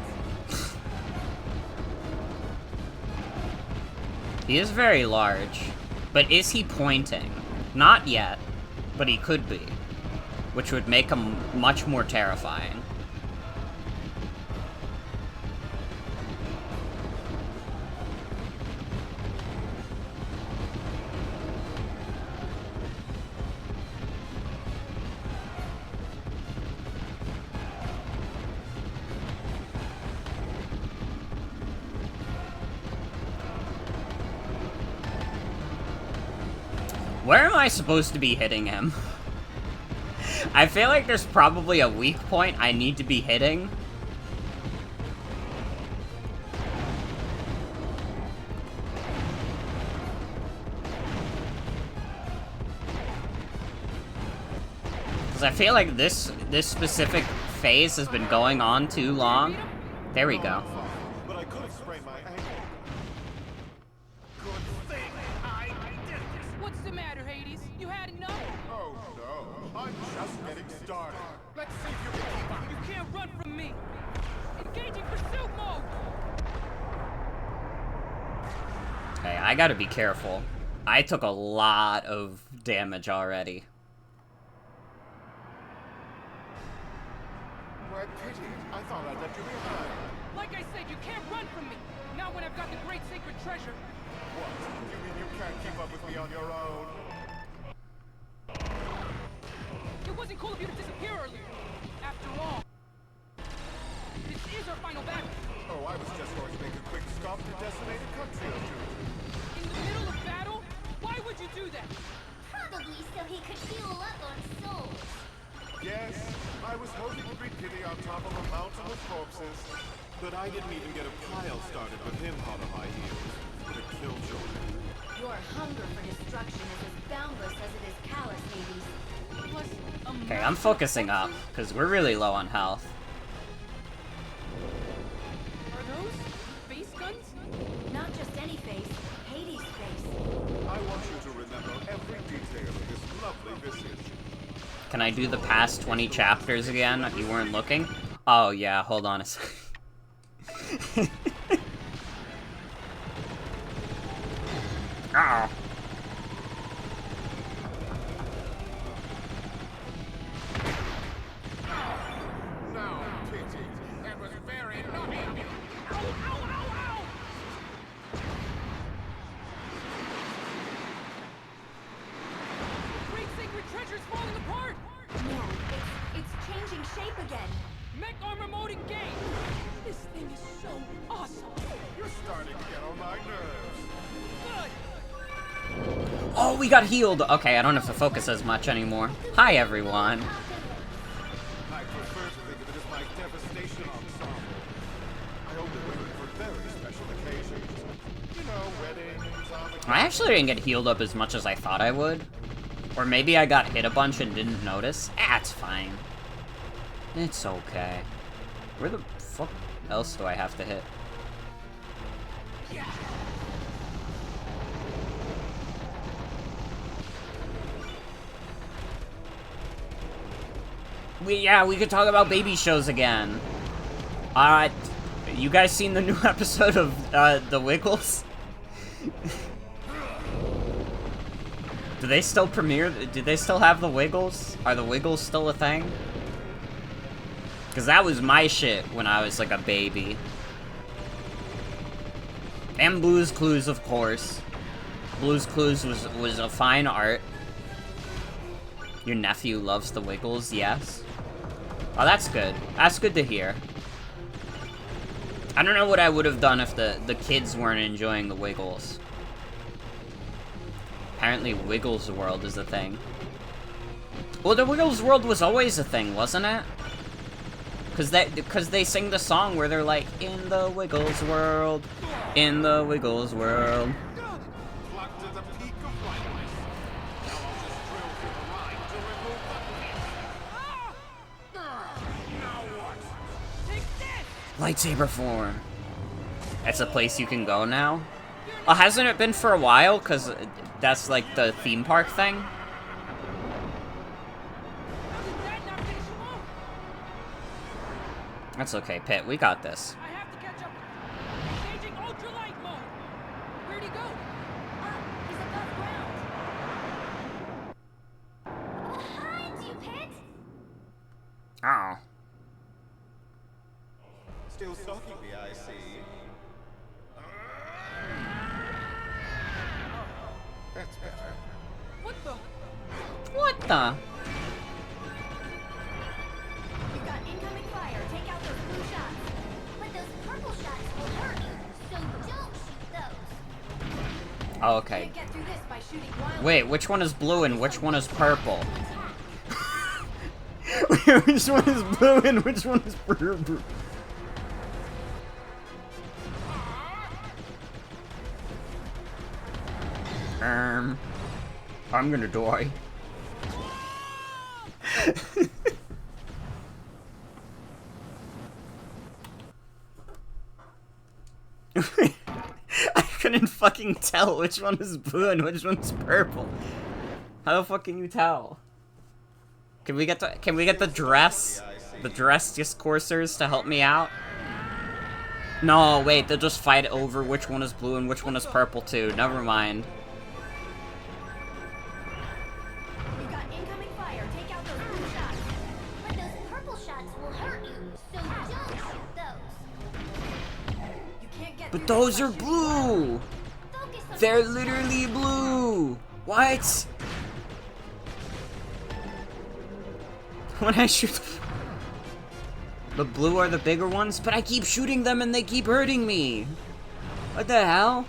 He is very large. But is he pointing? Not yet. But he could be. Which would make him much more terrifying. Where am I supposed to be hitting him? I feel like there's probably a weak point I need to be hitting. Because I feel like this specific phase has been going on too long. There we go. But I could have sprained my ankle. Good thing I did this. What's the matter, Hades? You had enough? Oh no, I'm just getting started. Let's see if you can keep up. You can't run from me. Engaging pursuit mode. Okay, I gotta be careful. I took a lot of damage already. Why, pity. I thought I'd left you behind. Like I said, you can't run from me. Now when I've got the great sacred treasure. What? You mean you can't keep up with me on your own? It wasn't cool of you to disappear earlier. After all, this is our final battle. Oh, I was just going to make a quick stop to decimate a country or two. In the middle of battle? Why would you do that? Probably so he could fuel up on souls. Yes, I was hoping to greet Pity on top of a mountain of corpses. But I didn't even get a pile started with him on my heels. What a killjoy. Your hunger for destruction is as boundless because of this callus, Hades. Plus, Okay, I'm focusing up, because we're really low on health. Are those face guns? Not just any face, Hades' face. I want you to remember every detail of this lovely visage. Can I do the past 20 chapters again? You weren't looking? Oh yeah, hold on a second. Oh. No pity. That was very naughty of you. Great sacred treasure's falling apart! No, it's changing shape again. Mech armor mode engaged! This thing is so awesome! You're starting to get on my nerves. Good! Oh, we got healed! Okay, I don't have to focus as much anymore. Hi, everyone. I prefer to think of it as my devastation ensemble. I only wear it for very special occasions. You know, weddings, I actually didn't get healed up as much as I thought I would. Or maybe I got hit a bunch and didn't notice. Ah, it's fine. It's okay. Where the fuck else do I have to hit? We could talk about baby shows again. You guys seen the new episode of The Wiggles? Do they still premiere? Do they still have The Wiggles? Are The Wiggles still a thing? Because that was my shit when I was like a baby. And Blue's Clues, of course. Blue's Clues was a fine art. Your nephew loves The Wiggles, yes. Oh, that's good. That's good to hear. I don't know what I would have done if the kids weren't enjoying The Wiggles. Apparently Wiggles World is a thing. Well, the Wiggles World was always a thing, wasn't it? Because they sing the song where they're like, in the Wiggles World, in the Wiggles World. Plucked at the peak of brightness. Now I'll just drill through the line to remove the pit. Now what? Take this! Lightsaber form. That's a place you can go now? Oh, hasn't it been for a while? Because that's like the theme park thing? How did that not finish him off? That's okay, Pit. We got this. I have to catch up. Engaging ultralight mode. Where'd he go? He's above ground. Behind you, Pit! Oh. Still stalking me, I see. That's better. What the? What the? You've got incoming fire. Take out those blue shots. But those purple shots will hurt you, so don't shoot those. Oh, okay. Can't get through this by shooting wildly. Wait, which one is blue and which one is purple? Which one is blue and which one is purple? I'm gonna die. I couldn't fucking tell which one is blue and which one's purple. How the fuck can you tell? Can we get the dress discoursers to help me out? No, wait, they'll just fight over which one is blue and which one is purple too. Never mind. You've got incoming fire. Take out those blue shots. But those purple shots will hurt you, so don't shoot those. You can't get But through those this are by shooting blue! Focus on They're literally blue! What? When I shoot... The blue are the bigger ones, but I keep shooting them and they keep hurting me! What the hell?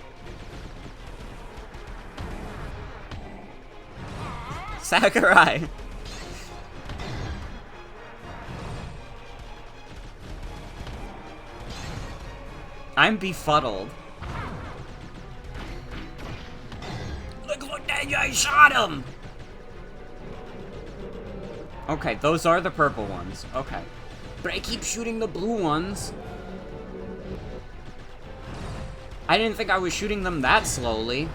Sakurai! I'm befuddled. Look, that guy shot him! Okay, those are the purple ones. Okay. But I keep shooting the blue ones. I didn't think I was shooting them that slowly.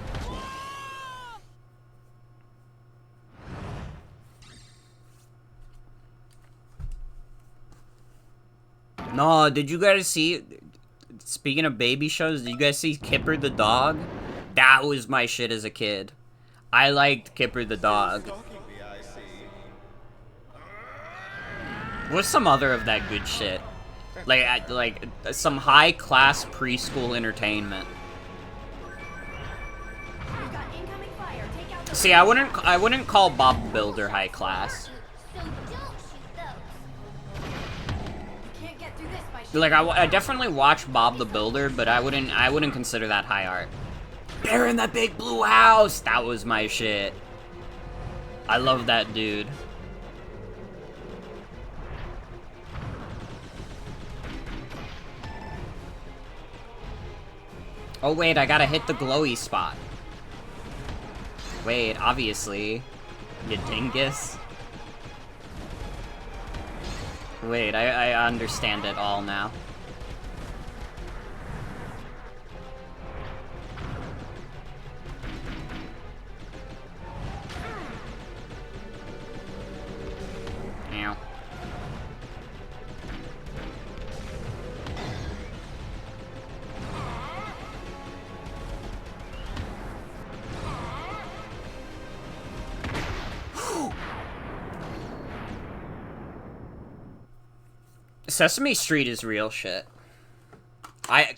No, did you guys see... Speaking of baby shows, did you guys see Kipper the dog? That was my shit as a kid. I liked Kipper the dog. What's some other of that good shit? Like some high-class preschool entertainment. See, I wouldn't call Bob the Builder high class. So don't shoot those. Can't get through this by Like I definitely watched Bob the Builder, but I wouldn't consider that high art. They're in the big blue house. That was my shit. I love that dude. Oh wait, I gotta hit the glowy spot. Wait, obviously. You dingus. Wait, I understand it all now. Ow. Sesame Street is real shit. I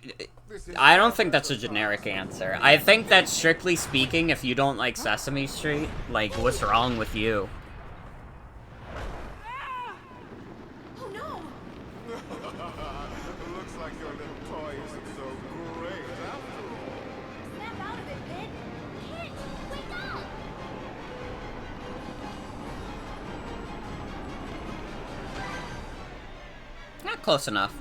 don't think that's a generic answer. I think that strictly speaking, if you don't like Sesame Street, like, what's wrong with you? Oh no! Looks like your little toy isn't so great after all. Snap out of it, Bit! Kit, wake up! Not close enough.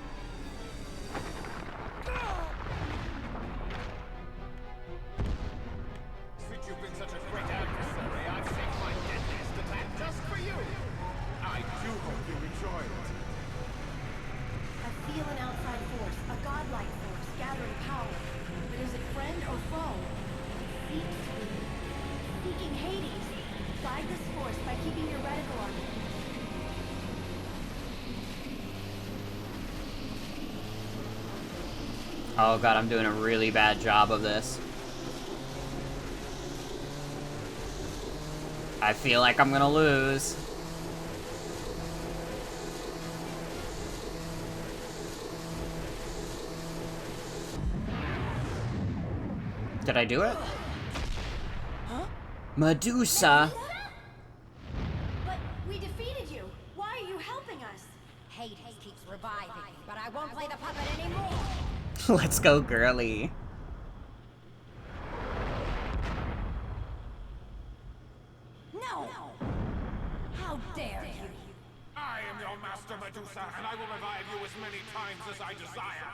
Since you've been such a great adversary, I've saved my deadliest attack just for you. I do hope you enjoy it. I feel an outside force, a godlike force, gathering power. But is it friend or foe? It seems to be. Seeking Hades. Guide this force by keeping your reticle on it. Oh god, I'm doing a really bad job of this. I feel like I'm gonna lose. Did I do it? Huh? Medusa! But we defeated you. Why are you helping us? Hades keeps reviving, but I won't play the puppet anymore. Let's go, girly. No! How dare you? I am your master, Medusa, and I will revive you as many times as I desire.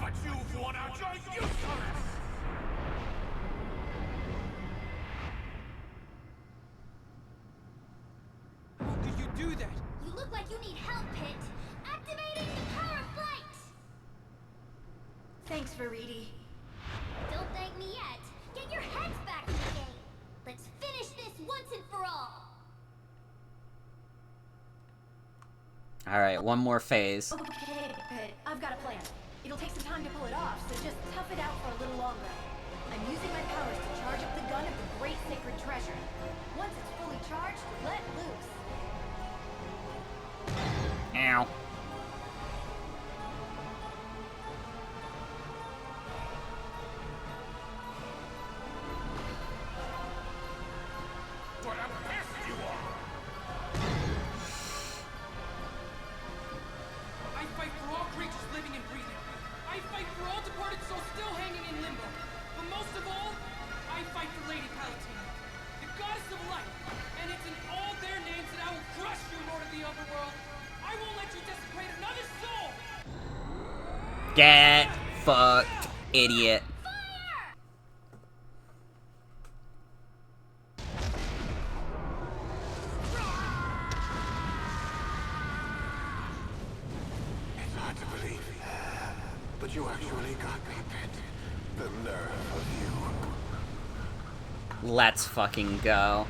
But you've worn out your usefulness! How could you do that? You look like you need help, Pit. Activating the power of flight! Thanks, Veridi. Don't thank me yet. Get your heads back in the game. Let's finish this once and for all. Alright, one more phase. Okay, Pit. I've got a plan. It'll take some time to pull it off, so just tough it out for a little longer. I'm using my powers to charge up the gun of the great sacred treasure. Once it's fully charged, let loose. Ow. What a pest you are! I fight for all creatures living and breathing. I fight for all departed souls still hanging in limbo. But most of all, I fight for Lady Palatine, the goddess of light. And it's in all their names that I will crush you, Lord of the Underworld. I won't let you desecrate another soul! Get fucked, idiot. But you actually got me, Pit. The nerve of you. Let's fucking go.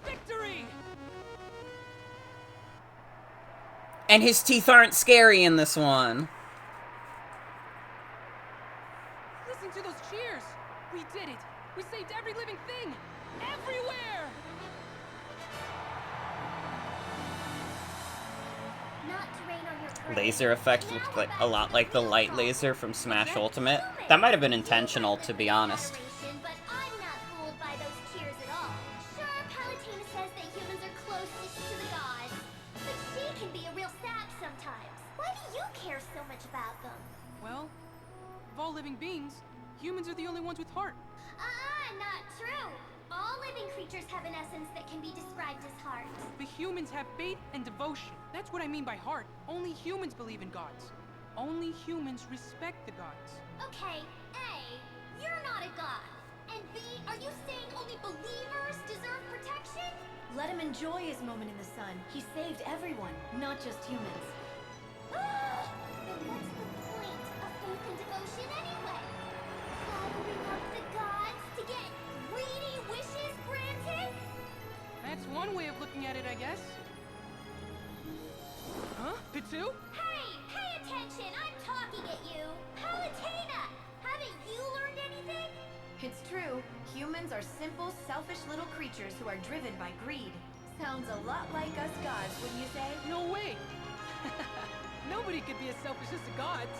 Victory! And his teeth aren't scary in this one. Listen to those cheers! We did it! We saved every living thing! Everywhere! Not to rain on your parade. Laser effect looked like, a lot like the light laser from Smash Ultimate. That might have been intentional, to be honest. But I'm not fooled by those cheers at all. Sure, Palutena says that humans are closest to the gods, but she can be a real sap sometimes. Why do you care so much about them? Well, of all living beings, humans are the only ones with heart. Not true. All living creatures have an essence that can be described as heart. The humans have faith and devotion. That's what I mean by heart. Only humans believe in gods. Only humans respect the gods. Okay, A, you're not a god. And B, are you saying only believers deserve protection? Let him enjoy his moment in the sun. He saved everyone, not just humans. Then what's the point of faith and devotion anyway? Following up the gods to get greedy wishes granted? That's one way of looking at it, I guess. Huh? Pitu? Hey, pay attention! I'm talking at you! Palutena! Haven't you learned anything? It's true. Humans are simple, selfish little creatures who are driven by greed. Sounds a lot like us gods, wouldn't you say? No way! Nobody could be as selfish as the gods.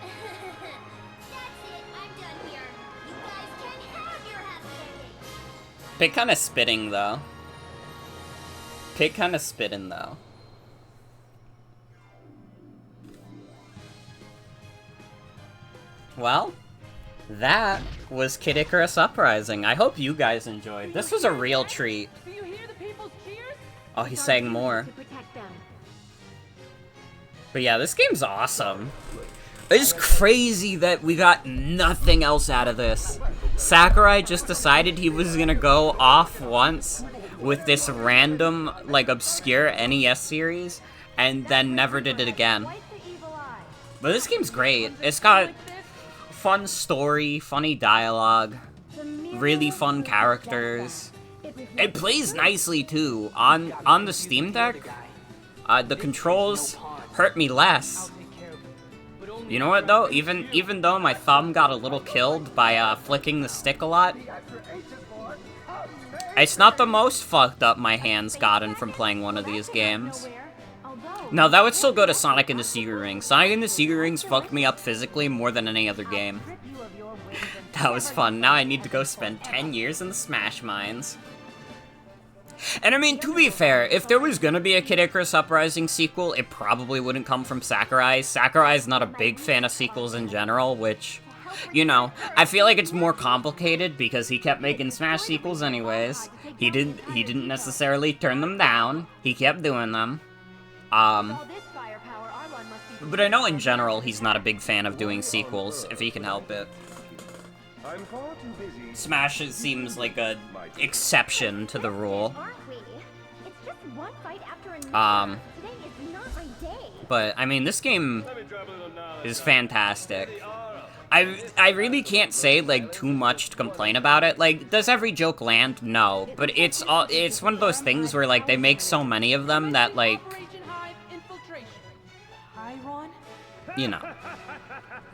That's it, I'm done here. You guys can have your happy ending. Pig kinda spitting, though. Pig kinda spitting, though. Well, that was Kid Icarus Uprising. I hope you guys enjoyed. This was a real treat. Do you hear the people's cheers? Oh, he's saying more. To protect them. But yeah, this game's awesome. It's crazy that we got nothing else out of this. Sakurai just decided he was gonna go off once with this random, like, obscure NES series, and then never did it again. But this game's great. It's got fun story, funny dialogue, really fun characters. It plays nicely too. On the Steam Deck, the controls hurt me less. You know what though? Even though my thumb got a little killed by flicking the stick a lot, it's not the most fucked up my hands gotten from playing one of these games. No, that would still go to Sonic and the Secret Rings. Sonic and the Secret Rings fucked me up physically more than any other game. That was fun. Now I need to go spend 10 years in the Smash Mines. And I mean, to be fair, if there was gonna be a Kid Icarus Uprising sequel, it probably wouldn't come from Sakurai. Sakurai's not a big fan of sequels in general, which, you know, I feel like it's more complicated because he kept making Smash sequels anyways. He didn't necessarily turn them down. He kept doing them. But I know in general he's not a big fan of doing sequels, if he can help it. Smash seems like a exception to the rule. But, I mean, this game is fantastic. I really can't say, like, too much to complain about it. Like, does every joke land? No. But it's one of those things where, like, they make so many of them that, like, you know.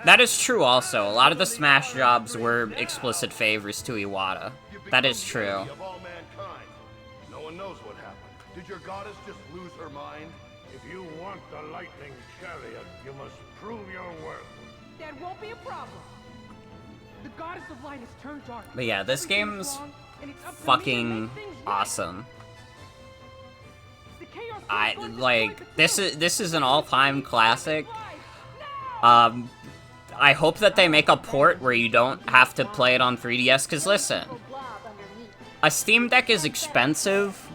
That is true also. A lot of the Smash jobs were explicit favors to Iwata. That is true. Of all mankind. No one knows what happened. Did your goddess just lose her mind? If you want the lightning chariot, you must prove your worth. That won't be a problem. The goddess of light has turned dark. But yeah, this game's fucking awesome. This is an all-time classic. I hope that they make a port where you don't have to play it on 3DS, because listen, a Steam Deck is expensive.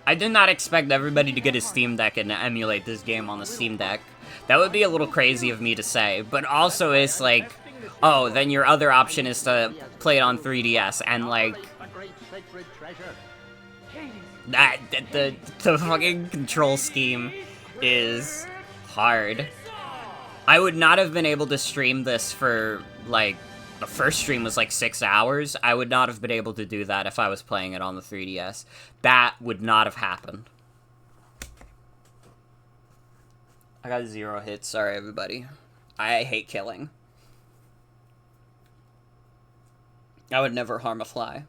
I did not expect everybody to get a Steam Deck and emulate this game on the Steam Deck. That would be a little crazy of me to say, but also it's like, oh, then your other option is to play it on 3DS, and like, the fucking control scheme is hard. I would not have been able to stream this for, like, the first stream was like 6 hours. I would not have been able to do that if I was playing it on the 3DS. That would not have happened. I got 0 hits, sorry everybody. I hate killing. I would never harm a fly.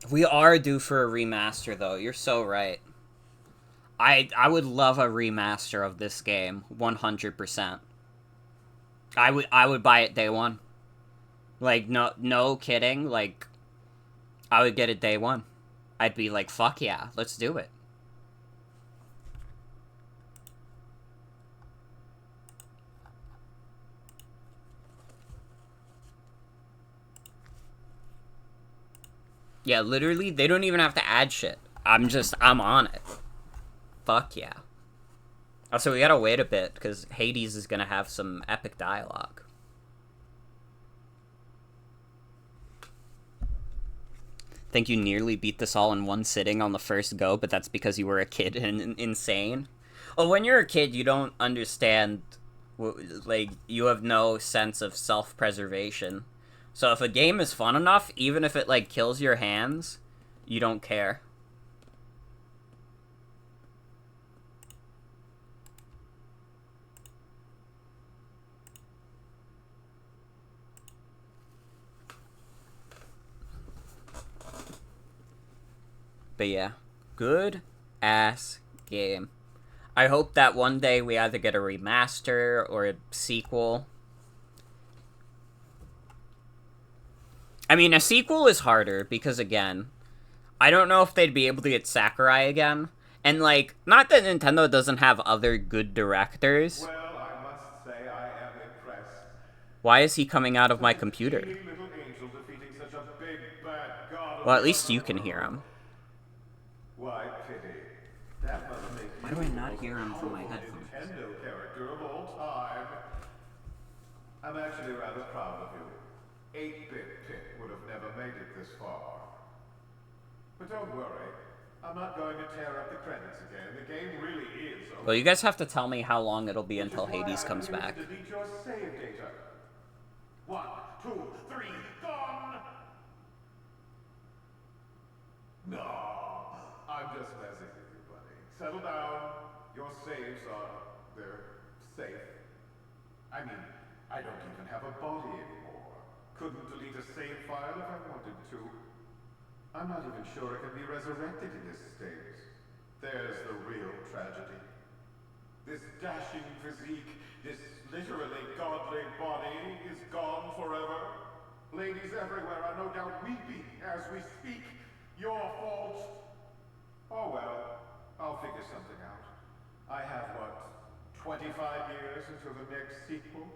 We are due for a remaster, though. You're so right. I would love a remaster of this game, 100%. I would buy it day one. Like, no kidding. Like, I would get it day one. I'd be like, fuck yeah, let's do it. Yeah, literally, they don't even have to add shit. I'm on it. Fuck yeah. Also, we gotta wait a bit, because Hades is gonna have some epic dialogue. Think you nearly beat this all in one sitting on the first go, but that's because you were a kid and insane? Well, when you're a kid, you don't understand, like, you have no sense of self-preservation. So if a game is fun enough, even if it, like, kills your hands, you don't care. But yeah, good-ass game. I hope that one day we either get a remaster or a sequel. I mean, a sequel is harder because, again, I don't know if they'd be able to get Sakurai again. And, like, not that Nintendo doesn't have other good directors. Well, I must say I am impressed. Why is he coming out of my computer? Little angel defeating such a big, bad god. Well, at least you can hear him. Why, pity. That must make Why do I not hear him from my headphones? Nintendo character of all time. I'm actually rather proud of you. 8-bit Pit would have never made it this far. But don't worry, I'm not going to tear up the credits again. The game really is over. Well, you guys have to tell me how long it'll be until Hades comes back. Delete your save data. 1, 2, 3, gone! No, I'm just messing with you, buddy. Settle down. Your saves they're safe. I mean, I don't even have a body anymore. Couldn't delete a save file if I wanted to. I'm not even sure it can be resurrected in this state. There's the real tragedy. This dashing physique, this literally godly body is gone forever. Ladies everywhere are no doubt weeping as we speak. Your fault. Oh well, I'll figure something out. I have, what, 25 years until the next sequel?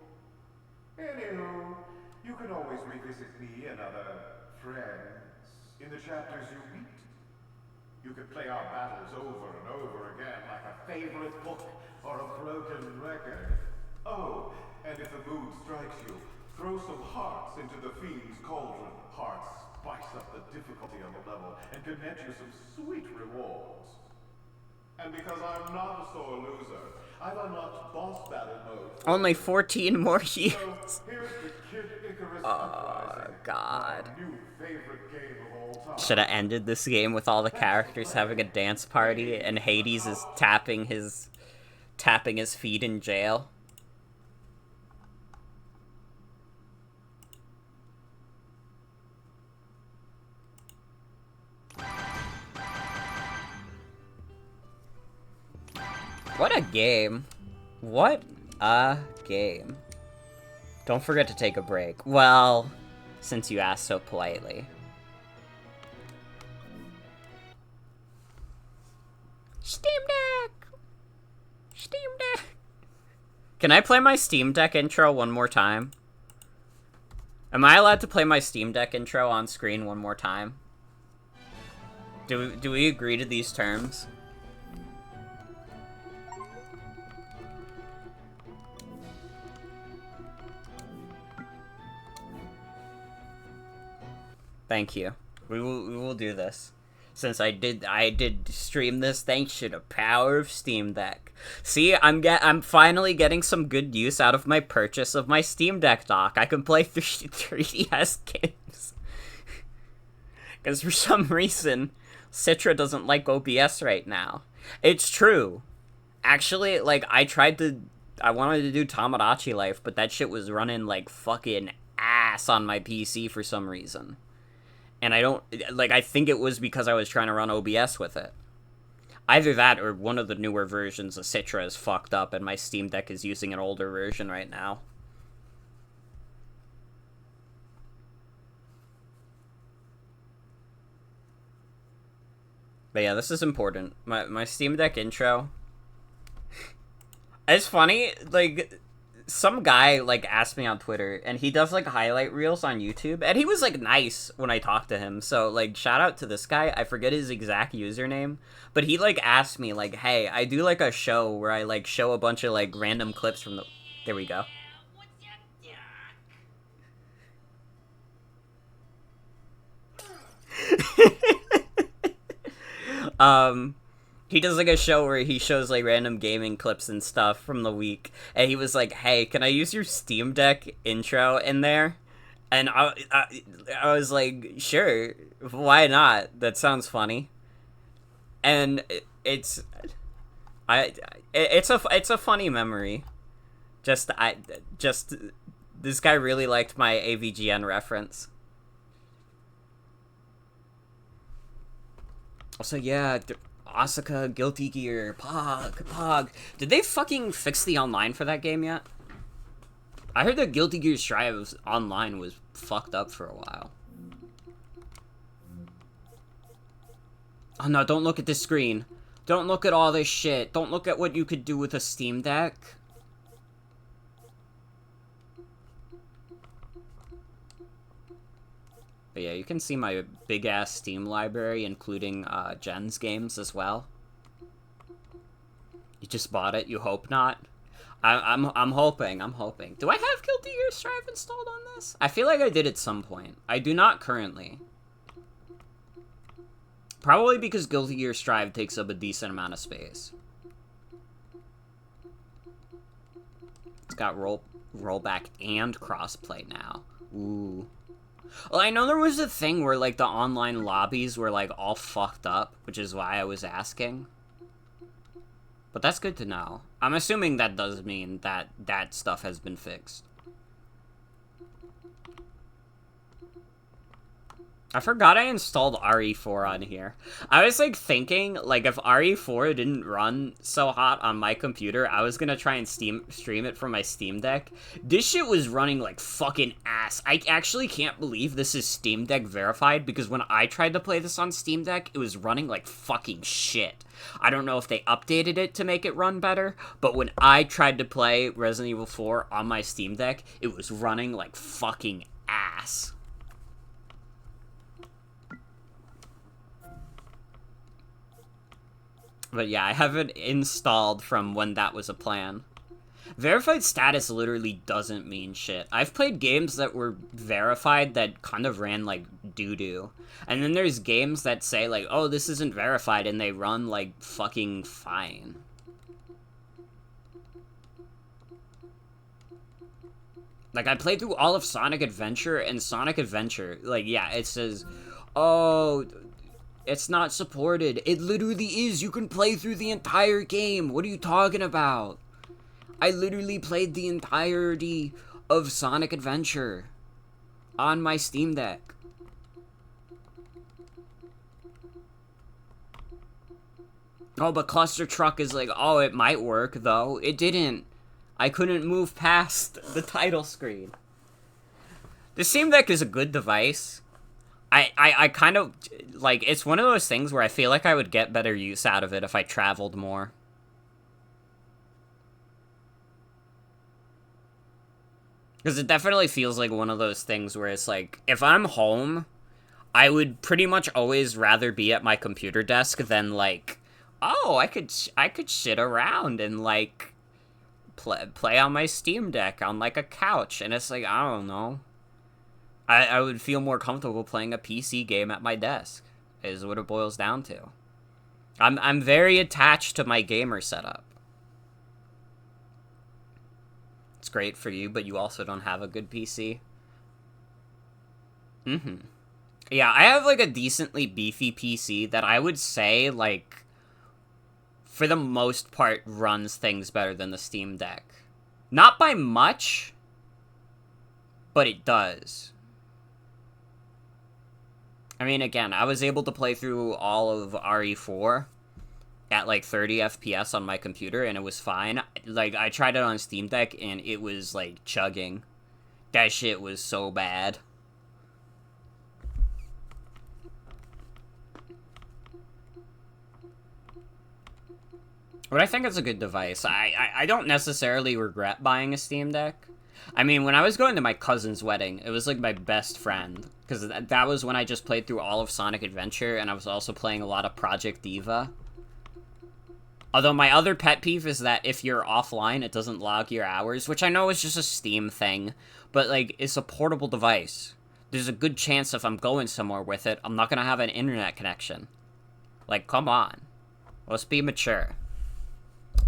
Anywho, you can always revisit me and other friends in the chapters you meet. You can play our battles over and over again like a favorite book or a broken record. Oh, and if the mood strikes you, throw some hearts into the Fiend's Cauldron. Hearts spice up the difficulty on the level and can net you some sweet rewards. And because I'm not a sore loser, I've unlocked boss battle mode. Only 14 more years. So here's the Kid Icarus Oh, Uprising, God. my new favorite game of all time. Should have ended this game with all the characters having a dance party and Hades is tapping his feet in jail. What a game. What a game. Don't forget to take a break. Well, since you asked so politely. Can I play my Steam Deck intro one more time? Am I allowed to play my Steam Deck intro on screen one more time? Do we agree to these terms? Thank you. We will do this. Since I did stream this thanks to the power of Steam Deck. See, I'm finally getting some good use out of my purchase of my Steam Deck dock. I can play 3DS games. Because for some reason, Citra doesn't like OBS right now. It's true. Actually, like, I wanted to do Tamagotchi Life, but that shit was running like fucking ass on my PC for some reason. And I think it was because I was trying to run OBS with it. Either that or one of the newer versions of Citra is fucked up and my Steam Deck is using an older version right now. But yeah, this is important. My Steam Deck intro. It's funny, like, some guy, like, asked me on Twitter, and he does, like, highlight reels on YouTube, and he was, like, nice when I talked to him, so, like, shout out to this guy. I forget his exact username, but he, like, asked me, like, hey, I do, like, a show where I, like, show a bunch of, like, random clips from the... There we go. He does, like, a show where he shows, like, random gaming clips and stuff from the week, and he was like, hey, can I use your Steam Deck intro in there? And I was like, sure, why not? That sounds funny. And it's a funny memory. Just, this guy really liked my AVGN reference. Also, yeah, Asuka, Guilty Gear, Pog. Did they fucking fix the online for that game yet? I heard that Guilty Gear Strive online was fucked up for a while. Oh no, don't look at this screen. Don't look at all this shit. Don't look at what you could do with a Steam Deck. But yeah, you can see my big-ass Steam library, including Jen's games as well. You just bought it? You hope not? I'm hoping. Do I have Guilty Gear Strive installed on this? I feel like I did at some point. I do not currently. Probably because Guilty Gear Strive takes up a decent amount of space. It's got rollback and crossplay now. Ooh. Well, I know there was a thing where, like, the online lobbies were, like, all fucked up, which is why I was asking. But that's good to know. I'm assuming that does mean that that stuff has been fixed. I forgot I installed RE4 on here. I was, like, thinking, like, if RE4 didn't run so hot on my computer, I was gonna try and stream it from my Steam Deck. This shit was running like fucking ass. I actually can't believe this is Steam Deck verified, because when I tried to play this on Steam Deck, it was running like fucking shit. I don't know if they updated it to make it run better, but when I tried to play Resident Evil 4 on my Steam Deck, it was running like fucking ass. But yeah, I have it installed from when that was a plan. Verified status literally doesn't mean shit. I've played games that were verified that kind of ran like doo-doo. And then there's games that say like, oh, this isn't verified, and they run like fucking fine. Like, I played through all of Sonic Adventure, and Sonic Adventure, like, yeah, it says, oh... It's not supported. It literally is. You can play through the entire game. What are you talking about? I literally played the entirety of Sonic Adventure on my Steam Deck. Oh, but Cluster Truck is like, oh, it might work, though. It didn't. I couldn't move past the title screen. The Steam Deck is a good device. I kind of, like, it's one of those things where I feel like I would get better use out of it if I traveled more. Because it definitely feels like one of those things where it's like, if I'm home, I would pretty much always rather be at my computer desk than, like, oh, I could shit around and, like, play on my Steam Deck on, like, a couch. And it's like, I don't know. I would feel more comfortable playing a PC game at my desk, is what it boils down to. I'm very attached to my gamer setup. It's great for you, but you also don't have a good PC. Yeah, I have, like, a decently beefy PC that I would say, like, for the most part, runs things better than the Steam Deck. Not by much, but it does. I mean, again, I was able to play through all of RE4 at, like, 30 FPS on my computer, and it was fine. Like, I tried it on Steam Deck, and it was, like, chugging. That shit was so bad. But I think it's a good device. I don't necessarily regret buying a Steam Deck. I mean, when I was going to my cousin's wedding, it was, like, my best friend. Because that was when I just played through all of Sonic Adventure, and I was also playing a lot of Project Diva. Although my other pet peeve is that if you're offline, it doesn't log your hours, which I know is just a Steam thing, but, like, it's a portable device. There's a good chance if I'm going somewhere with it, I'm not gonna have an internet connection. Like, come on. Let's be mature.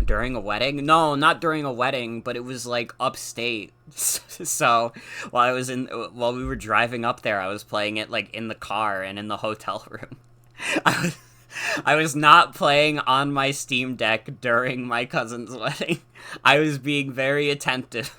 During a wedding? No, not during a wedding, but it was, like, upstate. So, while we were driving up there, I was playing it, like, in the car and in the hotel room. I was not playing on my Steam Deck during my cousin's wedding. I was being very attentive.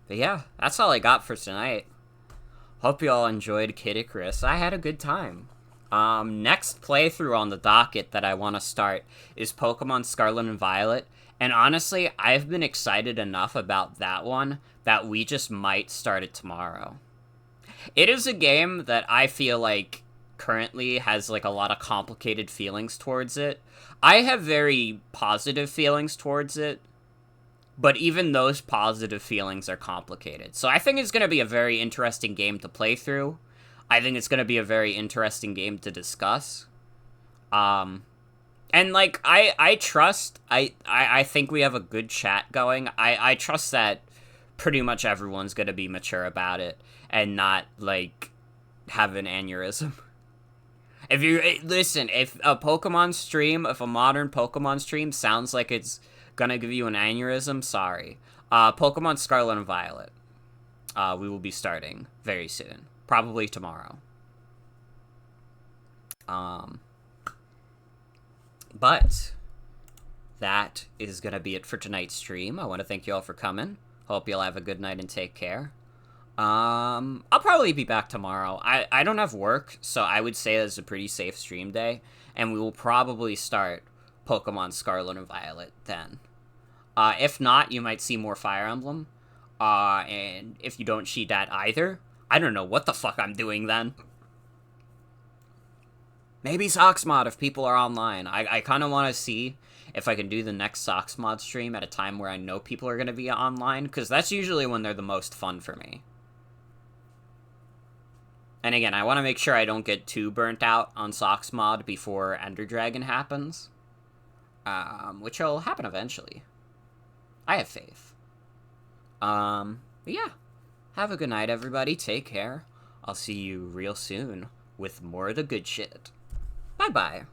But yeah, that's all I got for tonight. Hope you all enjoyed Kid Icarus. I had a good time. Next playthrough on the docket that I want to start is Pokemon Scarlet and Violet, and honestly, I've been excited enough about that one that we just might start it tomorrow. It is a game that I feel like currently has, like, a lot of complicated feelings towards it. I have very positive feelings towards it, but even those positive feelings are complicated. So I think it's going to be a very interesting game to play through. I think it's going to be a very interesting game to discuss. And, like, I trust, I think we have a good chat going. I trust that pretty much everyone's going to be mature about it and not, like, have an aneurysm. Listen, if a modern Pokemon stream sounds like it's gonna give you an aneurysm, sorry. Pokemon Scarlet and Violet. We will be starting very soon. Probably tomorrow. But that is gonna be it for tonight's stream. I want to thank you all for coming. Hope you'll have a good night and take care. I'll probably be back tomorrow. I don't have work, so I would say it's a pretty safe stream day, and we will probably start Pokemon Scarlet and Violet then. If not, you might see more Fire Emblem. And if you don't see that either, I don't know what the fuck I'm doing then. Maybe Socksmod if people are online. I kind of want to see if I can do the next Socksmod stream at a time where I know people are going to be online, because that's usually when they're the most fun for me. And again, I want to make sure I don't get too burnt out on Socksmod before Ender Dragon happens. Which will happen eventually. I have faith. But yeah. Have a good night, everybody. Take care. I'll see you real soon with more of the good shit. Bye-bye.